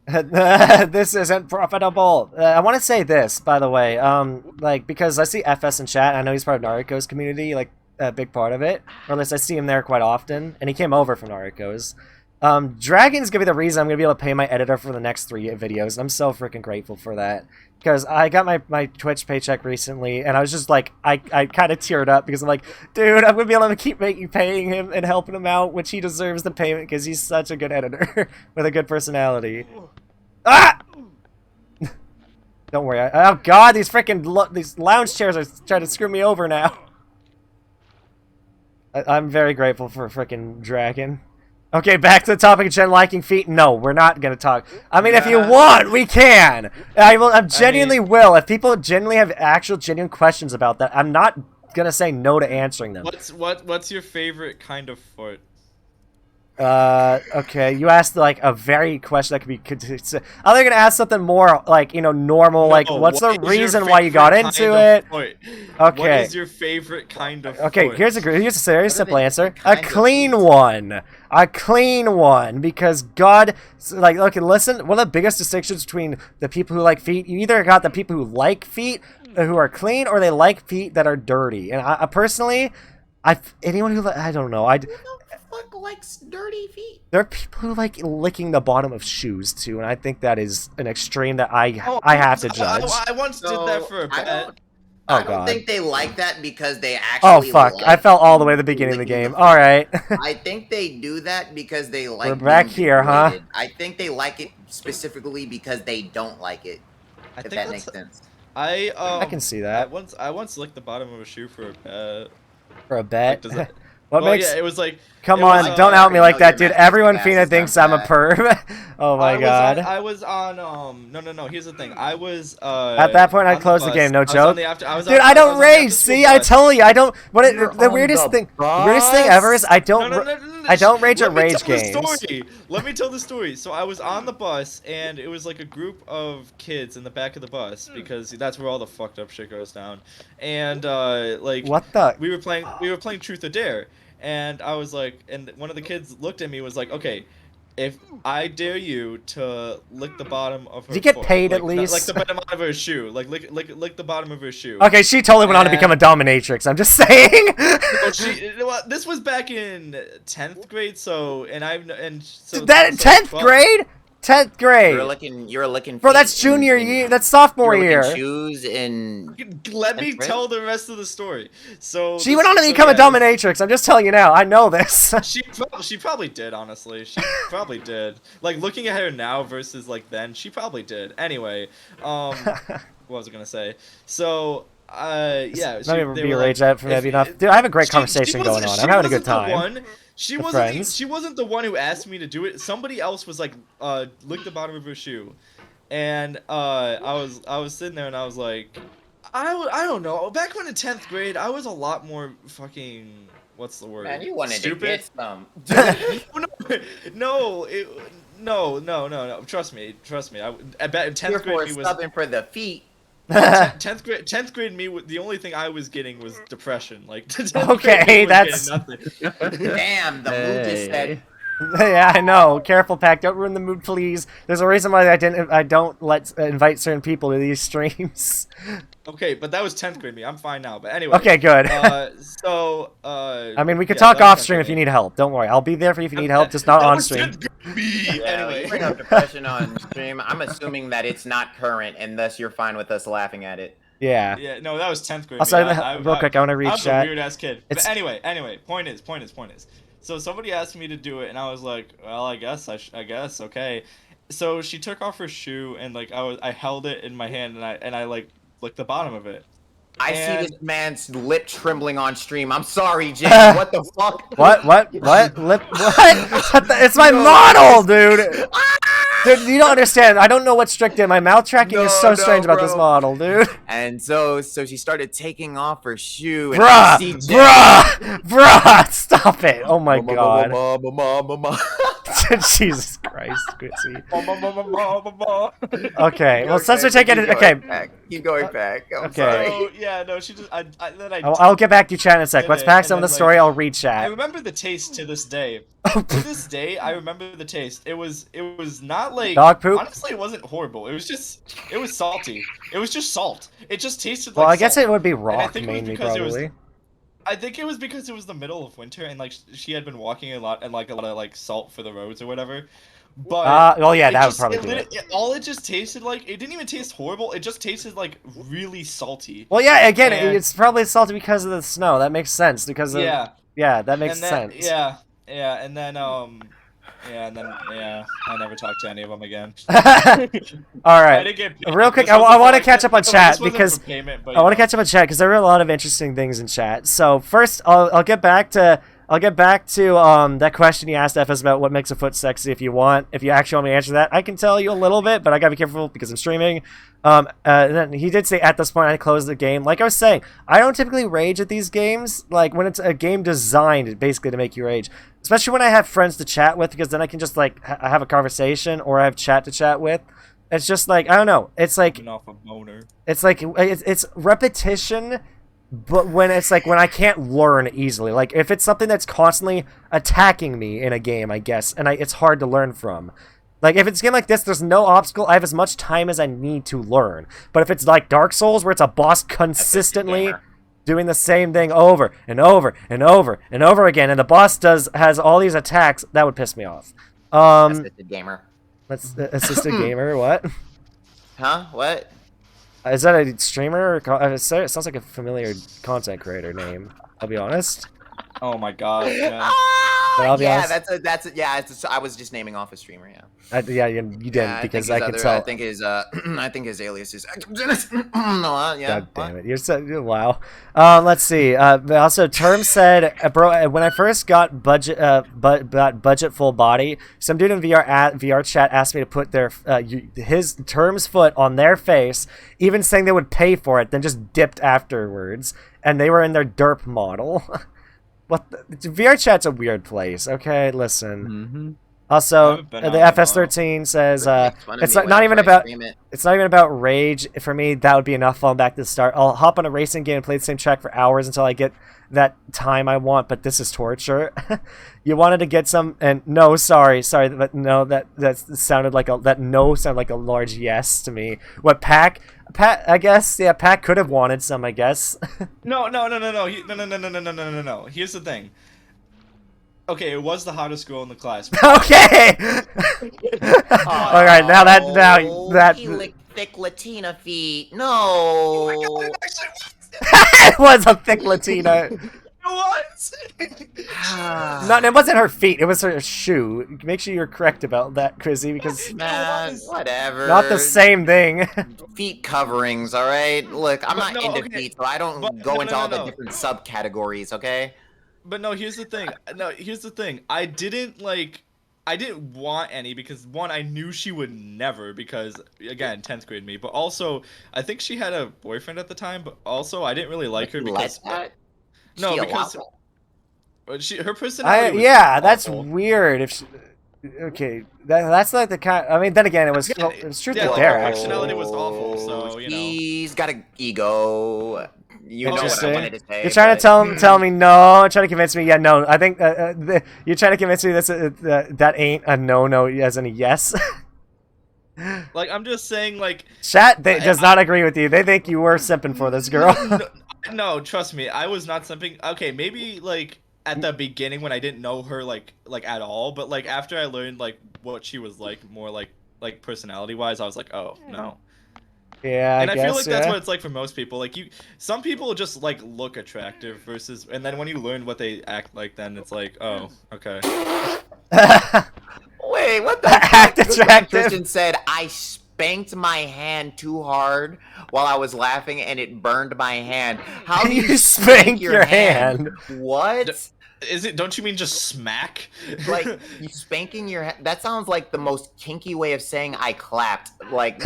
This isn't profitable. I want to say this, by the way, like, because I see FS in chat, I know he's part of Naruko's community, like, a big part of it, or at least I see him there quite often, and he came over from Naruko's. Dragon's gonna be the reason I'm gonna be able to pay my editor for the next 3 videos, and I'm so freaking grateful for that. Because I got my Twitch paycheck recently, and I was just like, I kind of teared up, because I'm like, dude, I'm gonna be able to keep paying him and helping him out, which he deserves the payment, because he's such a good editor, with a good personality. Ah! Don't worry. Oh god, these freaking these lounge chairs are trying to screw me over now. I'm very grateful for freaking Dragon. Okay, back to the topic of Jen liking feet. No, we're not gonna talk. I mean, if you want, we can. I genuinely will. If people genuinely have genuine questions about that, I'm not gonna say no to answering them. What's your favorite kind of foot? Okay, you asked like a very question that could be. I'm gonna ask something more like, you know, normal. Like, what's the reason why you got into it? Okay. What is your favorite kind of? Okay, foot? here's a very simple answer. A clean one. A clean one, because God, like, okay, listen. One of the biggest distinctions between the people who like feet, you either got the people who like feet who are clean, or they like feet that are dirty. And I personally, anyone who I don't know, Fuck likes dirty feet. There are people who like licking the bottom of shoes too, and I think that is an extreme that I have to judge. I once did that for a pet. I don't think they like that because they actually. Oh fuck! I fell all the way to the beginning of the game. All right. I think they do that because they like. We're back here, huh? I think they like it specifically because they don't like it. If that makes sense. I can see that. I once licked the bottom of a shoe for a pet. For a bet. Like, What makes? Yeah, it was like. Come on, don't out me like that, dude. Everyone Fina thinks I'm a perv. Oh my god. I was on no. Here's the thing. I was at that point I'd close the game. No joke. Dude, I I don't rage. See, I tell you, I don't. The weirdest thing ever is I don't rage at rage games. Let me tell the story. So I was on the bus, and it was like a group of kids in the back of the bus, because that's where all the fucked up shit goes down. And like, what the? We were playing Truth or Dare. And I was like, and one of the kids looked at me and was like, okay, if I dare you to lick the bottom of her Did you get foot, paid like, at least? Like the bottom of her shoe. Like lick the bottom of her shoe. Okay, she totally went on to become a dominatrix. I'm just saying. Well, this was back in 10th grade, so so that 10th grade? 10th grade. You're looking. Bro, that's junior year. That's sophomore year. Shoes in. Let me tell the rest of the story. So she went on to become a dominatrix. I'm just telling you now. I know this. She probably did, honestly. She probably did. Like, looking at her now versus like then, she probably did. Anyway, what was I gonna say? So. Yeah. Not even be rage at for maybe enough. Dude, I have a great conversation going on. I'm having a good time. She wasn't the one who asked me to do it. Somebody else was like, lick the bottom of her shoe, and I was sitting there and I was like, I don't know. Back when in 10th grade, I was a lot more fucking. What's the word? Man, you wanted stupid? to get some. No. Trust me. I bet in 10th grade he was subbing for the feet. 10th grade me, the only thing I was getting was depression. Like, okay, that's nothing. Damn, the mood just said. Yeah, I know. Careful, Pac. Don't ruin the mood, please. There's a reason why I don't invite certain people to these streams. Okay, but that was 10th grade me. I'm fine now. But anyway. Okay, good. I mean, we could talk off stream if you need help. Don't worry. I'll be there for you if you need help, just not on stream. Anyway. You bring up depression on stream. I'm assuming that it's not current, and thus you're fine with us laughing at it. Yeah. Yeah, no, that was 10th grade. Also, real quick, I want to read chat. I was a weird ass kid. But anyway, point is. So somebody asked me to do it, and I was like, well, I guess, okay. So she took off her shoe, and like I held it in my hand, and I like licked the bottom of it. I see this man's lip trembling on stream. I'm sorry, Jay. What the fuck? What? Lip? What? It's my model, dude. Dude, you don't understand. I don't know what Strict did. My mouth tracking is so strange about this bro. model, dude. And so she started taking off her shoe. And Bruh! CJ, Bruh! Stop it! Oh my god. Mama. Jesus Christ, Chrissy. Mama. Okay, well, since we're taking it, okay. Keep going back. I'm Okay. sorry. So, yeah, no, she just. I'll get back to you, chat in a sec. Let's pack some of the story. I'll read I chat. remember the taste to this day. To this day, I remember the taste. It was not like Dog poop? Honestly, it wasn't horrible. It was salty. It was just salt. It just tasted Well, like I guess salt. it would be I rock think it was mainly, because it was- probably. I think it was because it was the middle of winter and like she had been walking a lot and like a lot of like salt for the roads or whatever. But Well, yeah, it that would just- probably it be lit- it. it- all it just tasted like, it didn't even taste horrible. It just tasted like really salty. Well, yeah, again, And- it's probably salty because of the snow. That makes sense, because of... Yeah. Yeah, that makes And then, sense. Yeah, and then I never talked to any of them again. All I right. didn't get paid. Real quick, This I wasn't want to for, catch up on this chat wasn't for because payment, but, I want to you know. catch up on chat because there were a lot of interesting things in chat. So first, I'll get back to that question you asked FS about what makes a foot sexy. If you actually want me to answer that, I can tell you a little bit, but I gotta be careful because I'm streaming. And then he did say at this point I closed the game. Like I was saying, I don't typically rage at these games. Like when it's a game designed basically to make you rage, especially when I have friends to chat with, because then I can just like have a conversation or I have chat to chat with. It's just like, I don't know. It's like Off a boner. it's like it's repetition, but when it's like when I can't learn easily. Like if it's something that's constantly attacking me in a game, I guess, and it's hard to learn from. Like if it's a game like this, there's no obstacle. I have as much time as I need to learn. But if it's like Dark Souls, where it's a boss consistently doing the same thing over and over and over and over again, and the boss has all these attacks, that would piss me off. Assisted gamer. Let's assisted gamer. What? Huh? What? Is that a streamer? It sounds like a familiar content creator name. I'll be honest. Oh my god. Yeah. But I'll be honest. I was just naming off a streamer. Yeah. You didn't, Yeah, because think I his can other- tell. I think his alias is. No, yeah. God damn it! You're so wow. Let's see. Also, Term said, bro, when I first got budget full body, some dude in VR chat asked me to put his Term's foot on their face, even saying they would pay for it, then just dipped afterwards, and they were in their derp model. What? VR chat's a weird place. Okay, listen. Mm-hmm. Also, I've been the on a FS13 says it's not even It's about rage for me. That would be enough. Falling back to the start, I'll hop on a racing game and play the same track for hours until I get that time I want. But this is torture. You wanted to get some, and no, sorry, but no, that sounded like a large yes to me. What Pat? I guess, yeah, Pat could have wanted some, I guess. No. Here's the thing. Okay, it was the hottest girl in the class. Okay. All right, now that He licked thick Latina feet. No. it was a thick Latina. It was. No, it wasn't her feet. It was her shoe. Make sure you're correct about that, Chrissy, because Man, whatever. not the same thing. Feet coverings, all right. Look, I'm But not no, into okay. feet, so I don't But- go no, into no, all no, the no. different subcategories. Okay. But no, here's the thing. I didn't want any because one, I knew she would never because again, 10th grade me. But also, I think she had a boyfriend at the time. But also, I didn't really like her because no, because her personality. Was That's awful. weird. Okay, that's like the kind. I mean, then again, it was true Yeah, to her Derek. personality was awful. So you know. He's got an ego. You know what I Interesting. wanted to say. You're trying to tell me no. Trying to convince me. Yeah, no. I think you're trying to convince me that ain't a no as in a yes. Like I'm just saying, like Chat does not agree with you. They think you were simping for this girl. No, trust me, I was not simping. Okay, maybe like at the beginning when I didn't know her like at all, but like after I learned like what she was like more like personality wise, I was like, oh no. Yeah, And I guess, feel like that's yeah. what it's like for most people. Like some people just like look attractive versus, and then when you learn what they act like, then it's like, oh, okay. Wait, what the Act attractive. Christian said, I spanked my hand too hard while I was laughing and it burned my hand. How do You spank your hand? What? Is it? Don't you mean just smack? Like, you spanking your head? That sounds like the most kinky way of saying I clapped. Like,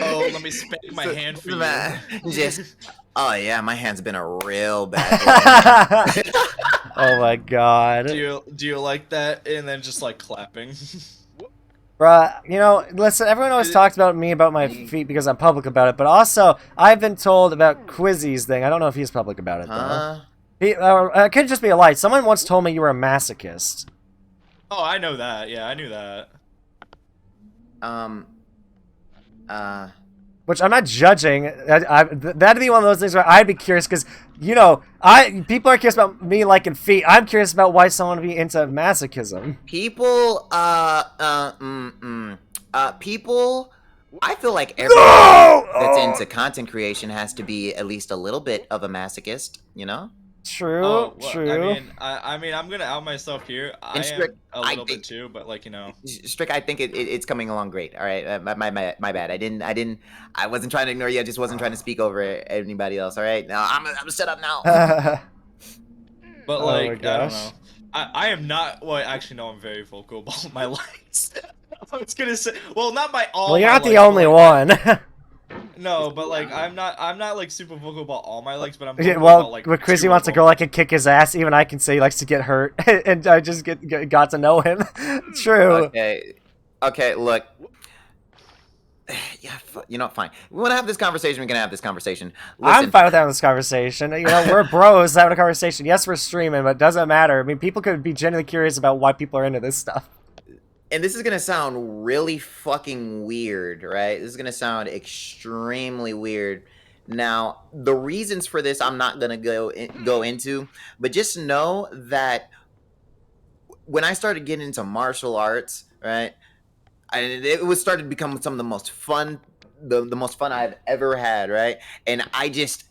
Oh, let me spank my hand for you. just, oh yeah, my hand's been a real bad boy. Oh my god. Do you like that? And then just like clapping. Bruh, you know, listen, everyone always talks about me about my feet because I'm public about it, but also, I've been told about Quizzy's thing. I don't know if he's public about it, though. It could just be a lie. Someone once told me you were a masochist. Oh, I know that. Yeah, I knew that. Which I'm not judging. That'd be one of those things where I'd be curious because, you know, people are curious about me liking feet. I'm curious about why someone would be into masochism. People, people, I feel like everyone that's into content creation has to be at least a little bit of a masochist, you know? True, Oh, well, true. I mean, I'm gonna out myself here. I Strick, am a little bit too, but like, you know. Strick, I think it's coming along great. All right, my bad. I wasn't trying to ignore you. I just wasn't trying to speak over anybody else. All right, now I'm gonna shut up now. But Oh like, my I don't gosh. know. I am not. Well, actually, no. I'm very vocal about my likes. I was gonna say, well, not my all. Well, you're my not the likes, but, only like, one. No, but like, I'm not like super vocal about all my likes, but I'm Yeah, vocal well, about like. when Chrissy two wants of a girl, them. I can kick his ass. Even I can say he likes to get hurt, and I just got to know him. True. Okay, look. Yeah, you know, fine. We want to have this conversation. We can have this conversation. Listen, I'm fine with having this conversation. You know, we're bros having a conversation. Yes, we're streaming, but it doesn't matter. I mean, people could be genuinely curious about why people are into this stuff. and this is gonna sound really fucking weird, right? This is gonna sound extremely weird. Now, the reasons for this, I'm not gonna go into, but just know that when I started getting into martial arts, right, it was started to become some of the most fun, the most fun I've ever had, right? And I just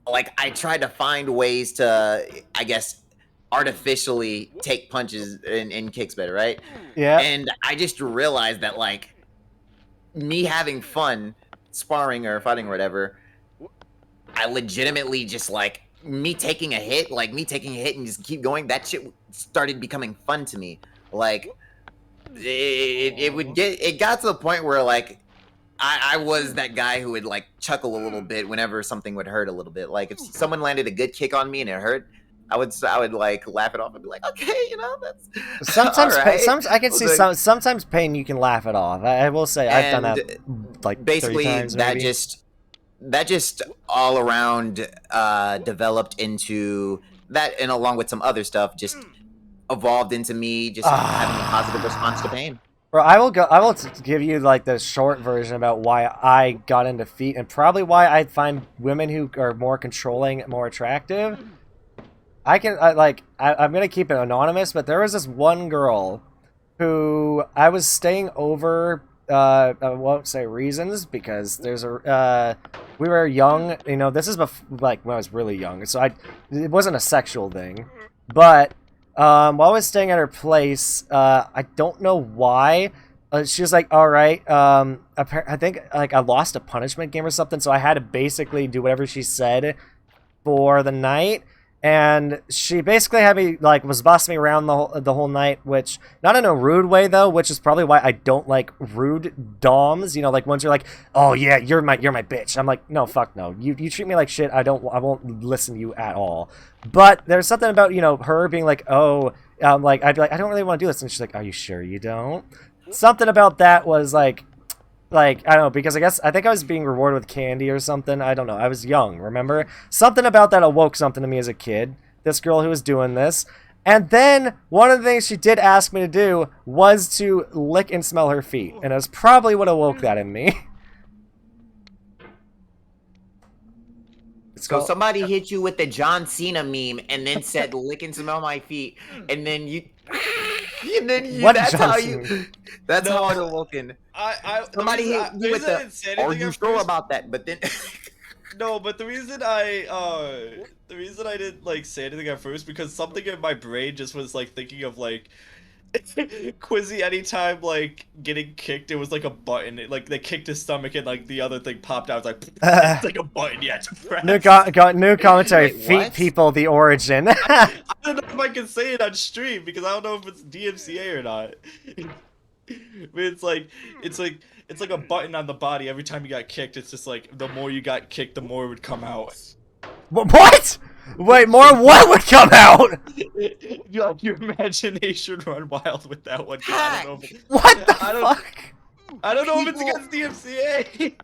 like I tried to find ways to, I guess, artificially take punches and kicks better, right? Yeah. And I just realized that like me having fun sparring or fighting or whatever, I legitimately just like me taking a hit and just keep going. That shit started becoming fun to me. Like it got to the point where like I was that guy who would like chuckle a little bit whenever something would hurt a little bit. Like if someone landed a good kick on me and it hurt, I would like laugh it off and be like, okay, you know, that's Sometimes, all right. I can see sometimes pain you can laugh it off. I will say I've done that like basically 30 times that maybe. that just all around developed into that, and along with some other stuff, just evolved into me just having a positive response to pain. Bro, I will give you like the short version about why I got into feet and probably why I find women who are more controlling more attractive. I'm gonna keep it anonymous, but there was this one girl who I was staying over. I won't say reasons because we were young. You know, this is like when I was really young, so it wasn't a sexual thing, but. While I was staying at her place, I don't know why. She was like, "All right." I think like I lost a punishment game or something, so I had to basically do whatever she said for the night. And she basically had me like was bossing me around the whole night, which not in a rude way though, which is probably why I don't like rude doms. You know, like ones you're like, "Oh yeah, you're my bitch." I'm like, "No, fuck no. You treat me like shit. I won't listen to you at all." But there's something about, you know, her being like, "Oh," like I'd be like, "I don't really want to do this," and she's like, "Are you sure you don't?" Something about that was like I don't know, because I think I was being rewarded with candy or something. I don't know. I was young, remember? Something about that awoke something to me as a kid. This girl who was doing this. And then one of the things she did ask me to do was to lick and smell her feet. And it was probably what awoke that in me. So somebody hit you with the John Cena meme and then said, "Lick and smell my feet," and then you, What that's John how Cena? that's how it awoken. Somebody hit you with the, "Are you sure about that?" But then. No, but the reason I didn't like say anything at first because something in my brain just was like thinking of like Quizzy, anytime like getting kicked, it was like a button. Like they kicked his stomach and like the other thing popped out. It's like it's like a button you had to press. New commentary. Wait, Feet what? people the origin. I don't know if I can say it on stream because I don't know if it's DMCA or not. But it's like a button on the body. Every time you got kicked, it's just like the more you got kicked, the more it would come out. What? Wait, more what would come out? Like your imagination run wild with that one. 'Cause I don't know. What the fuck? I don't know if it's against DMCA.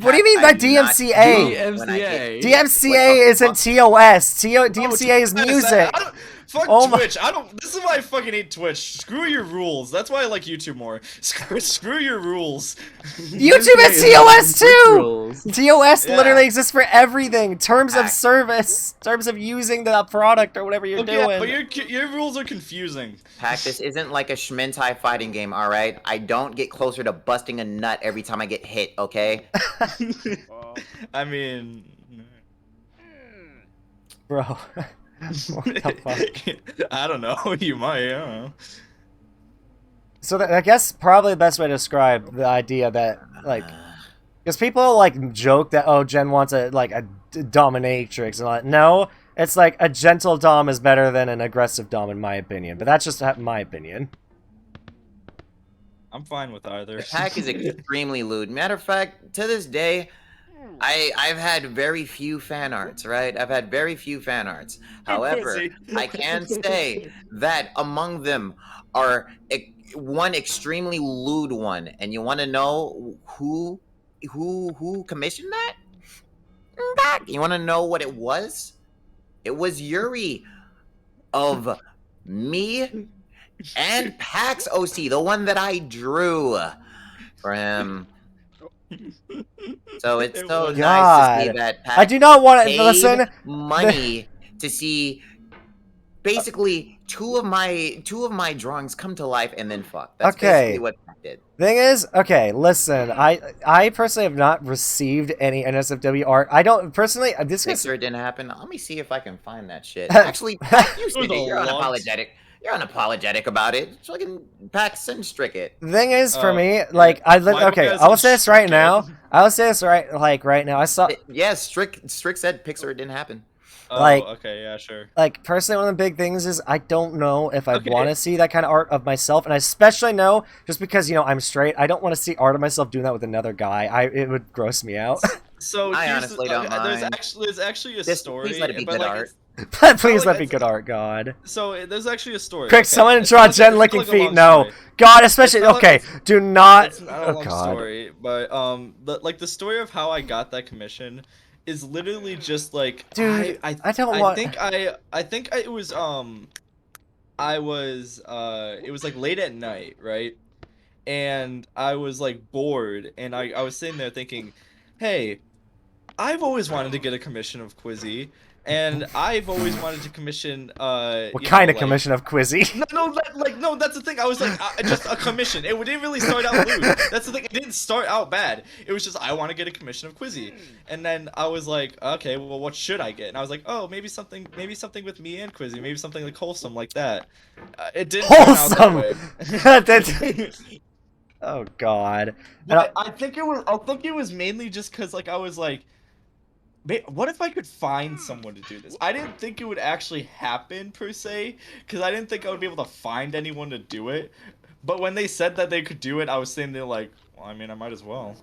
What do you mean by I do not DMCA? do when I get- DMCA isn't TOS. DMCA is music. Fuck Oh my- Twitch. I don't. This is why I fucking hate Twitch. Screw your rules. That's why I like YouTube more. Screw your rules. YouTube has TOS too. Rules. TOS Yeah. literally exists for everything. Terms of service, terms of using the product or whatever you're Okay, doing. but your rules are confusing. Pack, this isn't like a Schmintai fighting game, alright? I don't get closer to busting a nut every time I get hit, okay? I mean, Bro. What the fuck? I don't know. You might. I don't know. So I guess probably the best way to describe the idea that like, because people like joke that Jen wants a dominatrix and all that. No, it's like a gentle dom is better than an aggressive dom in my opinion. But that's just my opinion. I'm fine with either. Pack is extremely lewd. Matter of fact, to this day, I've had very few fan arts, right? I've had very few fan arts. However, I can say that among them are one extremely lewd one. And you want to know who commissioned that? Pack. You want to know what it was? It was Yuri of me and Pax OC, the one that I drew for him. So it's so nice to see that Pax I do not want to listen. Money to see basically two of my drawings come to life and then fuck. That's basically what Pax did. Thing is, okay, listen, I personally have not received any NSFW art. I don't personally. This is Sure, it didn't happen. Let me see if I can find that shit. Actually, Pax, you said it. You're unapologetic. You're unapologetic about it. So I can Pax and Strick it. Thing is, for me, like okay, I will say this right now. I will say this right now. I saw. Yes, Strick said Pixar it didn't happen. Oh, like, okay, yeah, sure. Like, personally, one of the big things is I don't know if I want to see that kind of art of myself, and I especially know just because I'm straight. I don't want to see art of myself doing that with another guy. It would gross me out. So I honestly don't mind. There's actually a story. Please let it be good art. Please let me good art, God. So there's actually a story. Quick, someone draw Jen licking feet. No, God, especially okay. Do not. It's not a long story, but the story of how I got that commission is literally just like, dude. I don't want. I think it was it was like late at night, right? And I was like bored, and I was sitting there thinking, hey, I've always wanted to get a commission of Quizzy. And I've always wanted to commission. What kind of commission of Quizzy? No, that's the thing. I was like, just a commission. It didn't really start out lewd. That's the thing. It didn't start out bad. It was just I want to get a commission of Quizzy, and then I was like, okay, well, what should I get? And I was like, oh, maybe something with me and Quizzy, maybe something like wholesome like that. It didn't wholesome. Turn out that way. Oh God. I think it was mainly just because like I was like, what if I could find someone to do this? I didn't think it would actually happen, per se, because I didn't think I would be able to find anyone to do it. But when they said that they could do it, I was sitting there like, well, I mean, I might as well.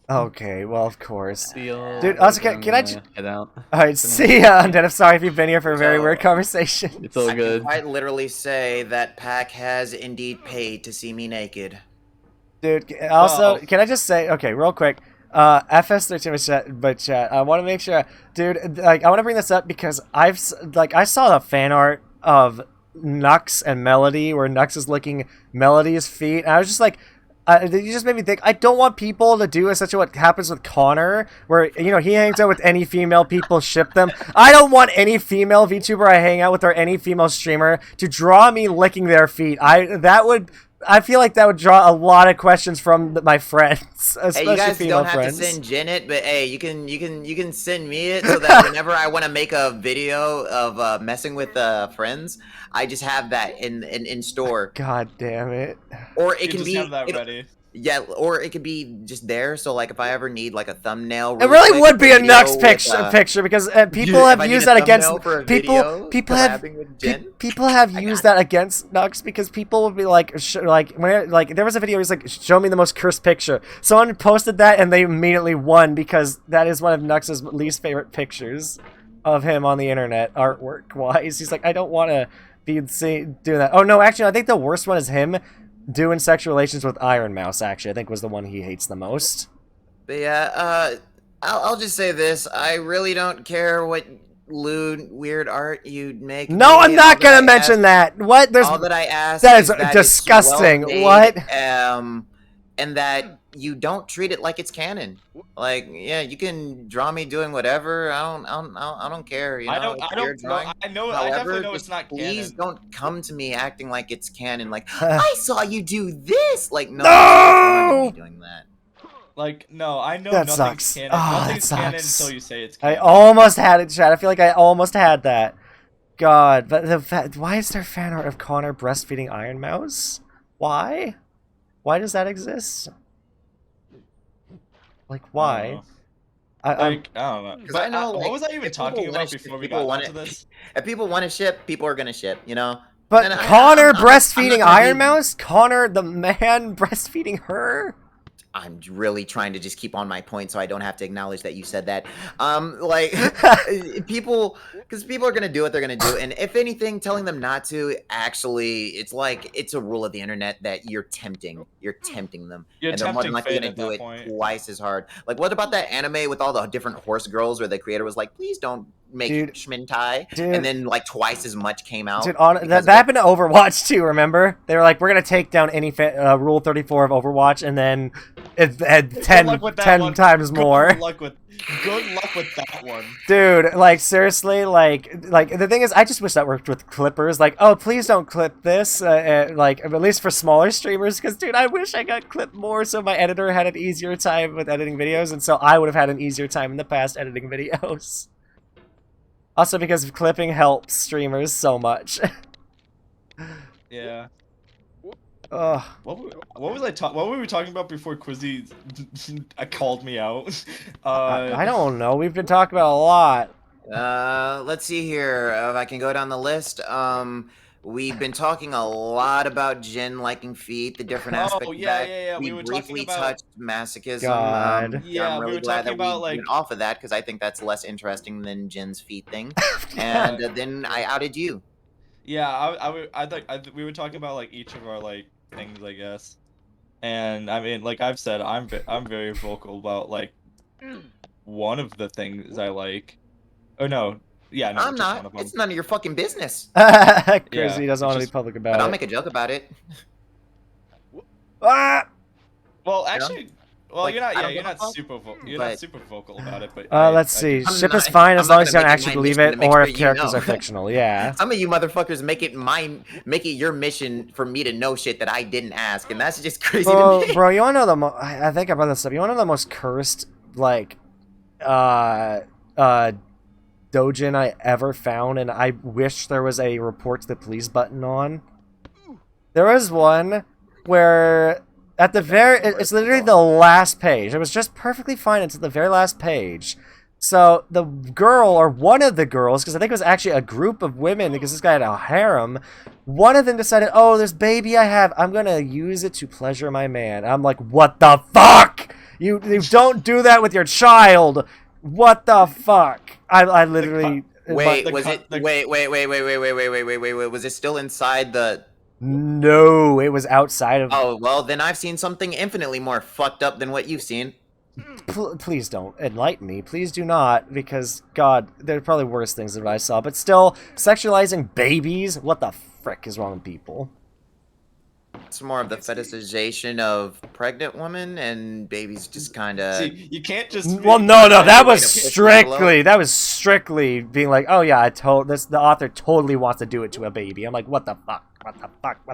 Okay, well, of course. Dude, also, can I just... head out? Alright, see ya, Undead. I'm sorry if you've been here for a very weird conversation. It's all good. I literally say that Pack has indeed paid to see me naked. Dude, also, can I just say, okay, real quick, FS13 but chat, I want to make sure, dude, like, I want to bring this up because I saw the fan art of Nux and Melody, where Nux is licking Melody's feet, and I was just like, you just made me think, I don't want people to do essentially what happens with Connor, where, he hangs out with any female, people ship them. I don't want any female VTuber I hang out with or any female streamer to draw me licking their feet. That would I feel like that would draw a lot of questions from my friends, especially Hey, you guys female don't have friends. to send Jen it, but hey, you can send me it so that whenever I want to make a video of messing with friends, I just have that in store. God damn it. Or it You can just be have that ready. Yeah, or it could be just there. So like, if I ever need like a thumbnail, It really quick would be for a video Nux with, picture because people if have I need used a that against thumbnail for a people. video People have collabing with Jen, people have I used got that against Nux because people would be like, like there was a video. He's like, show me the most cursed picture. Someone posted that and they immediately won because that is one of Nux's least favorite pictures of him on the internet, artwork wise. He's like, I don't want to be doing that. Oh no, actually, I think the worst one is him doing sexual relations with Iron Mouse, actually, I think was the one he hates the most. But yeah, I'll just say this: I really don't care what lewd, weird art you make. No, I'm not gonna mention that. What? There's all that I ask. that is that disgusting. It's well-made, What? And that you don't treat it like it's canon. Like, yeah, you can draw me doing whatever. I don't care. You know, I don't know. I know. I definitely know just it's not please canon. don't come to me acting like it's canon. Like, I saw you do this. Like, no, No! me doing that. Like, no, I know That nothing's sucks. canon. Ah, Nothing's that canon sucks. until you say it's I canon. almost had it, Chad. I feel like I almost had that. God, but why is there fan art of Connor breastfeeding Iron Mouse? Why? Why does that exist? Like, why? I don't know. Because But I know, what like, was I even if people talking wanna about ship, before we people got wanna- onto this? If people want to ship, people are gonna ship. You know. But And Connor I'm not breastfeeding gonna Iron be- Mouse? Connor the man breastfeeding her? I'm really trying to just keep on my point so I don't have to acknowledge that you said that. Like, people, because people are going to do what they're going to do. And if anything, telling them not to, actually, it's like, it's a rule of the internet that you're tempting them. You're and they're more than tempting likely fate going at to do that it point. twice as hard. Like, what about that anime with all the different horse girls where the creator was like, please don't make Dude. Schmintai, Dude. and then like twice as much came out. Dude, because that of it. happened to Overwatch too, remember? They were like, we're going to take down any Rule 34 of Overwatch, and then it had 10 luck with that 10 one. times more. Good luck with that one. Dude, like, seriously, like the thing is, I just wish that worked with clippers. Like, oh, please don't clip this, like, at least for smaller streamers, because, dude, I wish I got clipped more so my editor had an easier time with editing videos, and so I would have had an easier time in the past editing videos. Also because clipping helps streamers so much. Yeah. Ugh. What were we talking about before Quizzy called me out? I don't know. We've been talking about a lot. Let's see here. If I can go down the list. We've been talking a lot about Jen liking feet, the different aspects of that. We were talking briefly about touched masochism. God. Yeah, I'm we really were glad talking that about, we like- went off of that because I think that's less interesting than Jen's feet thing. And then I outed you. Yeah, we were talking about like each of our like things, I guess. And I mean, like I've said, I'm very vocal about like one of the things I like. Oh no, yeah, no, I'm just one not. of them. It's none of your fucking business. Crazy doesn't want to be just- public But about I'll it. make a joke about it. Ah! Well, actually, well, Like, you're not. I Yeah, don't you're give a not fuck, super. You're but- not super vocal about it, but. Let's see. I'm Ship is not- fine I'm as not long as you gonna don't make it actually my believe mission it, to make or sure if you characters know. are fictional. Yeah. Some of you motherfuckers make it your mission for me to know shit that I didn't ask, and that's just crazy to me. Bro, you wanna know the I think about this stuff. You wanna know the most cursed, like, doujin I ever found, and I wish there was a report to the police button on? There was one where at the it's literally the last page. It was just perfectly fine until the very last page. So the girl, or one of the girls, because I think it was actually a group of women, because this guy had a harem, one of them decided, oh, this baby I have, I'm gonna use it to pleasure my man. I'm like, what the fuck? You don't do that with your child. What the fuck? I literally Wait, was it? Wait. Was it still inside the? No, it was outside of. Oh well, then I've seen something infinitely more fucked up than what you've seen. Please don't enlighten me. Please do not, because God, there are probably worse things than what I saw. But still, sexualizing babies. What the frick is wrong with people? It's more of the fetishization of pregnant women and babies, just kind of. See, you can't just. Well, no, that was Way to piss strictly being like, oh yeah, the author totally wants to do it to a baby. I'm like, what the fuck? What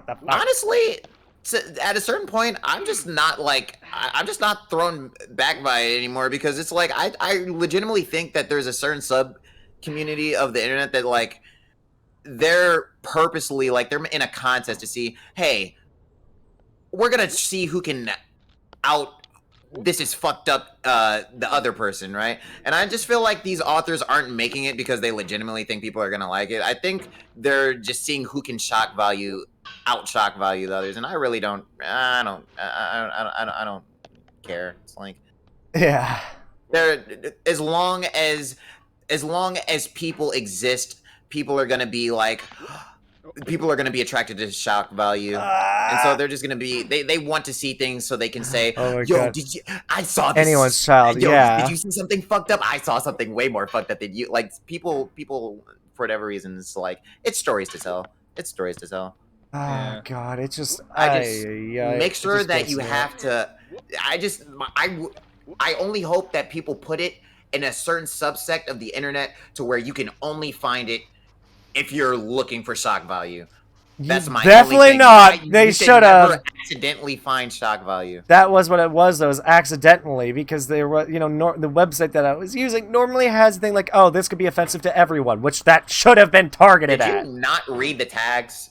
the fuck? Honestly, at a certain point, I'm just not like I'm just not thrown back by it anymore because it's like I legitimately think that there's a certain sub community of the internet that like they're purposely like they're in a contest to see, hey, we're gonna see who can out this is fucked up the other person, right? And I just feel like these authors aren't making it because they legitimately think people are gonna like it. I think they're just seeing who can shock value the others, and I really don't I don't care. It's like Yeah. there as long as people exist, people are gonna be like people are going to be attracted to shock value, and so they're just going to be they want to see things so they can say, Oh my yo, God. did you I saw this Anyone's child, yo, yeah. did you see something fucked up? I saw something way more fucked up than you. Like people for whatever reason, it's like it's stories to tell. Oh Yeah. God, it just I just make it sure just that gets you me. have to I only hope that people put it in a certain subsect of the internet to where you can only find it if you're looking for shock value. That's my only Definitely thing. not. They You should should never have. accidentally find shock value. That was what it was. Though, was accidentally because they were, you know, the website that I was using normally has a thing like, oh, this could be offensive to everyone, which that should have been targeted Did at. you not read the tags?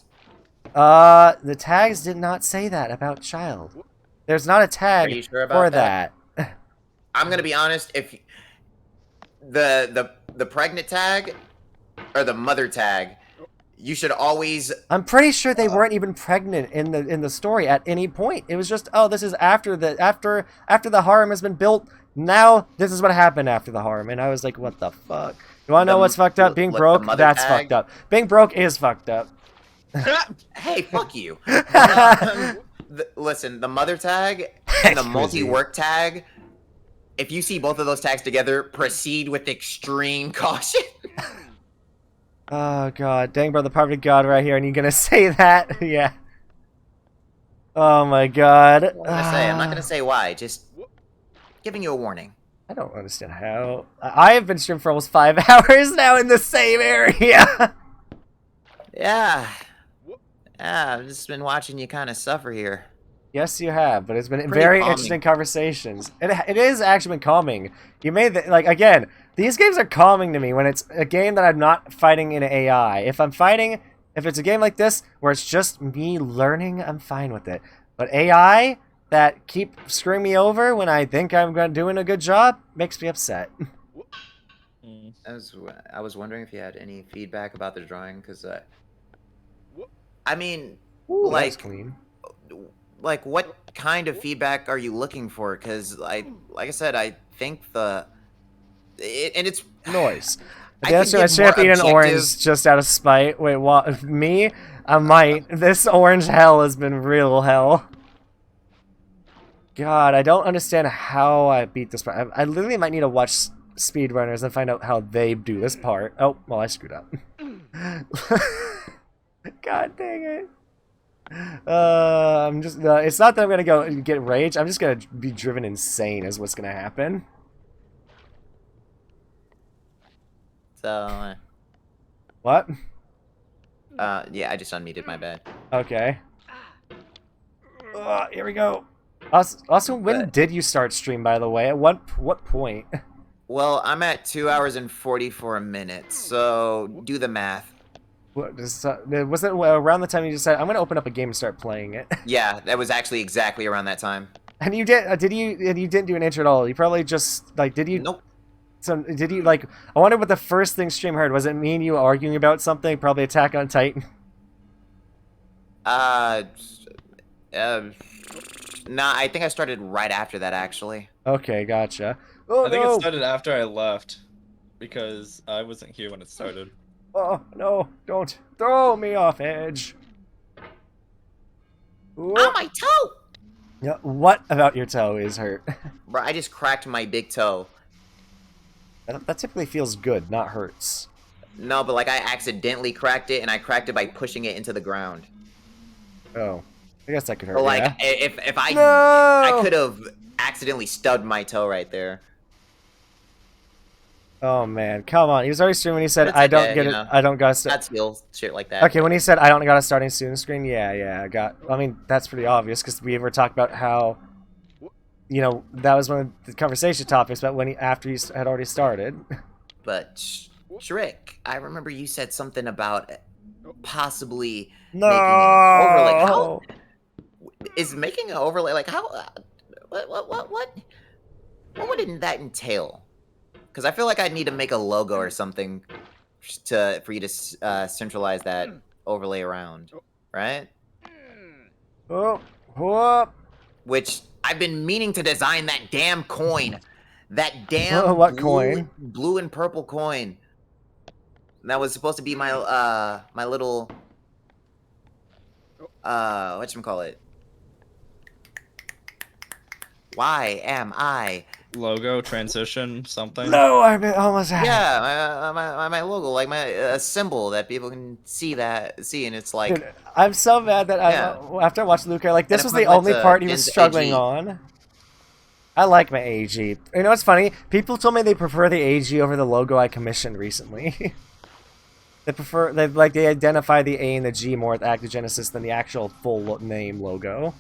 The tags did not say that about child. There's not a Are tag you sure for about that? that. I'm gonna be honest. If the pregnant tag or the mother tag, you should always. I'm pretty sure they weren't even pregnant in the story at any point. It was just, oh, this is after the harem has been built. Now this is what happened after the harem, and I was like, what the fuck? You wanna know what's fucked up? Being the broke, mother that's tag? fucked up. Being broke is fucked up. Hey, fuck you. Listen, the mother tag and the multi-work tag. If you see both of those tags together, proceed with extreme caution. Oh God, dang brother, poverty god right here, and you're gonna say that? Yeah. Oh my God. I'm not gonna say why. Just giving you a warning. I don't understand how. I have been streaming for almost 5 hours now in the same area. Yeah. Yeah, I've just been watching you kind of suffer here. Yes, you have, but it's been Pretty very calming. interesting conversations. It is actually been calming. You made the, like, again, these games are calming to me when it's a game that I'm not fighting in AI. If it's a game like this where it's just me learning, I'm fine with it. But AI that keep screwing me over when I think I'm doing a good job makes me upset. I was wondering if you had any feedback about the drawing, because I mean, Ooh, like, that's clean. like what kind of feedback are you looking for? Because like I said, I think it's Noise. I That's could my give more champion in orange objective- just out of spite. Wait, what? Me? I might. This orange hell has been real hell. God, I don't understand how I beat this part. I literally might need to watch speedrunners and find out how they do this part. Oh, well, I screwed up. God dang it. I'm just. It's not that I'm gonna go get rage. I'm just gonna be driven insane. Is what's gonna happen. So, What? yeah, I just unmuted, my bad. Okay. Here we go. Also, when did you start stream? By the way, at what point? Well, I'm at 2 hours and 44 minutes, so do the math. Was it around the time you just said I'm gonna open up a game and start playing it? Yeah, that was actually exactly around that time. And you did? And you didn't do an intro at all? You probably just like did you? Nope. Did you like? I wonder what the first thing stream heard. Was it me and you arguing about something? Probably Attack on Titan. Nah, I think I started right after that, actually. Okay, gotcha. Oh I think no! it started after I left because I wasn't here when it started. Oh no! Don't throw me off edge. Oh, my toe! Yeah, what about your toe is hurt? Bro, I just cracked my big toe. That typically feels good, not hurts. No, but like I accidentally cracked it, and I cracked it by pushing it into the ground. Oh, I guess that could hurt. But like, yeah. if I, No! I could have accidentally stubbed my toe right there. Oh man, come on. He was already streaming when he said, It's I don't okay, get you it. know. I don't got to. That's skill shit like that. Okay, when he said, I don't got a starting student screen, yeah, I got. I mean, that's pretty obvious because we ever talked about how, you know, that was one of the conversation topics, but when after he had already started. But Shrek, I remember you said something about possibly No. making an overlay. How is making an overlay like how? What would that entail? Because I feel like I'd need to make a logo or something for you to centralize that overlay around, right? Oh, whoop. Which I've been meaning to design that damn coin, that damn What coin? blue and purple coin. That was supposed to be my my little whatchamacallit? Why am I? Logo transition something. No, I almost had it. Yeah, my logo, like my symbol that people can see, and it's like. Dude, I'm so mad that after I watched Luca, like this was the only part he was struggling on. I like my AG. You know what's funny? People told me they prefer the AG over the logo I commissioned recently. they identify the A and the G more with Actogenesis than the actual full name logo.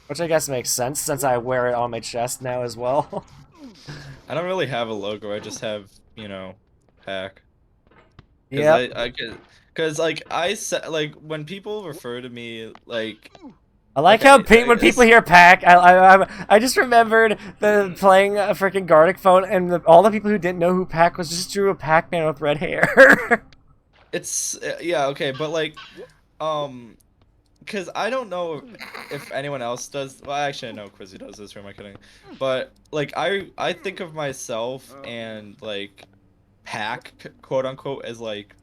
Which I guess makes sense since I wear it on my chest now as well. I don't really have a logo. I just have, you know, pack. Yeah. Because like like when people refer to me like. I like how when people hear pack, I just remembered playing a freaking Gartic phone, and all the people who didn't know who Pac was just drew a Pac-Man with red hair. It's yeah, okay, but like, because I don't know if anyone else does. Well, actually, I know Quizzy does this. Who am I kidding? But like, I think of myself and like Pac, quote unquote, as like,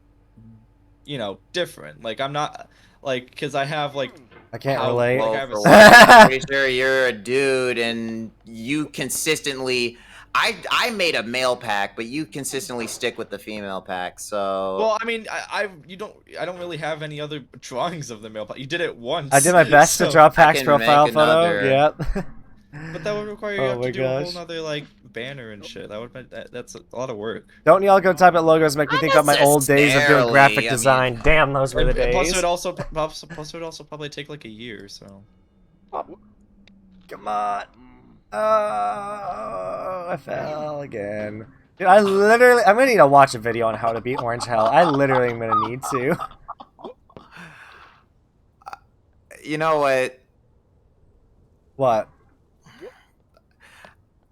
you know, different. Like I'm not like because I have like. I can't relate. I'm pretty sure you're a dude, and you consistently. I made a male pack, but you consistently stick with the female pack. So. Well, I mean, I don't really have any other drawings of the male pack. You did it once. I did my best to draw Pac's profile photo. Yep. But that would require you have to do a whole nother like banner and shit. That would that's a lot of work. Don't y'all go type at logos make me think about my old days of doing graphic design. Damn, those were the days. Plus, it would also probably take like a year. So. Come on. Oh, I fell again. Dude, I'm gonna need to watch a video on how to beat Orange Hell. I literally am gonna need to. You know what? What?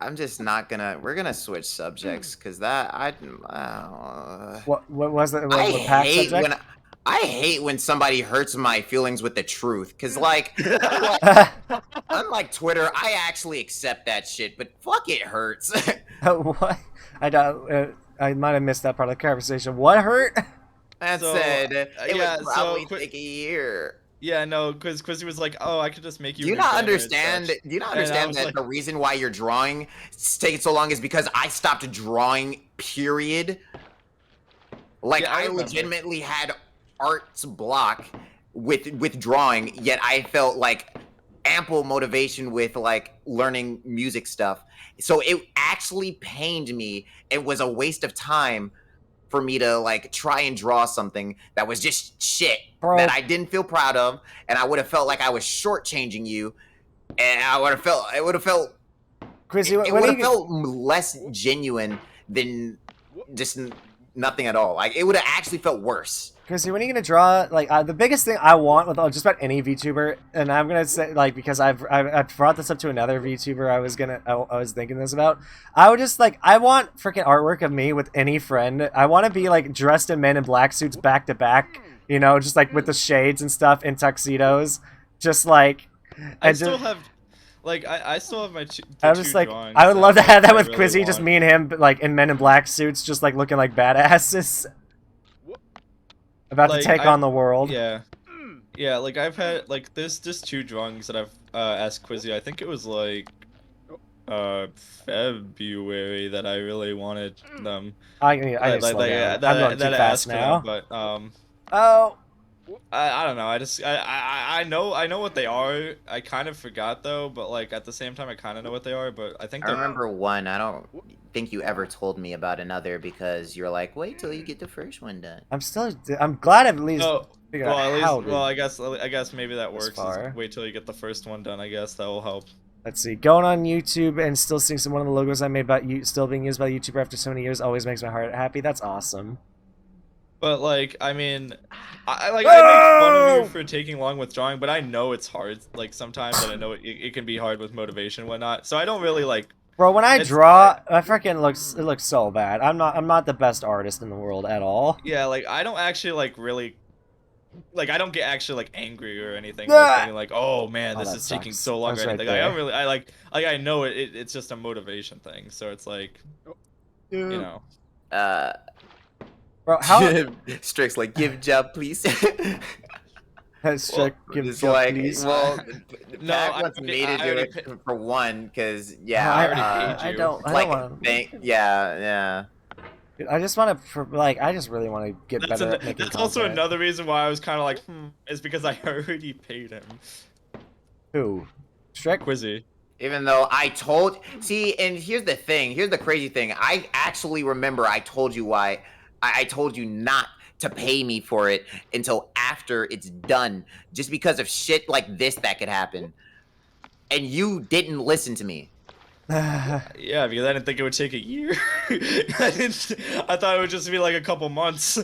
I'm just not gonna. We're gonna switch subjects because that What was it? I hate when somebody hurts my feelings with the truth. Cause like, unlike Twitter, I actually accept that shit. But fuck, it hurts. What? I might have missed that part of the conversation. What hurt? That said, it would probably take a year. Yeah, no, because he was like, "Oh, I could just make you." Do you not understand? Do you not understand that the reason why your drawing is taking so long is because I stopped drawing? Period. Like I legitimately had art's block with drawing, yet I felt like ample motivation with like learning music stuff. So it actually pained me. It was a waste of time for me to like try and draw something that was just shit that I didn't feel proud of, and I would have felt like I was shortchanging you, and it would have felt less genuine than just nothing at all. Like it would have actually felt worse. Chrissy, when are you gonna draw? Like the biggest thing I want with just about any VTuber, and I'm gonna say like because I've brought this up to another VTuber I was thinking this about. I would just like I want freaking artwork of me with any friend. I want to be like dressed in Men in Black suits back to back, you know, just like with the shades and stuff in tuxedos, just like. I still have my two I was just like, drawings I would love to have that with really Quizzy, just me and him, like in Men in Black suits, just like looking like badasses. About to take on the world. Yeah. Yeah, like I've had like there's just two drawings that I've asked Quizzy. I think it was like February that I really wanted them. I need to slow down. I'm going too fast now. But Oh, I don't know. I know what they are. I kind of forgot though, but like at the same time, I kind of know what they are. But I think I they're remember one. I don't think you ever told me about another because you're like, wait till you get the first one done. I'm glad I've at least Oh, figured well, out at least, how well, to I guess maybe that this works. far. Is wait till you get the first one done. I guess that will help. Let's see. Going on YouTube and still seeing some one of the logos I made about you still being used by the YouTuber after so many years always makes my heart happy. That's awesome. But like, I mean, I make fun of you for taking long with drawing, but I know it's hard. Like sometimes, and I know it can be hard with motivation and whatnot. So I don't really like. Bro, when I draw, I freaking looks so bad. I'm not the best artist in the world at all. Yeah, like I don't actually like really. Like I don't get actually like angry or anything, like thinking like, oh man, this is taking so long or anything. Like, I don't really, I know it's just a motivation thing. So it's like, you know. Bro, how Strick's like, give job, please. Strick, give it's job, like, please. well, No, Pac wants me to do it for one, because yeah, I already paid you. I don't like, want to. yeah. I just want to, like, I just really want to get better at making That's also content. another reason why I was kind of like, is because I already paid him. Who? Strick? Quizzy. Even though I told, see, and here's the thing, here's the crazy thing. I actually remember I told you why. I told you not to pay me for it until after it's done, just because of shit like this that could happen. And you didn't listen to me. Yeah, because I didn't think it would take a year. I thought it would just be like a couple months.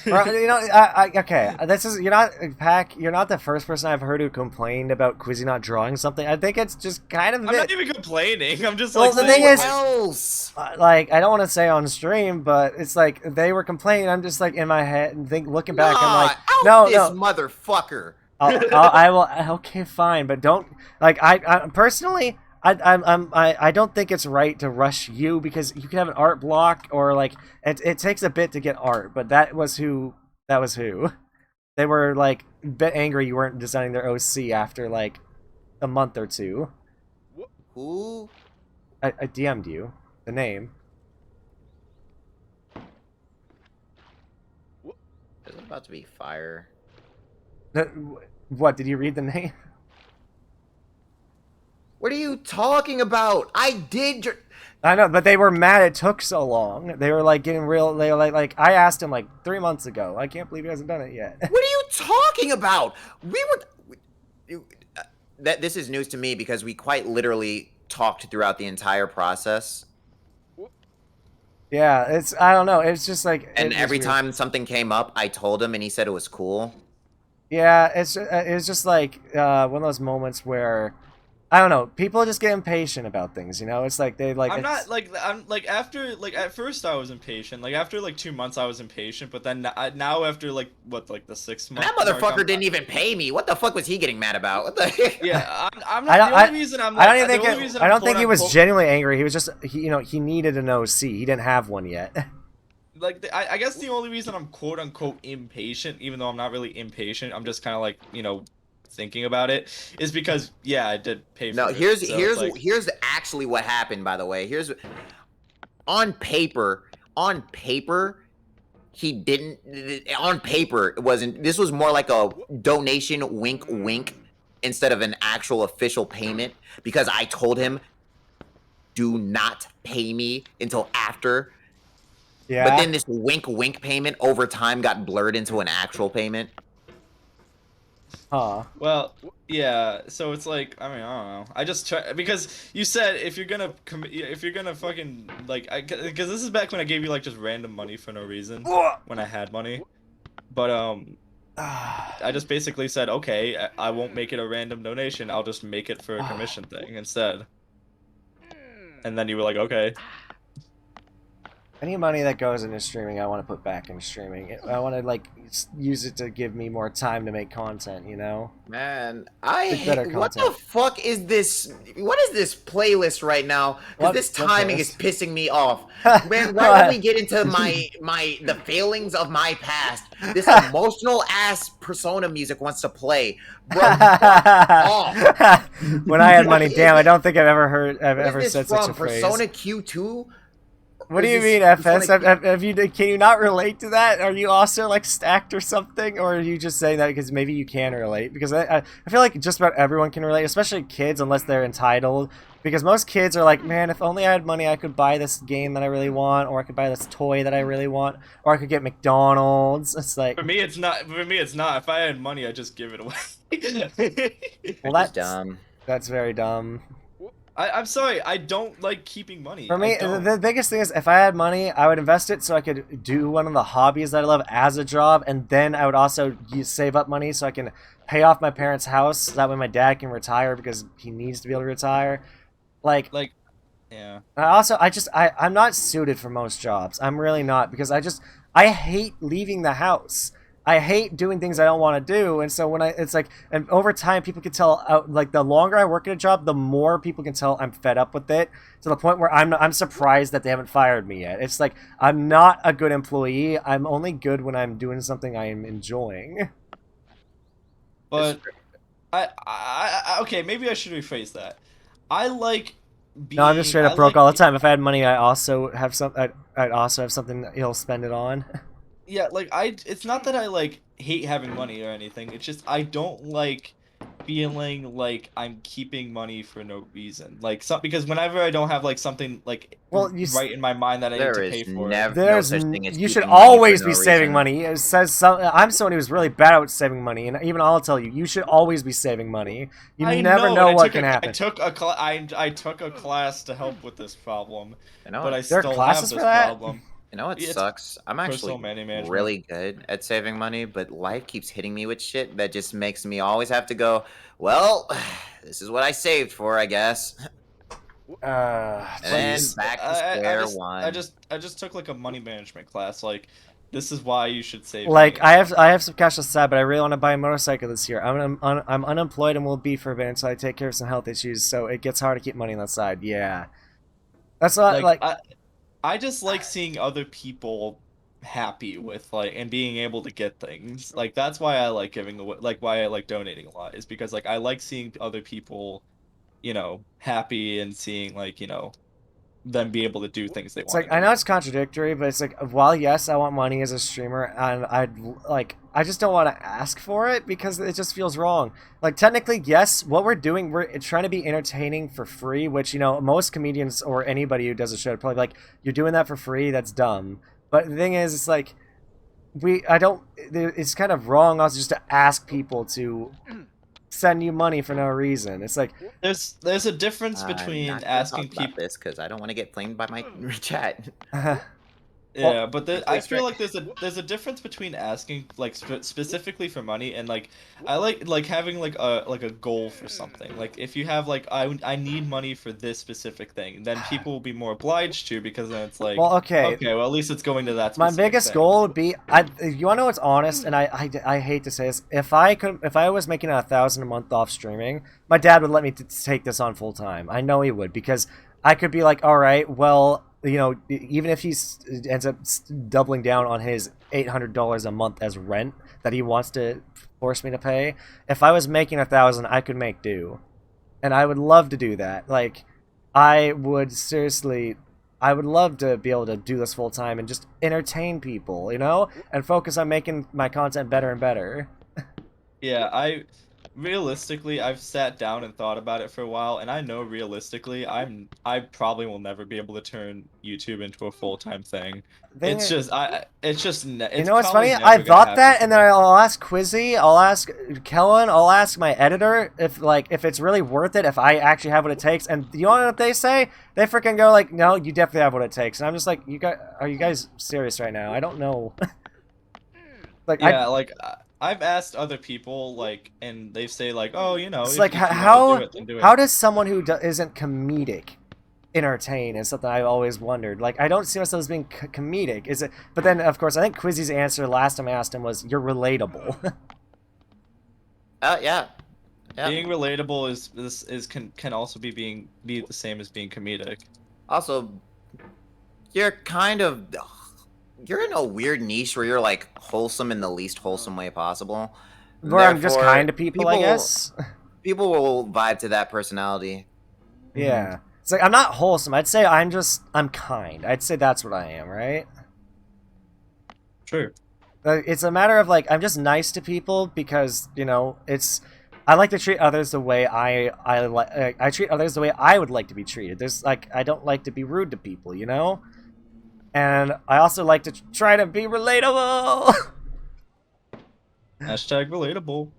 Bro, you know, okay, you're not, Pac, you're not the first person I've heard who complained about Quizzy not drawing something. I think it's just kind of. I'm not even complaining. I'm just well, like. The thing is, else? like, I don't want to say on stream, but it's like they were complaining. I'm just like in my head and looking back, I'm like, no, this motherfucker. I will. Okay, fine, but don't like. I personally. I don't think it's right to rush you because you can have an art block or like it takes a bit to get art, but that was who they were like a bit angry you weren't designing their OC after like a month or two. Who? I DM'd you the name. Is it about to be fire? What, did you read the name? What are you talking about? I did. I know, but they were mad it took so long. They were like getting real. They were like I asked him like 3 months ago. I can't believe he hasn't done it yet. What are you talking about? This is news to me because we quite literally talked throughout the entire process. Yeah, I don't know. It's just like. And every time something came up, I told him, and he said it was cool. Yeah, it's just like one of those moments where. I don't know. People just get impatient about things, you know. It's like they like. I'm not like after like at first I was impatient. Like after like 2 months I was impatient, but then now after like what like the 6 months. That motherfucker didn't even pay me. What the fuck was he getting mad about? What the? Yeah, I'm not. The only reason I'm. I don't think he was genuinely angry. He was just he needed an OC. He didn't have one yet. Like I guess the only reason I'm quote unquote impatient, even though I'm not really impatient, I'm just kind of like thinking about it, is because yeah, I did pay for it. Here's actually what happened, by the way. Here's on paper he didn't on paper it wasn't. This was more like a donation, wink wink, instead of an actual official payment, because I told him do not pay me until after. Yeah. But then this wink wink payment over time got blurred into an actual payment. Huh. Well, yeah. So it's like, I mean, I don't know. I just try because you said if you're gonna fucking like, because this is back when I gave you like just random money for no reason when I had money, but I just basically said okay, I won't make it a random donation. I'll just make it for a commission thing instead. And then you were like, okay. Any money that goes into streaming, I want to put back into streaming. I want to like use it to give me more time to make content. You know. Man, what the fuck is this? What is this playlist right now? Because this timing is pissing me off. Man, right when we get into the failings of my past, this emotional ass Persona music wants to play. Bro, when I had money, damn, I don't think I've ever said such a phrase. Persona Q2? What do you It's mean, just- FS? it's like- Have you? Can you not relate to that? Are you also like stacked or something, or are you just saying that because maybe you can relate? Because I feel like just about everyone can relate, especially kids, unless they're entitled. Because most kids are like, man, if only I had money, I could buy this game that I really want, or I could buy this toy that I really want, or I could get McDonald's. It's like, For me, it's not. For me, it's not. If I had money, I'd just give it away. well, Which is that's dumb. that's very dumb. I'm sorry. I don't like keeping money. For me, I don't. the biggest thing is if I had money, I would invest it so I could do one of the hobbies that I love as a job, and then I would also save up money so I can pay off my parents' house. So that way my dad can retire because he needs to be able to retire. Like, Yeah. I'm not suited for most jobs. I'm really not, because I hate leaving the house. I hate doing things I don't want to do, and so it's like, and over time, people can tell. Like the longer I work at a job, the more people can tell I'm fed up with it, to the point where I'm surprised that they haven't fired me yet. It's like I'm not a good employee. I'm only good when I'm doing something I am enjoying. But okay, maybe I should rephrase that. I like being. No, I'm just straight up I broke like all the time. If I had money, I'd also have something that he'll spend it on. Yeah, like it's not that I like hate having money or anything. It's just I don't like feeling like I'm keeping money for no reason. Like because whenever I don't have like something like right in my mind that I need There to is pay for. never no There's such thing as you should keeping money for always no be saving reason. money. It says I'm someone who's really bad at saving money, and even I'll tell you, you should always be saving money. You I never know and what can happen. I took a class to help with this problem, You know, but I There are still have classes this for that? problem. You know what It's sucks? I'm personal actually money management. really good at saving money, but life keeps hitting me with shit that just makes me always have to go, well, this is what I saved for, I guess. And then Jeez. back to square one. I just took like a money management class. Like, this is why you should save. Like money. I have some cash aside, but I really want to buy a motorcycle this year. I'm unemployed and will be for a bit until I take care of some health issues. So it gets hard to keep money on that side. Yeah, that's not like I just like seeing other people happy with and being able to get things. Like that's why I like giving away, like why I like donating a lot, is because like I like seeing other people, happy, and seeing them be able to do things they It's want. like, I know it's contradictory, but it's like, while yes, I want money as a streamer, and I just don't want to ask for it because it just feels wrong. Like, technically, yes, what we're doing, we're trying to be entertaining for free, which, most comedians or anybody who does a show would probably be like, you're doing that for free, that's dumb. But the thing is, it's like, it's kind of wrong also just to ask people to send you money for no reason. It's like, there's a difference between not gonna asking talk about people. this because I don't want to get flamed by my chat. Yeah, but I feel like there's a difference between asking specifically for money and I like having like a goal for something. Like if you have I need money for this specific thing, then people will be more obliged to, because then it's like, well, okay, well at least it's going to that my specific biggest thing. goal would be, you want to know what's honest, and I hate to say this, if I was making $1,000 a month off streaming, my dad would let me take this on full time. I know he would, because I could be like, all right, well, even if he ends up doubling down on his $800 a month as rent that he wants to force me to pay, if I was making $1,000, I could make do, and I would love to do that. Like, I would love to be able to do this full time and just entertain people, and focus on making my content better and better. Yeah, realistically, I've sat down and thought about it for a while, and I know realistically, I probably will never be able to turn YouTube into a full-time thing. It's What's funny? I thought that, and then I'll ask Quizzy, I'll ask Kellen, I'll ask my editor if it's really worth it, if I actually have what it takes. And you want to know what they say? They freaking go like, no, you definitely have what it takes. And I'm just like, are you guys serious right now? I don't know. I've asked other people, and they say, oh, it's if like, you wanna do it, then do it. how does someone who isn't comedic entertain, is something I've always wondered. Like, I don't see myself as being comedic. Is it? But then, of course, I think Quizzy's answer last time I asked him was, you're relatable. Yeah. Being relatable can also be the same as being comedic. Also, you're in a weird niche where you're like wholesome in the least wholesome way possible. Where I'm just Therefore, kind to people, I guess. People will vibe to that personality. Yeah. It's like I'm not wholesome. I'd say I'm kind. I'd say that's what I am, right? Sure. It's a matter of like I'm just nice to people because I like to treat others the way I treat others the way I would like to be treated. There's like I don't like to be rude to people, and I also like to try to be relatable. Hashtag relatable.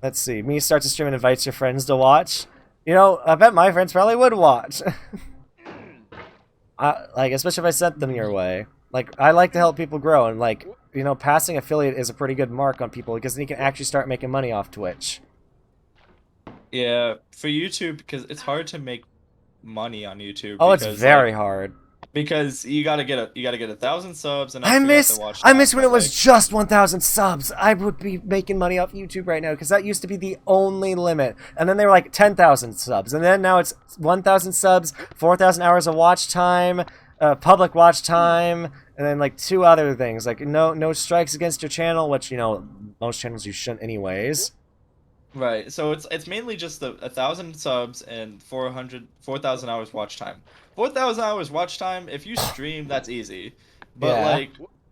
Let's see. Me starts a stream and invites your friends to watch. I bet my friends probably would watch. Especially if I sent them your way. Like, I like to help people grow, and like, passing affiliate is a pretty good mark on people because then you can actually start making money off Twitch. Yeah, for YouTube, because it's hard to make money on YouTube. Oh, because, it's very hard. Because you gotta get 1,000 subs, and I miss when it was just 1,000 subs. I would be making money off YouTube right now because that used to be the only limit. And then they were like 10,000 subs, and then now it's 1,000 subs, 4,000 hours of watch time, public watch time, and then like 2 other things like no strikes against your channel, which most channels you shouldn't anyways. Right, so it's mainly just the 1,000 subs and 4,000 hours watch time. 4,000 hours watch time, if you stream, that's easy. But yeah.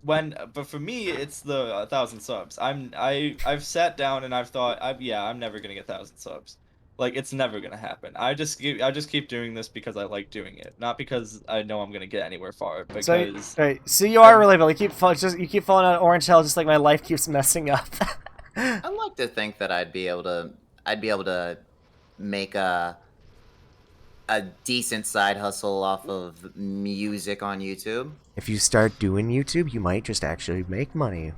but for me, it's the 1,000 subs. I've sat down and I've thought, I'm never gonna get 1,000 subs. Like, it's never gonna happen. I just keep doing this because I like doing it, not because I know I'm gonna get anywhere far. Because so you are relatable. You keep falling on orange hell, just like my life keeps messing up. I'd like to think that I'd be able to make a decent side hustle off of music on YouTube. If you start doing YouTube, you might just actually make money.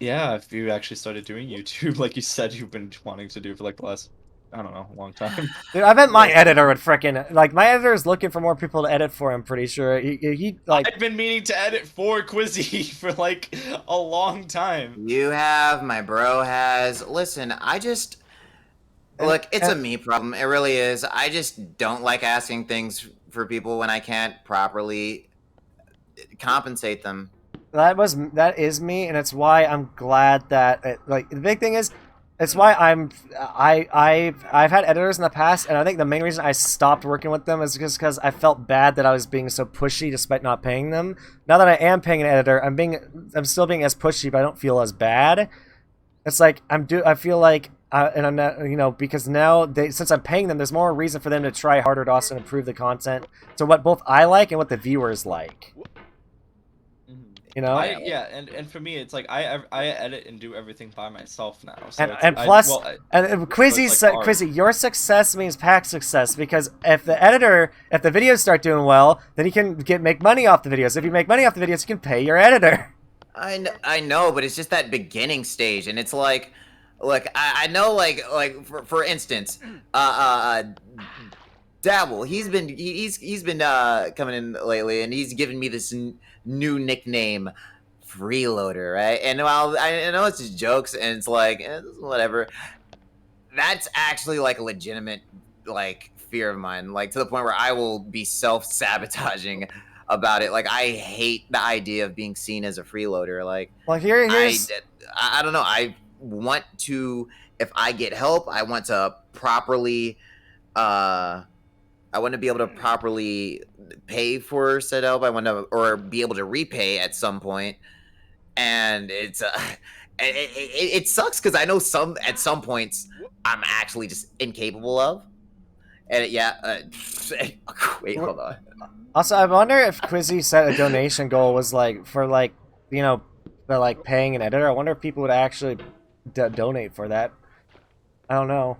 Yeah, if you actually started doing YouTube, like you said you've been wanting to do for like the last, I don't know, long time. Dude, I bet my editor would frickin' like my editor is looking for more people to edit for. I'm pretty sure he like. I've been meaning to edit for Quizzy for like a long time. You have, my bro has. Listen, look, it's a me problem. It really is. I just don't like asking things for people when I can't properly compensate them. That is me, and it's why I'm glad that the big thing is, it's why I've had editors in the past, and I think the main reason I stopped working with them is just because I felt bad that I was being so pushy despite not paying them. Now that I am paying an editor, I'm still being as pushy, but I don't feel as bad. It's like I feel like. And I'm not, because now since I'm paying them, there's more reason for them to try harder to also improve the content to what both I like and what the viewers like. And for me, it's like I edit and do everything by myself now. So Quizzy, your success means Pack's success because if the videos start doing well, then you can make money off the videos. If you make money off the videos, you can pay your editor. I know, but it's just that beginning stage, and it's like. Look, I know, like for instance, Dabble. He's been coming in lately, and he's given me this new nickname, Freeloader, right? And while I know it's just jokes, and it's like whatever, that's actually like a legitimate like fear of mine, like to the point where I will be self-sabotaging about it. Like I hate the idea of being seen as a freeloader. Like, well, here's I don't know. I want to, if I get help, I want to properly I want to be able to properly pay for said help. I want to, or be able to repay at some point. And it's it sucks because I know at some points I'm actually just incapable of. And wait, hold on. Also, I wonder if Quizzy set a donation goal was like for paying an editor. I wonder if people would actually donate for that. I don't know.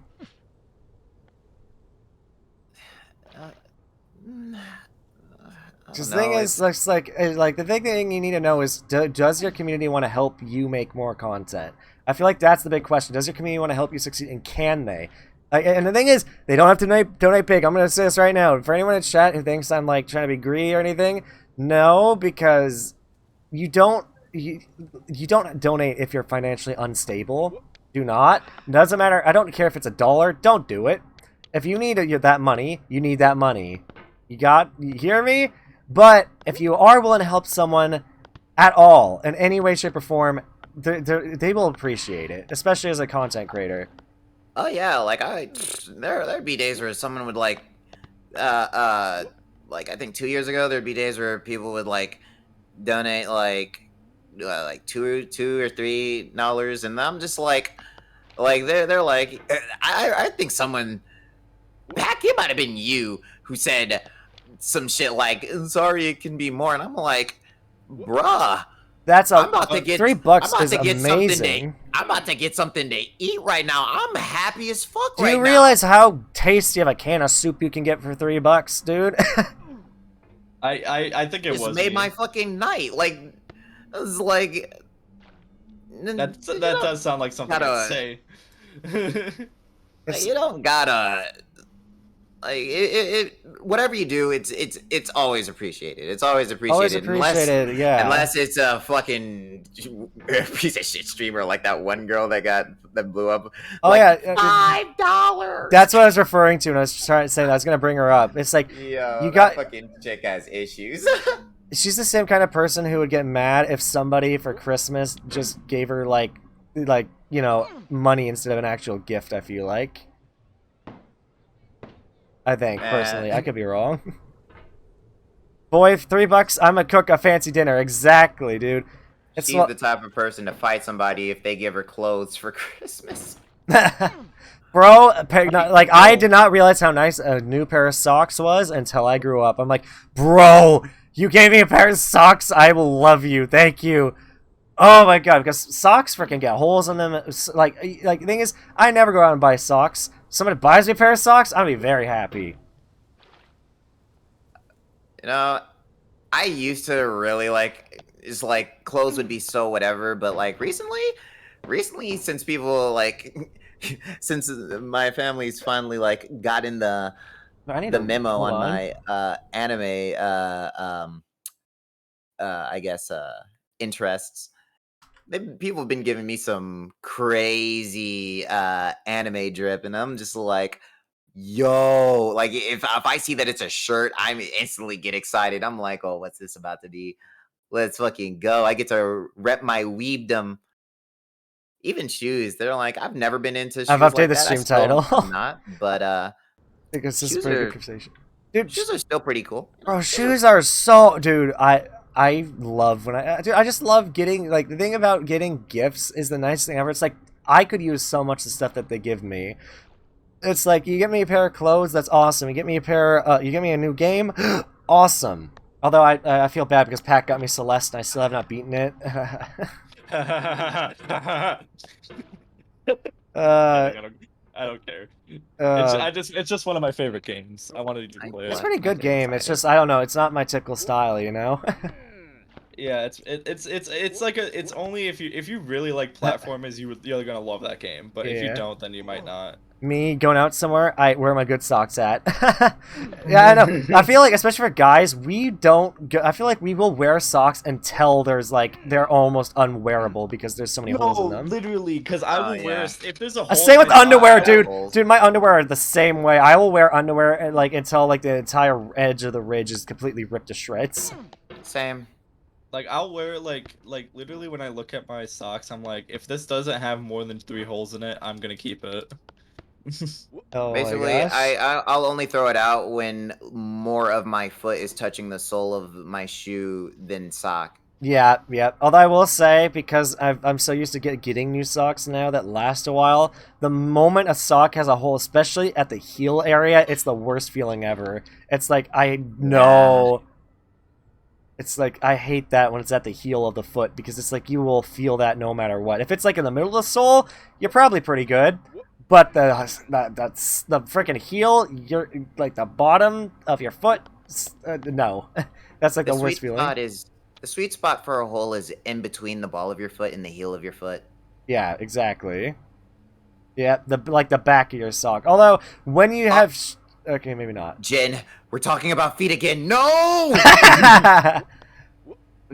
Because the thing is, like the big thing you need to know is, does your community want to help you make more content? I feel like that's the big question. Does your community want to help you succeed, and can they? And the thing is, they don't have to donate big. I'm going to say this right now. For anyone in chat who thinks I'm like trying to be greedy or anything, no, because you don't donate if you're financially unstable. Do not. Doesn't matter. I don't care if it's $1. Don't do it. If you need that money, you need that money. You hear me? But if you are willing to help someone at all, in any way, shape, or form, they will appreciate it, especially as a content creator. Oh yeah, like there'd be days where someone would like I think 2 years ago there'd be days where people would like donate like two or $3, and I'm just like they're like I think someone, heck, it might have been you who said some shit like, sorry it can be more, and I'm like, bruh, That's I'm about to get $3 is amazing. I'm about to get something to eat right now. I'm happy as fuck Do right you now. realize how tasty of a can of soup you can get for $3, dude? I think it It's was made me. my fucking night. Like, it was like That does sound like something I'd say. you don't gotta like whatever you do, it's always appreciated. It's always appreciated. Always appreciated, yeah. Unless it's a fucking piece of shit streamer like that one girl that blew up. Oh, like, yeah. $5. That's what I was referring to when I was trying to say that. I was going to bring her up. It's like, Yo, you got... that fucking chick has issues. She's the same kind of person who would get mad if somebody for Christmas just gave her, like you know, money instead of an actual gift, I feel like. I think, personally. I could be wrong. Boy, $3, I'm gonna cook a fancy dinner. Exactly, dude. She's the type of person to fight somebody if they give her clothes for Christmas. Bro, like, I did not realize how nice a new pair of socks was until I grew up. I'm like, bro, you gave me a pair of socks? I will love you. Thank you. Oh my god, because socks freaking get holes in them. Like, the thing is, I never go out and buy socks. Somebody buys me a pair of socks, I'll be very happy. You know, I used to really it's like clothes would be so whatever, but like recently since people since my family's finally like gotten the memo on my anime I guess interests, people have been giving me some crazy anime drip, and I'm just like, yo, like if I see that it's a shirt, I instantly get excited. I'm like, oh, what's this about to be? Let's fucking go. I get to rep my weebdom. Even shoes, they're like, I've never been into shoes. I've updated like the that. stream title. Not, but because this is pretty good conversation. Dude, shoes are still pretty cool. Bro, shoes are so, dude, I love when I just love getting, like, the thing about getting gifts is the nicest thing ever. It's like, I could use so much of the stuff that they give me. It's like, you get me a pair of clothes, that's awesome. You get me you get me a new game, awesome. Although I feel bad because Pat got me Celeste and I still have not beaten it. I don't care. It's just one of my favorite games. I wanted to play it. It's a pretty good game. It's just, I don't know, it's not my typical style, you know. Yeah, it's only if you really like platformers, you're gonna love that game. But if you don't, then you might not. Me going out somewhere, where are my good socks at? Yeah, I know. I feel like, especially for guys, I feel like we will wear socks until they're almost unwearable because there's so many holes in them. Literally, because I will wear if there's a hole. Same with underwear, dude. Dude, my underwear are the same way. I will wear underwear until the entire edge of the ridge is completely ripped to shreds. Same. Like, I'll wear like literally when I look at my socks, I'm like, if this doesn't have more than 3 holes in it, I'm gonna keep it. Oh, basically, I'll only throw it out when more of my foot is touching the sole of my shoe than sock. Yeah. Although I will say, because I'm so used to getting new socks now that last a while, the moment a sock has a hole, especially at the heel area, it's the worst feeling ever. It's like, I know... It's like, I hate that when it's at the heel of the foot, because it's like, you will feel that no matter what. If it's like in the middle of the sole, you're probably pretty good. But that's the freaking heel, you're like the bottom of your foot. No, that's like the worst feeling. The sweet spot for a hole is in between the ball of your foot and the heel of your foot. Yeah, exactly. Yeah, the back of your sock. Although when you have, okay, maybe not. Jen, we're talking about feet again. No.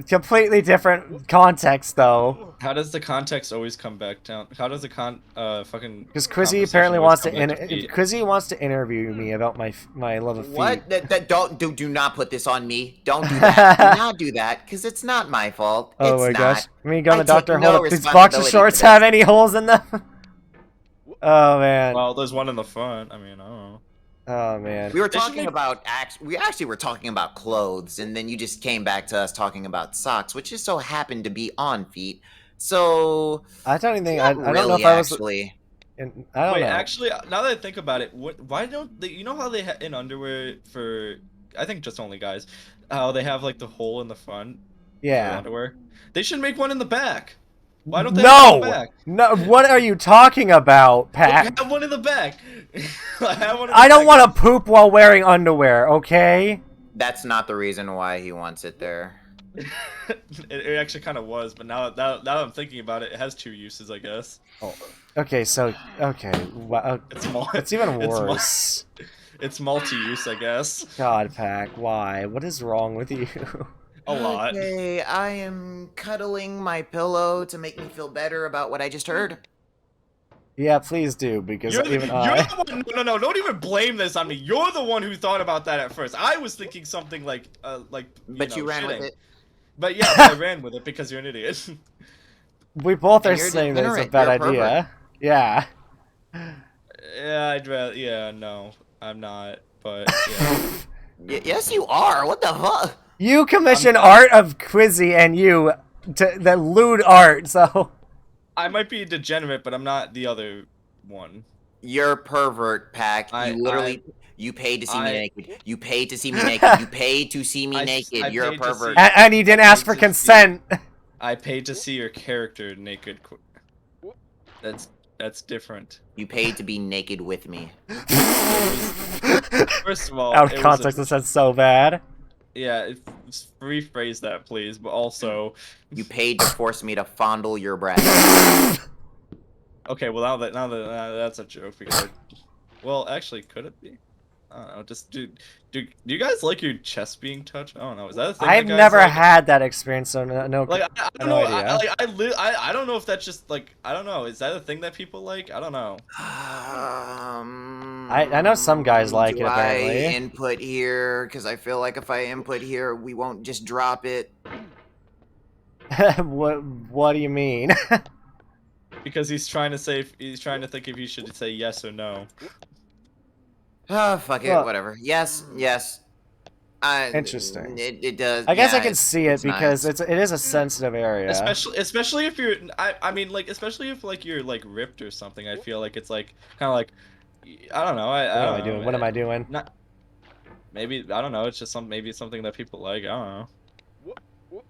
Completely different context, though. How does the context always come back down? How does the fucking? Because Quizzy apparently wants to Quizzy wants to interview me about my love of feet. What? Do not put this on me. Don't do that. Do not do that, because it's not my fault. Oh it's my not. gosh! I mean, go to the doctor. No hold up. These boxer shorts have any holes in them? Oh man. Well, there's one in the front. I mean, I don't know. Oh man. We were They should talking make- about we actually were talking about clothes, and then you just came back to us talking about socks, which just so happened to be on feet. So I don't even think not I don't really know if I was. actually. I don't Wait, know. actually, now that I think about it, why don't they? You know how they in underwear for? I think just only guys. How they have like the hole in the front for Yeah. underwear. They should make one in the back. Why don't they have one in the No. back? No. What are you talking about, Look, Pat? have one in the back. I don't want to poop while wearing underwear. Okay. That's not the reason why he wants it there. It actually kind of was, but now that I'm thinking about it, it has two uses, I guess. Oh. Okay. So. Okay. Wow. It's even worse. It's multi-use, I guess. God, Pack. Why? What is wrong with you? A lot. Okay, I am cuddling my pillow to make me feel better about what I just heard. Yeah, please do, because You're even the one, no, don't even blame this on me. You're the one who thought about that at first. I was thinking something like But you ran shitting. with it. But yeah, but I ran with it because you're an idiot. we both are And you're saying that it's a degenerate, bad you're a idea. Yeah. Yeah, I'd rather. Yeah, no, I'm not. But yeah. Yes, you are. What the fuck? You commission art of Quizzy and you the lewd art, so I might be a degenerate, but I'm not the other one. You're a pervert, Pack. You paid to see me naked. You paid to see me naked. You paid to see me naked. You're a paid to pervert. see- and you didn't ask for consent. I paid to see your character naked. That's different. You paid to be naked with me. First of all, Out it of was context, this sounds so bad. Yeah, rephrase that, please. But also, You paid to force me to fondle your breast. okay. Well, now that that's a joke. Because, well, actually, could it be? I don't know. Just do you guys like your chest being touched? I don't know. Is that a thing? I've that guys never like? had that experience, so no. Like I don't no know. idea. I don't know if that's just like I don't know. Is that a thing that people like? I don't know. I know some guys like it, apparently. I input here because I feel like if I input here, we won't just drop it. What do you mean? Because he's trying to think if you should say yes or no. Oh, fuck it, Well- whatever. Yes. Interesting. It does. I guess yeah, I can see it because nice. it is a sensitive area. Especially if you're I mean like especially if like you're like ripped or something. I feel like it's like kind of like I don't know. I don't know. What am I doing? Not maybe I don't know. It's just maybe it's something that people like. I don't know.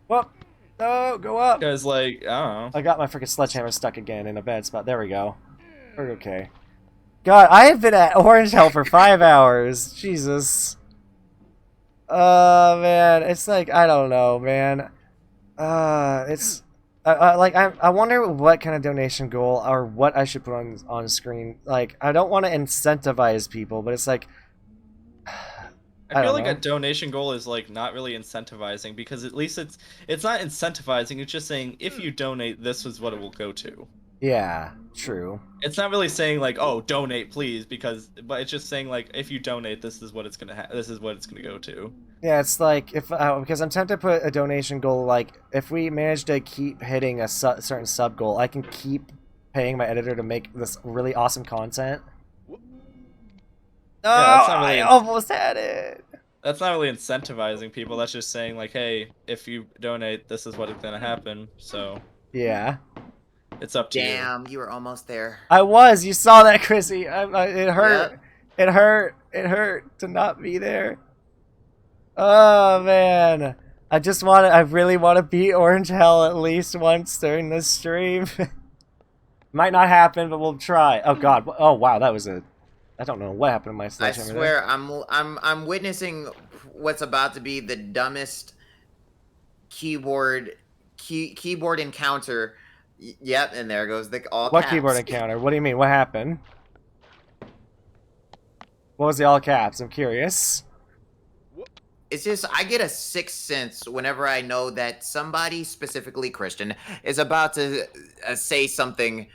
Well, no, go up. Because like I don't know. I got my freaking sledgehammer stuck again in a bad spot. There we go. We're okay. God, I have been at Orange Hell for 5 hours. Jesus. Man, it's like I don't know, man. It's like I wonder what kind of donation goal or what I should put on screen. Like I don't want to incentivize people, but it's like I feel like a donation goal is like not really incentivizing because at least it's not incentivizing. It's just saying if you donate, this is what it will go to. yeah, true. It's not really saying like, oh, donate please, but it's just saying like, if you donate, this is what it's gonna this is what it's gonna go to. Yeah, it's like if because I'm tempted to put a donation goal. Like if we manage to keep hitting a certain sub goal, I can keep paying my editor to make this really awesome content. that's not really I almost had it. That's not really incentivizing people. That's just saying like, hey, if you donate, this is what is gonna happen. So Yeah. it's up to you. Damn, you were almost there. I was. You saw that, Chrissy. It hurt. It hurt. It hurt to not be there. Oh man, I really want to beat Orange Hell at least once during this stream. Might not happen, but we'll try. Oh god. Oh wow, that was a. I don't know what happened to my I sledgehammer. swear, I'm witnessing what's about to be the dumbest keyboard encounter. Yep, and there goes the all What caps. keyboard encounter? What do you mean? What happened? What was the all caps? I'm curious. It's just I get a sixth sense whenever I know that somebody, specifically Christian, is about to say something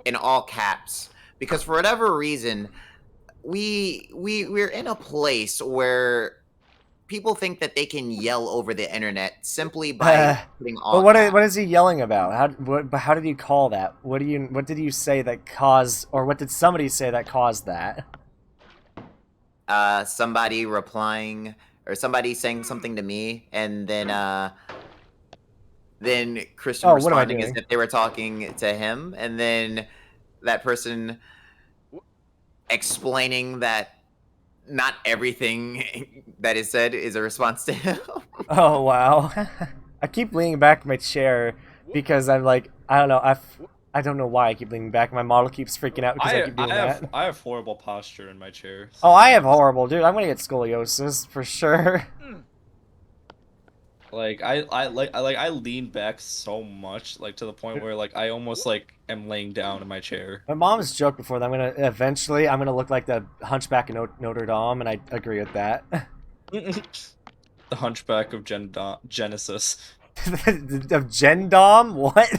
in all caps because for whatever reason, we're in a place where people think that they can yell over the internet simply by putting on. But what is he yelling about? How did you call that? What did you say that caused, or what did somebody say that caused that? Somebody replying or somebody saying something to me, and then Christian responding as if they were talking to him, and then that person explaining that not everything that is said is a response to him. Oh wow! I keep leaning back in my chair because I'm like, I don't know, I don't know why I keep leaning back. My model keeps freaking out because I keep doing that. I have horrible posture in my chair. So. Oh, I have horrible, dude. I'm gonna get scoliosis for sure. Like I lean back so much, like to the point where like I almost like am laying down in my chair. My mom's joked before that I'm gonna look like the Hunchback of Notre Dame, and I agree with that. The Hunchback of Genesis. Of Gendom? What?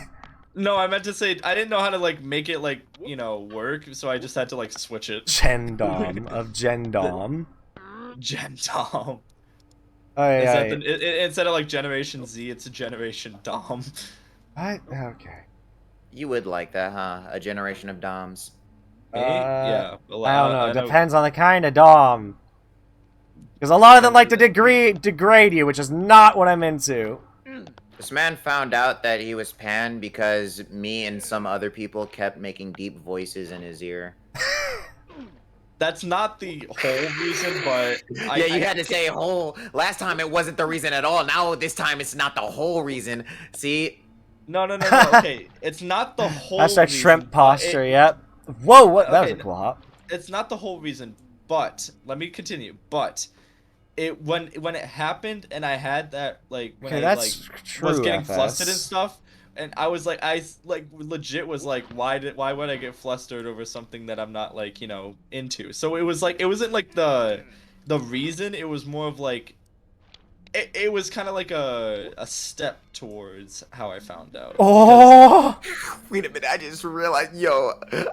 No, I meant to say I didn't know how to like make it like work, so I just had to like switch it. Gendom of Gendom. Gendom. Instead of like Generation Z, it's a Generation Dom. Okay. You would like that, huh? A generation of Doms. Yeah. I don't know. Depends on the kind of Dom. Because a lot of them like to degrade you, which is not what I'm into. This man found out that he was panned because me and some other people kept making deep voices in his ear. That's not the whole reason, but you had to say whole. Last time it wasn't the reason at all. Now this time it's not the whole reason. See? No. Okay, it's not the whole. That's that shrimp posture. Yep. Whoa! What? That was a cool hop. It's not the whole reason, but let me continue. But when it happened, and I had that like when I was getting flustered and stuff. And I was like, legit was like, why would I get flustered over something that I'm not like, into? So it was like, it wasn't like the reason. It was more of like, it was kind of like a step towards how I found out. Oh! Wait a minute, I just realized, yo. No!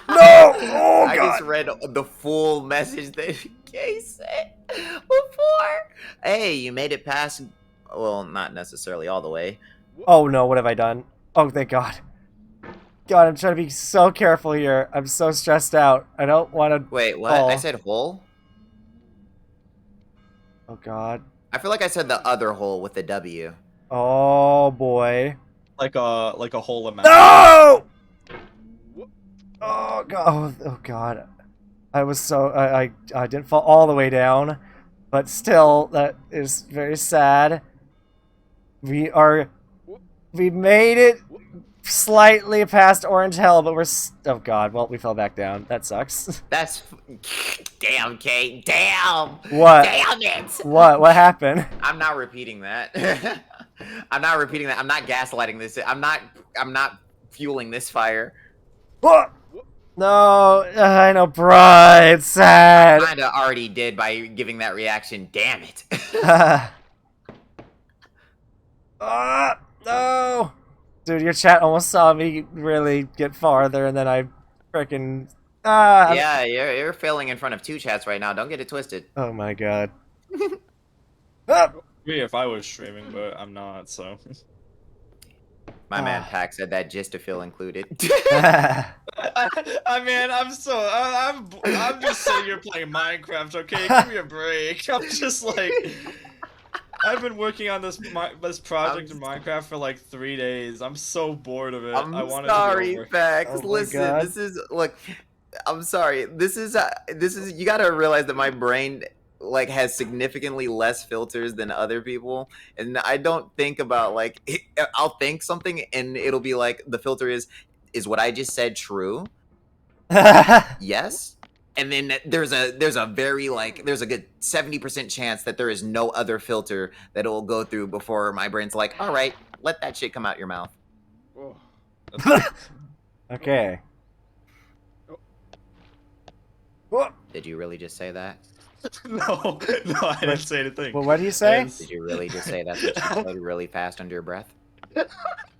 Oh, I just read the full message that Kay said before. Hey, you made it past, well, not necessarily all the way. Oh no, what have I done? Oh, thank God. God, I'm trying to be so careful here. I'm so stressed out. I don't want to... Wait, what? I said hole? Oh God. I feel like I said the other hole with the W. Oh boy. Like a hole in No! Oh God. Oh God. I was so... I didn't fall all the way down. But still, that is very sad. We made it slightly past Orange Hell, but we're... Oh God, well, we fell back down. That sucks. That's... Damn, Kate. Damn! What? Damn it! What happened? I'm not repeating that. I'm not repeating that. I'm not gaslighting this. I'm not fueling this fire. What? No, I know, bruh, it's sad. I kinda already did by giving that reaction. Damn it. No! Dude, your chat almost saw me really get farther, and then I freaking... yeah, you're failing in front of two chats right now. Don't get it twisted. Oh my God. Me if I was streaming, but I'm not, so... My man Pac said that just to feel included. I mean, I'm just sitting here playing Minecraft, okay? Give me a break. I'm just like... I've been working on this project in Minecraft for like 3 days. I'm so bored of it. I want sorry, it to be over. Pac. Oh Listen, God. this is... Look, I'm sorry. This is... You gotta realize that my brain... like has significantly less filters than other people, and I don't think about like I'll think something and it'll be like the filter is what I just said true? Yes. And then there's a very like there's a good 70% chance that there is no other filter that it will go through before my brain's like, all right, let that shit come out your mouth. Okay. Did you really just say that? No, I didn't say anything. Well, what do you say? Did you really just say that's what you said really fast under your breath?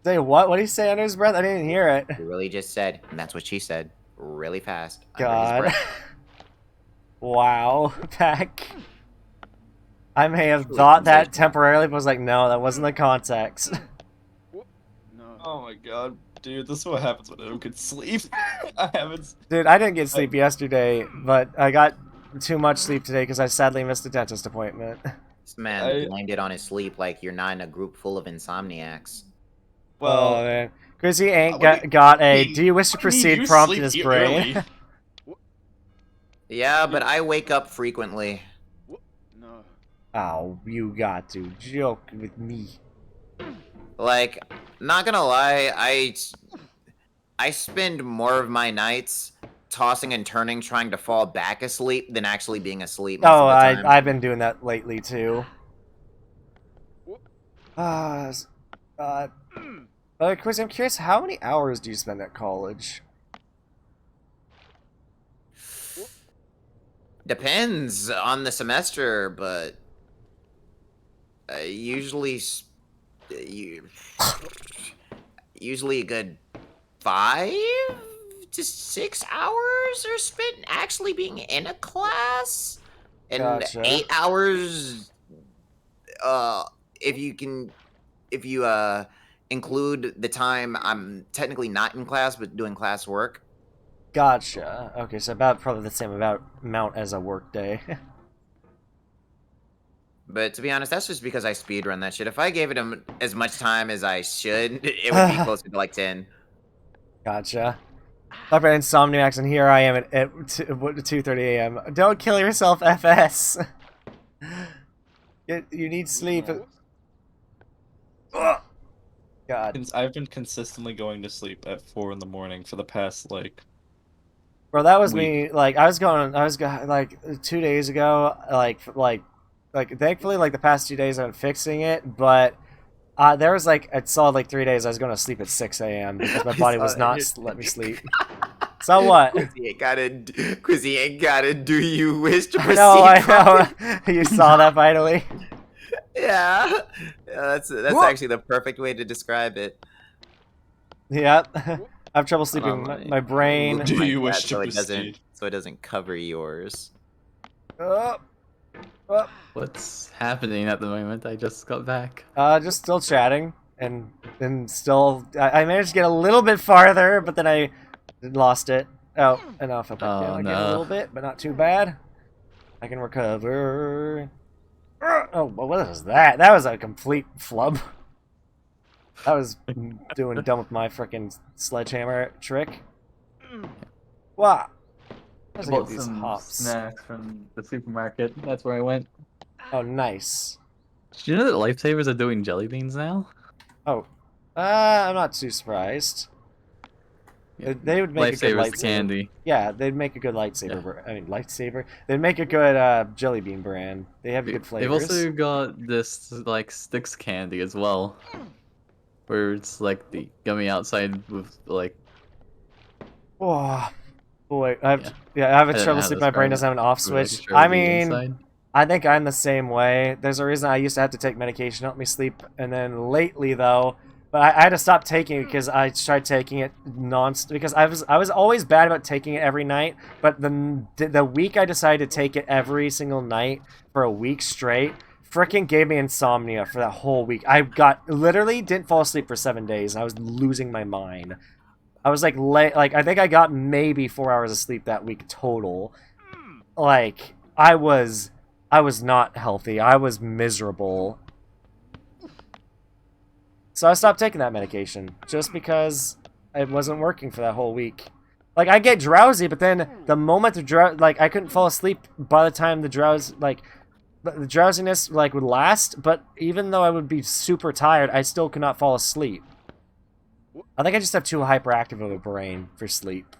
Say what? What did he say under his breath? I didn't hear it. You really just said, and that's what she said, really fast. God. Wow, Pac. I may have Truly thought that sensational. temporarily, but was like, no, that wasn't the context. Oh my god, dude, this is what happens when I don't get sleep. I haven't. Dude, I didn't get sleep yesterday, but I got too much sleep today because I sadly missed a dentist appointment. This man blamed it on his sleep like you're not in a group full of insomniacs. Oh, Well, man. Chrissy ain't what do got a mean- "Do you wish to what do you mean proceed?" you prompt in sleep his brain. early? Yeah, but I wake up frequently. Oh, you got to joke with me. Like, not gonna lie, I spend more of my nights tossing and turning trying to fall back asleep than actually being asleep most Oh, of the time. I've been doing that lately too. Chris, I'm curious, how many hours do you spend at college? Depends on the semester, but usually usually a good 5 to 6 hours are spent actually being in a class, and Gotcha. 8 hours if you include the time I'm technically not in class but doing class work. Gotcha. Okay, so about probably the same amount as a work day. But to be honest, that's just because I speedrun that shit. If I gave it as much time as I should, it would be closer to like 10. Gotcha. Up at Insomniacs, and here I am at 2:30 a.m. Don't kill yourself, FS. You need sleep. Ugh. God. I've been consistently going to sleep at 4 in the morning for the past like. Bro, that was me. Like, I was like 2 days ago. Like, thankfully, like the past 2 days, I'm fixing it. But there was like a solid like 3 days I was going to sleep at 6 a.m. because my body was not let me sleep. So what? Quizzy ain't gotta. Do you wish to proceed? No, I know. You saw that finally. Yeah, that's actually the perfect way to describe it. Yep. I have trouble sleeping. My brain. Do you wish to so proceed? it doesn't cover yours. What's happening at the moment? I just got back. Just still chatting, and then still, I managed to get a little bit farther, but then I lost it. Oh, and now I fell back down again a little bit, but not too bad. I can recover. Oh, what was that? That was a complete flub. I was doing dumb with my freaking sledgehammer trick. Wow. I bought some snacks from the supermarket. That's where I went. Oh, nice. Do you know that lifesavers are doing jelly beans now? Oh, I'm not too surprised. They would make a good lightsaber. Candy. Yeah, they'd make a good lightsaber. I mean, lightsaber. They'd make a good jelly bean brand. They have good flavors. They've also got this like sticks candy as well, where it's like the gummy outside with like. Oh, boy, I have a trouble sleep. My brain doesn't have an off switch. I mean, I think I'm the same way. There's a reason I used to have to take medication to help me sleep, and then lately though. But I had to stop taking it because I tried taking it because I was always bad about taking it every night. But the week I decided to take it every single night for a week straight, freaking gave me insomnia for that whole week. I literally didn't fall asleep for 7 days, and I was losing my mind. I was like I think I got maybe 4 hours of sleep that week total. Like I was not healthy. I was miserable. So I stopped taking that medication just because it wasn't working for that whole week. Like I get drowsy, but then the moment I couldn't fall asleep by the time the drowsiness would last. But even though I would be super tired, I still could not fall asleep. I think I just have too hyperactive of a brain for sleep.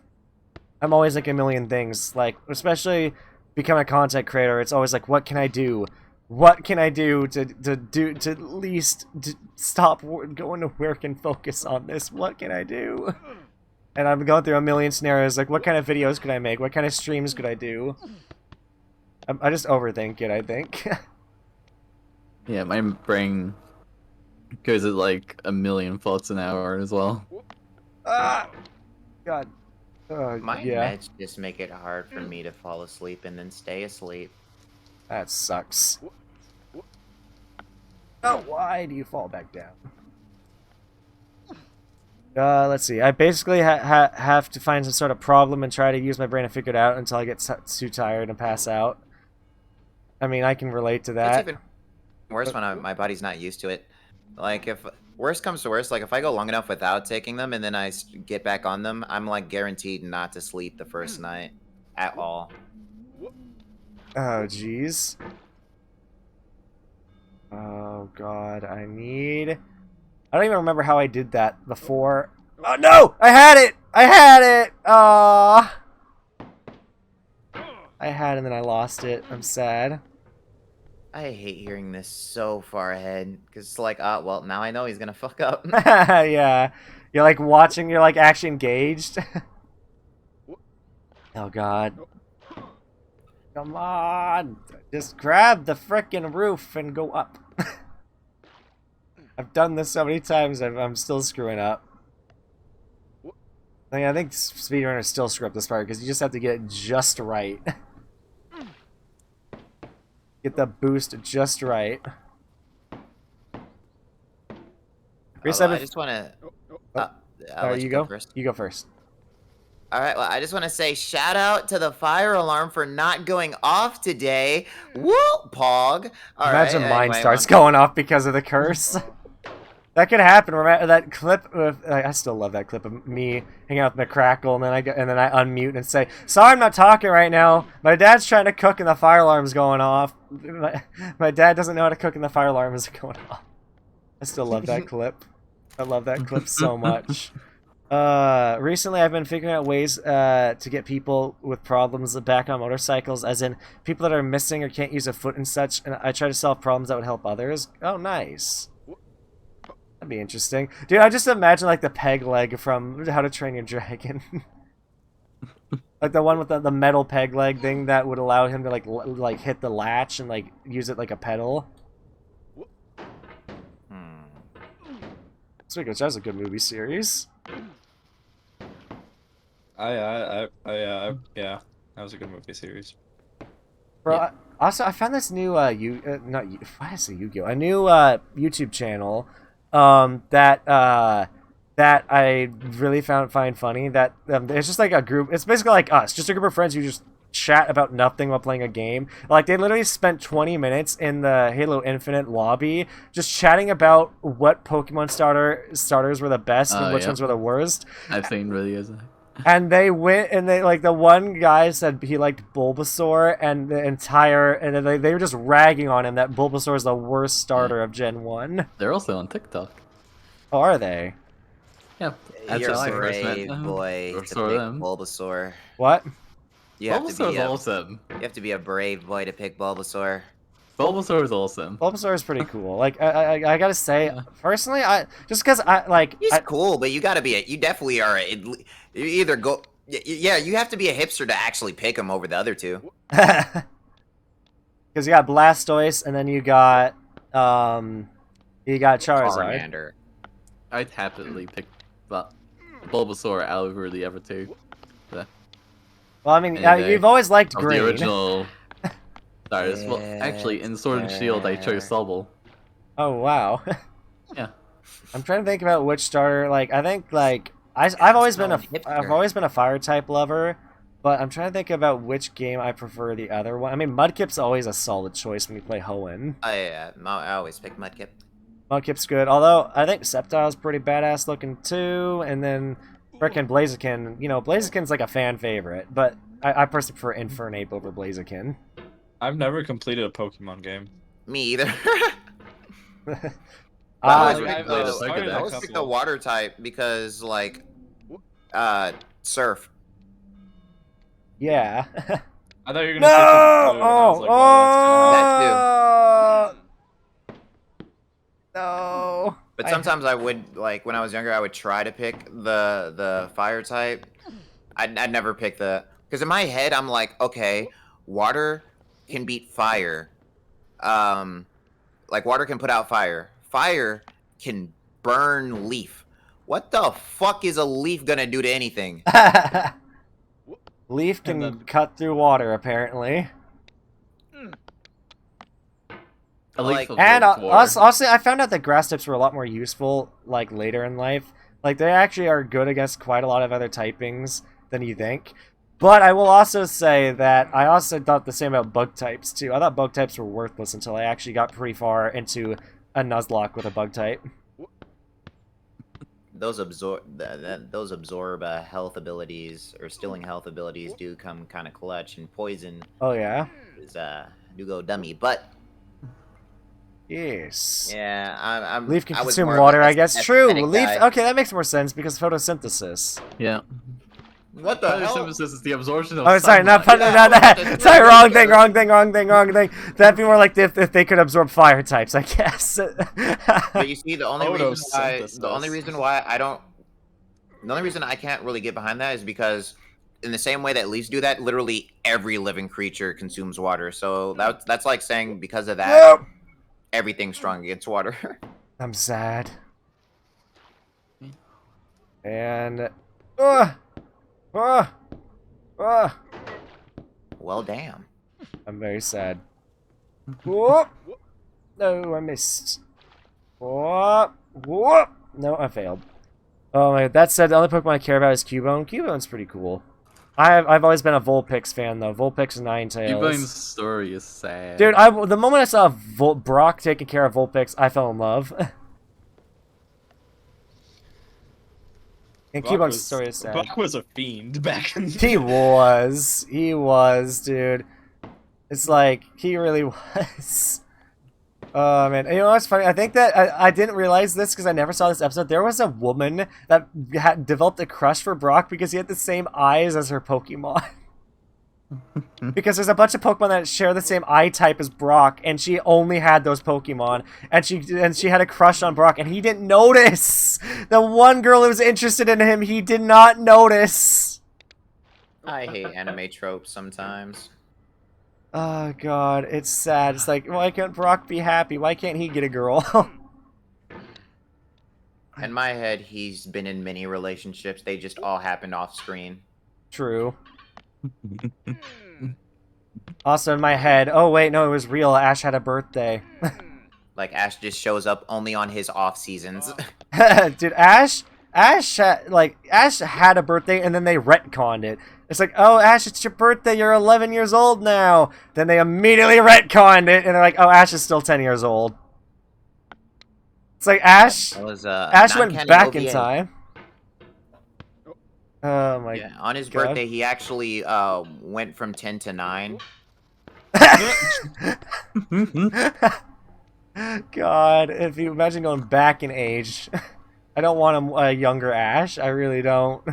I'm always like a million things, like especially becoming a content creator. It's always like, what can I do? What can I do to at least stop going to work and focus on this? What can I do? And I'm going through a million scenarios, like what kind of videos could I make? What kind of streams could I do? I just overthink it, I think. Yeah, my brain goes at like a million thoughts an hour as well. Ah! God. My yeah. meds just make it hard for me to fall asleep and then stay asleep. That sucks. Oh, why do you fall back down? Let's see. I basically have to find some sort of problem and try to use my brain to figure it out until I get too tired and pass out. I mean, I can relate to that. It's even worse when my body's not used to it. Like, if worst comes to worst, like, if I go long enough without taking them and then I get back on them, I'm, like, guaranteed not to sleep the first night at all. Oh, jeez. Oh, God. I don't even remember how I did that before. Oh, no! I had it! I had it! Aww. I had it and then I lost it. I'm sad. I hate hearing this so far ahead, because it's like, well, now I know he's gonna fuck up. Yeah. You're like watching, you're like actually engaged. Oh, God. Come on! Just grab the frickin' roof and go up. I've done this so many times, I'm still screwing up. I think speedrunners still screw up this part, because you just have to get it just right. Get the boost just right. I just want to... you go first. You go first. Alright, well, I just want to say shout out to the fire alarm for not going off today. Whoop, Pog. Imagine mine starts going off because of the curse. That could happen. Remember that clip of, I still love that clip of me hanging out with McCrackle, and then I unmute and say, "Sorry, I'm not talking right now. My dad's trying to cook and the fire alarm's going off." My dad doesn't know how to cook and the fire alarm is going off. I still love that clip. I love that clip so much. Recently I've been figuring out ways to get people with problems back on motorcycles, as in people that are missing or can't use a foot and such, and I try to solve problems that would help others. Oh, nice. That'd be interesting. Dude, I just imagine like the peg leg from How to Train Your Dragon. Like the one with the metal peg leg thing that would allow him to like hit the latch and like use it like a pedal. Speaking of which, that was a good movie series. Yeah, that was a good movie series. Bro, Yeah. I found this new why did I say Yu-Gi-Oh? A new YouTube channel that I really find funny. That it's just like a group. It's basically like us, just a group of friends who just chat about nothing while playing a game. Like they literally spent 20 minutes in the Halo Infinite lobby just chatting about what Pokemon starters were the best and which ones were the worst. I've seen videos. And they went, and they like the one guy said he liked Bulbasaur, and then they were just ragging on him that Bulbasaur is the worst starter of Gen 1. They're also on TikTok. Oh, are they? Yeah. That's You're how I a first met brave them. boy Or to so pick them. Bulbasaur. What? Bulbasaur's awesome. You have to be a brave boy to pick Bulbasaur. Bulbasaur is awesome. Bulbasaur is pretty cool. Like I gotta say, personally, just because He's cool, but you gotta be you definitely are. You either go. Yeah, you have to be a hipster to actually pick him over the other two. Because you got Blastoise, and then you got Charizard. Charmander. I'd happily pick Bulbasaur over the other two. Well, I mean, Anyway, you've always liked of green. the original starters. Well, actually, in Sword and Shield, I chose Sobble. Oh wow. Yeah. I'm trying to think about which starter. Like I think like I've always been a fire type lover, but I'm trying to think about which game I prefer the other one. I mean, Mudkip's always a solid choice when you play Hoenn. Oh yeah, I always pick Mudkip. Mudkip's good, although I think Sceptile's pretty badass looking too, and then frickin' Blaziken. You know, Blaziken's like a fan favorite, but I personally prefer Infernape over Blaziken. I've never completed a Pokemon game. Me either. I I always pick the water type because, like, surf. Yeah. I thought you were gonna No! say blue, and I was like, well, That No. But sometimes I would, like, when I was younger, I would try to pick the fire type. I'd never pick because in my head, I'm like, okay, water can beat fire. Like, water can put out fire. Fire can burn leaf. What the fuck is a leaf gonna do to anything? Leaf can cut through water, apparently. At Like- least And absorbs water. also, I found out that grass types were a lot more useful, like, later in life. Like, they actually are good against quite a lot of other typings than you think. But I will also say that I also thought the same about bug types, too. I thought bug types were worthless until I actually got pretty far into a Nuzlocke with a bug type. Those absorb health abilities or stealing health abilities do come kind of clutch, and poison Oh, yeah? is do go dummy. But Yes. yeah, I'm Leaf can I was consume more of water, a I guess. True. aesthetic Leaf. guy. Okay, that makes more sense because photosynthesis. Yeah. What the hell? Photosynthesis is the absorption of Oh, sorry, not sunlight. that. Sorry, wrong thing. That'd be more like if they could absorb fire types, I guess. But you see, the only Photosynthesis. reason why I can't really get behind that is because in the same way that leaves do that, literally every living creature consumes water. So that's like saying because of that, Nope. everything's strong against water. I'm sad. And Well, damn. I'm very sad. Whoop. No, I missed. Whoop. Whoop. No, I failed. Oh my. That said, the only Pokemon I care about is Cubone. Cubone's pretty cool. I've always been a Vulpix fan though. Vulpix and Ninetales. Cubone's story is sad. Dude, the moment I saw Brock taking care of Vulpix, I fell in love. And Cubone's story is sad. Brock was a fiend back in the He was, dude. It's like he really was. Oh man, you know what's funny? I think that I didn't realize this because I never saw this episode. There was a woman that had developed a crush for Brock because he had the same eyes as her Pokemon. Because there's a bunch of Pokemon that share the same eye type as Brock, and she only had those Pokemon, and she had a crush on Brock, and he didn't notice. The one girl who was interested in him, he did not notice. I hate anime tropes sometimes. Oh god, it's sad. It's like, why can't Brock be happy? Why can't he get a girl? In my head, he's been in many relationships. They just all happened off screen. True. Also in my head, oh wait, no, it was real. Ash had a birthday. Like Ash just shows up only on his off seasons. Dude, Ash had a birthday and then they retconned it. It's like, oh Ash, it's your birthday, you're 11 years old now. Then they immediately retconned it and they're like, oh Ash is still 10 years old. It's like Ash went back in time. Oh my Yeah, on his God. birthday, he actually went from 10 to 9. God, if you imagine going back in age. I don't want a younger Ash. I really don't.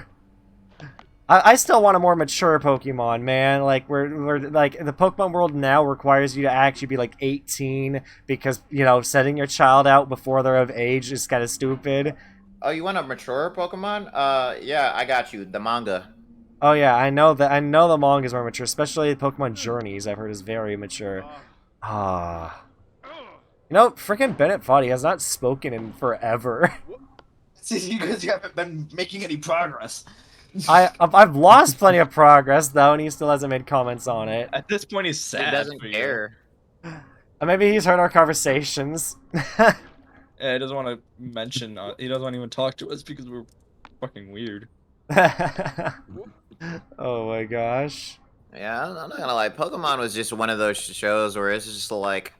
I still want a more mature Pokemon, man. Like we're like the Pokemon world now requires you to actually be like 18 because, you know, setting your child out before they're of age is kind of stupid. Oh, you want a mature Pokemon? Yeah, I got you. The manga. Oh yeah, I know the manga is more mature, especially Pokemon Journeys. I've heard is very mature. Ah, you know, freaking Bennett Foddy has not spoken in forever. See, because you haven't been making any progress. I've lost plenty of progress though, and he still hasn't made comments on it. At this point, he's sad. He doesn't for you. care. Maybe he's heard our conversations. Yeah, he doesn't want to mention. He doesn't want to even talk to us because we're fucking weird. Oh my gosh. Yeah, I'm not gonna lie. Pokemon was just one of those shows where it's just like,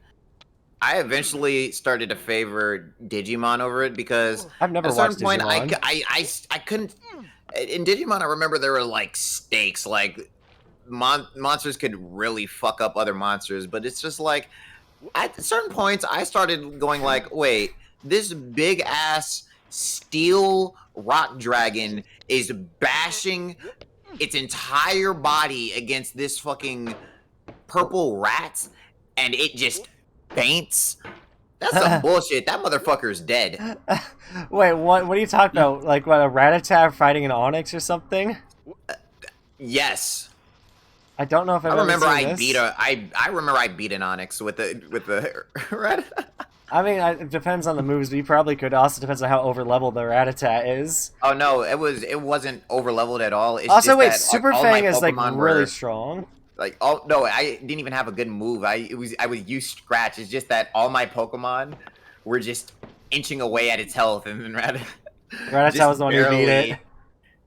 I eventually started to favor Digimon over it because I've never at a certain watched point Digimon. I couldn't. In Digimon, I remember there were like stakes, like monsters could really fuck up other monsters, but it's just like at certain points I started going like, wait, this big ass steel rock dragon is bashing its entire body against this fucking purple rat, and it just faints. That's some bullshit. That motherfucker's dead. Wait, what are you talking about? Like what, a Rattata fighting an Onyx or something? Yes. I don't know if I've I remember ever seen I this. beat I remember I beat an Onyx with the rat. I mean, it depends on the moves, but you probably could. Also depends on how over leveled the Rattata is. Oh no, it wasn't over leveled at all. It's Also, just wait, that Super all my Fang is like Pokemon really were- strong. Like, oh no, I didn't even have a good move. I was use scratch. It's just that all my Pokemon were just inching away at its health, and then Rattata was the one who beat it.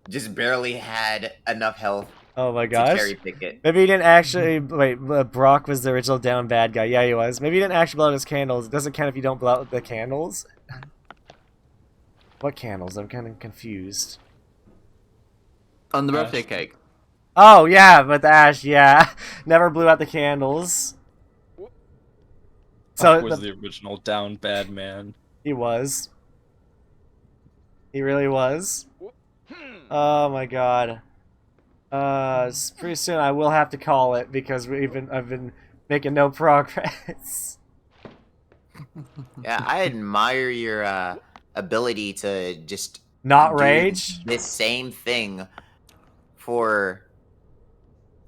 Just barely had enough health Oh my to gosh. cherry pick it. Maybe he didn't actually. Wait, Brock was the original down bad guy. Yeah, he was. Maybe he didn't actually blow out his candles. It doesn't count if you don't blow out the candles. What candles? I'm kind of confused. On the birthday cake. Oh, yeah, but the Ash, yeah. Never blew out the candles. So was the original down bad man. He was. He really was. Oh my god. Pretty soon I will have to call it because I've been making no progress. Yeah, I admire your ability to just Not do rage? this same thing for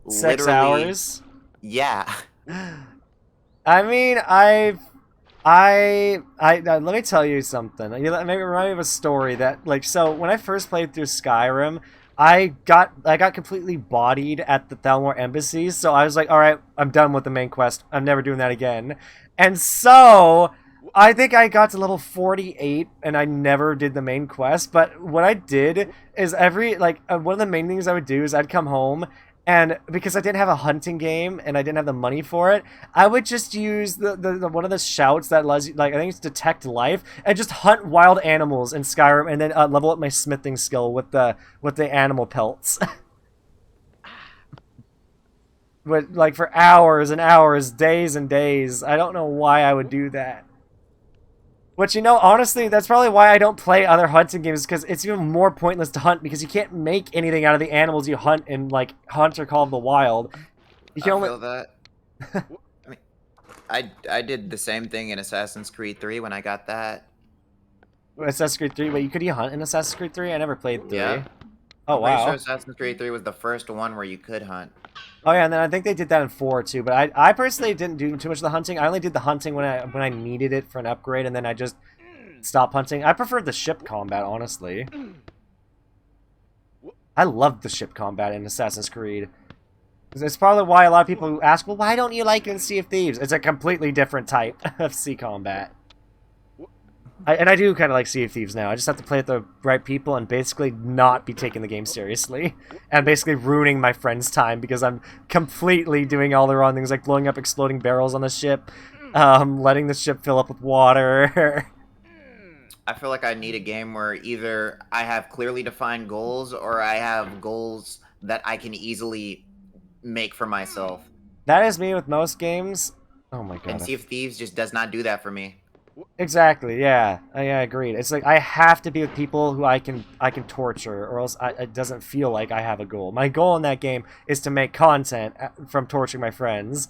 6 literally, hours? Yeah. I mean, let me tell you something. Maybe remind me of a story that, like, so when I first played through Skyrim, I got completely bodied at the Thalmor Embassy, so I was like, alright, I'm done with the main quest. I'm never doing that again. And so, I think I got to level 48, and I never did the main quest, but what I did is one of the main things I would do is I'd come home, and because I didn't have a hunting game and I didn't have the money for it, I would just use the one of the shouts that allows you, like, I think it's detect life, and just hunt wild animals in Skyrim, and then level up my smithing skill with the animal pelts. But like for hours and hours, days and days, I don't know why I would do that. Which, you know, honestly, that's probably why I don't play other hunting games, because it's even more pointless to hunt, because you can't make anything out of the animals you hunt in, like, Hunt or Call of the Wild. You can only... feel that. I mean, I did the same thing in Assassin's Creed 3 when I got that. Assassin's Creed 3? Wait, could you hunt in Assassin's Creed 3? I never played 3. Yeah. Oh, I'm pretty wow. sure Assassin's Creed 3 was the first one where you could hunt. Oh, yeah, and then I think they did that in 4, too, but I personally didn't do too much of the hunting. I only did the hunting when I needed it for an upgrade, and then I just stopped hunting. I preferred the ship combat, honestly. I loved the ship combat in Assassin's Creed. It's probably why a lot of people ask, well, why don't you like it in Sea of Thieves? It's a completely different type of sea combat. And I do kind of like Sea of Thieves now. I just have to play with the right people and basically not be taking the game seriously. And basically ruining my friend's time because I'm completely doing all the wrong things, like blowing up exploding barrels on the ship, letting the ship fill up with water. I feel like I need a game where either I have clearly defined goals or I have goals that I can easily make for myself. That is me with most games. Oh my god. And Sea of Thieves just does not do that for me. Exactly, yeah. I agreed. It's like I have to be with people who I can torture, or else it doesn't feel like I have a goal. My goal in that game is to make content from torturing my friends,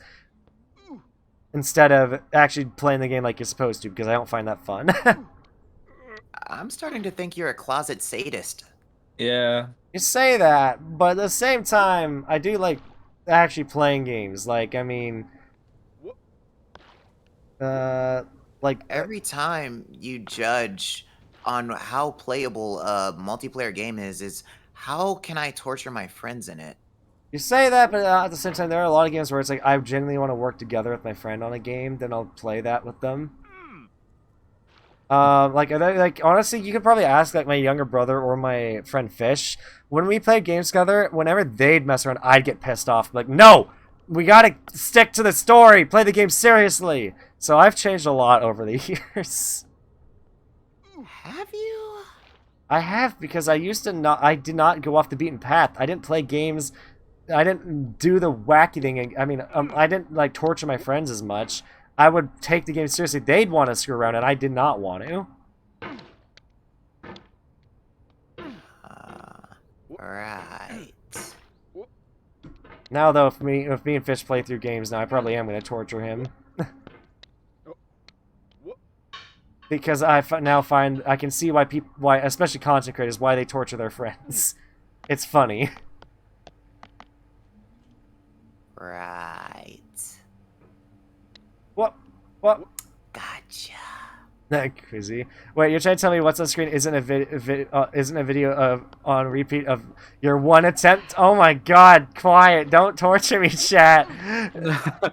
instead of actually playing the game like you're supposed to, because I don't find that fun. I'm starting to think you're a closet sadist. Yeah. You say that, but at the same time, I do like actually playing games. Like, I mean, like every time you judge on how playable a multiplayer game is how can I torture my friends in it? You say that, but at the same time, there are a lot of games where it's like I genuinely want to work together with my friend on a game, then I'll play that with them. Like honestly, you could probably ask like my younger brother or my friend Fish. When we played games together, whenever they'd mess around, I'd get pissed off. Like, no, we gotta stick to the story, play the game seriously. So I've changed a lot over the years. Have you? I have, because I did not go off the beaten path. I didn't play games. I didn't do the wacky thing. I mean, I didn't like torture my friends as much. I would take the game seriously. They'd want to screw around, and I did not want to. Right. Now, though, if me and Fish play through games now, I probably am going to torture him. Because I now find I can see why especially content creators, why they torture their friends. It's funny. Right. What? Gotcha. Crazy. Wait, you're trying to tell me what's on screen isn't a video of on repeat of your one attempt? Oh my god, quiet. Don't torture me, chat.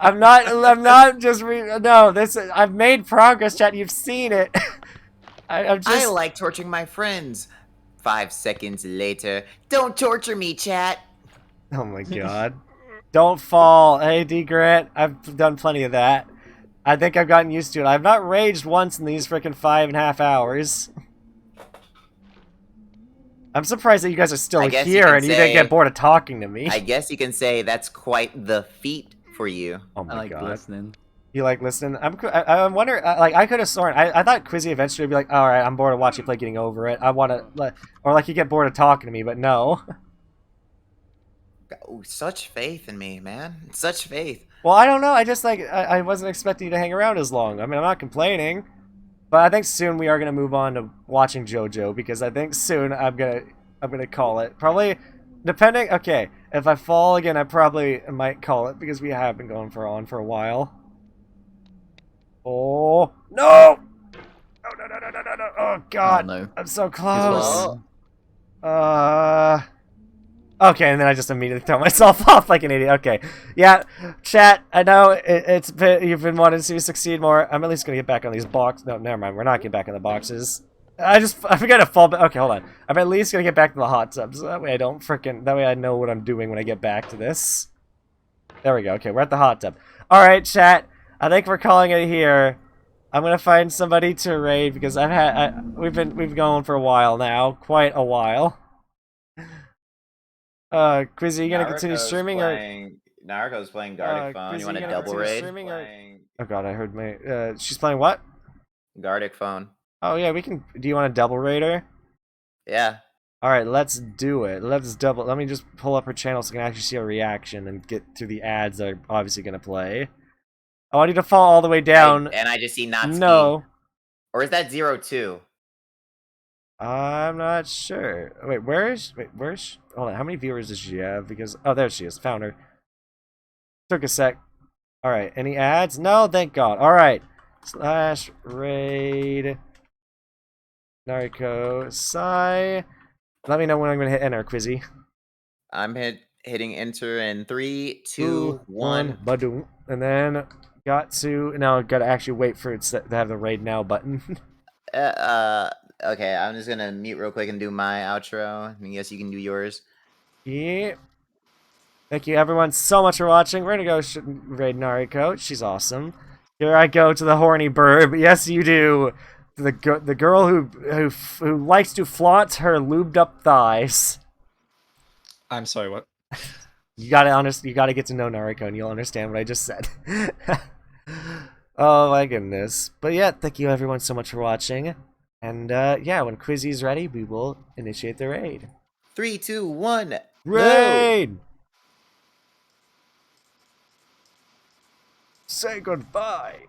I'm not just no, I've made progress, chat. You've seen it. I'm just I like torturing my friends. 5 seconds later. Don't torture me, chat. Oh my god. Don't fall. Hey, D Grant. I've done plenty of that. I think I've gotten used to it. I've not raged once in these freaking 5.5 hours. I'm surprised that you guys are still here and you didn't get bored of talking to me. I guess you can say that's quite the feat for you. Oh my I like god. listening. You like listening? I wonder, like, I could have sworn, I thought Quizzy eventually would be like, alright, I'm bored of watching you play Getting Over It. I want to, or like you get bored of talking to me, but no. Oh, such faith in me, man. Such faith. Well, I don't know. I just like I wasn't expecting you to hang around as long. I mean, I'm not complaining, but I think soon we are gonna move on to watching JoJo because I think soon I'm gonna call it. Probably, depending. Okay, if I fall again, I probably might call it because we have been going for a while. Oh no! No! Oh god! Oh, no. I'm so close. Well, Okay, and then I just immediately throw myself off like an idiot. Okay, yeah, chat. I know you've been wanting to see me succeed more. I'm at least gonna get back on these boxes. No, never mind. We're not getting back on the boxes. I forgot to fall back. Okay, hold on. I'm at least gonna get back to the hot tubs. So that way I don't freaking. That way I know what I'm doing when I get back to this. There we go. Okay, we're at the hot tub. All right, chat. I think we're calling it here. I'm gonna find somebody to raid because we've been going for a while now, quite a while. Quizzy, you gonna continue streaming Naruto's playing Gardic Phone. You want a double raid? Oh god, I heard my she's playing what? Gardic Phone. Oh yeah, we can. Do you want a double raider? Yeah. All right, let's do it. Let me just pull up her channel so I can actually see a reaction and get through the ads that are obviously gonna play. I want you to fall all the way down. And I just see Natsuki. No. Or is that 02? I'm not sure. Where's hold on, how many viewers does she have? Because oh, there she is. Found her. Took a sec. All right, any ads? No, thank God. All right. / raid Nariko Sai. Let me know when I'm gonna hit enter, Quizzy. I'm hitting enter in 3, 2, 1. Badoom. And then now gotta actually wait for it to have the raid now button. Okay, I'm just gonna mute real quick and do my outro. I guess you can do yours. Yeah. Thank you everyone so much for watching. We're gonna go raid Nariko. She's awesome. Here I go to the horny burb. Yes, you do. The girl who likes to flaunt her lubed up thighs. I'm sorry, what? You gotta get to know Nariko and you'll understand what I just said. Oh my goodness. But yeah, thank you everyone so much for watching. And yeah, when Quizzy's ready, we will initiate the raid. 3, 2, 1. Raid! No! Say goodbye.